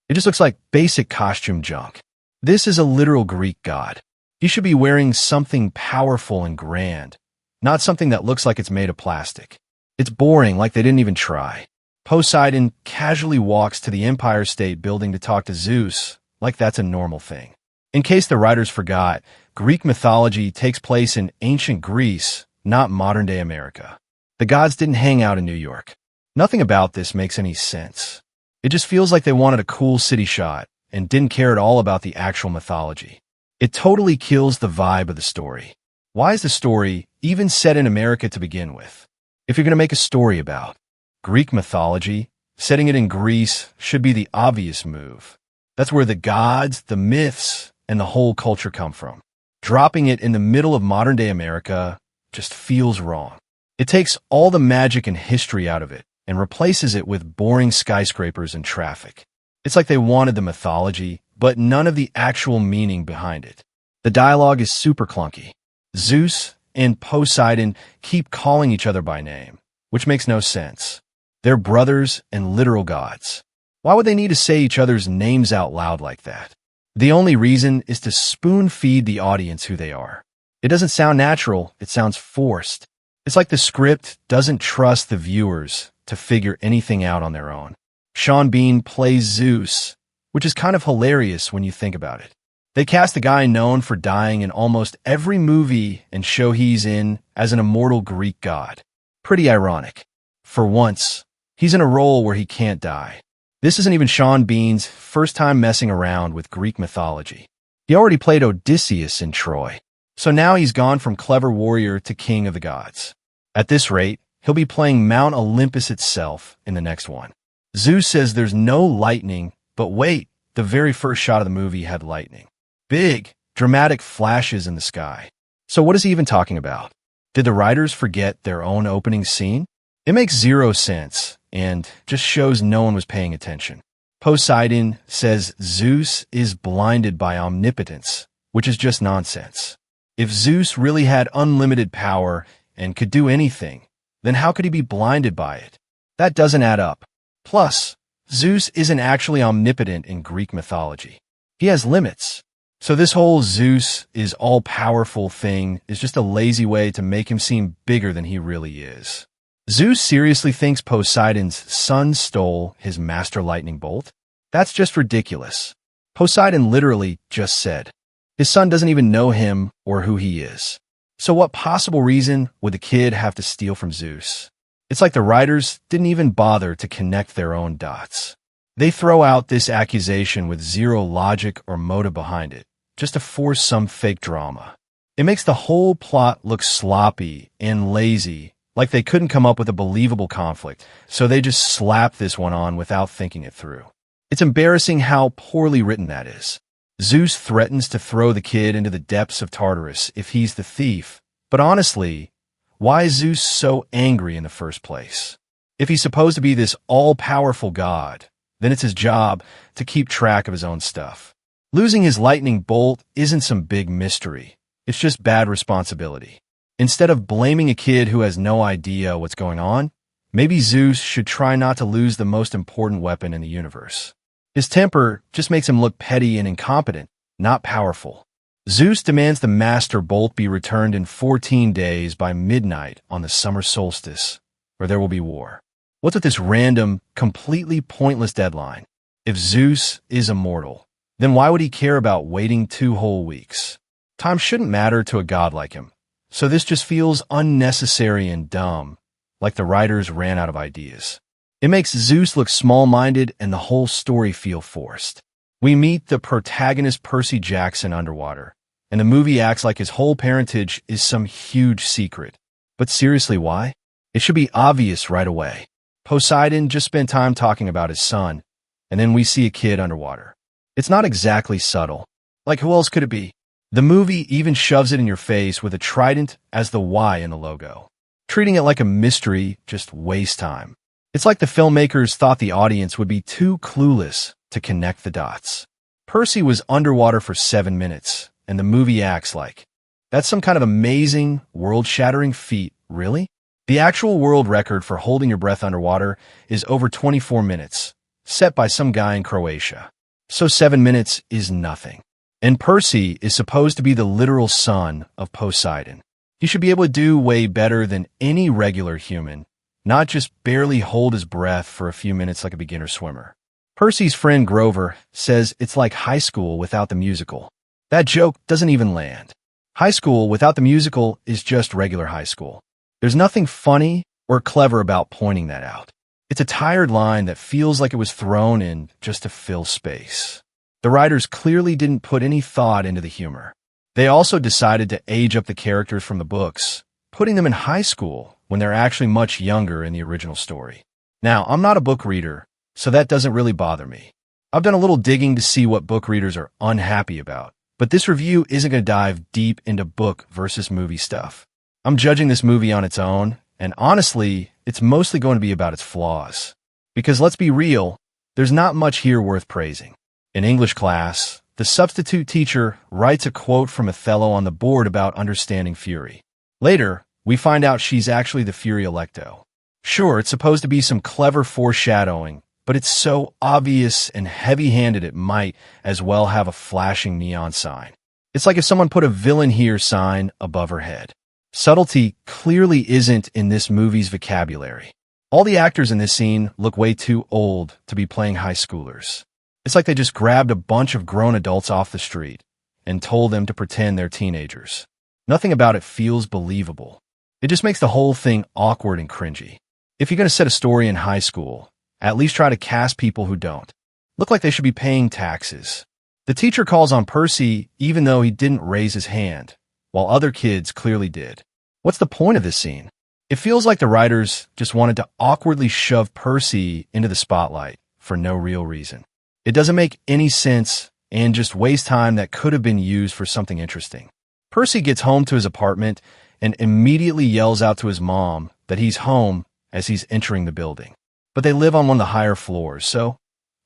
Speaker 2: It just looks like basic costume junk. This is a literal Greek god. He should be wearing something powerful and grand, not something that looks like it's made of plastic. It's boring, like they didn't even try. Poseidon casually walks to the Empire State Building to talk to Zeus, like that's a normal thing. In case the writers forgot, Greek mythology takes place in ancient Greece, not modern-day America. The gods didn't hang out in New York. Nothing about this makes any sense. It just feels like they wanted a cool city shot and didn't care at all about the actual mythology. It totally kills the vibe of the story. Why is the story even set in America to begin with? If you're going to make a story about Greek mythology, setting it in Greece should be the obvious move. That's where the gods, the myths, and the whole culture come from. Dropping it in the middle of modern-day America just feels wrong. It takes all the magic and history out of it and replaces it with boring skyscrapers and traffic. It's like they wanted the mythology, but none of the actual meaning behind it. The dialogue is super clunky. Zeus and Poseidon keep calling each other by name, which makes no sense. They're brothers and literal gods. Why would they need to say each other's names out loud like that? The only reason is to spoon-feed the audience who they are. It doesn't sound natural, it sounds forced. It's like the script doesn't trust the viewers to figure anything out on their own. Sean Bean plays Zeus, which is kind of hilarious when you think about it. They cast a guy known for dying in almost every movie and show he's in as an immortal Greek god. Pretty ironic. For once, he's in a role where he can't die. This isn't even Sean Bean's first time messing around with Greek mythology. He already played Odysseus in Troy, so now he's gone from clever warrior to king of the gods. At this rate, he'll be playing Mount Olympus itself in the next one. Zeus says there's no lightning, but wait, the very first shot of the movie had lightning. Big, dramatic flashes in the sky. So what is he even talking about? Did the writers forget their own opening scene? It makes zero sense and just shows no one was paying attention. Poseidon says Zeus is blinded by omnipotence, which is just nonsense. If Zeus really had unlimited power and could do anything, then how could he be blinded by it? That doesn't add up. Plus, Zeus isn't actually omnipotent in Greek mythology. He has limits. So this whole Zeus is all-powerful thing is just a lazy way to make him seem bigger than he really is. Zeus seriously thinks Poseidon's son stole his master lightning bolt? That's just ridiculous. Poseidon literally just said, his son doesn't even know him or who he is. So what possible reason would the kid have to steal from Zeus? It's like the writers didn't even bother to connect their own dots. They throw out this accusation with zero logic or motive behind it, just to force some fake drama. It makes the whole plot look sloppy and lazy, like they couldn't come up with a believable conflict, so they just slap this one on without thinking it through. It's embarrassing how poorly written that is. Zeus threatens to throw the kid into the depths of Tartarus if he's the thief, but honestly, why is Zeus so angry in the first place? If he's supposed to be this all-powerful god, then it's his job to keep track of his own stuff. Losing his lightning bolt isn't some big mystery. It's just bad responsibility. Instead of blaming a kid who has no idea what's going on, maybe Zeus should try not to lose the most important weapon in the universe. His temper just makes him look petty and incompetent, not powerful. Zeus demands the master bolt be returned in 14 days by midnight on the summer solstice, or there will be war. What's with this random, completely pointless deadline? If Zeus is immortal, then why would he care about waiting 2 whole weeks? Time shouldn't matter to a god like him. So this just feels unnecessary and dumb, like the writers ran out of ideas. It makes Zeus look small-minded and the whole story feel forced. We meet the protagonist Percy Jackson underwater, and the movie acts like his whole parentage is some huge secret. But seriously, why? It should be obvious right away. Poseidon just spent time talking about his son, and then we see a kid underwater. It's not exactly subtle. Like, who else could it be? The movie even shoves it in your face with a trident as the Y in the logo. Treating it like a mystery just wastes time. It's like the filmmakers thought the audience would be too clueless to connect the dots. Percy was underwater for 7 minutes, and the movie acts like, that's some kind of amazing, world-shattering feat, really? The actual world record for holding your breath underwater is over 24 minutes, set by some guy in Croatia. So 7 minutes is nothing. And Percy is supposed to be the literal son of Poseidon. He should be able to do way better than any regular human, not just barely hold his breath for a few minutes like a beginner swimmer. Percy's friend Grover says it's like high school without the musical. That joke doesn't even land. High school without the musical is just regular high school. There's nothing funny or clever about pointing that out. It's a tired line that feels like it was thrown in just to fill space. The writers clearly didn't put any thought into the humor. They also decided to age up the characters from the books, putting them in high school when they're actually much younger in the original story. Now, I'm not a book reader, so that doesn't really bother me. I've done a little digging to see what book readers are unhappy about, but this review isn't going to dive deep into book versus movie stuff. I'm judging this movie on its own, and honestly, it's mostly going to be about its flaws. Because let's be real, there's not much here worth praising. In English class, the substitute teacher writes a quote from Othello on the board about understanding Fury. Later, we find out she's actually the Fury Electo. Sure, it's supposed to be some clever foreshadowing, but it's so obvious and heavy-handed it might as well have a flashing neon sign. It's like if someone put a villain here sign above her head. Subtlety clearly isn't in this movie's vocabulary. All the actors in this scene look way too old to be playing high schoolers. It's like they just grabbed a bunch of grown adults off the street and told them to pretend they're teenagers. Nothing about it feels believable. It just makes the whole thing awkward and cringy. If you're going to set a story in high school, at least try to cast people who don't. Look like they should be paying taxes. The teacher calls on Percy even though he didn't raise his hand, while other kids clearly did. What's the point of this scene? It feels like the writers just wanted to awkwardly shove Percy into the spotlight for no real reason. It doesn't make any sense and just wastes time that could have been used for something interesting. Percy gets home to his apartment and immediately yells out to his mom that he's home as he's entering the building. But they live on one of the higher floors, so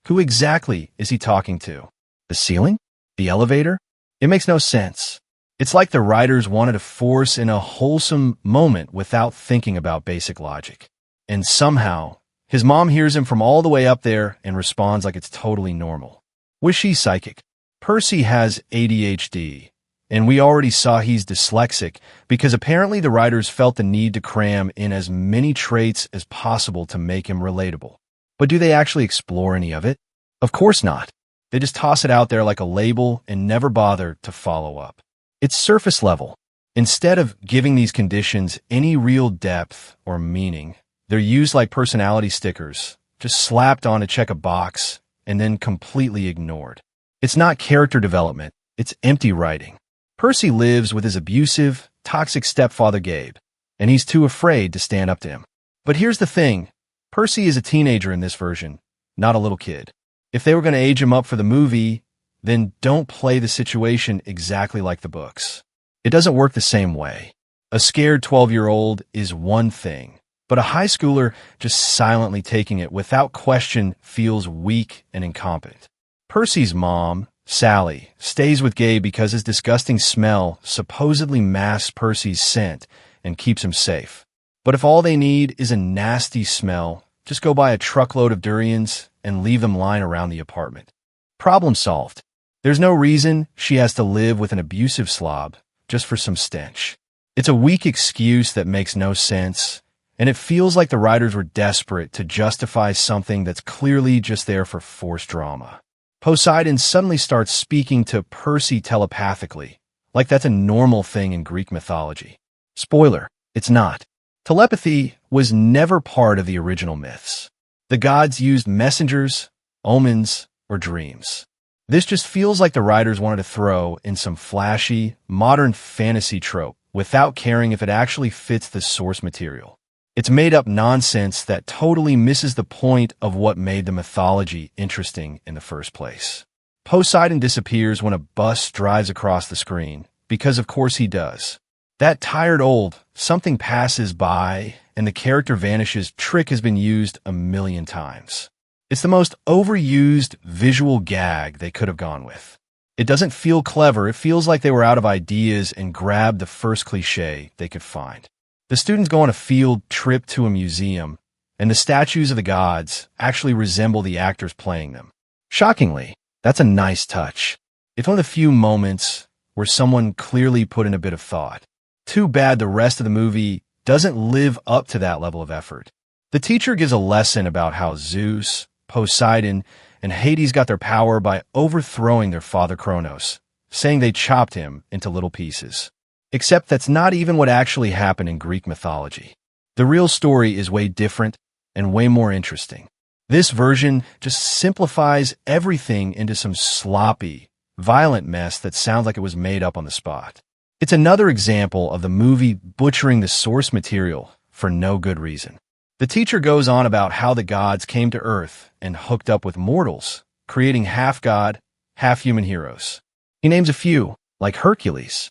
Speaker 2: who exactly is he talking to? The ceiling? The elevator? It makes no sense. It's like the writers wanted to force in a wholesome moment without thinking about basic logic. And somehow, His mom hears him from all the way up there and responds like it's totally normal. Was she psychic? Percy has ADHD, and we already saw he's dyslexic because apparently the writers felt the need to cram in as many traits as possible to make him relatable. But do they actually explore any of it? Of course not. They just toss it out there like a label and never bother to follow up. It's surface level. Instead of giving these conditions any real depth or meaning, they're used like personality stickers, just slapped on to check a box and then completely ignored. It's not character development, it's empty writing. Percy lives with his abusive, toxic stepfather Gabe, and he's too afraid to stand up to him. But here's the thing, Percy is a teenager in this version, not a little kid. If they were going to age him up for the movie, then don't play the situation exactly like the books. It doesn't work the same way. A scared 12-year-old is one thing, but a high schooler just silently taking it without question feels weak and incompetent. Percy's mom, Sally, stays with Gabe because his disgusting smell supposedly masks Percy's scent and keeps him safe. But if all they need is a nasty smell, just go buy a truckload of durians and leave them lying around the apartment. Problem solved. There's no reason she has to live with an abusive slob just for some stench. It's a weak excuse that makes no sense, and it feels like the writers were desperate to justify something that's clearly just there for forced drama. Poseidon suddenly starts speaking to Percy telepathically, like that's a normal thing in Greek mythology. Spoiler, it's not. Telepathy was never part of the original myths. The gods used messengers, omens, or dreams. This just feels like the writers wanted to throw in some flashy, modern fantasy trope without caring if it actually fits the source material. It's made-up nonsense that totally misses the point of what made the mythology interesting in the first place. Poseidon disappears when a bus drives across the screen, because of course he does. That tired old, something passes by, and the character vanishes trick has been used a million times. It's the most overused visual gag they could have gone with. It doesn't feel clever, it feels like they were out of ideas and grabbed the first cliché they could find. The students go on a field trip to a museum, and the statues of the gods actually resemble the actors playing them. Shockingly, that's a nice touch. It's one of the few moments where someone clearly put in a bit of thought. Too bad the rest of the movie doesn't live up to that level of effort. The teacher gives a lesson about how Zeus, Poseidon, and Hades got their power by overthrowing their father Kronos, saying they chopped him into little pieces. Except that's not even what actually happened in Greek mythology. The real story is way different and way more interesting. This version just simplifies everything into some sloppy, violent mess that sounds like it was made up on the spot. It's another example of the movie butchering the source material for no good reason. The teacher goes on about how the gods came to Earth and hooked up with mortals, creating half-god, half-human heroes. He names a few, like Hercules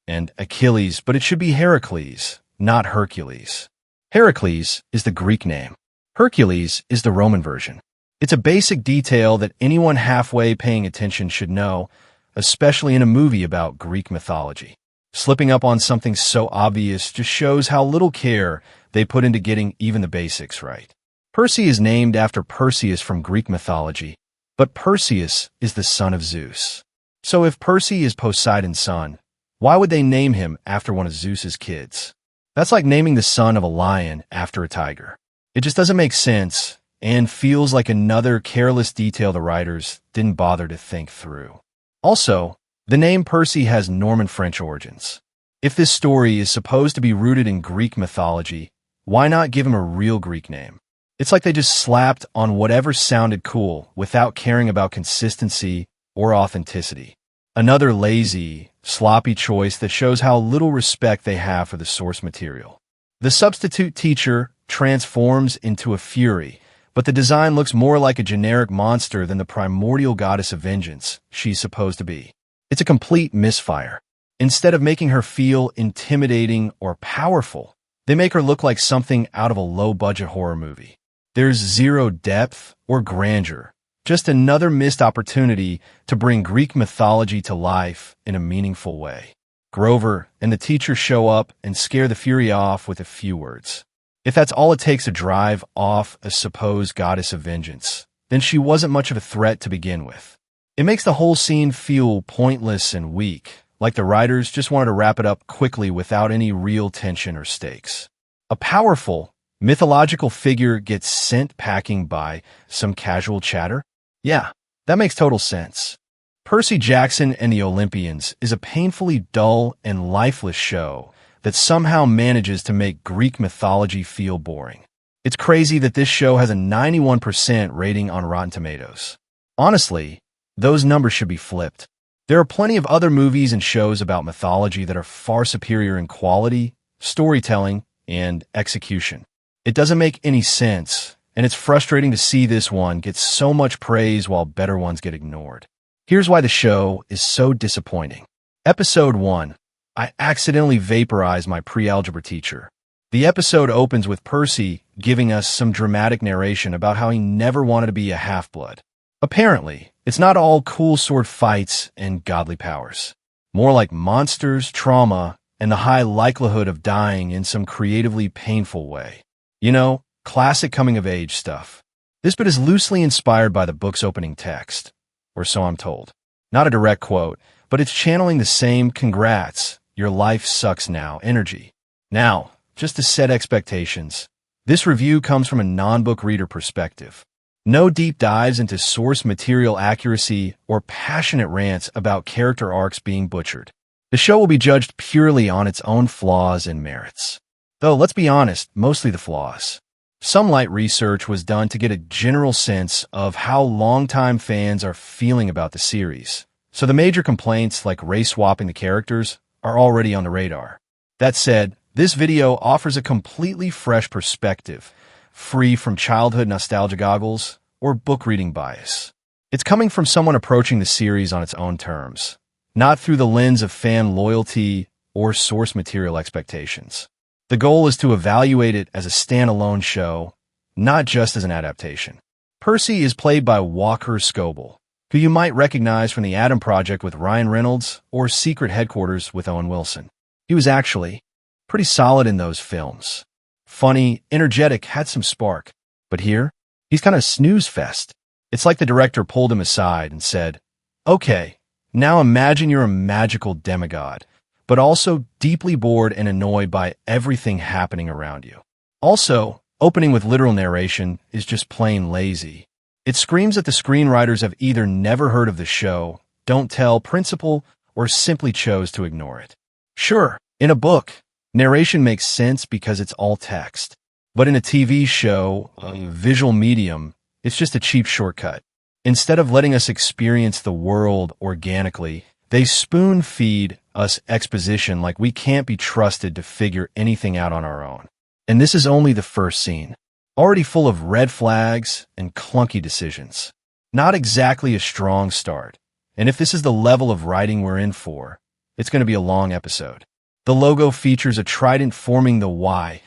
Speaker 2: and Achilles, but it should be Heracles, not Hercules. Heracles is the Greek name. Hercules is the Roman version. It's a basic detail that anyone halfway paying attention should know, especially in a movie about Greek mythology. Slipping up on something so obvious just shows how little care they put into getting even the basics right. Percy is named after Perseus from Greek mythology, but Perseus is the son of Zeus. So if Percy is Poseidon's son, why would they name him after one of Zeus's kids? That's like naming the son of a lion after a tiger. It just doesn't make sense and feels like another careless detail the writers didn't bother to think through. Also, the name Percy has Norman French origins. If this story is supposed to be rooted in Greek mythology, why not give him a real Greek name? It's like they just slapped on whatever sounded cool without caring about consistency or authenticity. Another lazy, sloppy choice that shows how little respect they have for the source material. The substitute teacher transforms into a fury, but the design looks more like a generic monster than the primordial goddess of vengeance she's supposed to be. It's a complete misfire. Instead of making her feel intimidating or powerful, they make her look like something out of a low-budget horror movie. There's zero depth or grandeur, just another missed opportunity to bring Greek mythology to life in a meaningful way. Grover and the teacher show up and scare the fury off with a few words. If that's all it takes to drive off a supposed goddess of vengeance, then she wasn't much of a threat to begin with. It makes the whole scene feel pointless and weak, like the writers just wanted to wrap it up quickly without any real tension or stakes. A powerful, mythological figure gets sent packing by some casual chatter? Yeah, that makes total sense. Percy Jackson and the Olympians is a painfully dull and lifeless show that somehow manages to make Greek mythology feel boring. It's crazy that this show has a 91% rating on Rotten Tomatoes. Honestly, those numbers should be flipped. There are plenty of other movies and shows about mythology that are far superior in quality, storytelling, and execution. It doesn't make any sense, and it's frustrating to see this one get so much praise while better ones get ignored. Here's why the show is so disappointing. Episode 1. I accidentally vaporized my pre-algebra teacher. The episode opens with Percy giving us some dramatic narration about how he never wanted to be a half-blood. Apparently, it's not all cool sword fights and godly powers. More like monsters, trauma, and the high likelihood of dying in some creatively painful way. You know, classic coming-of-age stuff. This bit is loosely inspired by the book's opening text, or so I'm told. Not a direct quote, but it's channeling the same "congrats, your life sucks now" energy. Now, just to set expectations, this review comes from a non-book reader perspective. No deep dives into source material accuracy or passionate rants about character arcs being butchered. The show will be judged purely on its own flaws and merits. Though, let's be honest, mostly the flaws. Some light research was done to get a general sense of how longtime fans are feeling about the series, so the major complaints like race-swapping the characters are already on the radar. That said, this video offers a completely fresh perspective, free from childhood nostalgia goggles or book reading bias. It's coming from someone approaching the series on its own terms, not through the lens of fan loyalty or source material expectations. The goal is to evaluate it as a standalone show, not just as an adaptation. Percy is played by Walker Scobell, who you might recognize from The Adam Project with Ryan Reynolds or Secret Headquarters with Owen Wilson. He was actually pretty solid in those films. Funny, energetic, had some spark. But here, he's kind of snooze fest. It's like the director pulled him aside and said, "Okay, now imagine you're a magical demigod, but also deeply bored and annoyed by everything happening around you." Also, opening with literal narration is just plain lazy. It screams that the screenwriters have either never heard of the show, don't tell principle, or simply chose to ignore it. Sure, in a book, narration makes sense because it's all text. But in a TV show, a visual medium, it's just a cheap shortcut. Instead of letting us experience the world organically, they spoon-feed us exposition like we can't be trusted to figure anything out on our own. And this is only the first scene, already full of red flags and clunky decisions. Not exactly a strong start. And if this is the level of writing we're in for, it's going to be a long episode. The logo features a trident forming the Y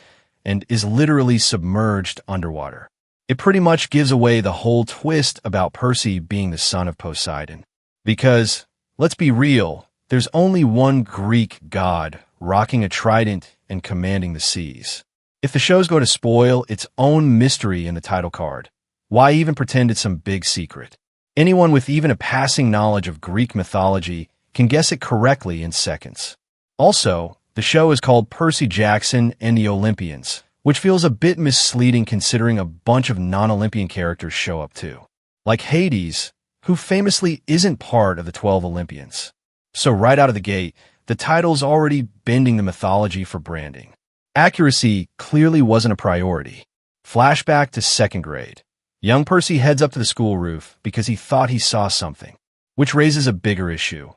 Speaker 2: and is literally submerged underwater. It pretty much gives away the whole twist about Percy being the son of Poseidon. Because, let's be real, there's only one Greek god rocking a trident and commanding the seas. If the show's going to spoil its own mystery in the title card, why even pretend it's some big secret? Anyone with even a passing knowledge of Greek mythology can guess it correctly in seconds. Also, the show is called Percy Jackson and the Olympians, which feels a bit misleading considering a bunch of non-Olympian characters show up too. Like Hades, who famously isn't part of the 12 Olympians. So right out of the gate, the title's already bending the mythology for branding. Accuracy clearly wasn't a priority. Flashback to second grade. Young Percy heads up to the school roof because he thought he saw something, which raises a bigger issue.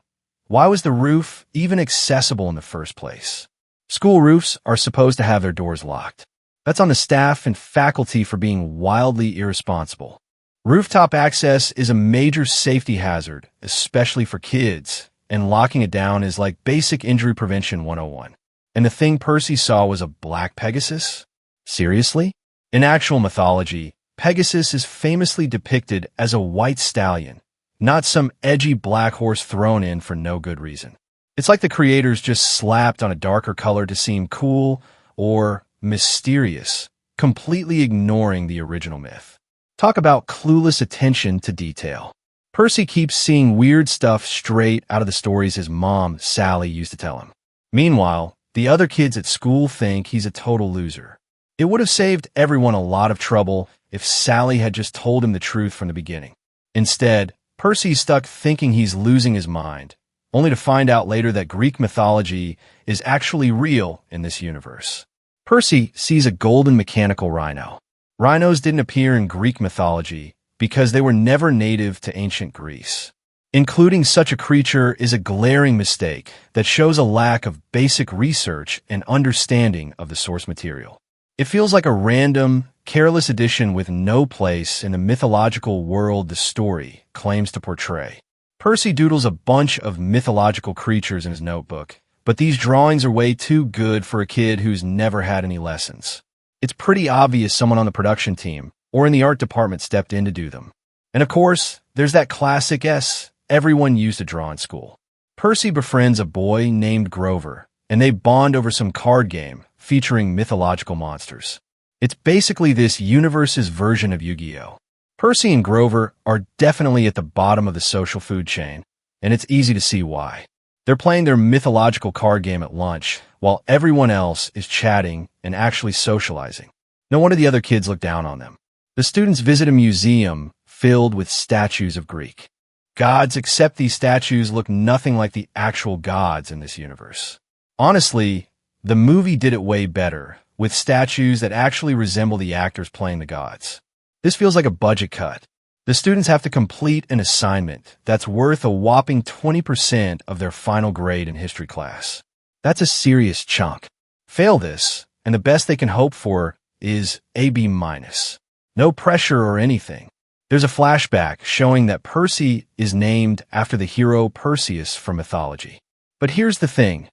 Speaker 2: Why was the roof even accessible in the first place? School roofs are supposed to have their doors locked. That's on the staff and faculty for being wildly irresponsible. Rooftop access is a major safety hazard, especially for kids, and locking it down is like basic injury prevention 101. And the thing Percy saw was a black Pegasus? Seriously? In actual mythology, Pegasus is famously depicted as a white stallion, not some edgy black horse thrown in for no good reason. It's like the creators just slapped on a darker color to seem cool, or mysterious, completely ignoring the original myth. Talk about clueless attention to detail. Percy keeps seeing weird stuff straight out of the stories his mom, Sally, used to tell him. Meanwhile, the other kids at school think he's a total loser. It would have saved everyone a lot of trouble if Sally had just told him the truth from the beginning. Instead, Percy's stuck thinking he's losing his mind, only to find out later that Greek mythology is actually real in this universe. Percy sees a golden mechanical rhino. Rhinos didn't appear in Greek mythology because they were never native to ancient Greece. Including such a creature is a glaring mistake that shows a lack of basic research and understanding of the source material. It feels like a random, careless addition with no place in the mythological world the story claims to portray. Percy doodles a bunch of mythological creatures in his notebook, but these drawings are way too good for a kid who's never had any lessons. It's pretty obvious someone on the production team or in the art department stepped in to do them. And of course, there's that classic S everyone used to draw in school. Percy befriends a boy named Grover, and they bond over some card game featuring mythological monsters. It's basically this universe's version of Yu-Gi-Oh! Percy and Grover are definitely at the bottom of the social food chain, and it's easy to see why. They're playing their mythological card game at lunch, while everyone else is chatting and actually socializing. No wonder the other kids look down on them. The students visit a museum filled with statues of Greek gods, except these statues look nothing like the actual gods in this universe. Honestly, the movie did it way better, with statues that actually resemble the actors playing the gods. This feels like a budget cut. The students have to complete an assignment that's worth a whopping 20% of their final grade in history class. That's a serious chunk. Fail this, and the best they can hope for is a B-. No pressure or anything. There's a flashback showing that Percy is named after the hero Perseus from mythology. But here's the thing.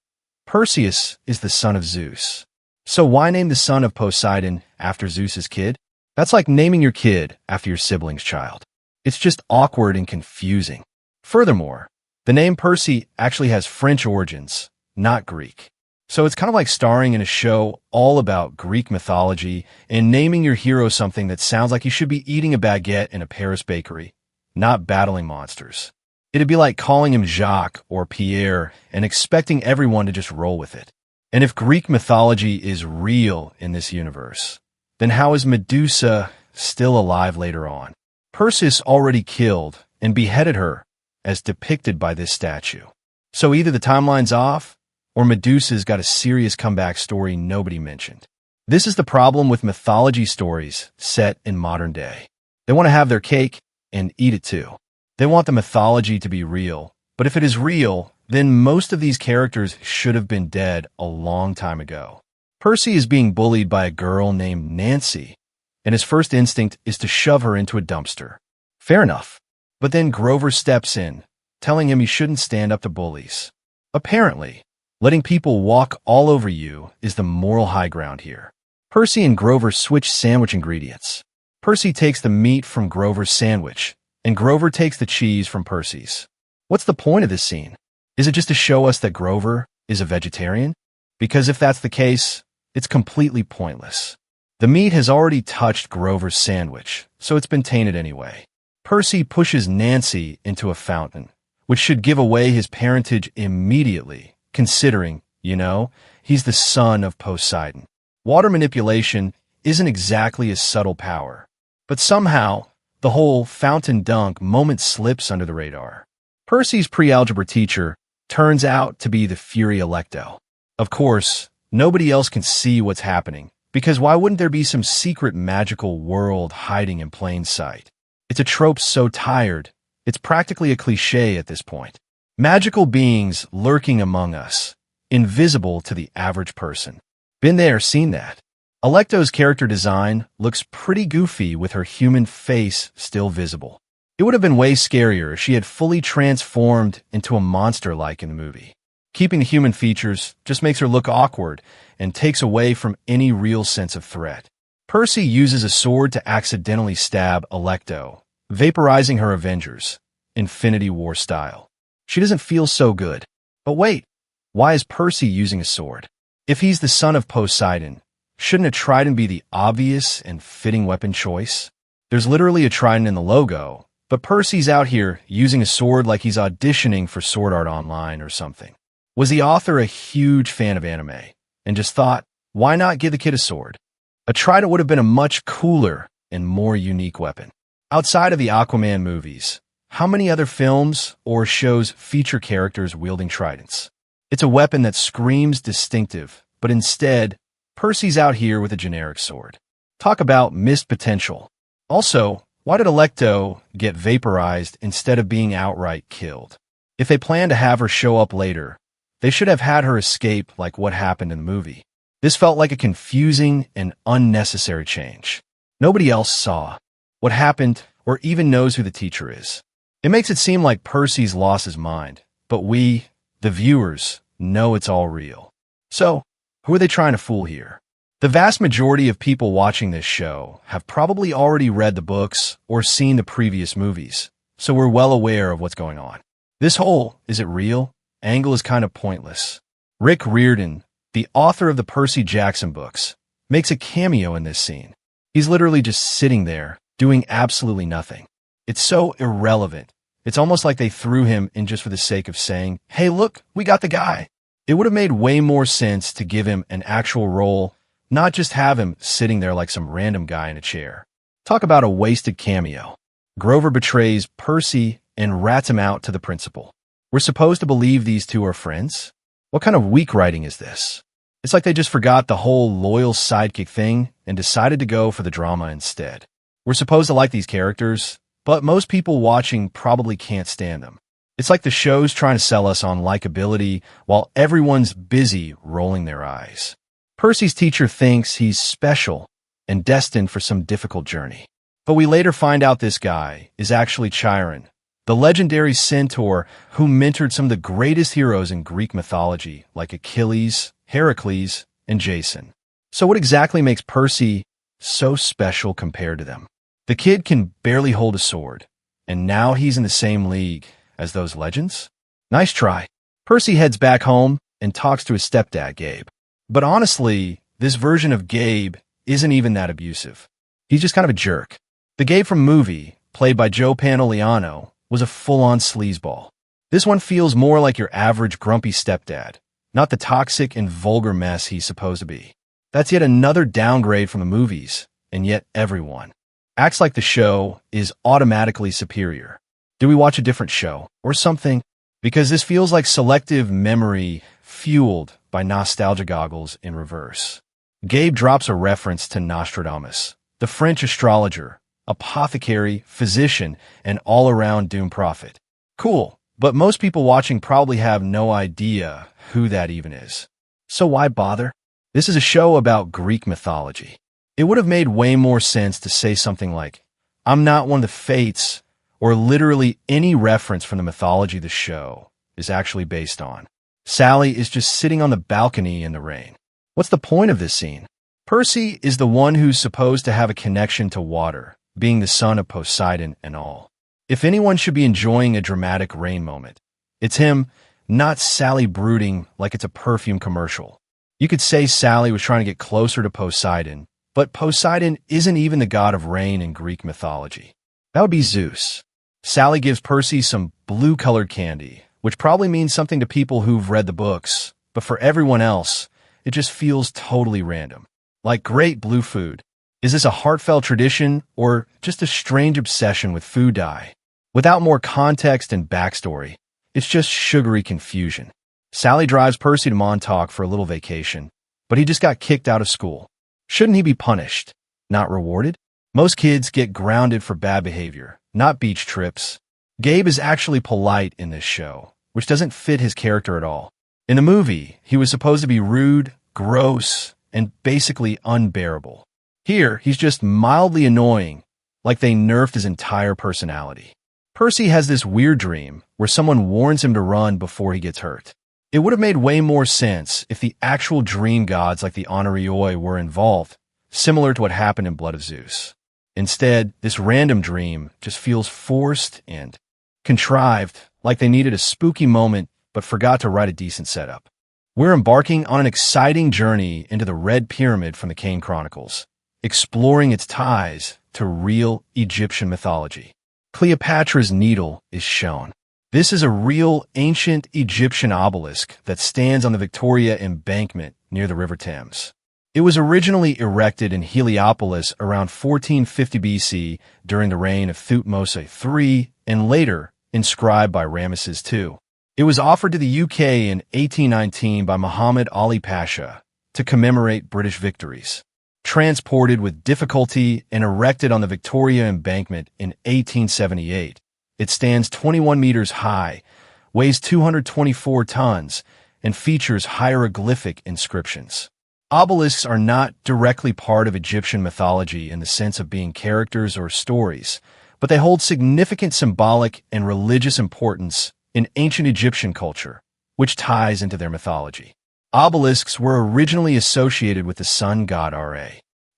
Speaker 2: Perseus is the son of Zeus. So why name the son of Poseidon after Zeus's kid? That's like naming your kid after your sibling's child. It's just awkward and confusing. Furthermore, the name Percy actually has French origins, not Greek. So it's kind of like starring in a show all about Greek mythology and naming your hero something that sounds like he should be eating a baguette in a Paris bakery, not battling monsters. It'd be like calling him Jacques or Pierre and expecting everyone to just roll with it. And if Greek mythology is real in this universe, then how is Medusa still alive later on? Perseus already killed and beheaded her, as depicted by this statue. So either the timeline's off, or Medusa's got a serious comeback story nobody mentioned. This is the problem with mythology stories set in modern day. They want to have their cake and eat it too. They want the mythology to be real, but if it is real, then most of these characters should have been dead a long time ago. Percy is being bullied by a girl named Nancy, and his first instinct is to shove her into a dumpster. Fair enough. But then Grover steps in, telling him he shouldn't stand up to bullies. Apparently, letting people walk all over you is the moral high ground here. Percy and Grover switch sandwich ingredients. Percy takes the meat from Grover's sandwich, and Grover takes the cheese from Percy's. What's the point of this scene? Is it just to show us that Grover is a vegetarian? Because if that's the case, it's completely pointless. The meat has already touched Grover's sandwich, so it's been tainted anyway. Percy pushes Nancy into a fountain, which should give away his parentage immediately, considering, he's the son of Poseidon. Water manipulation isn't exactly a subtle power, but somehow the whole fountain dunk moment slips under the radar. Percy's pre-algebra teacher turns out to be the Fury Electo. Of course, nobody else can see what's happening, because why wouldn't there be some secret magical world hiding in plain sight? It's a trope so tired, it's practically a cliche at this point. Magical beings lurking among us, invisible to the average person. Been there, seen that. Electo's character design looks pretty goofy with her human face still visible. It would have been way scarier if she had fully transformed into a monster like in the movie. Keeping the human features just makes her look awkward and takes away from any real sense of threat. Percy uses a sword to accidentally stab Electo, vaporizing her Avengers, Infinity War style. She doesn't feel so good. But wait, why is Percy using a sword? If he's the son of Poseidon, Shouldn't a trident be the obvious and fitting weapon choice? There's literally a trident in the logo, but Percy's out here using a sword like he's auditioning for Sword Art Online or something. Was the author a huge fan of anime and just thought, why not give the kid a sword? A trident would have been a much cooler and more unique weapon. Outside of the Aquaman movies, how many other films or shows feature characters wielding tridents? It's a weapon that screams distinctive, but instead, Percy's out here with a generic sword. Talk about missed potential. Also, why did Alecto get vaporized instead of being outright killed? If they plan to have her show up later, they should have had her escape like what happened in the movie. This felt like a confusing and unnecessary change. Nobody else saw what happened or even knows who the teacher is. It makes it seem like Percy's lost his mind, but we, the viewers, know it's all real. So, who are they trying to fool here? The vast majority of people watching this show have probably already read the books or seen the previous movies, so we're well aware of what's going on. This whole "is it real?" angle is kind of pointless. Rick Riordan, the author of the Percy Jackson books, makes a cameo in this scene. He's literally just sitting there, doing absolutely nothing. It's so irrelevant. It's almost like they threw him in just for the sake of saying, hey look, we got the guy. It would have made way more sense to give him an actual role, not just have him sitting there like some random guy in a chair. Talk about a wasted cameo. Grover betrays Percy and rats him out to the principal. We're supposed to believe these two are friends? What kind of weak writing is this? It's like they just forgot the whole loyal sidekick thing and decided to go for the drama instead. We're supposed to like these characters, but most people watching probably can't stand them. It's like the show's trying to sell us on likability while everyone's busy rolling their eyes. Percy's teacher thinks he's special and destined for some difficult journey. But we later find out this guy is actually Chiron, the legendary centaur who mentored some of the greatest heroes in Greek mythology like Achilles, Heracles, and Jason. So what exactly makes Percy so special compared to them? The kid can barely hold a sword, and now he's in the same league as those legends? Nice try. Percy heads back home and talks to his stepdad, Gabe. But honestly, this version of Gabe isn't even that abusive. He's just kind of a jerk. The Gabe from movie, played by Joe Pantoliano, was a full-on sleazeball. This one feels more like your average grumpy stepdad, not the toxic and vulgar mess he's supposed to be. That's yet another downgrade from the movies, and yet everyone acts like the show is automatically superior. Do we watch a different show or something? Because this feels like selective memory fueled by nostalgia goggles in reverse. Gabe drops a reference to Nostradamus, the French astrologer, apothecary, physician, and all-around doom prophet. Cool, but most people watching probably have no idea who that even is. So why bother? This is a show about Greek mythology. It would have made way more sense to say something like, I'm not one of the fates, or literally any reference from the mythology the show is actually based on. Sally is just sitting on the balcony in the rain. What's the point of this scene? Percy is the one who's supposed to have a connection to water, being the son of Poseidon and all. If anyone should be enjoying a dramatic rain moment, it's him, not Sally brooding like it's a perfume commercial. You could say Sally was trying to get closer to Poseidon, but Poseidon isn't even the god of rain in Greek mythology. That would be Zeus. Sally gives Percy some blue-colored candy, which probably means something to people who've read the books, but for everyone else, it just feels totally random. Like great blue food. Is this a heartfelt tradition or just a strange obsession with food dye? Without more context and backstory, it's just sugary confusion. Sally drives Percy to Montauk for a little vacation, but he just got kicked out of school. Shouldn't he be punished, not rewarded? Most kids get grounded for bad behavior, not beach trips. Gabe is actually polite in this show, which doesn't fit his character at all. In the movie, he was supposed to be rude, gross, and basically unbearable. Here, he's just mildly annoying, like they nerfed his entire personality. Percy has this weird dream where someone warns him to run before he gets hurt. It would have made way more sense if the actual dream gods like the Honoroi were involved, similar to what happened in Blood of Zeus. Instead, this random dream just feels forced and contrived, like they needed a spooky moment but forgot to write a decent setup. We're embarking on an exciting journey into the Red Pyramid from the Kane Chronicles, exploring its ties to real Egyptian mythology. Cleopatra's Needle is shown. This is a real ancient Egyptian obelisk that stands on the Victoria Embankment near the River Thames. It was originally erected in Heliopolis around 1450 BC during the reign of Thutmose III and later inscribed by Ramesses II. It was offered to the UK in 1819 by Muhammad Ali Pasha to commemorate British victories. Transported with difficulty and erected on the Victoria Embankment in 1878, it stands 21 meters high, weighs 224 tons, and features hieroglyphic inscriptions. Obelisks are not directly part of Egyptian mythology in the sense of being characters or stories, but they hold significant symbolic and religious importance in ancient Egyptian culture, which ties into their mythology. Obelisks were originally associated with the sun god Ra.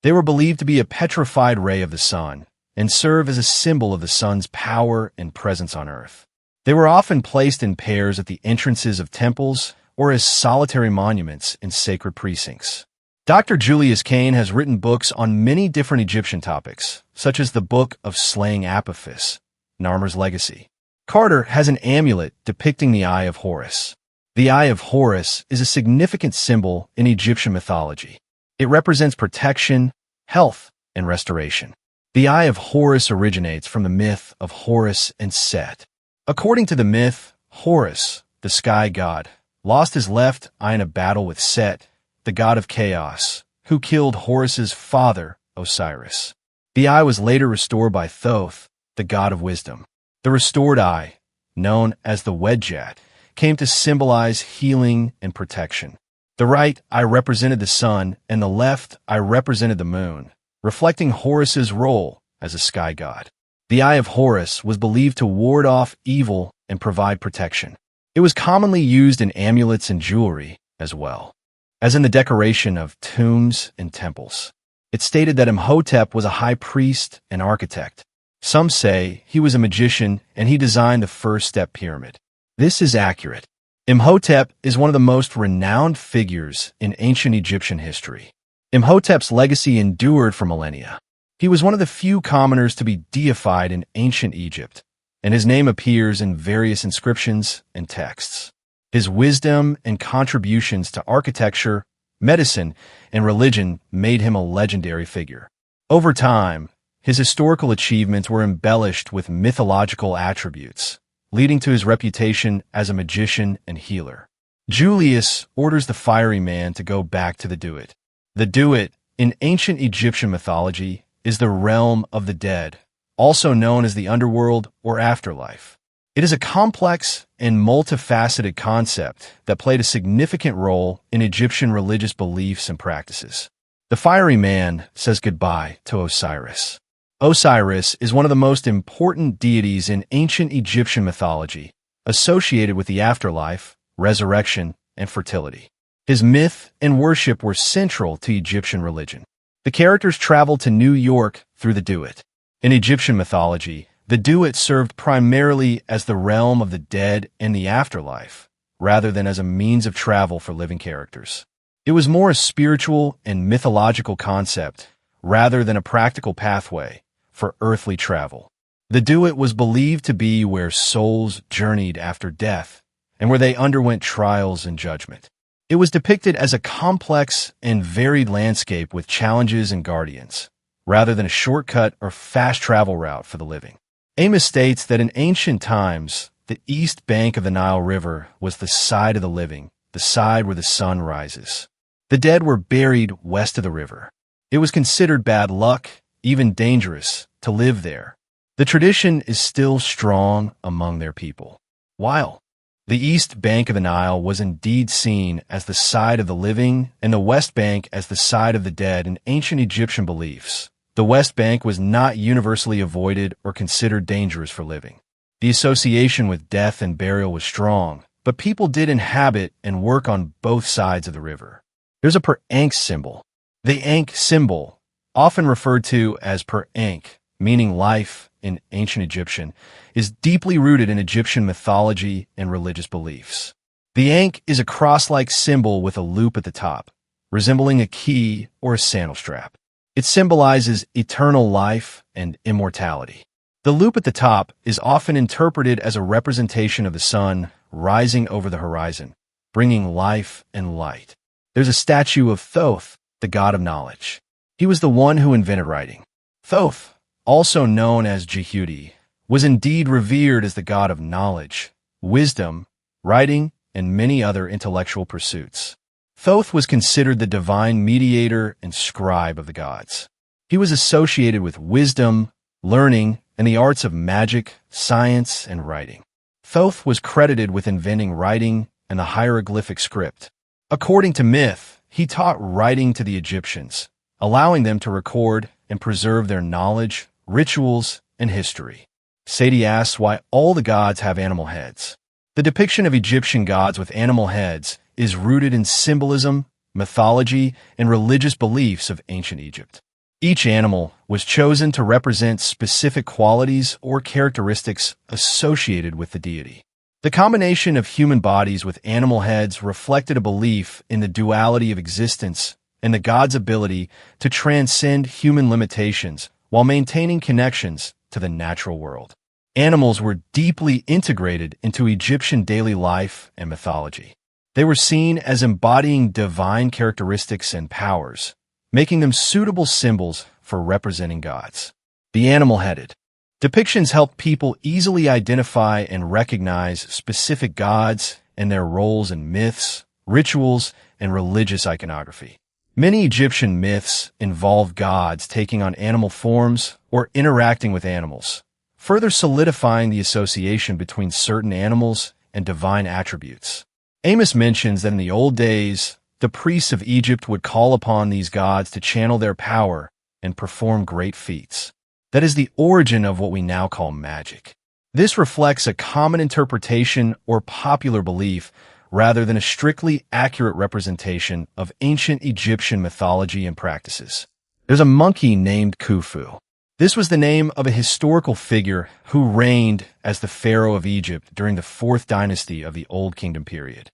Speaker 2: They were believed to be a petrified ray of the sun and serve as a symbol of the sun's power and presence on earth. They were often placed in pairs at the entrances of temples or as solitary monuments in sacred precincts. Dr. Julius Kane has written books on many different Egyptian topics, such as the Book of Slaying Apophis, Narmer's Legacy. Carter has an amulet depicting the Eye of Horus. The Eye of Horus is a significant symbol in Egyptian mythology. It represents protection, health, and restoration. The Eye of Horus originates from the myth of Horus and Set. According to the myth, Horus, the sky god, lost his left eye in a battle with Set, the god of chaos, who killed Horus's father, Osiris. The eye was later restored by Thoth, the god of wisdom. The restored eye, known as the Wedjat, came to symbolize healing and protection. The right eye represented the sun, and the left eye represented the moon, reflecting Horus's role as a sky god. The Eye of Horus was believed to ward off evil and provide protection. It was commonly used in amulets and jewelry as well, as in the decoration of tombs and temples. It stated that Imhotep was a high priest and architect. Some say he was a magician and he designed the first step pyramid. This is accurate. Imhotep is one of the most renowned figures in ancient Egyptian history. Imhotep's legacy endured for millennia. He was one of the few commoners to be deified in ancient Egypt, and his name appears in various inscriptions and texts. His wisdom and contributions to architecture, medicine, and religion made him a legendary figure. Over time, his historical achievements were embellished with mythological attributes, leading to his reputation as a magician and healer. Julius orders the fiery man to go back to the Duat. The Duat, in ancient Egyptian mythology, is the realm of the dead, also known as the Underworld or afterlife. It is a complex and multifaceted concept that played a significant role in Egyptian religious beliefs and practices. The fiery man says goodbye to Osiris. Osiris is one of the most important deities in ancient Egyptian mythology, associated with the afterlife, resurrection, and fertility. His myth and worship were central to Egyptian religion. The characters traveled to New York through the Duat. In Egyptian mythology, the Duat served primarily as the realm of the dead and the afterlife, rather than as a means of travel for living characters. It was more a spiritual and mythological concept, rather than a practical pathway for earthly travel. The Duat was believed to be where souls journeyed after death, and where they underwent trials and judgment. It was depicted as a complex and varied landscape with challenges and guardians, rather than a shortcut or fast travel route for the living. Amos states that in ancient times, the east bank of the Nile River was the side of the living, the side where the sun rises. The dead were buried west of the river. It was considered bad luck, even dangerous, to live there. The tradition is still strong among their people. While the east bank of the Nile was indeed seen as the side of the living and the west bank as the side of the dead in ancient Egyptian beliefs, the west bank was not universally avoided or considered dangerous for living. The association with death and burial was strong, but people did inhabit and work on both sides of the river. There's a per-Ankh symbol. The Ankh symbol, often referred to as per-Ankh, meaning life in ancient Egyptian, is deeply rooted in Egyptian mythology and religious beliefs. The ankh is a cross-like symbol with a loop at the top, resembling a key or a sandal strap. It symbolizes eternal life and immortality. The loop at the top is often interpreted as a representation of the sun rising over the horizon, bringing life and light. There's a statue of Thoth, the god of knowledge. He was the one who invented writing. Thoth, also known as Jehudi, was indeed revered as the god of knowledge, wisdom, writing, and many other intellectual pursuits. Thoth was considered the divine mediator and scribe of the gods. He was associated with wisdom, learning, and the arts of magic, science, and writing. Thoth was credited with inventing writing and the hieroglyphic script. According to myth, he taught writing to the Egyptians, allowing them to record and preserve their knowledge, rituals, and history. Sadie asks why all the gods have animal heads. The depiction of Egyptian gods with animal heads is rooted in symbolism, mythology, and religious beliefs of ancient Egypt. Each animal was chosen to represent specific qualities or characteristics associated with the deity. The combination of human bodies with animal heads reflected a belief in the duality of existence and the god's ability to transcend human limitations while maintaining connections to the natural world. Animals were deeply integrated into Egyptian daily life and mythology. They were seen as embodying divine characteristics and powers, making them suitable symbols for representing gods. The animal-headed. Depictions help people easily identify and recognize specific gods and their roles in myths, rituals, and religious iconography. Many Egyptian myths involve gods taking on animal forms or interacting with animals, further solidifying the association between certain animals and divine attributes. Amos mentions that in the old days, the priests of Egypt would call upon these gods to channel their power and perform great feats. That is the origin of what we now call magic. This reflects a common interpretation or popular belief rather than a strictly accurate representation of ancient Egyptian mythology and practices. There's a monkey named Khufu. This was the name of a historical figure who reigned as the pharaoh of Egypt during the 4th dynasty of the Old Kingdom period.